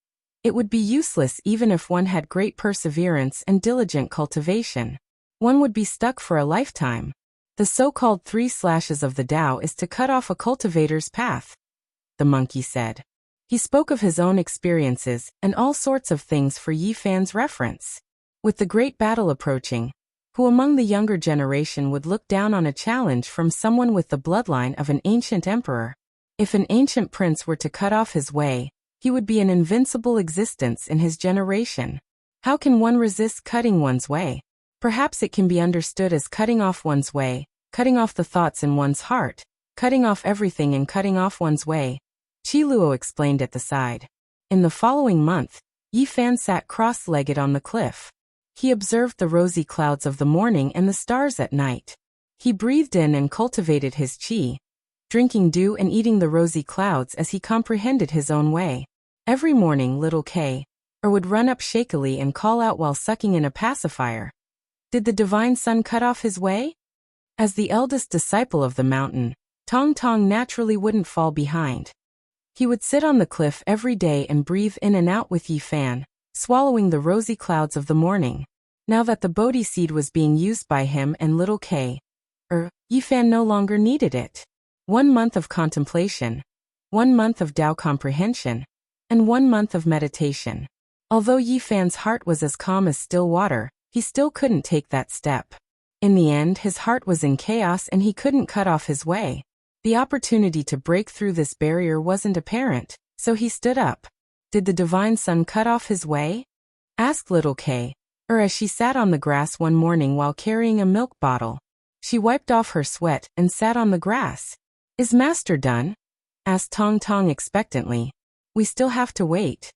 it would be useless even if one had great perseverance and diligent cultivation. One would be stuck for a lifetime. The so-called 3 slashes of the Tao is to cut off a cultivator's path, the monkey said. He spoke of his own experiences and all sorts of things for Yi Fan's reference. With the great battle approaching, who among the younger generation would look down on a challenge from someone with the bloodline of an ancient emperor? If an ancient prince were to cut off his way, he would be an invincible existence in his generation. How can one resist cutting one's way? Perhaps it can be understood as cutting off one's way, cutting off the thoughts in one's heart, cutting off everything and cutting off one's way, Qi Luo explained at the side. In the following month, Yi Fan sat cross-legged on the cliff. He observed the rosy clouds of the morning and the stars at night. He breathed in and cultivated his qi, drinking dew and eating the rosy clouds as he comprehended his own way. Every morning little K would run up shakily and call out while sucking in a pacifier. Did the divine sun cut off his way? As the eldest disciple of the mountain, Tong Tong naturally wouldn't fall behind. He would sit on the cliff every day and breathe in and out with Yi Fan, swallowing the rosy clouds of the morning. Now that the Bodhi seed was being used by him and little K, Yi Fan no longer needed it. 1 month of contemplation, 1 month of Tao comprehension, and 1 month of meditation. Although Yi Fan's heart was as calm as still water, he still couldn't take that step. In the end, his heart was in chaos and he couldn't cut off his way. The opportunity to break through this barrier wasn't apparent, so he stood up. Did the divine sun cut off his way? Asked little K, as she sat on the grass one morning while carrying a milk bottle. She wiped off her sweat and sat on the grass. Is master done? Asked Tong Tong expectantly. We still have to wait.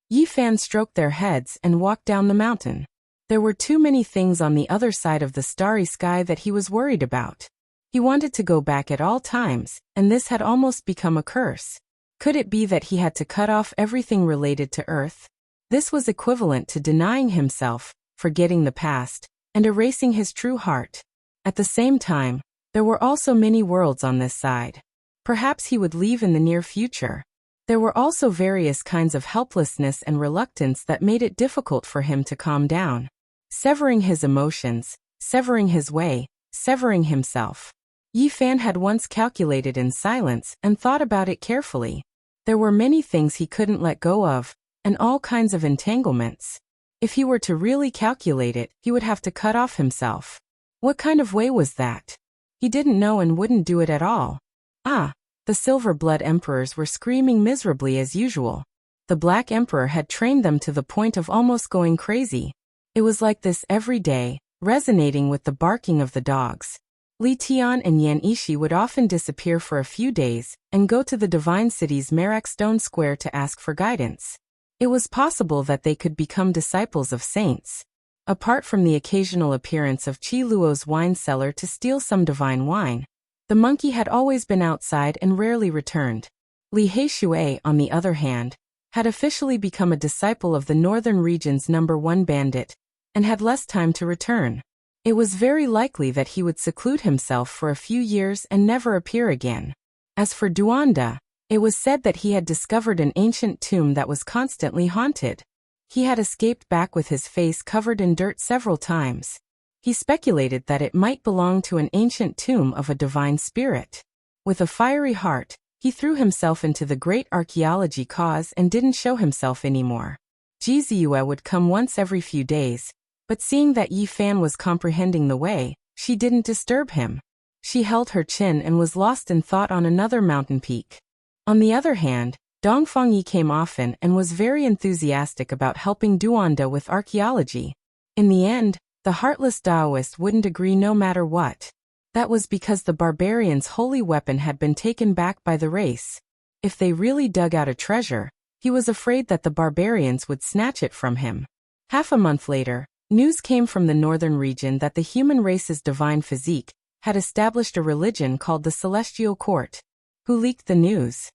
Yi Fan stroked their heads and walked down the mountain. There were too many things on the other side of the starry sky that he was worried about. He wanted to go back at all times, and this had almost become a curse. Could it be that he had to cut off everything related to Earth? This was equivalent to denying himself, forgetting the past, and erasing his true heart. At the same time, there were also many worlds on this side. Perhaps he would leave in the near future. There were also various kinds of helplessness and reluctance that made it difficult for him to calm down. Severing his emotions, severing his way, severing himself. Yi Fan had once calculated in silence and thought about it carefully. There were many things he couldn't let go of, and all kinds of entanglements. If he were to really calculate it, he would have to cut off himself. What kind of way was that? He didn't know and wouldn't do it at all. The Silver Blood Emperors were screaming miserably as usual. The Black Emperor had trained them to the point of almost going crazy. It was like this every day, resonating with the barking of the dogs. Li Tian and Yan Ishi would often disappear for a few days and go to the Divine City's Merak Stone Square to ask for guidance. It was possible that they could become disciples of saints. Apart from the occasional appearance of Qi Luo's wine cellar to steal some divine wine, the monkey had always been outside and rarely returned. Li Heishui, on the other hand, had officially become a disciple of the northern region's #1 bandit, and had less time to return. It was very likely that he would seclude himself for a few years and never appear again. As for Duanda, it was said that he had discovered an ancient tomb that was constantly haunted. He had escaped back with his face covered in dirt several times. He speculated that it might belong to an ancient tomb of a divine spirit. With a fiery heart, he threw himself into the great archaeology cause and didn't show himself anymore. Jiziue would come once every few days, but seeing that Yi Fan was comprehending the way, she didn't disturb him. She held her chin and was lost in thought on another mountain peak. On the other hand, Dongfang Yi came often and was very enthusiastic about helping Duanda with archaeology. In the end, the heartless Taoist wouldn't agree no matter what. That was because the barbarian's holy weapon had been taken back by the race. If they really dug out a treasure, he was afraid that the barbarians would snatch it from him. Half a month later, news came from the northern region that the human race's divine physique had established a religion called the Celestial Court. Who leaked the news?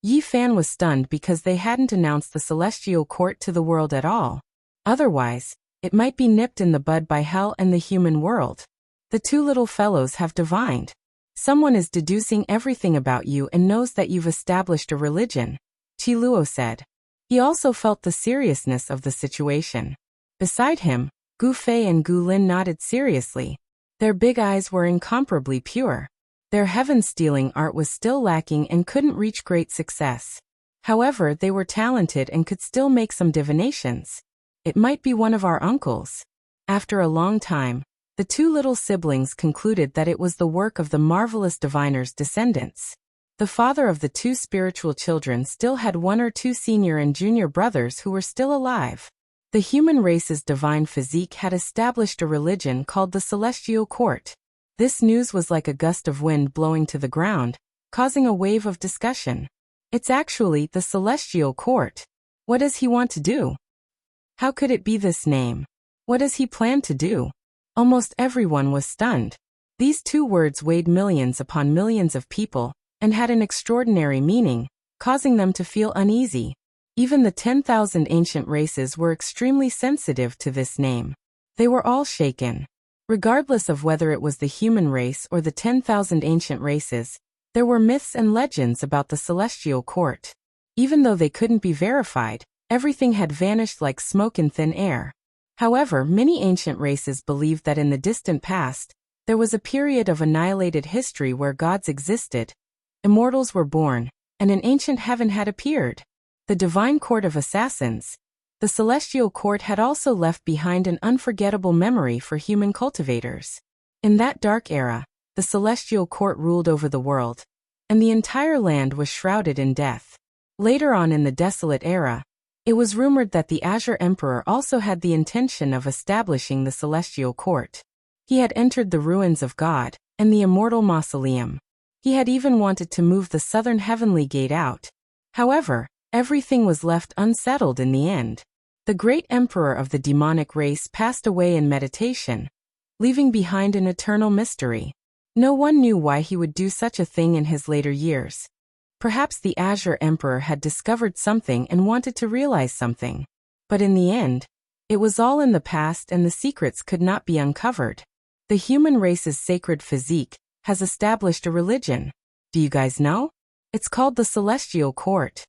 Yi Fan was stunned because they hadn't announced the Celestial Court to the world at all. Otherwise, It might be nipped in the bud by hell and the human world. The two little fellows have divined. Someone is deducing everything about you and knows that you've established a religion, Qi Luo said. He also felt the seriousness of the situation. Beside him, Gu Fei and Gu Lin nodded seriously. Their big eyes were incomparably pure. Their heaven-stealing art was still lacking and couldn't reach great success. However, they were talented and could still make some divinations. It might be one of our uncles. After a long time, the two little siblings concluded that it was the work of the marvelous diviner's descendants. The father of the two spiritual children still had one or two senior and junior brothers who were still alive. The human race's divine physique had established a religion called the Celestial Court. This news was like a gust of wind blowing to the ground, causing a wave of discussion. It's actually the Celestial Court. What does he want to do? How could it be this name? What does he plan to do? Almost everyone was stunned. These two words weighed millions upon millions of people and had an extraordinary meaning, causing them to feel uneasy. Even the 10,000 ancient races were extremely sensitive to this name. They were all shaken. Regardless of whether it was the human race or the 10,000 ancient races, there were myths and legends about the Celestial Court. Even though they couldn't be verified, everything had vanished like smoke in thin air. However, many ancient races believed that in the distant past, there was a period of annihilated history where gods existed, immortals were born, and an ancient heaven had appeared. The Divine Court of Assassins, the Celestial Court, had also left behind an unforgettable memory for human cultivators. In that dark era, the Celestial Court ruled over the world, and the entire land was shrouded in death. Later on in the Desolate Era, it was rumored that the Azure Emperor also had the intention of establishing the Celestial Court. He had entered the ruins of God and the Immortal Mausoleum. He had even wanted to move the southern heavenly gate out. However, everything was left unsettled in the end. The great emperor of the demonic race passed away in meditation, leaving behind an eternal mystery. No one knew why he would do such a thing in his later years. Perhaps the Azure Emperor had discovered something and wanted to realize something. But in the end, it was all in the past and the secrets could not be uncovered. The human race's sacred physique has established a religion. Do you guys know? It's called the Celestial Court.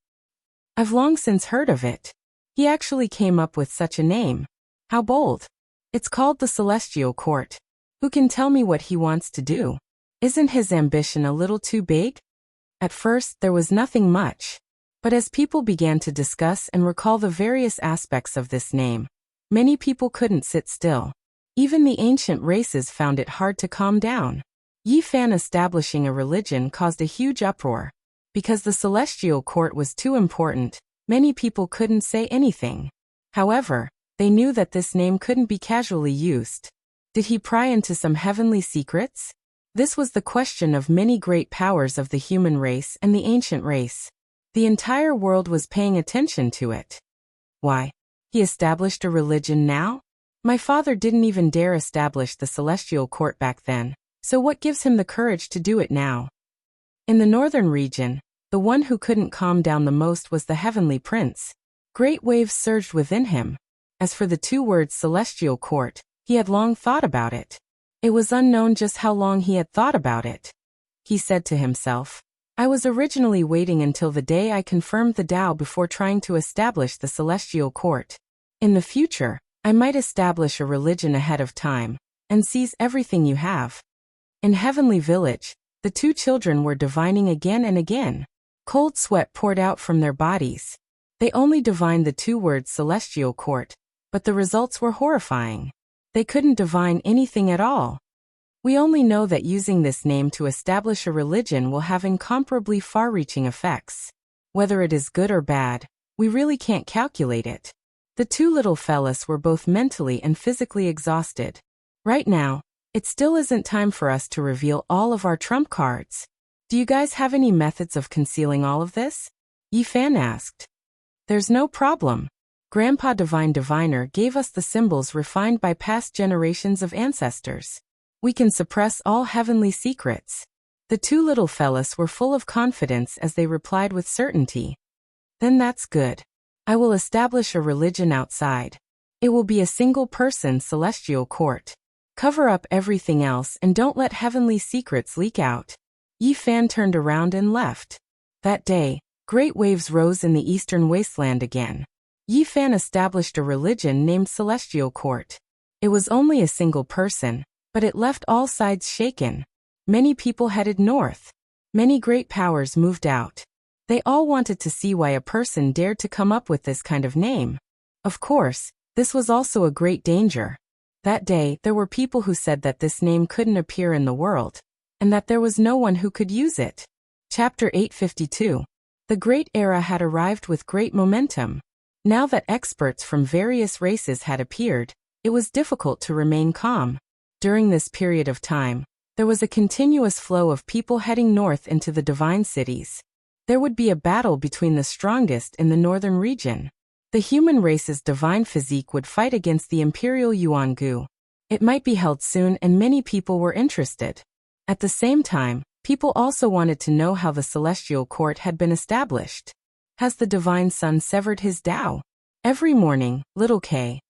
I've long since heard of it. He actually came up with such a name. How bold. It's called the Celestial Court. Who can tell me what he wants to do? Isn't his ambition a little too big? At first, there was nothing much. But as people began to discuss and recall the various aspects of this name, many people couldn't sit still. Even the ancient races found it hard to calm down. Yi Fan establishing a religion caused a huge uproar. Because the Celestial Court was too important, many people couldn't say anything. However, they knew that this name couldn't be casually used. Did he pry into some heavenly secrets? This was the question of many great powers of the human race and the ancient race. The entire world was paying attention to it. Why? He established a religion now? My father didn't even dare establish the Celestial Court back then, so what gives him the courage to do it now? In the northern region, the one who couldn't calm down the most was the Heavenly Prince. Great waves surged within him. As for the two words Celestial Court, he had long thought about it. It was unknown just how long he had thought about it. He said to himself, I was originally waiting until the day I confirmed the Tao before trying to establish the Celestial Court. In the future, I might establish a religion ahead of time, and seize everything you have. In Heavenly Village, the two children were divining again and again. Cold sweat poured out from their bodies. They only divined the two words Celestial Court, but the results were horrifying. They couldn't divine anything at all. We only know that using this name to establish a religion will have incomparably far-reaching effects. Whether it is good or bad, we really can't calculate it. The two little fellas were both mentally and physically exhausted. Right now, it still isn't time for us to reveal all of our trump cards. Do you guys have any methods of concealing all of this? Yi Fan asked. There's no problem. Grandpa Divine Diviner gave us the symbols refined by past generations of ancestors. We can suppress all heavenly secrets. The two little fellas were full of confidence as they replied with certainty. Then that's good. I will establish a religion outside. It will be a single-person celestial court. Cover up everything else and don't let heavenly secrets leak out. Yi Fan turned around and left. That day, great waves rose in the eastern wasteland again. Yi Fan established a religion named Celestial Court. It was only a single person, but it left all sides shaken. Many people headed north. Many great powers moved out. They all wanted to see why a person dared to come up with this kind of name. Of course, this was also a great danger. That day, there were people who said that this name couldn't appear in the world, and that there was no one who could use it. Chapter 852. The Great Era had arrived with great momentum. Now that experts from various races had appeared, it was difficult to remain calm. During this period of time, there was a continuous flow of people heading north into the divine cities. There would be a battle between the strongest in the northern region. The human race's divine physique would fight against the imperial Yuan-gu. It might be held soon and many people were interested. At the same time, people also wanted to know how the celestial court had been established. Has the divine sun severed his Tao? Every morning, little Kay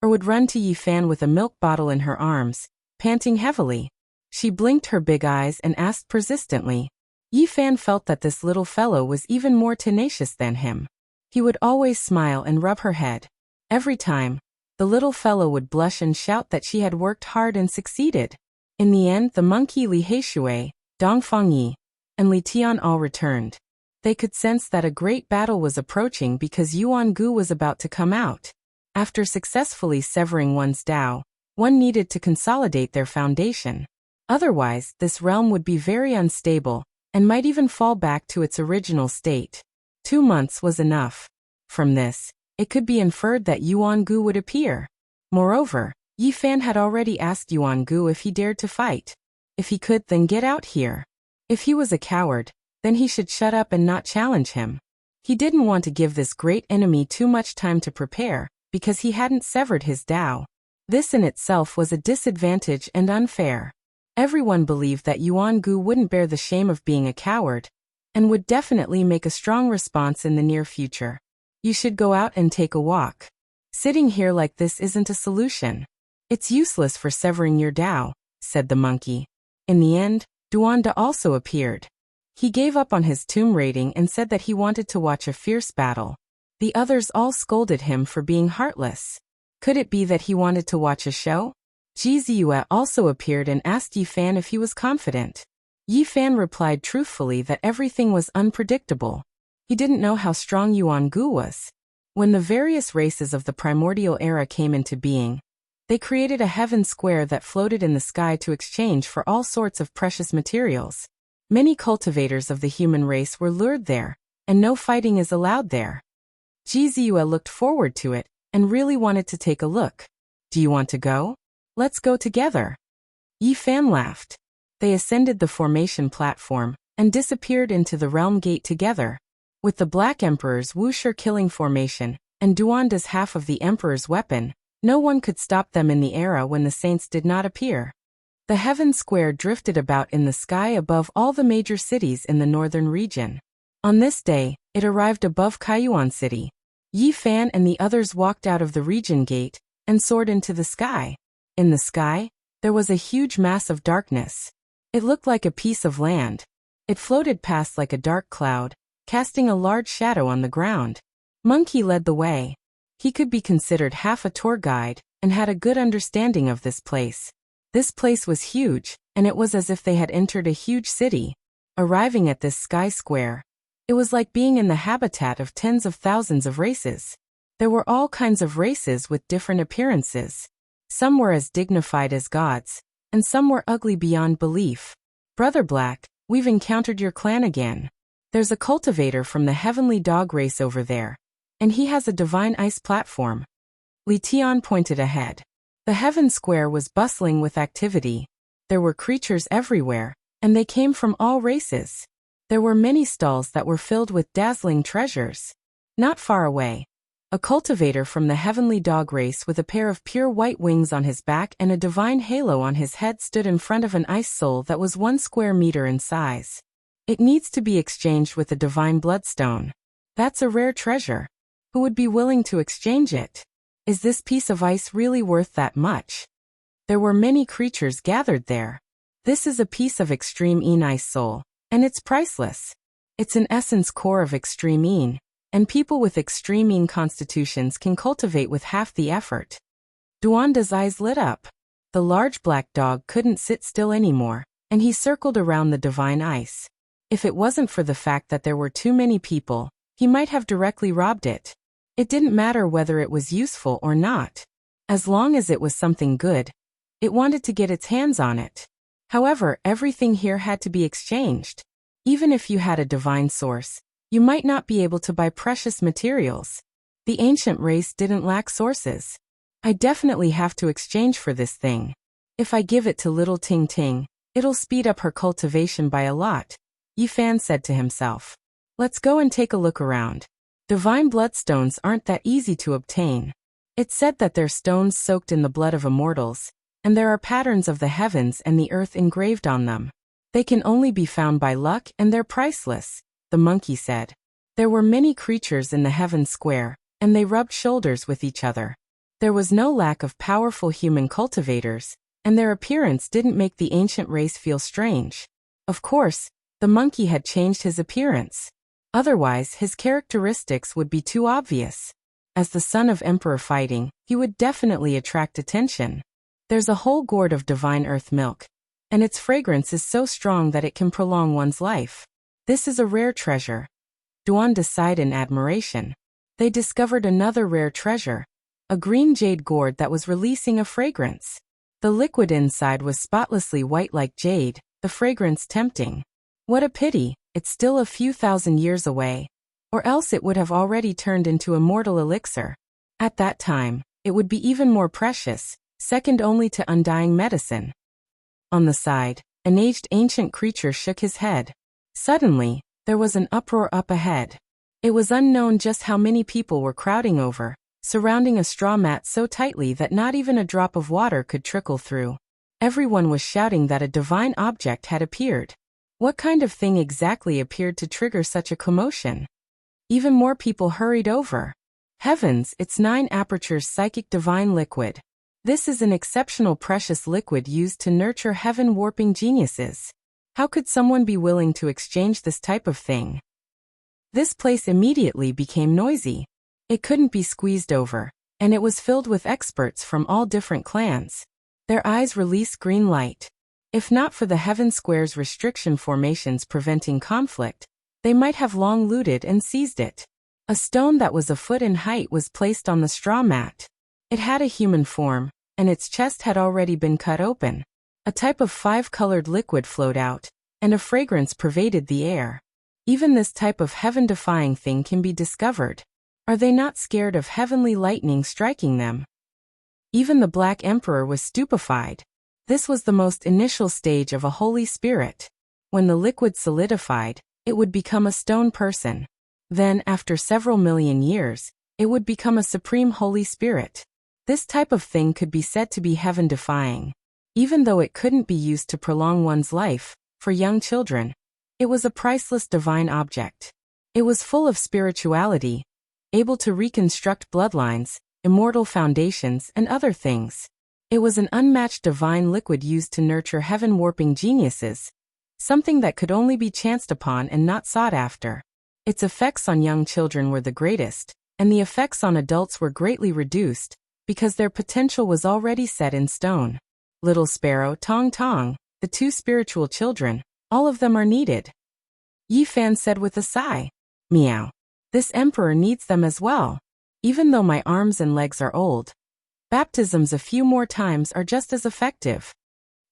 would run to Yi Fan with a milk bottle in her arms, panting heavily. She blinked her big eyes and asked persistently. Yi Fan felt that this little fellow was even more tenacious than him. He would always smile and rub her head. Every time, the little fellow would blush and shout that she had worked hard and succeeded. In the end, the monkey Li Heishui, Dong Fengyi, and Li Tian all returned. They could sense that a great battle was approaching because Yuan-gu was about to come out. After successfully severing one's Tao, one needed to consolidate their foundation. Otherwise, this realm would be very unstable, and might even fall back to its original state. 2 months was enough. From this, it could be inferred that Yuan-gu would appear. Moreover, Yi Fan had already asked Yuan-gu if he dared to fight. If he could, then get out here. If he was a coward, then he should shut up and not challenge him. He didn't want to give this great enemy too much time to prepare, because he hadn't severed his Tao. This in itself was a disadvantage and unfair. Everyone believed that Yuan-gu wouldn't bear the shame of being a coward, and would definitely make a strong response in the near future. You should go out and take a walk. Sitting here like this isn't a solution. It's useless for severing your Tao, said the monkey. In the end, Duanda also appeared. He gave up on his tomb raiding and said that he wanted to watch a fierce battle. The others all scolded him for being heartless. Could it be that he wanted to watch a show? Ji Ziyue also appeared and asked Yi Fan if he was confident. Yi Fan replied truthfully that everything was unpredictable. He didn't know how strong Yuan-gu was. When the various races of the primordial era came into being, they created a heaven square that floated in the sky to exchange for all sorts of precious materials. Many cultivators of the human race were lured there, and no fighting is allowed there. Ji Ziyue looked forward to it, and really wanted to take a look. Do you want to go? Let's go together. Yi Fan laughed. They ascended the formation platform, and disappeared into the realm gate together. With the Black Emperor's Wuxia killing formation, and Duanda's half of the Emperor's weapon, no one could stop them in the era when the saints did not appear. The heaven square drifted about in the sky above all the major cities in the northern region. On this day, it arrived above Kaiyuan City. Yi Fan and the others walked out of the region gate, and soared into the sky. In the sky, there was a huge mass of darkness. It looked like a piece of land. It floated past like a dark cloud, casting a large shadow on the ground. Monkey led the way. He could be considered half a tour guide, and had a good understanding of this place. This place was huge, and it was as if they had entered a huge city. Arriving at this sky square, it was like being in the habitat of tens of thousands of races. There were all kinds of races with different appearances. Some were as dignified as gods, and some were ugly beyond belief. Brother Black, we've encountered your clan again. There's a cultivator from the heavenly dog race over there, and he has a divine ice platform. Li Tian pointed ahead. The heaven square was bustling with activity. There were creatures everywhere, and they came from all races. There were many stalls that were filled with dazzling treasures. Not far away, a cultivator from the heavenly dog race with a pair of pure white wings on his back and a divine halo on his head stood in front of an ice soul that was 1 square meter in size. It needs to be exchanged with a divine bloodstone. That's a rare treasure. Who would be willing to exchange it? Is this piece of ice really worth that much? There were many creatures gathered there. This is a piece of extreme ice soul, and it's priceless. It's an essence core of extreme, and people with extreme constitutions can cultivate with half the effort. Duanda's eyes lit up. The large black dog couldn't sit still anymore, and he circled around the divine ice. If it wasn't for the fact that there were too many people, he might have directly robbed it. It didn't matter whether it was useful or not. As long as it was something good, it wanted to get its hands on it. However, everything here had to be exchanged. Even if you had a divine source, you might not be able to buy precious materials. The ancient race didn't lack sources. I definitely have to exchange for this thing. If I give it to little Ting Ting, it'll speed up her cultivation by a lot, Yi Fan said to himself. Let's go and take a look around. Divine bloodstones aren't that easy to obtain. It's said that they're stones soaked in the blood of immortals, and there are patterns of the heavens and the earth engraved on them. They can only be found by luck and they're priceless, the monkey said. There were many creatures in the heaven square, and they rubbed shoulders with each other. There was no lack of powerful human cultivators, and their appearance didn't make the ancient race feel strange. Of course, the monkey had changed his appearance. Otherwise, his characteristics would be too obvious. As the son of Emperor fighting, he would definitely attract attention. There's a whole gourd of divine earth milk, and its fragrance is so strong that it can prolong one's life. This is a rare treasure. Duanda sighed in admiration. They discovered another rare treasure, a green jade gourd that was releasing a fragrance. The liquid inside was spotlessly white like jade, the fragrance tempting. What a pity, it's still a few thousand years away, or else it would have already turned into immortal elixir. At that time, it would be even more precious, second only to undying medicine. On the side, an aged ancient creature shook his head. Suddenly, there was an uproar up ahead. It was unknown just how many people were crowding over, surrounding a straw mat so tightly that not even a drop of water could trickle through. Everyone was shouting that a divine object had appeared. What kind of thing exactly appeared to trigger such a commotion? Even more people hurried over. Heavens, it's 9 apertures psychic divine liquid. This is an exceptional precious liquid used to nurture heaven-warping geniuses. How could someone be willing to exchange this type of thing? This place immediately became noisy. It couldn't be squeezed over, and it was filled with experts from all different clans. Their eyes released green light. If not for the Heaven Square's restriction formations preventing conflict, they might have long looted and seized it. A stone that was a foot in height was placed on the straw mat. It had a human form, and its chest had already been cut open. A type of 5-colored liquid flowed out, and a fragrance pervaded the air. Even this type of heaven-defying thing can be discovered. Are they not scared of heavenly lightning striking them? Even the Black Emperor was stupefied. This was the most initial stage of a holy spirit. When the liquid solidified, it would become a stone person. Then, after several million years, it would become a supreme holy spirit. This type of thing could be said to be heaven-defying. Even though it couldn't be used to prolong one's life, for young children, it was a priceless divine object. It was full of spirituality, able to reconstruct bloodlines, immortal foundations, and other things. It was an unmatched divine liquid used to nurture heaven-warping geniuses, something that could only be chanced upon and not sought after. Its effects on young children were the greatest, and the effects on adults were greatly reduced, because their potential was already set in stone. Little Sparrow, Tong Tong, the 2 spiritual children, all of them are needed. Yi Fan said with a sigh. Meow. This emperor needs them as well. Even though my arms and legs are old, baptisms a few more times are just as effective.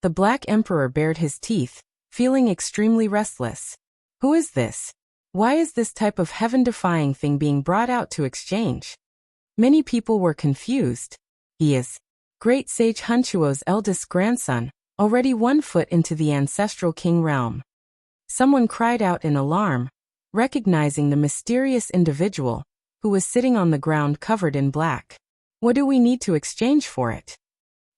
The Black Emperor bared his teeth, feeling extremely restless. Who is this? Why is this type of heaven-defying thing being brought out to exchange? Many people were confused. He is Great Sage Hunchuo's eldest grandson, already 1 foot into the ancestral king realm. Someone cried out in alarm, recognizing the mysterious individual, who was sitting on the ground covered in black. What do we need to exchange for it?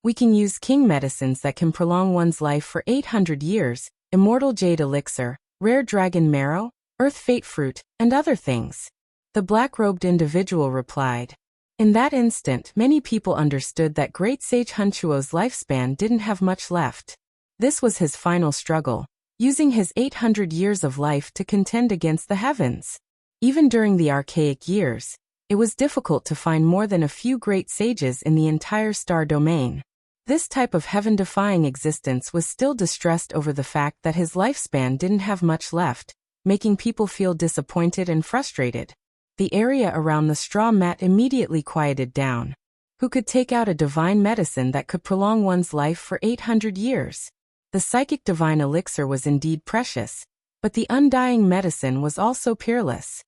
We can use king medicines that can prolong one's life for 800 years, immortal jade elixir, rare dragon marrow, earth fate fruit, and other things. The black-robed individual replied. In that instant, many people understood that great sage Hunchuo's lifespan didn't have much left. This was his final struggle, using his 800 years of life to contend against the heavens. Even during the archaic years, it was difficult to find more than a few great sages in the entire star domain. This type of heaven-defying existence was still distressed over the fact that his lifespan didn't have much left, making people feel disappointed and frustrated. The area around the straw mat immediately quieted down. Who could take out a divine medicine that could prolong one's life for 800 years? The psychic divine elixir was indeed precious, but the undying medicine was also peerless.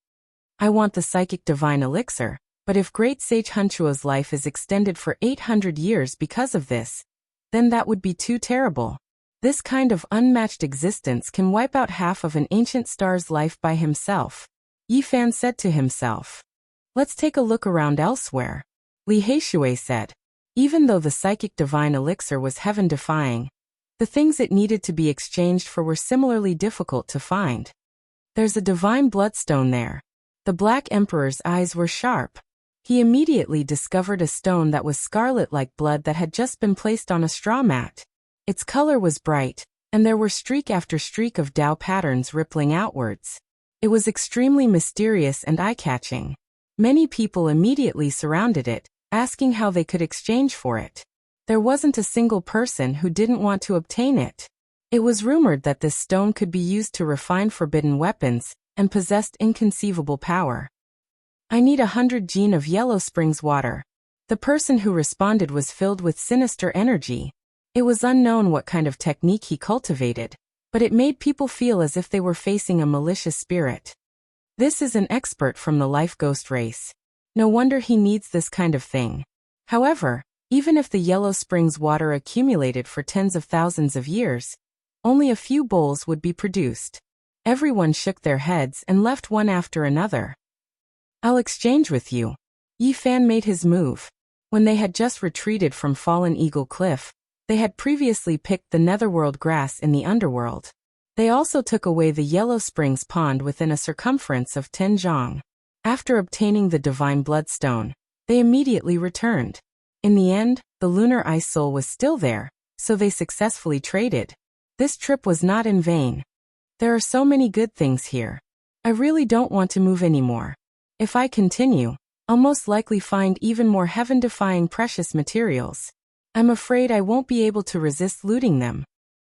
I want the psychic divine elixir, but if great sage Hunchuo's life is extended for 800 years because of this, then that would be too terrible. This kind of unmatched existence can wipe out half of an ancient star's life by himself. Yi Fan said to himself. Let's take a look around elsewhere. Li Heishui said. Even though the psychic divine elixir was heaven-defying, the things it needed to be exchanged for were similarly difficult to find. There's a divine bloodstone there. The Black Emperor's eyes were sharp. He immediately discovered a stone that was scarlet like blood that had just been placed on a straw mat. Its color was bright, and there were streak after streak of Dao patterns rippling outwards. It was extremely mysterious and eye-catching. Many people immediately surrounded it, asking how they could exchange for it. There wasn't a single person who didn't want to obtain it. It was rumored that this stone could be used to refine forbidden weapons and possessed inconceivable power. I need 100 gene of Yellow Springs water. The person who responded was filled with sinister energy. It was unknown what kind of technique he cultivated, but it made people feel as if they were facing a malicious spirit. This is an expert from the life ghost race. No wonder he needs this kind of thing. However, even if the Yellow Springs water accumulated for tens of thousands of years, only a few bowls would be produced. Everyone shook their heads and left one after another. I'll exchange with you. Yi Fan made his move. When they had just retreated from Fallen Eagle Cliff, they had previously picked the netherworld grass in the underworld. They also took away the Yellow Springs pond within a circumference of 10 zhang. After obtaining the divine bloodstone, they immediately returned. In the end, the lunar ice soul was still there, so they successfully traded. This trip was not in vain. There are so many good things here. I really don't want to move anymore. If I continue, I'll most likely find even more heaven-defying precious materials. I'm afraid I won't be able to resist looting them.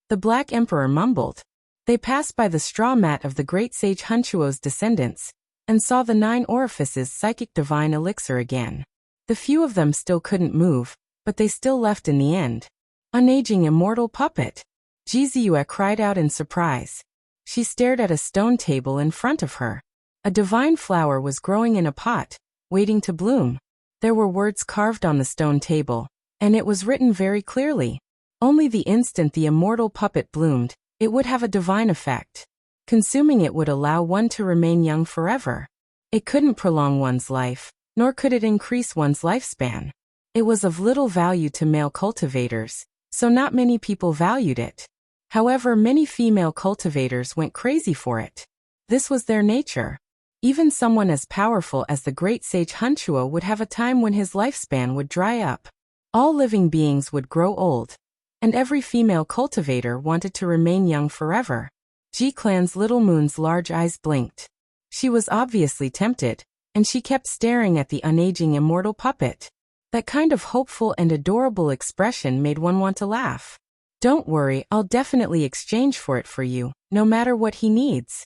The Black Emperor mumbled. They passed by the straw mat of the great sage Hunchuo's descendants, and saw the 9 orifices psychic divine elixir again. The few of them still couldn't move, but they still left in the end. Unaging immortal puppet! Jiziyue cried out in surprise. She stared at a stone table in front of her. A divine flower was growing in a pot, waiting to bloom. There were words carved on the stone table, and it was written very clearly. Only the instant the immortal puppet bloomed, it would have a divine effect. Consuming it would allow one to remain young forever. It couldn't prolong one's life, nor could it increase one's lifespan. It was of little value to male cultivators, so not many people valued it. However, many female cultivators went crazy for it. This was their nature. Even someone as powerful as the great sage Hunchuo would have a time when his lifespan would dry up. All living beings would grow old, and every female cultivator wanted to remain young forever. Ji Clan's little moon's large eyes blinked. She was obviously tempted, and she kept staring at the unaging immortal puppet. That kind of hopeful and adorable expression made one want to laugh. Don't worry, I'll definitely exchange for it for you, no matter what he needs.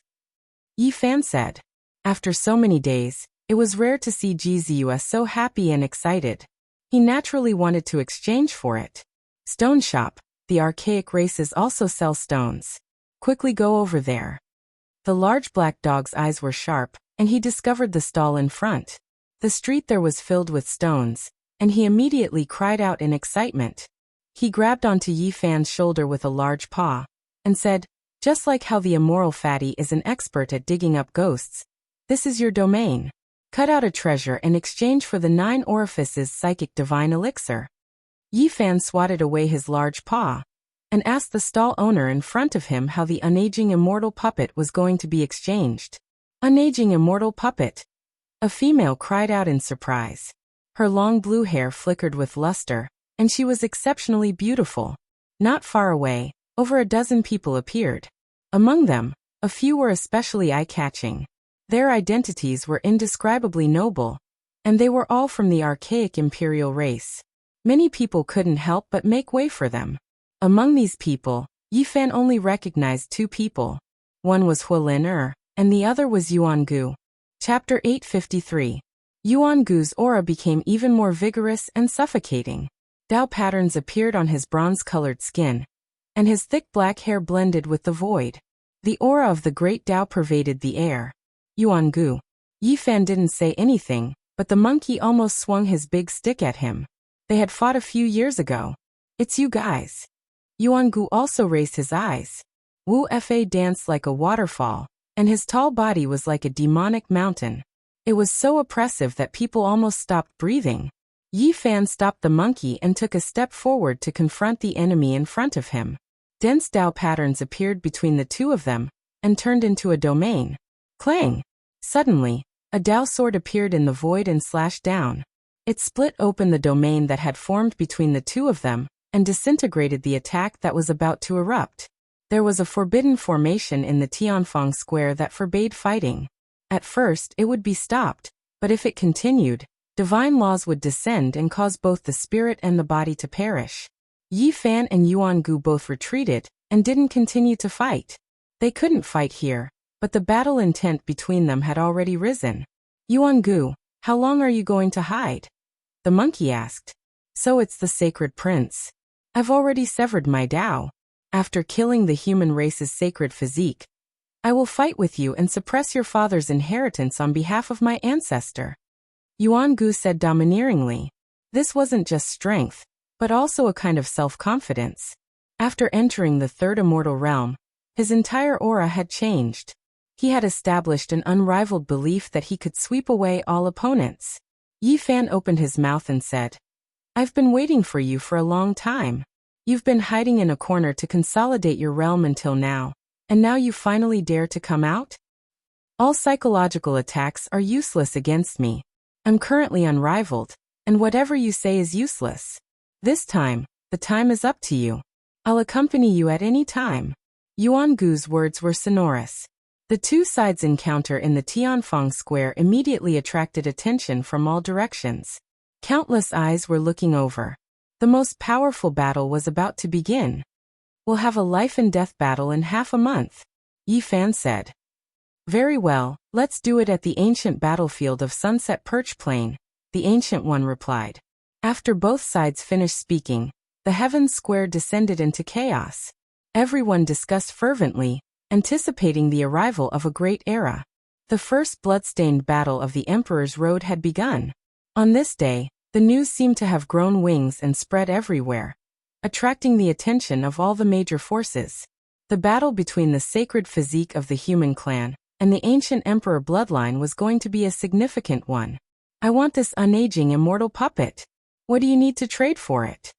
Yi Fan said. After so many days, it was rare to see Jiziyue so happy and excited. He naturally wanted to exchange for it. Stone shop, the archaic races also sell stones. Quickly go over there. The large black dog's eyes were sharp, and he discovered the stall in front. The street there was filled with stones, and he immediately cried out in excitement. He grabbed onto Yi Fan's shoulder with a large paw, and said, just like how the immoral fatty is an expert at digging up ghosts, this is your domain. Cut out a treasure in exchange for the 9 orifices psychic divine elixir. Yi Fan swatted away his large paw, and asked the stall owner in front of him how the unaging immortal puppet was going to be exchanged. Unaging immortal puppet! A female cried out in surprise. Her long blue hair flickered with luster, and she was exceptionally beautiful. Not far away, over a dozen people appeared. Among them, a few were especially eye-catching. Their identities were indescribably noble, and they were all from the archaic imperial race. Many people couldn't help but make way for them. Among these people, Yi Fan only recognized two people. One was Hualin and the other was Yuan Gu. Chapter 853. Yuan Gu's aura became even more vigorous and suffocating. Dao patterns appeared on his bronze-colored skin, and his thick black hair blended with the void. The aura of the great Dao pervaded the air. Yuan Gu. Yi Fan didn't say anything, but the monkey almost swung his big stick at him. They had fought a few years ago. It's you guys. Yuan Gu also raised his eyes. Wu Fa danced like a waterfall, and his tall body was like a demonic mountain. It was so oppressive that people almost stopped breathing. Yi Fan stopped the monkey and took a step forward to confront the enemy in front of him. Dense Dao patterns appeared between the two of them, and turned into a domain. Clang! Suddenly, a Dao sword appeared in the void and slashed down. It split open the domain that had formed between the two of them, and disintegrated the attack that was about to erupt. There was a forbidden formation in the Tianfang square that forbade fighting. At first, it would be stopped, but if it continued, divine laws would descend and cause both the spirit and the body to perish. Yi Fan and Yuan Gu both retreated, and didn't continue to fight. They couldn't fight here, but the battle intent between them had already risen. Yuan Gu, how long are you going to hide? The monkey asked. So it's the sacred prince. I've already severed my Dao. After killing the human race's sacred physique, I will fight with you and suppress your father's inheritance on behalf of my ancestor. Yuan Gu said domineeringly. This wasn't just strength, but also a kind of self-confidence. After entering the third immortal realm, his entire aura had changed. He had established an unrivaled belief that he could sweep away all opponents. Yi Fan opened his mouth and said, I've been waiting for you for a long time. You've been hiding in a corner to consolidate your realm until now, and now you finally dare to come out? All psychological attacks are useless against me. I'm currently unrivaled, and whatever you say is useless. This time, the time is up to you. I'll accompany you at any time. Yuan Gu's words were sonorous. The two sides' encounter in the Tianfang square immediately attracted attention from all directions. Countless eyes were looking over. The most powerful battle was about to begin. We'll have a life-and-death battle in half a month, Yi Fan said. Very well, let's do it at the ancient battlefield of Sunset Perch Plain, the Ancient One replied. After both sides finished speaking, the Heaven's Square descended into chaos. Everyone discussed fervently, anticipating the arrival of a great era. The first blood-stained battle of the Emperor's Road had begun. On this day, the news seemed to have grown wings and spread everywhere, attracting the attention of all the major forces. The battle between the sacred physique of the human clan and the ancient emperor bloodline was going to be a significant one. I want this unaging immortal puppet. What do you need to trade for it?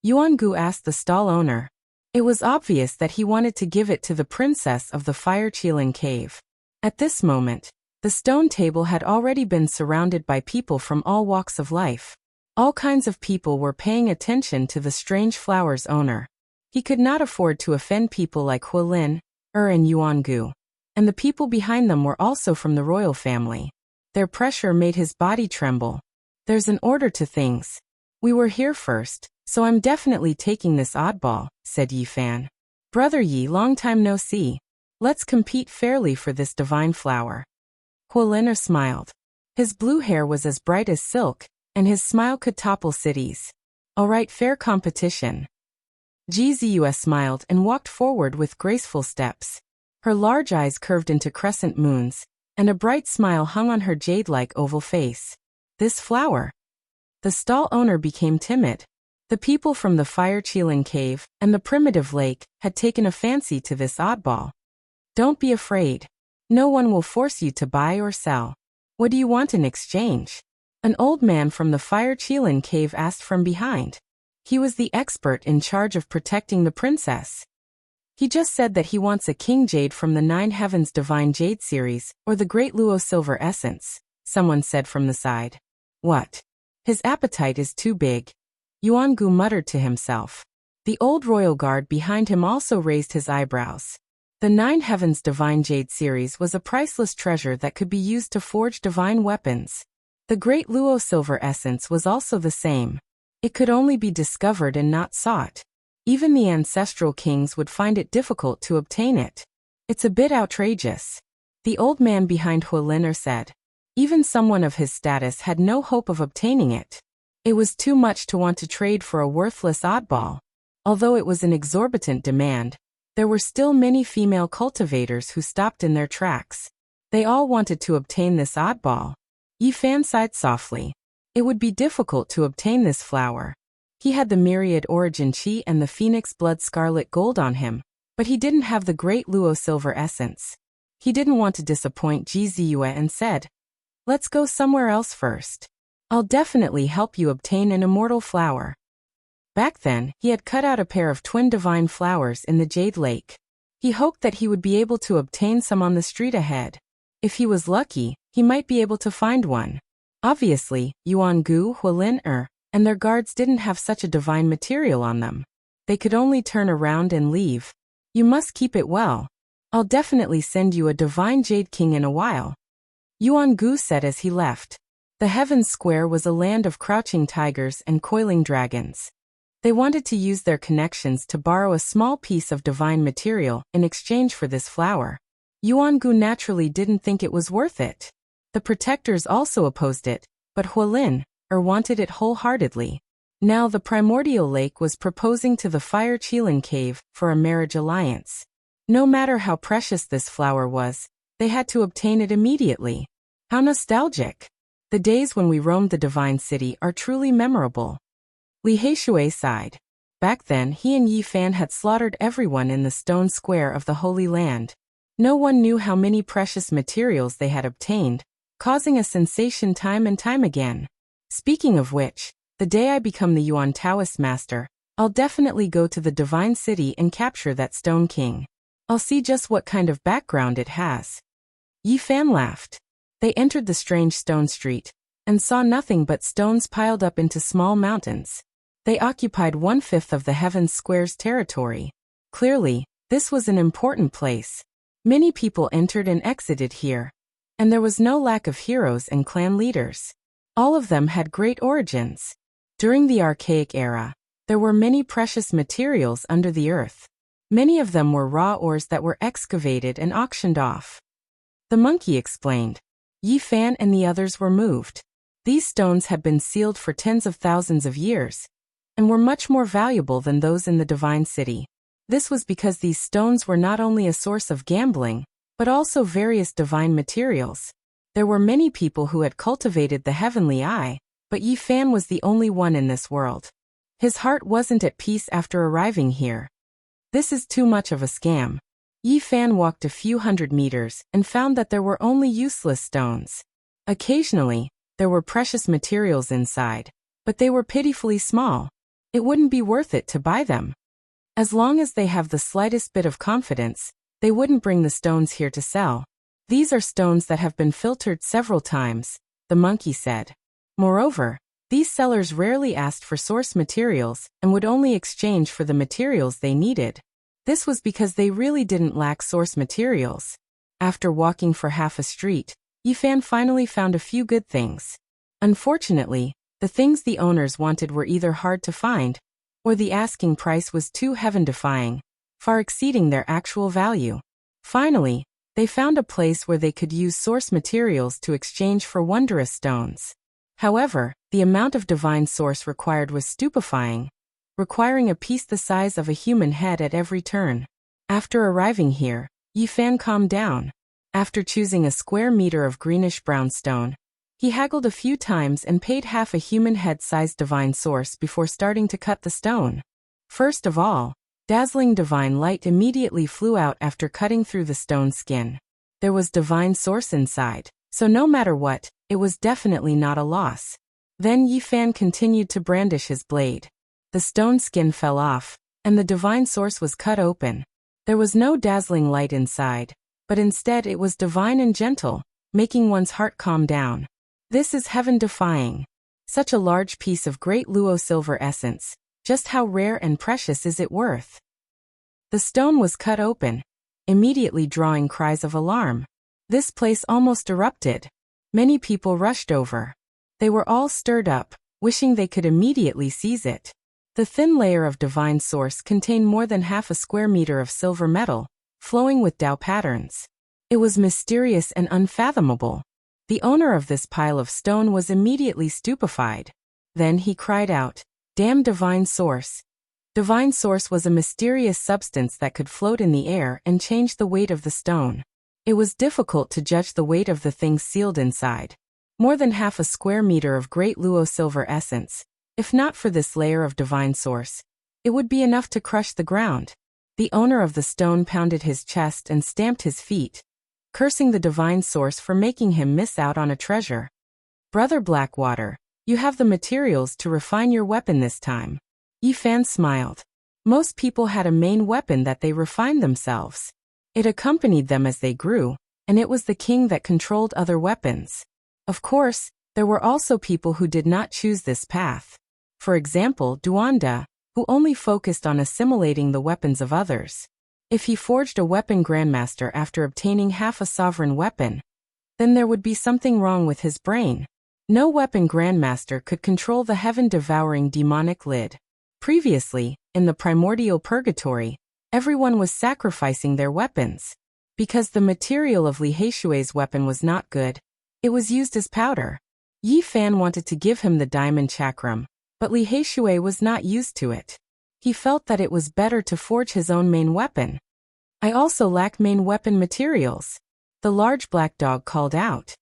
Yuan Gu asked the stall owner. It was obvious that he wanted to give it to the princess of the Fire Qilin Cave. At this moment, the stone table had already been surrounded by people from all walks of life. All kinds of people were paying attention to the strange flower's owner. He could not afford to offend people like Hualin, and Yuan Gu. And the people behind them were also from the royal family. Their pressure made his body tremble. There's an order to things. We were here first, so I'm definitely taking this oddball, said Yi Fan. Brother Yi, long time no see. Let's compete fairly for this divine flower. Hualin smiled. His blue hair was as bright as silk, and his smile could topple cities. All right, fair competition. Gzua smiled and walked forward with graceful steps. Her large eyes curved into crescent moons, and a bright smile hung on her jade-like oval face. This flower. The stall owner became timid. The people from the Fire Qilin Cave and the primitive lake had taken a fancy to this oddball. Don't be afraid. No one will force you to buy or sell. What do you want in exchange? An old man from the Fire Qilin Cave asked from behind. He was the expert in charge of protecting the princess. He just said that he wants a king jade from the Nine Heavens Divine Jade series, or the Great Luo Silver Essence, someone said from the side. What? His appetite is too big, Yuan-gu muttered to himself. The old royal guard behind him also raised his eyebrows. The Nine Heavens Divine Jade series was a priceless treasure that could be used to forge divine weapons. The Great Luo Silver Essence was also the same. It could only be discovered and not sought. Even the ancestral kings would find it difficult to obtain it. It's a bit outrageous. The old man behind Hualin said. Even someone of his status had no hope of obtaining it. It was too much to want to trade for a worthless oddball. Although it was an exorbitant demand, there were still many female cultivators who stopped in their tracks. They all wanted to obtain this oddball. Yi Fan sighed softly. It would be difficult to obtain this flower. He had the myriad origin chi and the phoenix blood scarlet gold on him, but he didn't have the great Luo silver essence. He didn't want to disappoint Ji Ziyue and said, "Let's go somewhere else first. I'll definitely help you obtain an immortal flower." Back then, he had cut out a pair of twin divine flowers in the Jade Lake. He hoped that he would be able to obtain some on the street ahead. If he was lucky, he might be able to find one. Obviously, Yuan-gu, Hualin and their guards didn't have such a divine material on them. They could only turn around and leave. "You must keep it well. I'll definitely send you a divine Jade King in a while," Yuan-gu said as he left. The Heavens Square was a land of crouching tigers and coiling dragons. They wanted to use their connections to borrow a small piece of divine material in exchange for this flower. Yuan-gu naturally didn't think it was worth it. The protectors also opposed it, but Hualin wanted it wholeheartedly. Now the primordial lake was proposing to the Fire Qilin cave for a marriage alliance. No matter how precious this flower was, they had to obtain it immediately. How nostalgic! The days when we roamed the divine city are truly memorable. Li Heishui sighed. Back then he and Yi Fan had slaughtered everyone in the stone square of the Holy Land. No one knew how many precious materials they had obtained, causing a sensation time and time again. Speaking of which, the day I become the Yuan Taoist master, I'll definitely go to the divine city and capture that stone king. I'll see just what kind of background it has. Yi Fan laughed. They entered the strange stone street and saw nothing but stones piled up into small mountains. They occupied 1/5 of the Heavens Square's territory. Clearly, this was an important place. Many people entered and exited here, and there was no lack of heroes and clan leaders. All of them had great origins. During the Archaic era, there were many precious materials under the earth. Many of them were raw ores that were excavated and auctioned off. The monkey explained. Yi Fan and the others were moved. These stones had been sealed for tens of thousands of years, and were much more valuable than those in the divine city. This was because these stones were not only a source of gambling, but also various divine materials. There were many people who had cultivated the heavenly eye, but Yi Fan was the only one in this world. His heart wasn't at peace after arriving here. This is too much of a scam. Yi Fan walked a few hundred meters and found that there were only useless stones. Occasionally, there were precious materials inside, but they were pitifully small. It wouldn't be worth it to buy them. As long as they have the slightest bit of confidence, they wouldn't bring the stones here to sell. These are stones that have been filtered several times, the monkey said. Moreover, these sellers rarely asked for source materials and would only exchange for the materials they needed. This was because they really didn't lack source materials. After walking for half a street, Yi Fan finally found a few good things. Unfortunately, the things the owners wanted were either hard to find, or the asking price was too heaven-defying, far exceeding their actual value. Finally, they found a place where they could use source materials to exchange for wondrous stones. However, the amount of divine source required was stupefying, requiring a piece the size of a human head at every turn. After arriving here, Yi Fan calmed down. After choosing a square meter of greenish-brown stone, he haggled a few times and paid half a human head-sized divine source before starting to cut the stone. First of all, dazzling divine light immediately flew out after cutting through the stone skin. There was divine source inside, so no matter what, it was definitely not a loss. Then Yi Fan continued to brandish his blade. The stone skin fell off, and the divine source was cut open. There was no dazzling light inside, but instead it was divine and gentle, making one's heart calm down. This is heaven-defying. Such a large piece of great Luo silver essence. Just how rare and precious is it worth? The stone was cut open, immediately drawing cries of alarm. This place almost erupted. Many people rushed over. They were all stirred up, wishing they could immediately seize it. The thin layer of divine source contained more than half a square meter of silver metal, flowing with Tao patterns. It was mysterious and unfathomable. The owner of this pile of stone was immediately stupefied. Then he cried out, "Damn divine source!" Divine source was a mysterious substance that could float in the air and change the weight of the stone. It was difficult to judge the weight of the things sealed inside. More than half a square meter of great Luo silver essence. If not for this layer of divine source, it would be enough to crush the ground. The owner of the stone pounded his chest and stamped his feet, cursing the divine source for making him miss out on a treasure. "Brother Blackwater, you have the materials to refine your weapon this time." Yi Fan smiled. Most people had a main weapon that they refined themselves. It accompanied them as they grew, and it was the king that controlled other weapons. Of course, there were also people who did not choose this path. For example, Duanda, who only focused on assimilating the weapons of others. If he forged a weapon grandmaster after obtaining half a sovereign weapon, then there would be something wrong with his brain. No weapon grandmaster could control the heaven-devouring demonic lid. Previously, in the primordial purgatory, everyone was sacrificing their weapons. Because the material of Li Heishui's weapon was not good, it was used as powder. Yi Fan wanted to give him the diamond chakram, but Li Heishui was not used to it. He felt that it was better to forge his own main weapon. "I also lack main weapon materials," the large black dog called out.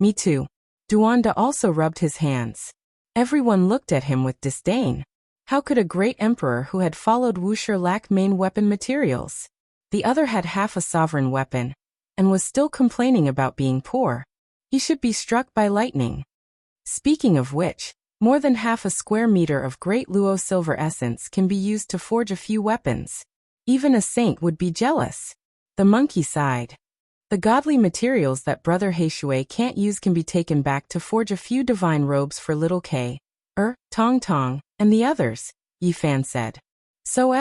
"Me too." Duanda also rubbed his hands. Everyone looked at him with disdain. How could a great emperor who had followed Wuxia lack main weapon materials? The other had half a sovereign weapon, and was still complaining about being poor. He should be struck by lightning. Speaking of which, more than half a square meter of great Luo silver essence can be used to forge a few weapons. Even a saint would be jealous. The monkey sighed. The godly materials that Brother Heishui can't use can be taken back to forge a few divine robes for little K, Tong Tong, and the others, Yi Fan said. So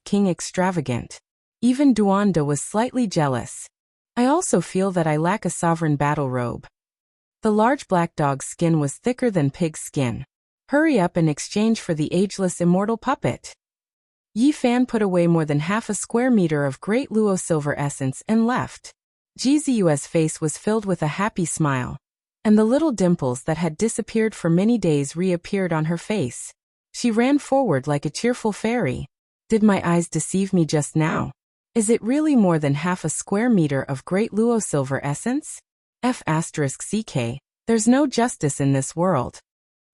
King extravagant. Even Duanda was slightly jealous. "I also feel that I lack a sovereign battle robe." The large black dog's skin was thicker than pig's skin. "Hurry up and exchange for the ageless immortal puppet." Yi Fan put away more than half a square meter of great Luo silver essence and left. Jizu's face was filled with a happy smile, and the little dimples that had disappeared for many days reappeared on her face. She ran forward like a cheerful fairy. "Did my eyes deceive me just now? Is it really more than half a square meter of great Luo silver essence? CK, there's no justice in this world."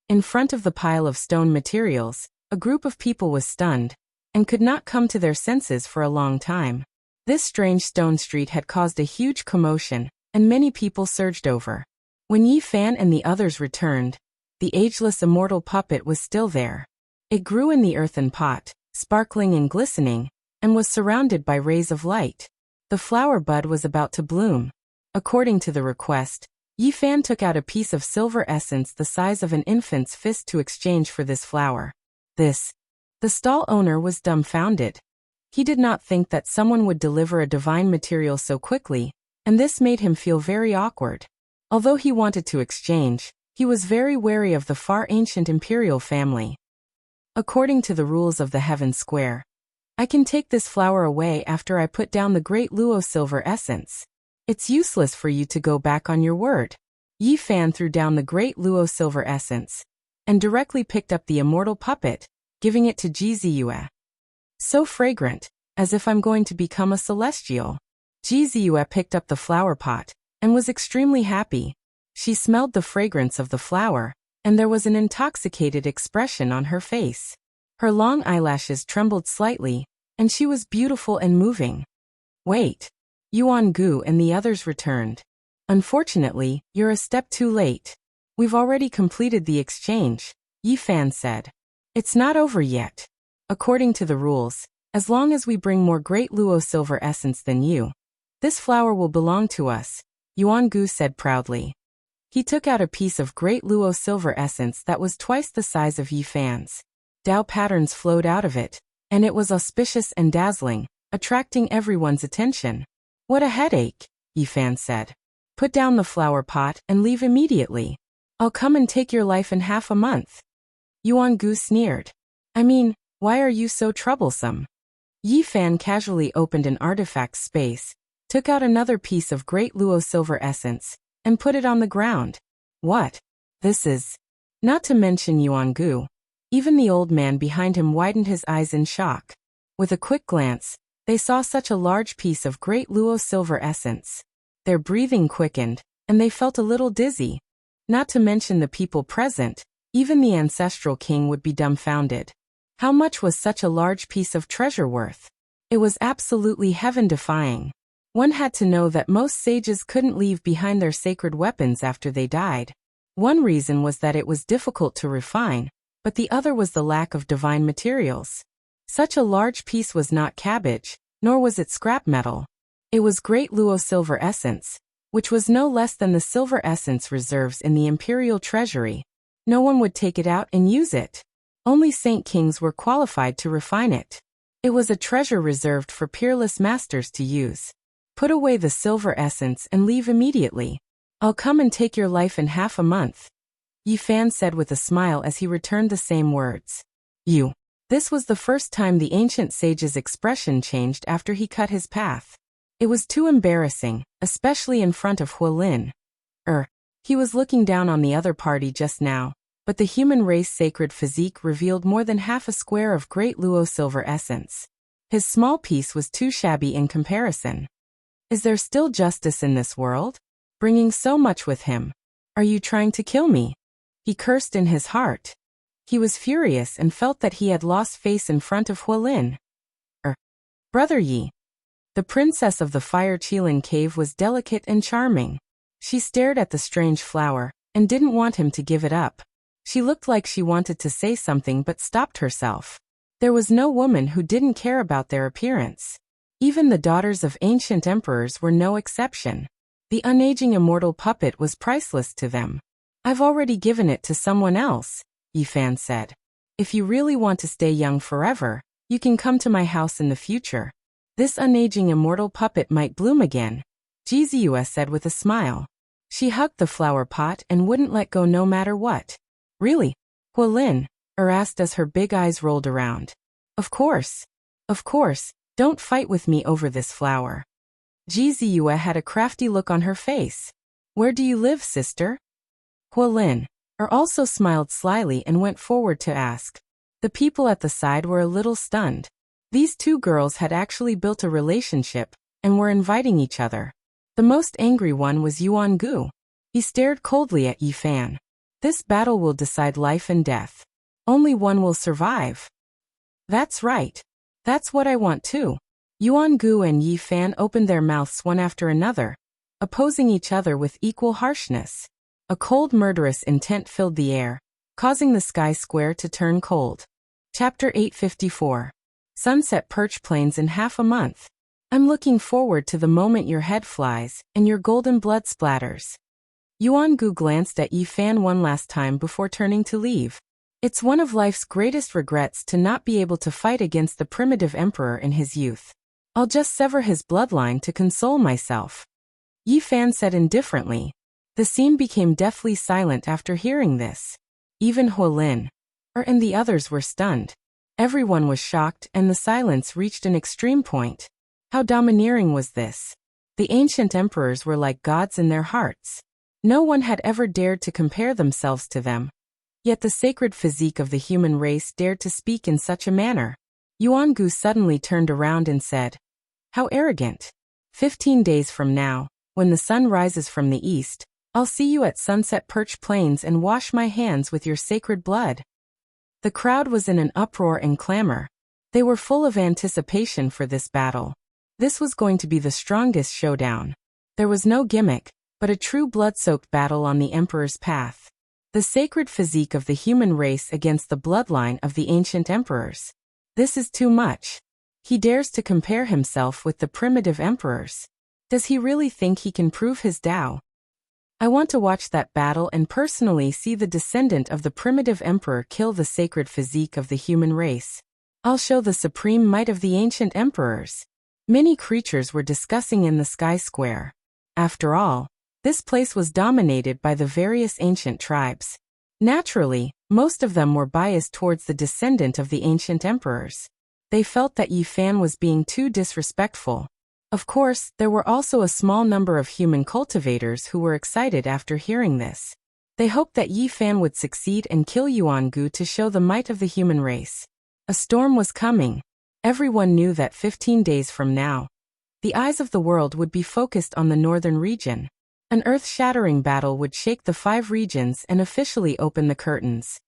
In front of the pile of stone materials, a group of people was stunned, and could not come to their senses for a long time. This strange stone street had caused a huge commotion, and many people surged over. When Yi Fan and the others returned, the ageless immortal puppet was still there. It grew in the earthen pot, sparkling and glistening, and was surrounded by rays of light. The flower bud was about to bloom. According to the request, Yi Fan took out a piece of silver essence the size of an infant's fist to exchange for this flower. The stall owner was dumbfounded. He did not think that someone would deliver a divine material so quickly, and this made him feel very awkward. Although he wanted to exchange, he was very wary of the far ancient imperial family. "According to the rules of the Heaven Square, I can take this flower away after I put down the great Luo silver essence. It's useless for you to go back on your word." Yi Fan threw down the great Luo silver essence, and directly picked up the immortal puppet, giving it to Jizu. "So fragrant, as if I'm going to become a celestial." Jizu picked up the flower pot, and was extremely happy. She smelled the fragrance of the flower, and there was an intoxicated expression on her face. Her long eyelashes trembled slightly, and she was beautiful and moving. "Wait." Yuan Gu and the others returned. "Unfortunately, you're a step too late. We've already completed the exchange," Yi Fan said. "It's not over yet. According to the rules, as long as we bring more great Luo silver essence than you, this flower will belong to us," Yuan Gu said proudly. He took out a piece of great luo silver essence that was twice the size of Yi Fan's. Dao patterns flowed out of it, and it was auspicious and dazzling, attracting everyone's attention. What a headache, Yi Fan said. Put down the flower pot and leave immediately. I'll come and take your life in half a month. Yuan Gu sneered. I mean, why are you so troublesome? Yi Fan casually opened an artifact space, took out another piece of great luo silver essence, and put it on the ground. What? This is... Not to mention Yuan Gu. Even the old man behind him widened his eyes in shock. With a quick glance, they saw such a large piece of great luo silver essence. Their breathing quickened, and they felt a little dizzy. Not to mention the people present, even the ancestral king would be dumbfounded. How much was such a large piece of treasure worth? It was absolutely heaven-defying. One had to know that most sages couldn't leave behind their sacred weapons after they died. One reason was that it was difficult to refine, but the other was the lack of divine materials. Such a large piece was not cabbage, nor was it scrap metal. It was great luo silver essence, which was no less than the silver essence reserves in the imperial treasury. No one would take it out and use it. Only Saint Kings were qualified to refine it. It was a treasure reserved for peerless masters to use. Put away the silver essence and leave immediately. I'll come and take your life in half a month. Yi Fan said with a smile as he returned the same words. You. This was the first time the ancient sage's expression changed after he cut his path. It was too embarrassing, especially in front of Huolin. He was looking down on the other party just now, but the human race sacred physique revealed more than half a square of great luo silver essence. His small piece was too shabby in comparison. Is there still justice in this world? Bringing so much with him. Are you trying to kill me? He cursed in his heart. He was furious and felt that he had lost face in front of Huolin. Brother Yi. The princess of the Fire Qilin cave was delicate and charming. She stared at the strange flower, and didn't want him to give it up. She looked like she wanted to say something but stopped herself. There was no woman who didn't care about their appearance. Even the daughters of ancient emperors were no exception. The unaging immortal puppet was priceless to them. I've already given it to someone else, Yi Fan said. If you really want to stay young forever, you can come to my house in the future. This unaging immortal puppet might bloom again, Jizue said with a smile. She hugged the flower pot and wouldn't let go no matter what. Really? Huolin? Asked as her big eyes rolled around. Of course. Of course, don't fight with me over this flower. Jizue had a crafty look on her face. Where do you live, sister? Huolin also smiled slyly and went forward to ask. The people at the side were a little stunned. These two girls had actually built a relationship, and were inviting each other. The most angry one was Yuan Gu. He stared coldly at Yi Fan. This battle will decide life and death. Only one will survive. That's right. That's what I want too. Yuan Gu and Yi Fan opened their mouths one after another, opposing each other with equal harshness. A cold murderous intent filled the air, causing the sky square to turn cold. Chapter 854. Sunset Perch Plains in half a month. I'm looking forward to the moment your head flies, and your golden blood splatters. Yuan Gu glanced at Yi Fan one last time before turning to leave. It's one of life's greatest regrets to not be able to fight against the primitive emperor in his youth. I'll just sever his bloodline to console myself. Yi Fan said indifferently. The scene became deathly silent after hearing this. Even Huolin and the others were stunned. Everyone was shocked and the silence reached an extreme point. How domineering was this? The ancient emperors were like gods in their hearts. No one had ever dared to compare themselves to them. Yet the sacred physique of the human race dared to speak in such a manner. Yuan Gu suddenly turned around and said, "How arrogant. 15 days from now, when the sun rises from the east, I'll see you at Sunset Perch Plains and wash my hands with your sacred blood." The crowd was in an uproar and clamor. They were full of anticipation for this battle. This was going to be the strongest showdown. There was no gimmick, but a true blood-soaked battle on the Emperor's path. The sacred physique of the human race against the bloodline of the ancient emperors. This is too much. He dares to compare himself with the primitive emperors. Does he really think he can prove his Tao? I want to watch that battle and personally see the descendant of the primitive emperor kill the sacred physique of the human race. I'll show the supreme might of the ancient emperors. Many creatures were discussing in the sky square. After all, this place was dominated by the various ancient tribes. Naturally, most of them were biased towards the descendant of the ancient emperors. They felt that Yi Fan was being too disrespectful. Of course, there were also a small number of human cultivators who were excited after hearing this. They hoped that Yi Fan would succeed and kill Yuan Gu to show the might of the human race. A storm was coming. Everyone knew that 15 days from now, the eyes of the world would be focused on the northern region. An earth-shattering battle would shake the 5 regions and officially open the curtains.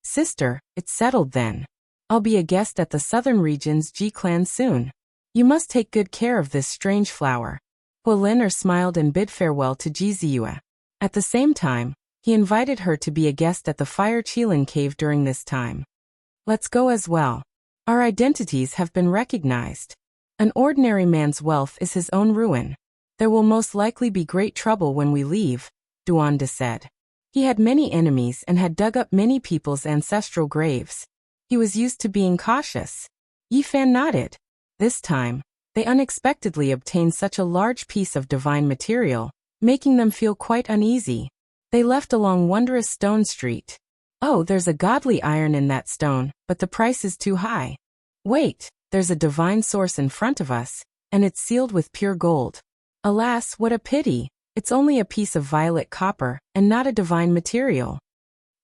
Sister, it's settled then. I'll be a guest at the southern region's G-clan soon. You must take good care of this strange flower. Huolin smiled and bid farewell to Jiziyue. At the same time, he invited her to be a guest at the Fire Qilin cave during this time. Let's go as well. Our identities have been recognized. An ordinary man's wealth is his own ruin. There will most likely be great trouble when we leave, Duanda said. He had many enemies and had dug up many people's ancestral graves. He was used to being cautious. Yi Fan nodded. This time, they unexpectedly obtained such a large piece of divine material, making them feel quite uneasy. They left along wondrous stone street. Oh, there's a godly iron in that stone, but the price is too high. Wait, there's a divine source in front of us, and it's sealed with pure gold. Alas, what a pity, it's only a piece of violet copper, and not a divine material.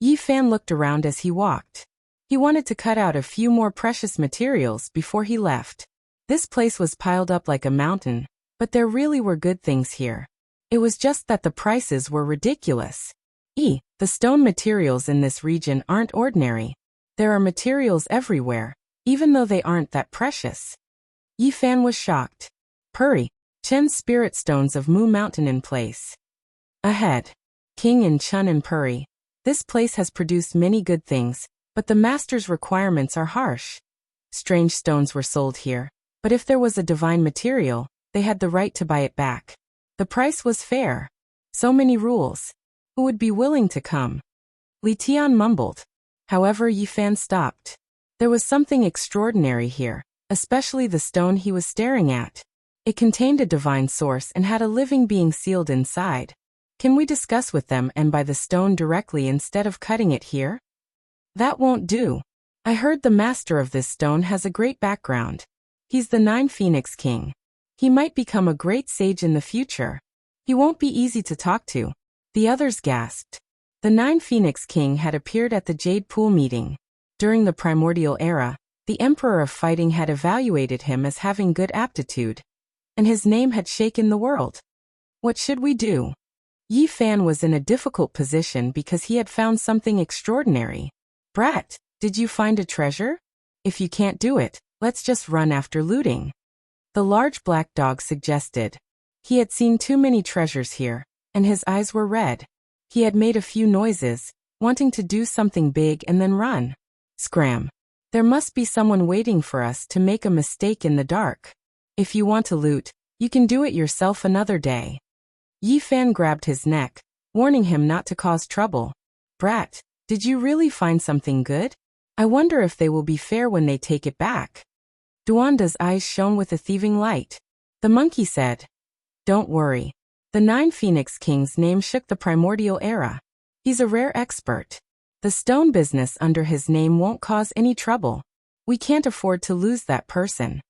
Yi Fan looked around as he walked. He wanted to cut out a few more precious materials before he left. This place was piled up like a mountain, but there really were good things here. It was just that the prices were ridiculous. The stone materials in this region aren't ordinary. There are materials everywhere, even though they aren't that precious. Yi Fan was shocked. Puri, Chen's spirit stones of Mu Mountain in place. Ahead. King and Chun and Puri. This place has produced many good things, but the master's requirements are harsh. Strange stones were sold here, but if there was a divine material, they had the right to buy it back. The price was fair. So many rules. Who would be willing to come? Li Tian mumbled. However, Yi Fan stopped. There was something extraordinary here, especially the stone he was staring at. It contained a divine source and had a living being sealed inside. Can we discuss with them and buy the stone directly instead of cutting it here? That won't do. I heard the master of this stone has a great background. He's the 9 Phoenix King. He might become a great sage in the future. He won't be easy to talk to. The others gasped. The 9 Phoenix King had appeared at the Jade Pool meeting. During the primordial era, the Emperor of Fighting had evaluated him as having good aptitude, and his name had shaken the world. What should we do? Yi Fan was in a difficult position because he had found something extraordinary. Brat, did you find a treasure? If you can't do it, let's just run after looting. The large black dog suggested. He had seen too many treasures here, and his eyes were red. He had made a few noises, wanting to do something big and then run. Scram. There must be someone waiting for us to make a mistake in the dark. If you want to loot, you can do it yourself another day. Yi Fan grabbed his neck, warning him not to cause trouble. Brat, did you really find something good? I wonder if they will be fair when they take it back. Duanda's eyes shone with a thieving light. The monkey said, Don't worry. The 9 Phoenix King's name shook the primordial era. He's a rare expert. The stone business under his name won't cause any trouble. We can't afford to lose that person.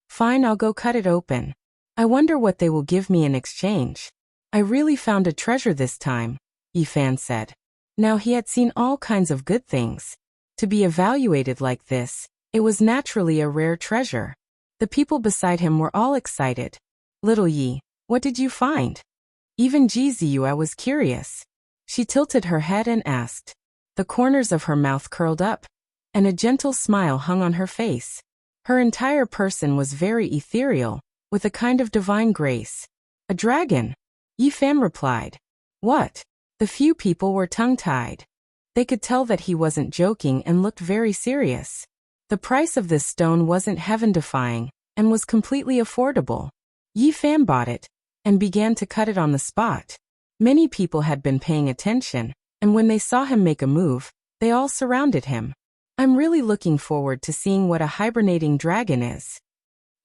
Fine, I'll go cut it open. I wonder what they will give me in exchange. I really found a treasure this time, Yi Fan said. Now he had seen all kinds of good things. To be evaluated like this, it was naturally a rare treasure. The people beside him were all excited. Little Yi, what did you find? Even Jiziyue was curious. She tilted her head and asked. The corners of her mouth curled up, and a gentle smile hung on her face. Her entire person was very ethereal, with a kind of divine grace. A dragon, Yi Fan replied. What? The few people were tongue-tied. They could tell that he wasn't joking and looked very serious. The price of this stone wasn't heaven-defying, and was completely affordable. Yi Fan bought it, and began to cut it on the spot. Many people had been paying attention, and when they saw him make a move, they all surrounded him. I'm really looking forward to seeing what a hibernating dragon is.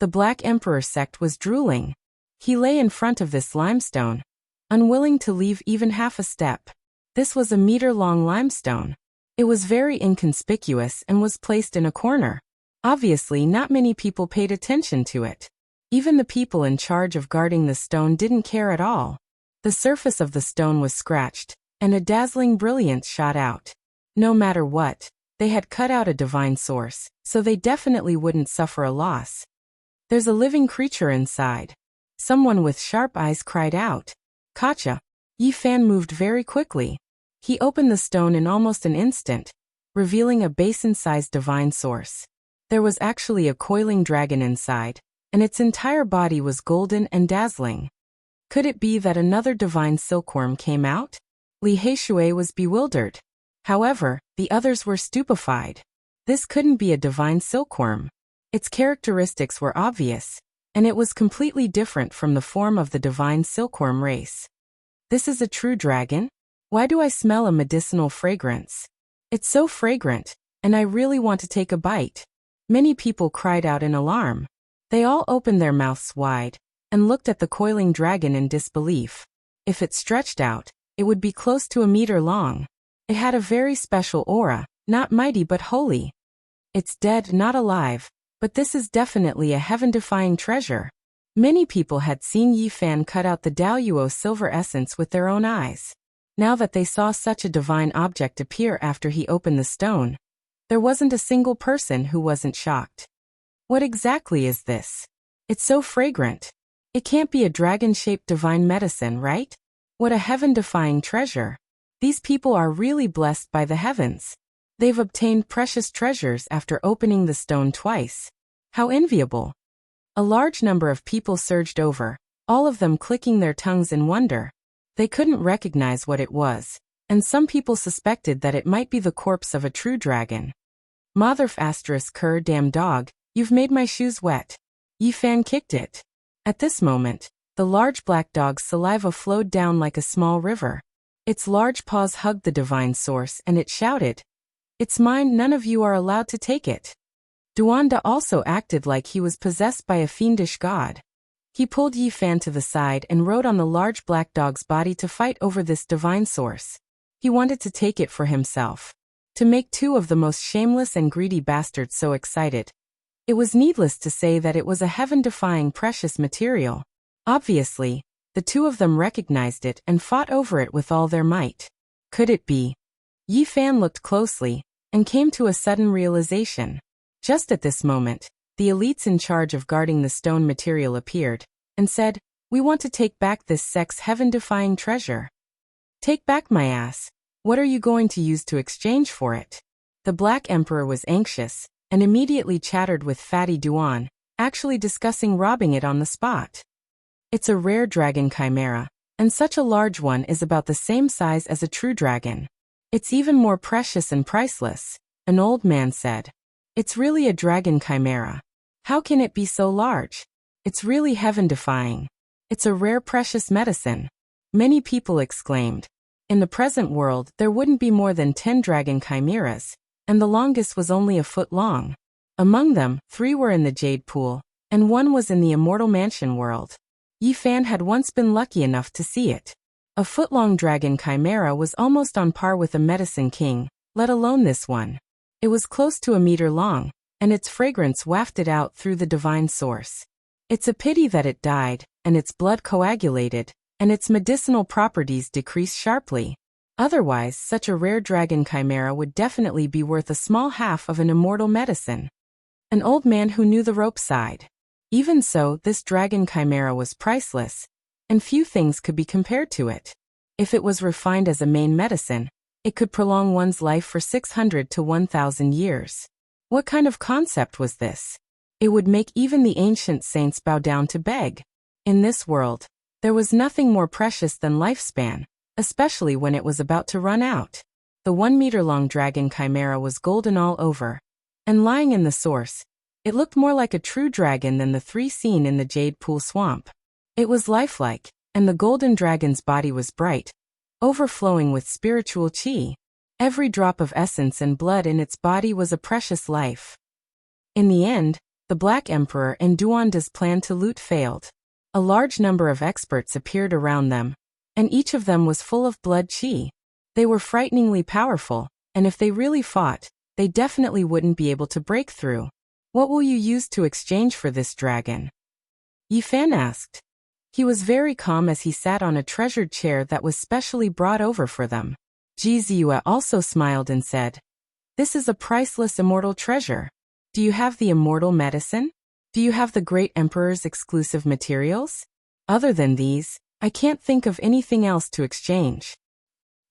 The Black Emperor sect was drooling. He lay in front of this limestone, unwilling to leave even half a step. This was a meter-long limestone. It was very inconspicuous and was placed in a corner. Obviously, not many people paid attention to it. Even the people in charge of guarding the stone didn't care at all. The surface of the stone was scratched, and a dazzling brilliance shot out. No matter what, they had cut out a divine source, so they definitely wouldn't suffer a loss. There's a living creature inside. Someone with sharp eyes cried out. Gotcha. Yi Fan moved very quickly. He opened the stone in almost an instant, revealing a basin-sized divine source. There was actually a coiling dragon inside, and its entire body was golden and dazzling. Could it be that another divine silkworm came out? Li Heishui was bewildered. However, the others were stupefied. This couldn't be a divine silkworm. Its characteristics were obvious, and it was completely different from the form of the divine silkworm race. This is a true dragon? Why do I smell a medicinal fragrance? It's so fragrant, and I really want to take a bite. Many people cried out in alarm. They all opened their mouths wide, and looked at the coiling dragon in disbelief. If it stretched out, it would be close to a meter long. It had a very special aura, not mighty but holy. It's dead, not alive, but this is definitely a heaven-defying treasure. Many people had seen Yi Fan cut out the Daoyuo silver essence with their own eyes. Now that they saw such a divine object appear after he opened the stone, there wasn't a single person who wasn't shocked. What exactly is this? It's so fragrant. It can't be a dragon-shaped divine medicine, right? What a heaven-defying treasure. These people are really blessed by the heavens. They've obtained precious treasures after opening the stone twice. How enviable. A large number of people surged over, all of them clicking their tongues in wonder. They couldn't recognize what it was, and some people suspected that it might be the corpse of a true dragon. Motherf asterisk cur damn dog, you've made my shoes wet. Yi Fan kicked it. At this moment, the large black dog's saliva flowed down like a small river. Its large paws hugged the divine source and it shouted, "It's mine, none of you are allowed to take it." Duanda also acted like he was possessed by a fiendish god. He pulled Yi Fan to the side and rode on the large black dog's body to fight over this divine source. He wanted to take it for himself. To make two of the most shameless and greedy bastards so excited. It was needless to say that it was a heaven-defying precious material. Obviously, the two of them recognized it and fought over it with all their might. Could it be? Yi Fan looked closely, and came to a sudden realization. Just at this moment, the elites in charge of guarding the stone material appeared, and said, "We want to take back this sect's heaven-defying treasure." "Take back my ass. What are you going to use to exchange for it?" The Black Emperor was anxious, and immediately chattered with Fatty Duan, actually discussing robbing it on the spot. It's a rare dragon chimera, and such a large one is about the same size as a true dragon. It's even more precious and priceless, an old man said. It's really a dragon chimera. How can it be so large? It's really heaven-defying. It's a rare precious medicine. Many people exclaimed. In the present world, there wouldn't be more than 10 dragon chimeras, and the longest was only a foot long. Among them, 3 were in the Jade Pool, and 1 was in the Immortal Mansion world. Yi Fan had once been lucky enough to see it. A foot-long dragon chimera was almost on par with a medicine king, let alone this one. It was close to a meter long, and its fragrance wafted out through the divine source. It's a pity that it died, and its blood coagulated, and its medicinal properties decreased sharply. Otherwise, such a rare dragon chimera would definitely be worth a small half of an immortal medicine. An old man who knew the rope sighed. Even so, this dragon chimera was priceless, and few things could be compared to it. If it was refined as a main medicine, it could prolong one's life for 600 to 1,000 years. What kind of concept was this? It would make even the ancient saints bow down to beg. In this world, there was nothing more precious than lifespan, especially when it was about to run out. The 1-meter-long dragon chimera was golden all over, and lying in the source, it looked more like a true dragon than the 3 seen in the Jade Pool swamp. It was lifelike, and the golden dragon's body was bright, overflowing with spiritual qi. Every drop of essence and blood in its body was a precious life. In the end, the Black Emperor and Duanda's plan to loot failed. A large number of experts appeared around them, and each of them was full of blood qi. They were frighteningly powerful, and if they really fought, they definitely wouldn't be able to break through. What will you use to exchange for this dragon? Yi Fan asked. He was very calm as he sat on a treasured chair that was specially brought over for them. Ji Ziyue also smiled and said, "This is a priceless immortal treasure. Do you have the immortal medicine? Do you have the Great Emperor's exclusive materials? Other than these, I can't think of anything else to exchange."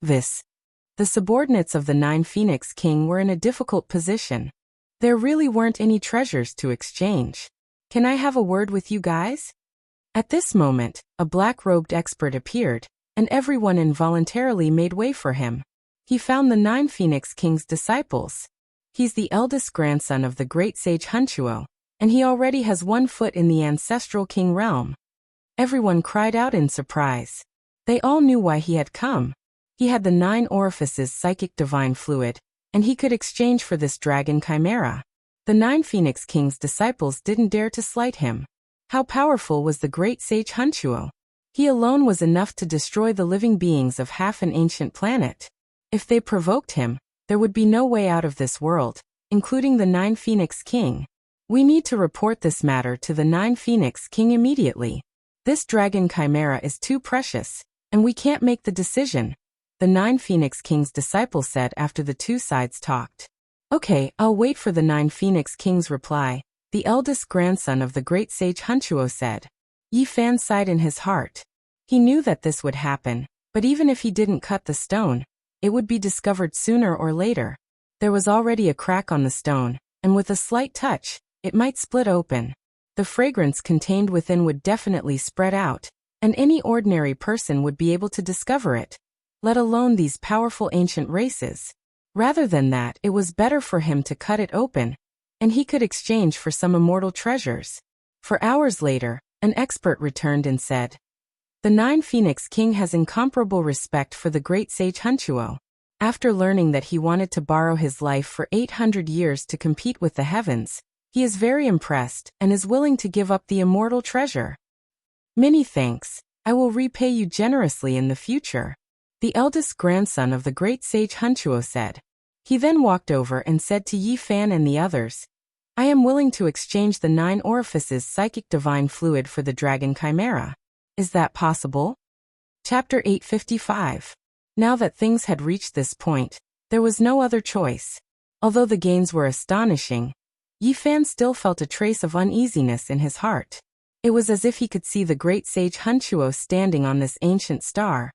The subordinates of the Nine Phoenix King were in a difficult position. There really weren't any treasures to exchange. "Can I have a word with you guys?" At this moment, a black-robed expert appeared, and everyone involuntarily made way for him. He found the Nine Phoenix King's disciples. He's the eldest grandson of the great sage Hunchuo, and he already has 1 foot in the ancestral king realm. Everyone cried out in surprise. They all knew why he had come. He had the 9 orifices psychic divine fluid, and he could exchange for this dragon chimera. The Nine Phoenix King's disciples didn't dare to slight him. How powerful was the great sage Hunchuo? He alone was enough to destroy the living beings of half an ancient planet. If they provoked him, there would be no way out of this world, including the Nine Phoenix King. "We need to report this matter to the Nine Phoenix King immediately. This dragon chimera is too precious, and we can't make the decision," the Nine Phoenix King's disciple said after the two sides talked. "Okay, I'll wait for the Nine Phoenix King's reply," the eldest grandson of the great sage Hunchuo said. Yi Fan sighed in his heart. He knew that this would happen, but even if he didn't cut the stone, it would be discovered sooner or later. There was already a crack on the stone, and with a slight touch, it might split open. The fragrance contained within would definitely spread out, and any ordinary person would be able to discover it, let alone these powerful ancient races. Rather than that, it was better for him to cut it open, and he could exchange for some immortal treasures. For hours later, an expert returned and said, "The Nine Phoenix King has incomparable respect for the great sage Hunchuo. After learning that he wanted to borrow his life for 800 years to compete with the heavens, he is very impressed and is willing to give up the immortal treasure. Many thanks. I will repay you generously in the future," the eldest grandson of the great sage Hunchuo said. He then walked over and said to Yi Fan and the others, "I am willing to exchange the 9 orifices psychic divine fluid for the dragon chimera. Is that possible?" Chapter 855. Now that things had reached this point, there was no other choice. Although the gains were astonishing, Yi Fan still felt a trace of uneasiness in his heart. It was as if he could see the great sage Hunchuo standing on this ancient star,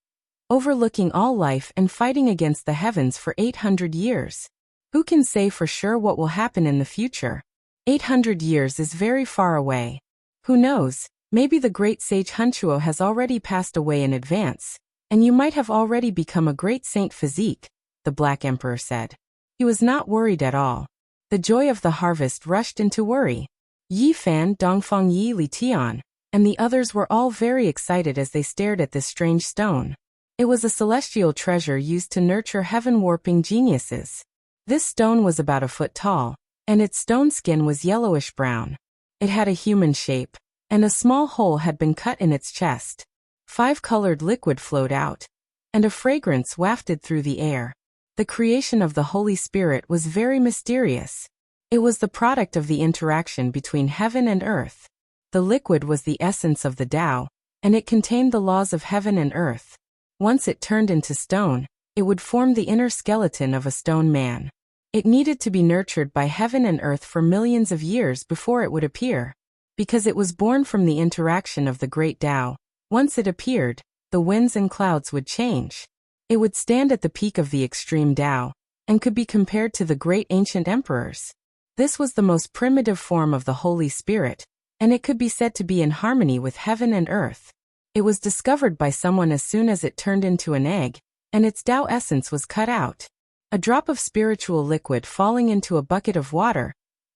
overlooking all life and fighting against the heavens for 800 years. Who can say for sure what will happen in the future? 800 years is very far away. Who knows, maybe the great sage Hunchuo has already passed away in advance, and you might have already become a great saint physique, the Black Emperor said. He was not worried at all. The joy of the harvest rushed into worry. Yi Fan, Dongfang Yi Li Tian, and the others were all very excited as they stared at this strange stone. It was a celestial treasure used to nurture heaven-warping geniuses. This stone was about a foot tall, and its stone skin was yellowish-brown. It had a human shape, and a small hole had been cut in its chest. 5-colored liquid flowed out, and a fragrance wafted through the air. The creation of the Holy Spirit was very mysterious. It was the product of the interaction between heaven and earth. The liquid was the essence of the Tao, and it contained the laws of heaven and earth. Once it turned into stone, it would form the inner skeleton of a stone man. It needed to be nurtured by heaven and earth for millions of years before it would appear. Because it was born from the interaction of the great Tao, once it appeared, the winds and clouds would change. It would stand at the peak of the extreme Tao, and could be compared to the great ancient emperors. This was the most primitive form of the Holy Spirit, and it could be said to be in harmony with heaven and earth. It was discovered by someone as soon as it turned into an egg, and its Tao essence was cut out. A drop of spiritual liquid falling into a bucket of water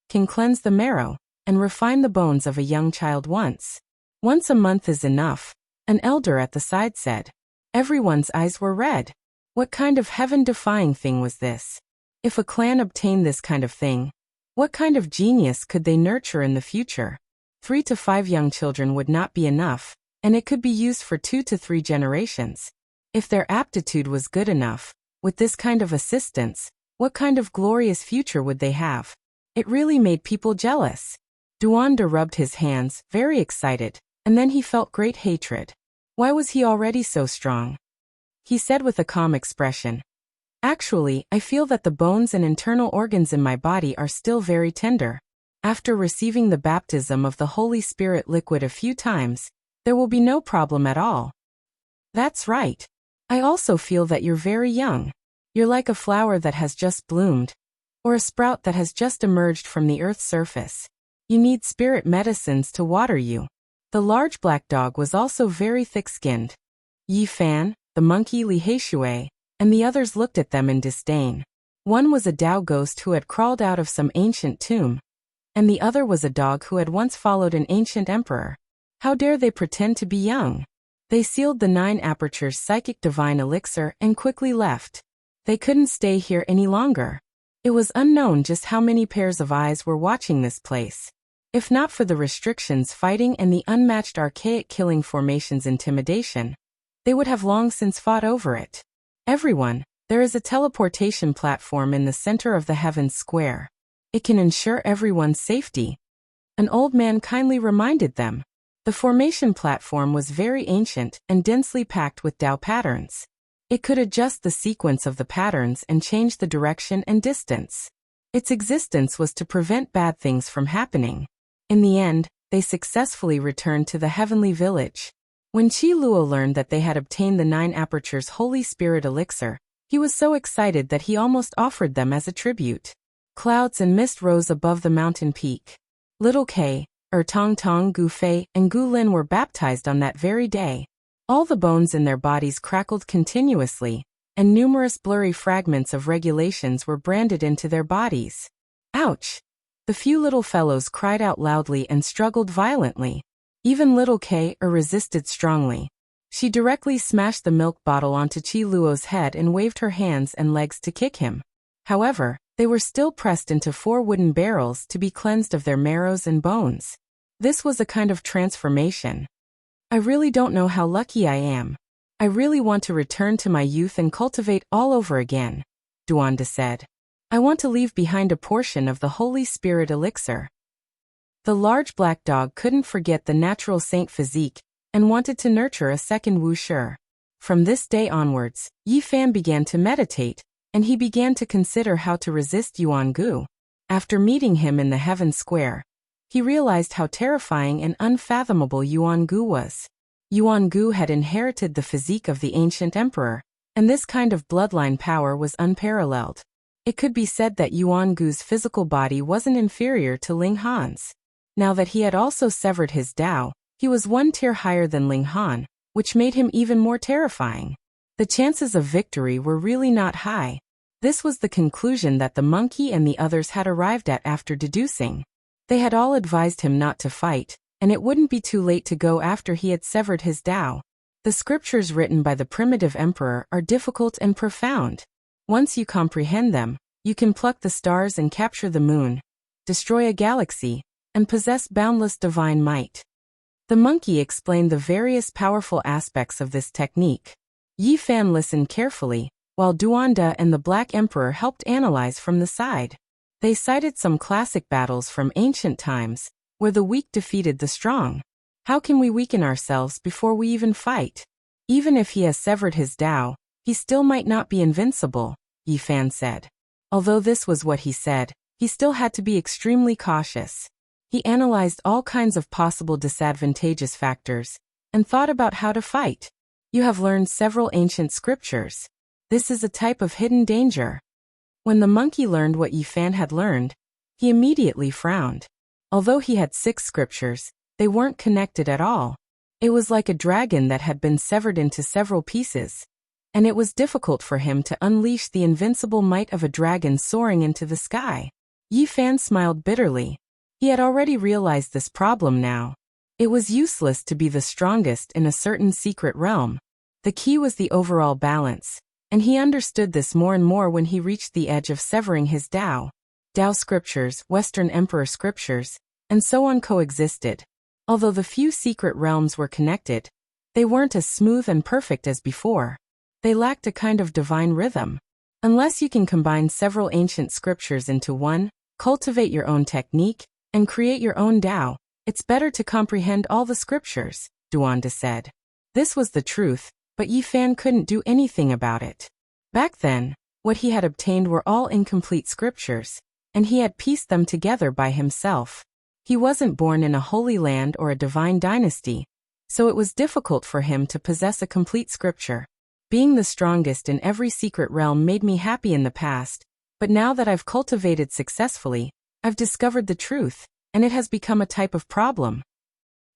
can cleanse the marrow and refine the bones of a young child once. Once a month is enough, An elder at the side said. Everyone's eyes were red. What kind of heaven-defying thing was this? If a clan obtained this kind of thing, what kind of genius could they nurture in the future? 3 to 5 young children would not be enough, and it could be used for 2 to 3 generations. If their aptitude was good enough, with this kind of assistance, what kind of glorious future would they have? It really made people jealous. Duanda rubbed his hands, very excited, and then he felt great hatred. Why was he already so strong? He said with a calm expression. Actually, I feel that the bones and internal organs in my body are still very tender. After receiving the baptism of the Holy Spirit liquid a few times, there will be no problem at all. That's right. I also feel that you're very young. You're like a flower that has just bloomed, or a sprout that has just emerged from the earth's surface. You need spirit medicines to water you. The large black dog was also very thick-skinned. Yi Fan, the monkey Li Heishui, and the others looked at them in disdain. One was a Dao ghost who had crawled out of some ancient tomb, and the other was a dog who had once followed an ancient emperor. How dare they pretend to be young? They sealed the 9 apertures psychic divine elixir and quickly left. They couldn't stay here any longer. It was unknown just how many pairs of eyes were watching this place. If not for the restrictions fighting and the unmatched archaic killing formation's intimidation, they would have long since fought over it. Everyone, there is a teleportation platform in the center of the Heavens Square. It can ensure everyone's safety. An old man kindly reminded them. The formation platform was very ancient and densely packed with Dao patterns. It could adjust the sequence of the patterns and change the direction and distance. Its existence was to prevent bad things from happening. In the end, they successfully returned to the heavenly village. When Qi Luo learned that they had obtained the 9 apertures Holy Spirit elixir, he was so excited that he almost offered them as a tribute. Clouds and mist rose above the mountain peak. Little K, Tong Tong, Gu Fei, and Gu Lin were baptized on that very day. All the bones in their bodies crackled continuously, and numerous blurry fragments of regulations were branded into their bodies. Ouch! The few little fellows cried out loudly and struggled violently. Even little K resisted strongly. She directly smashed the milk bottle onto Qi Luo's head and waved her hands and legs to kick him. However, they were still pressed into 4 wooden barrels to be cleansed of their marrows and bones. This was a kind of transformation. I really don't know how lucky I am. I really want to return to my youth and cultivate all over again, Duanda said. I want to leave behind a portion of the Holy Spirit elixir. The large black dog couldn't forget the natural saint physique and wanted to nurture a second Wuxia. From this day onwards, Yi Fan began to meditate, and he began to consider how to resist Yuan Gu. After meeting him in the Heaven Square, he realized how terrifying and unfathomable Yuan Gu was. Yuan Gu had inherited the physique of the ancient emperor, and this kind of bloodline power was unparalleled. It could be said that Yuan Gu's physical body wasn't inferior to Ling Han's. Now that he had also severed his Dao, he was 1 tier higher than Ling Han, which made him even more terrifying. The chances of victory were really not high. This was the conclusion that the monkey and the others had arrived at after deducing. They had all advised him not to fight, and it wouldn't be too late to go after he had severed his Dao. The scriptures written by the primitive emperor are difficult and profound. Once you comprehend them, you can pluck the stars and capture the moon, destroy a galaxy, and possess boundless divine might. The monkey explained the various powerful aspects of this technique. Yi Fan listened carefully, while Duanda and the Black Emperor helped analyze from the side. They cited some classic battles from ancient times, where the weak defeated the strong. How can we weaken ourselves before we even fight? Even if he has severed his Dao, he still might not be invincible, Yi Fan said. Although this was what he said, he still had to be extremely cautious. He analyzed all kinds of possible disadvantageous factors, and thought about how to fight. You have learned several ancient scriptures. This is a type of hidden danger. When the monkey learned what Yi Fan had learned, he immediately frowned. Although he had 6 scriptures, they weren't connected at all. It was like a dragon that had been severed into several pieces, and it was difficult for him to unleash the invincible might of a dragon soaring into the sky. Yi Fan smiled bitterly. He had already realized this problem now. It was useless to be the strongest in a certain secret realm. The key was the overall balance, and he understood this more and more when he reached the edge of severing his Tao. Tao scriptures, Western Emperor scriptures, and so on coexisted. Although the few secret realms were connected, they weren't as smooth and perfect as before. They lacked a kind of divine rhythm. Unless you can combine several ancient scriptures into one, cultivate your own technique, and create your own Tao, it's better to comprehend all the scriptures, Duanda said. This was the truth, but Yi Fan couldn't do anything about it. Back then, what he had obtained were all incomplete scriptures, and he had pieced them together by himself. He wasn't born in a holy land or a divine dynasty, so it was difficult for him to possess a complete scripture. Being the strongest in every secret realm made me happy in the past, but now that I've cultivated successfully, I've discovered the truth, and it has become a type of problem.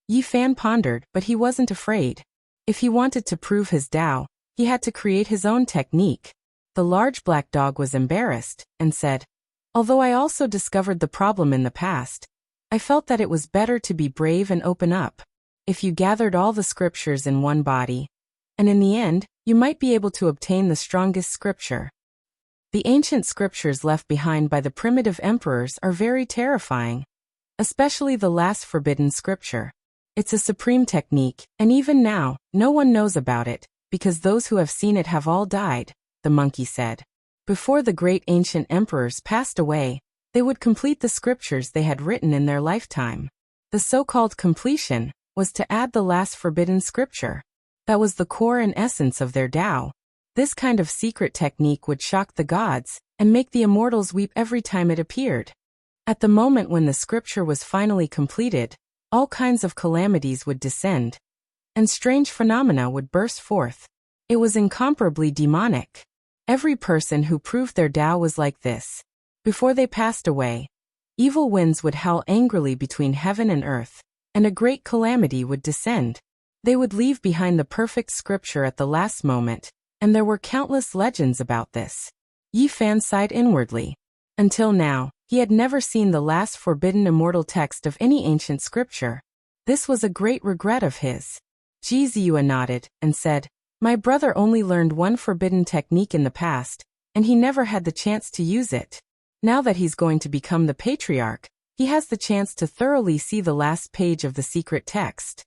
Yi Fan pondered, but he wasn't afraid. If he wanted to prove his Tao, he had to create his own technique. The large black dog was embarrassed, and said, "Although I also discovered the problem in the past, I felt that it was better to be brave and open up. If you gathered all the scriptures in one body, and in the end, you might be able to obtain the strongest scripture." The ancient scriptures left behind by the primitive emperors are very terrifying, especially the last forbidden scripture. It's a supreme technique, and even now, no one knows about it, because those who have seen it have all died, the monkey said. Before the great ancient emperors passed away, they would complete the scriptures they had written in their lifetime. The so-called completion was to add the last forbidden scripture. That was the core and essence of their Tao. This kind of secret technique would shock the gods, and make the immortals weep every time it appeared. At the moment when the scripture was finally completed, all kinds of calamities would descend, and strange phenomena would burst forth. It was incomparably demonic. Every person who proved their Tao was like this. Before they passed away, evil winds would howl angrily between heaven and earth, and a great calamity would descend. They would leave behind the perfect scripture at the last moment, and there were countless legends about this. Yi Fan sighed inwardly. Until now, he had never seen the last forbidden immortal text of any ancient scripture. This was a great regret of his. Jizua nodded, and said, "My brother only learned one forbidden technique in the past, and he never had the chance to use it. Now that he's going to become the patriarch, he has the chance to thoroughly see the last page of the secret text."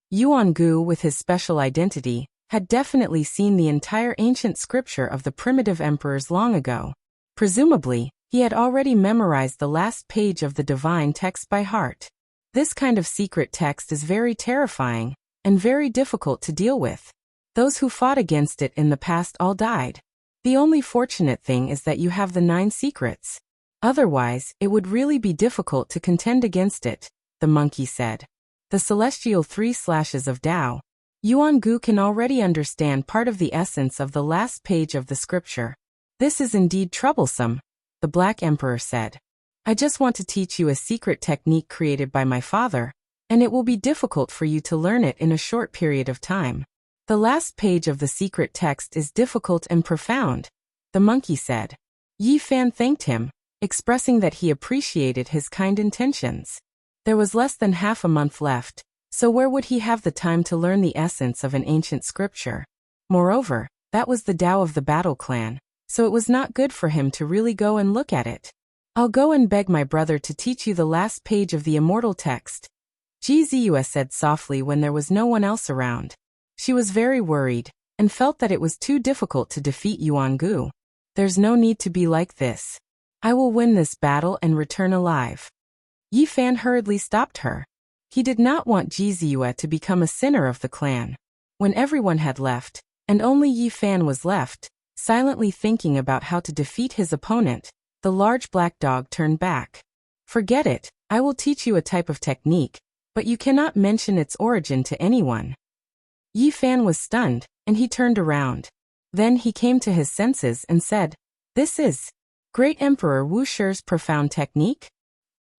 Yuan Gu, with his special identity, had definitely seen the entire ancient scripture of the primitive emperors long ago. Presumably, he had already memorized the last page of the divine text by heart. This kind of secret text is very terrifying, and very difficult to deal with. Those who fought against it in the past all died. The only fortunate thing is that you have the 9 secrets. Otherwise, it would really be difficult to contend against it, the monkey said. The celestial 3 slashes of Tao. Yuan Gu can already understand part of the essence of the last page of the scripture. This is indeed troublesome, the Black Emperor said. I just want to teach you a secret technique created by my father, and it will be difficult for you to learn it in a short period of time. The last page of the secret text is difficult and profound, the monkey said. Yi Fan thanked him, expressing that he appreciated his kind intentions. There was less than half a month left, so where would he have the time to learn the essence of an ancient scripture? Moreover, that was the Tao of the Battle Clan, so it was not good for him to really go and look at it. I'll go and beg my brother to teach you the last page of the immortal text, Jizua said softly when there was no one else around. She was very worried, and felt that it was too difficult to defeat Yuan Gu. There's no need to be like this. I will win this battle and return alive. Yi Fan hurriedly stopped her. He did not want Jizua to become a sinner of the clan. When everyone had left, and only Yi Fan was left, silently thinking about how to defeat his opponent, the large black dog turned back. Forget it, I will teach you a type of technique, but you cannot mention its origin to anyone. Yi Fan was stunned, and he turned around. Then he came to his senses and said, "This is Great Emperor Wuxia's profound technique?"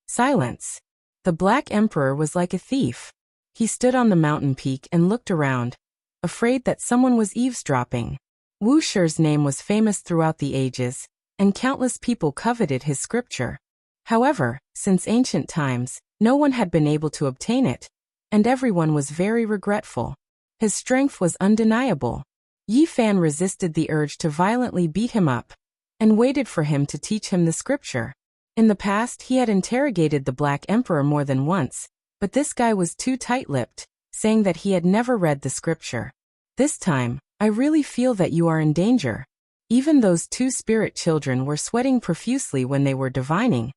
Silence. The Black Emperor was like a thief. He stood on the mountain peak and looked around, afraid that someone was eavesdropping. Wuxia's name was famous throughout the ages, and countless people coveted his scripture. However, since ancient times, no one had been able to obtain it, and everyone was very regretful. His strength was undeniable. Yi Fan resisted the urge to violently beat him up, and waited for him to teach him the scripture. In the past he had interrogated the Black Emperor more than once, but this guy was too tight-lipped, saying that he had never read the scripture. This time, I really feel that you are in danger. Even those two spirit children were sweating profusely when they were divining,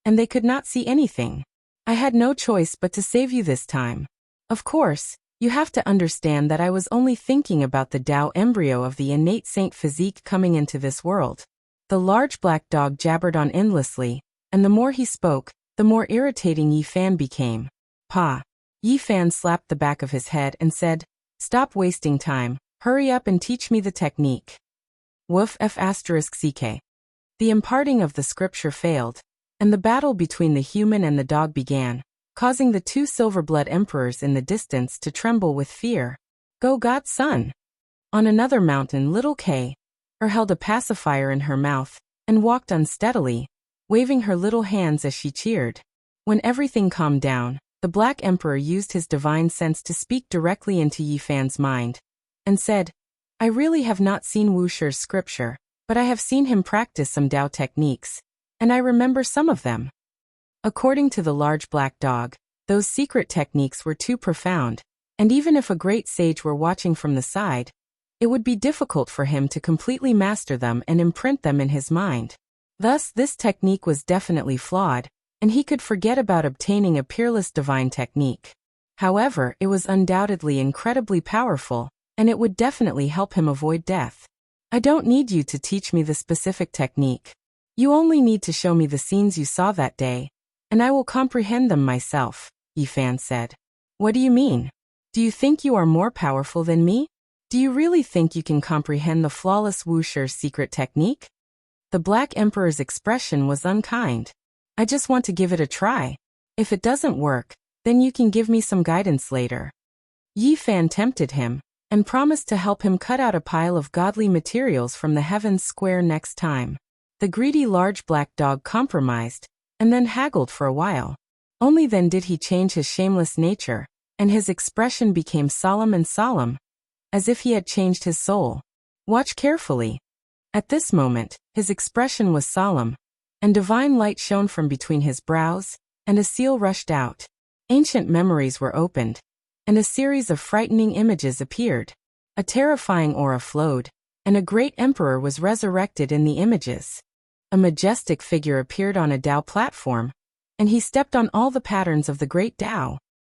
and they could not see anything. I had no choice but to save you this time. Of course, you have to understand that I was only thinking about the Tao embryo of the innate saint physique coming into this world. The large black dog jabbered on endlessly, and the more he spoke, the more irritating Yi Fan became. Pa. Yi Fan slapped the back of his head and said, "Stop wasting time, hurry up and teach me the technique." Woof f*ck. The imparting of the scripture failed, and the battle between the human and the dog began, causing the two silver-blood emperors in the distance to tremble with fear. Go God's son! On another mountain little K. held a pacifier in her mouth, and walked unsteadily, waving her little hands as she cheered. When everything calmed down, the Black Emperor used his divine sense to speak directly into Yi Fan's mind, and said, "I really have not seen Wuxia's scripture, but I have seen him practice some Tao techniques, and I remember some of them." According to the large black dog, those secret techniques were too profound, and even if a great sage were watching from the side, it would be difficult for him to completely master them and imprint them in his mind. Thus, this technique was definitely flawed, and he could forget about obtaining a peerless divine technique. However, it was undoubtedly incredibly powerful, and it would definitely help him avoid death. I don't need you to teach me the specific technique. You only need to show me the scenes you saw that day, and I will comprehend them myself, Yi Fan said. What do you mean? Do you think you are more powerful than me? Do you really think you can comprehend the flawless Wuxia's secret technique? The Black Emperor's expression was unkind. I just want to give it a try. If it doesn't work, then you can give me some guidance later. Yi Fan tempted him, and promised to help him cut out a pile of godly materials from the heavens square next time. The greedy large black dog compromised, and then haggled for a while. Only then did he change his shameless nature, and his expression became solemn, as if he had changed his soul. Watch carefully. At this moment, his expression was solemn, and divine light shone from between his brows, and a seal rushed out. Ancient memories were opened, and a series of frightening images appeared. A terrifying aura flowed, and a great emperor was resurrected in the images. A majestic figure appeared on a Tao platform, and he stepped on all the patterns of the great Tao.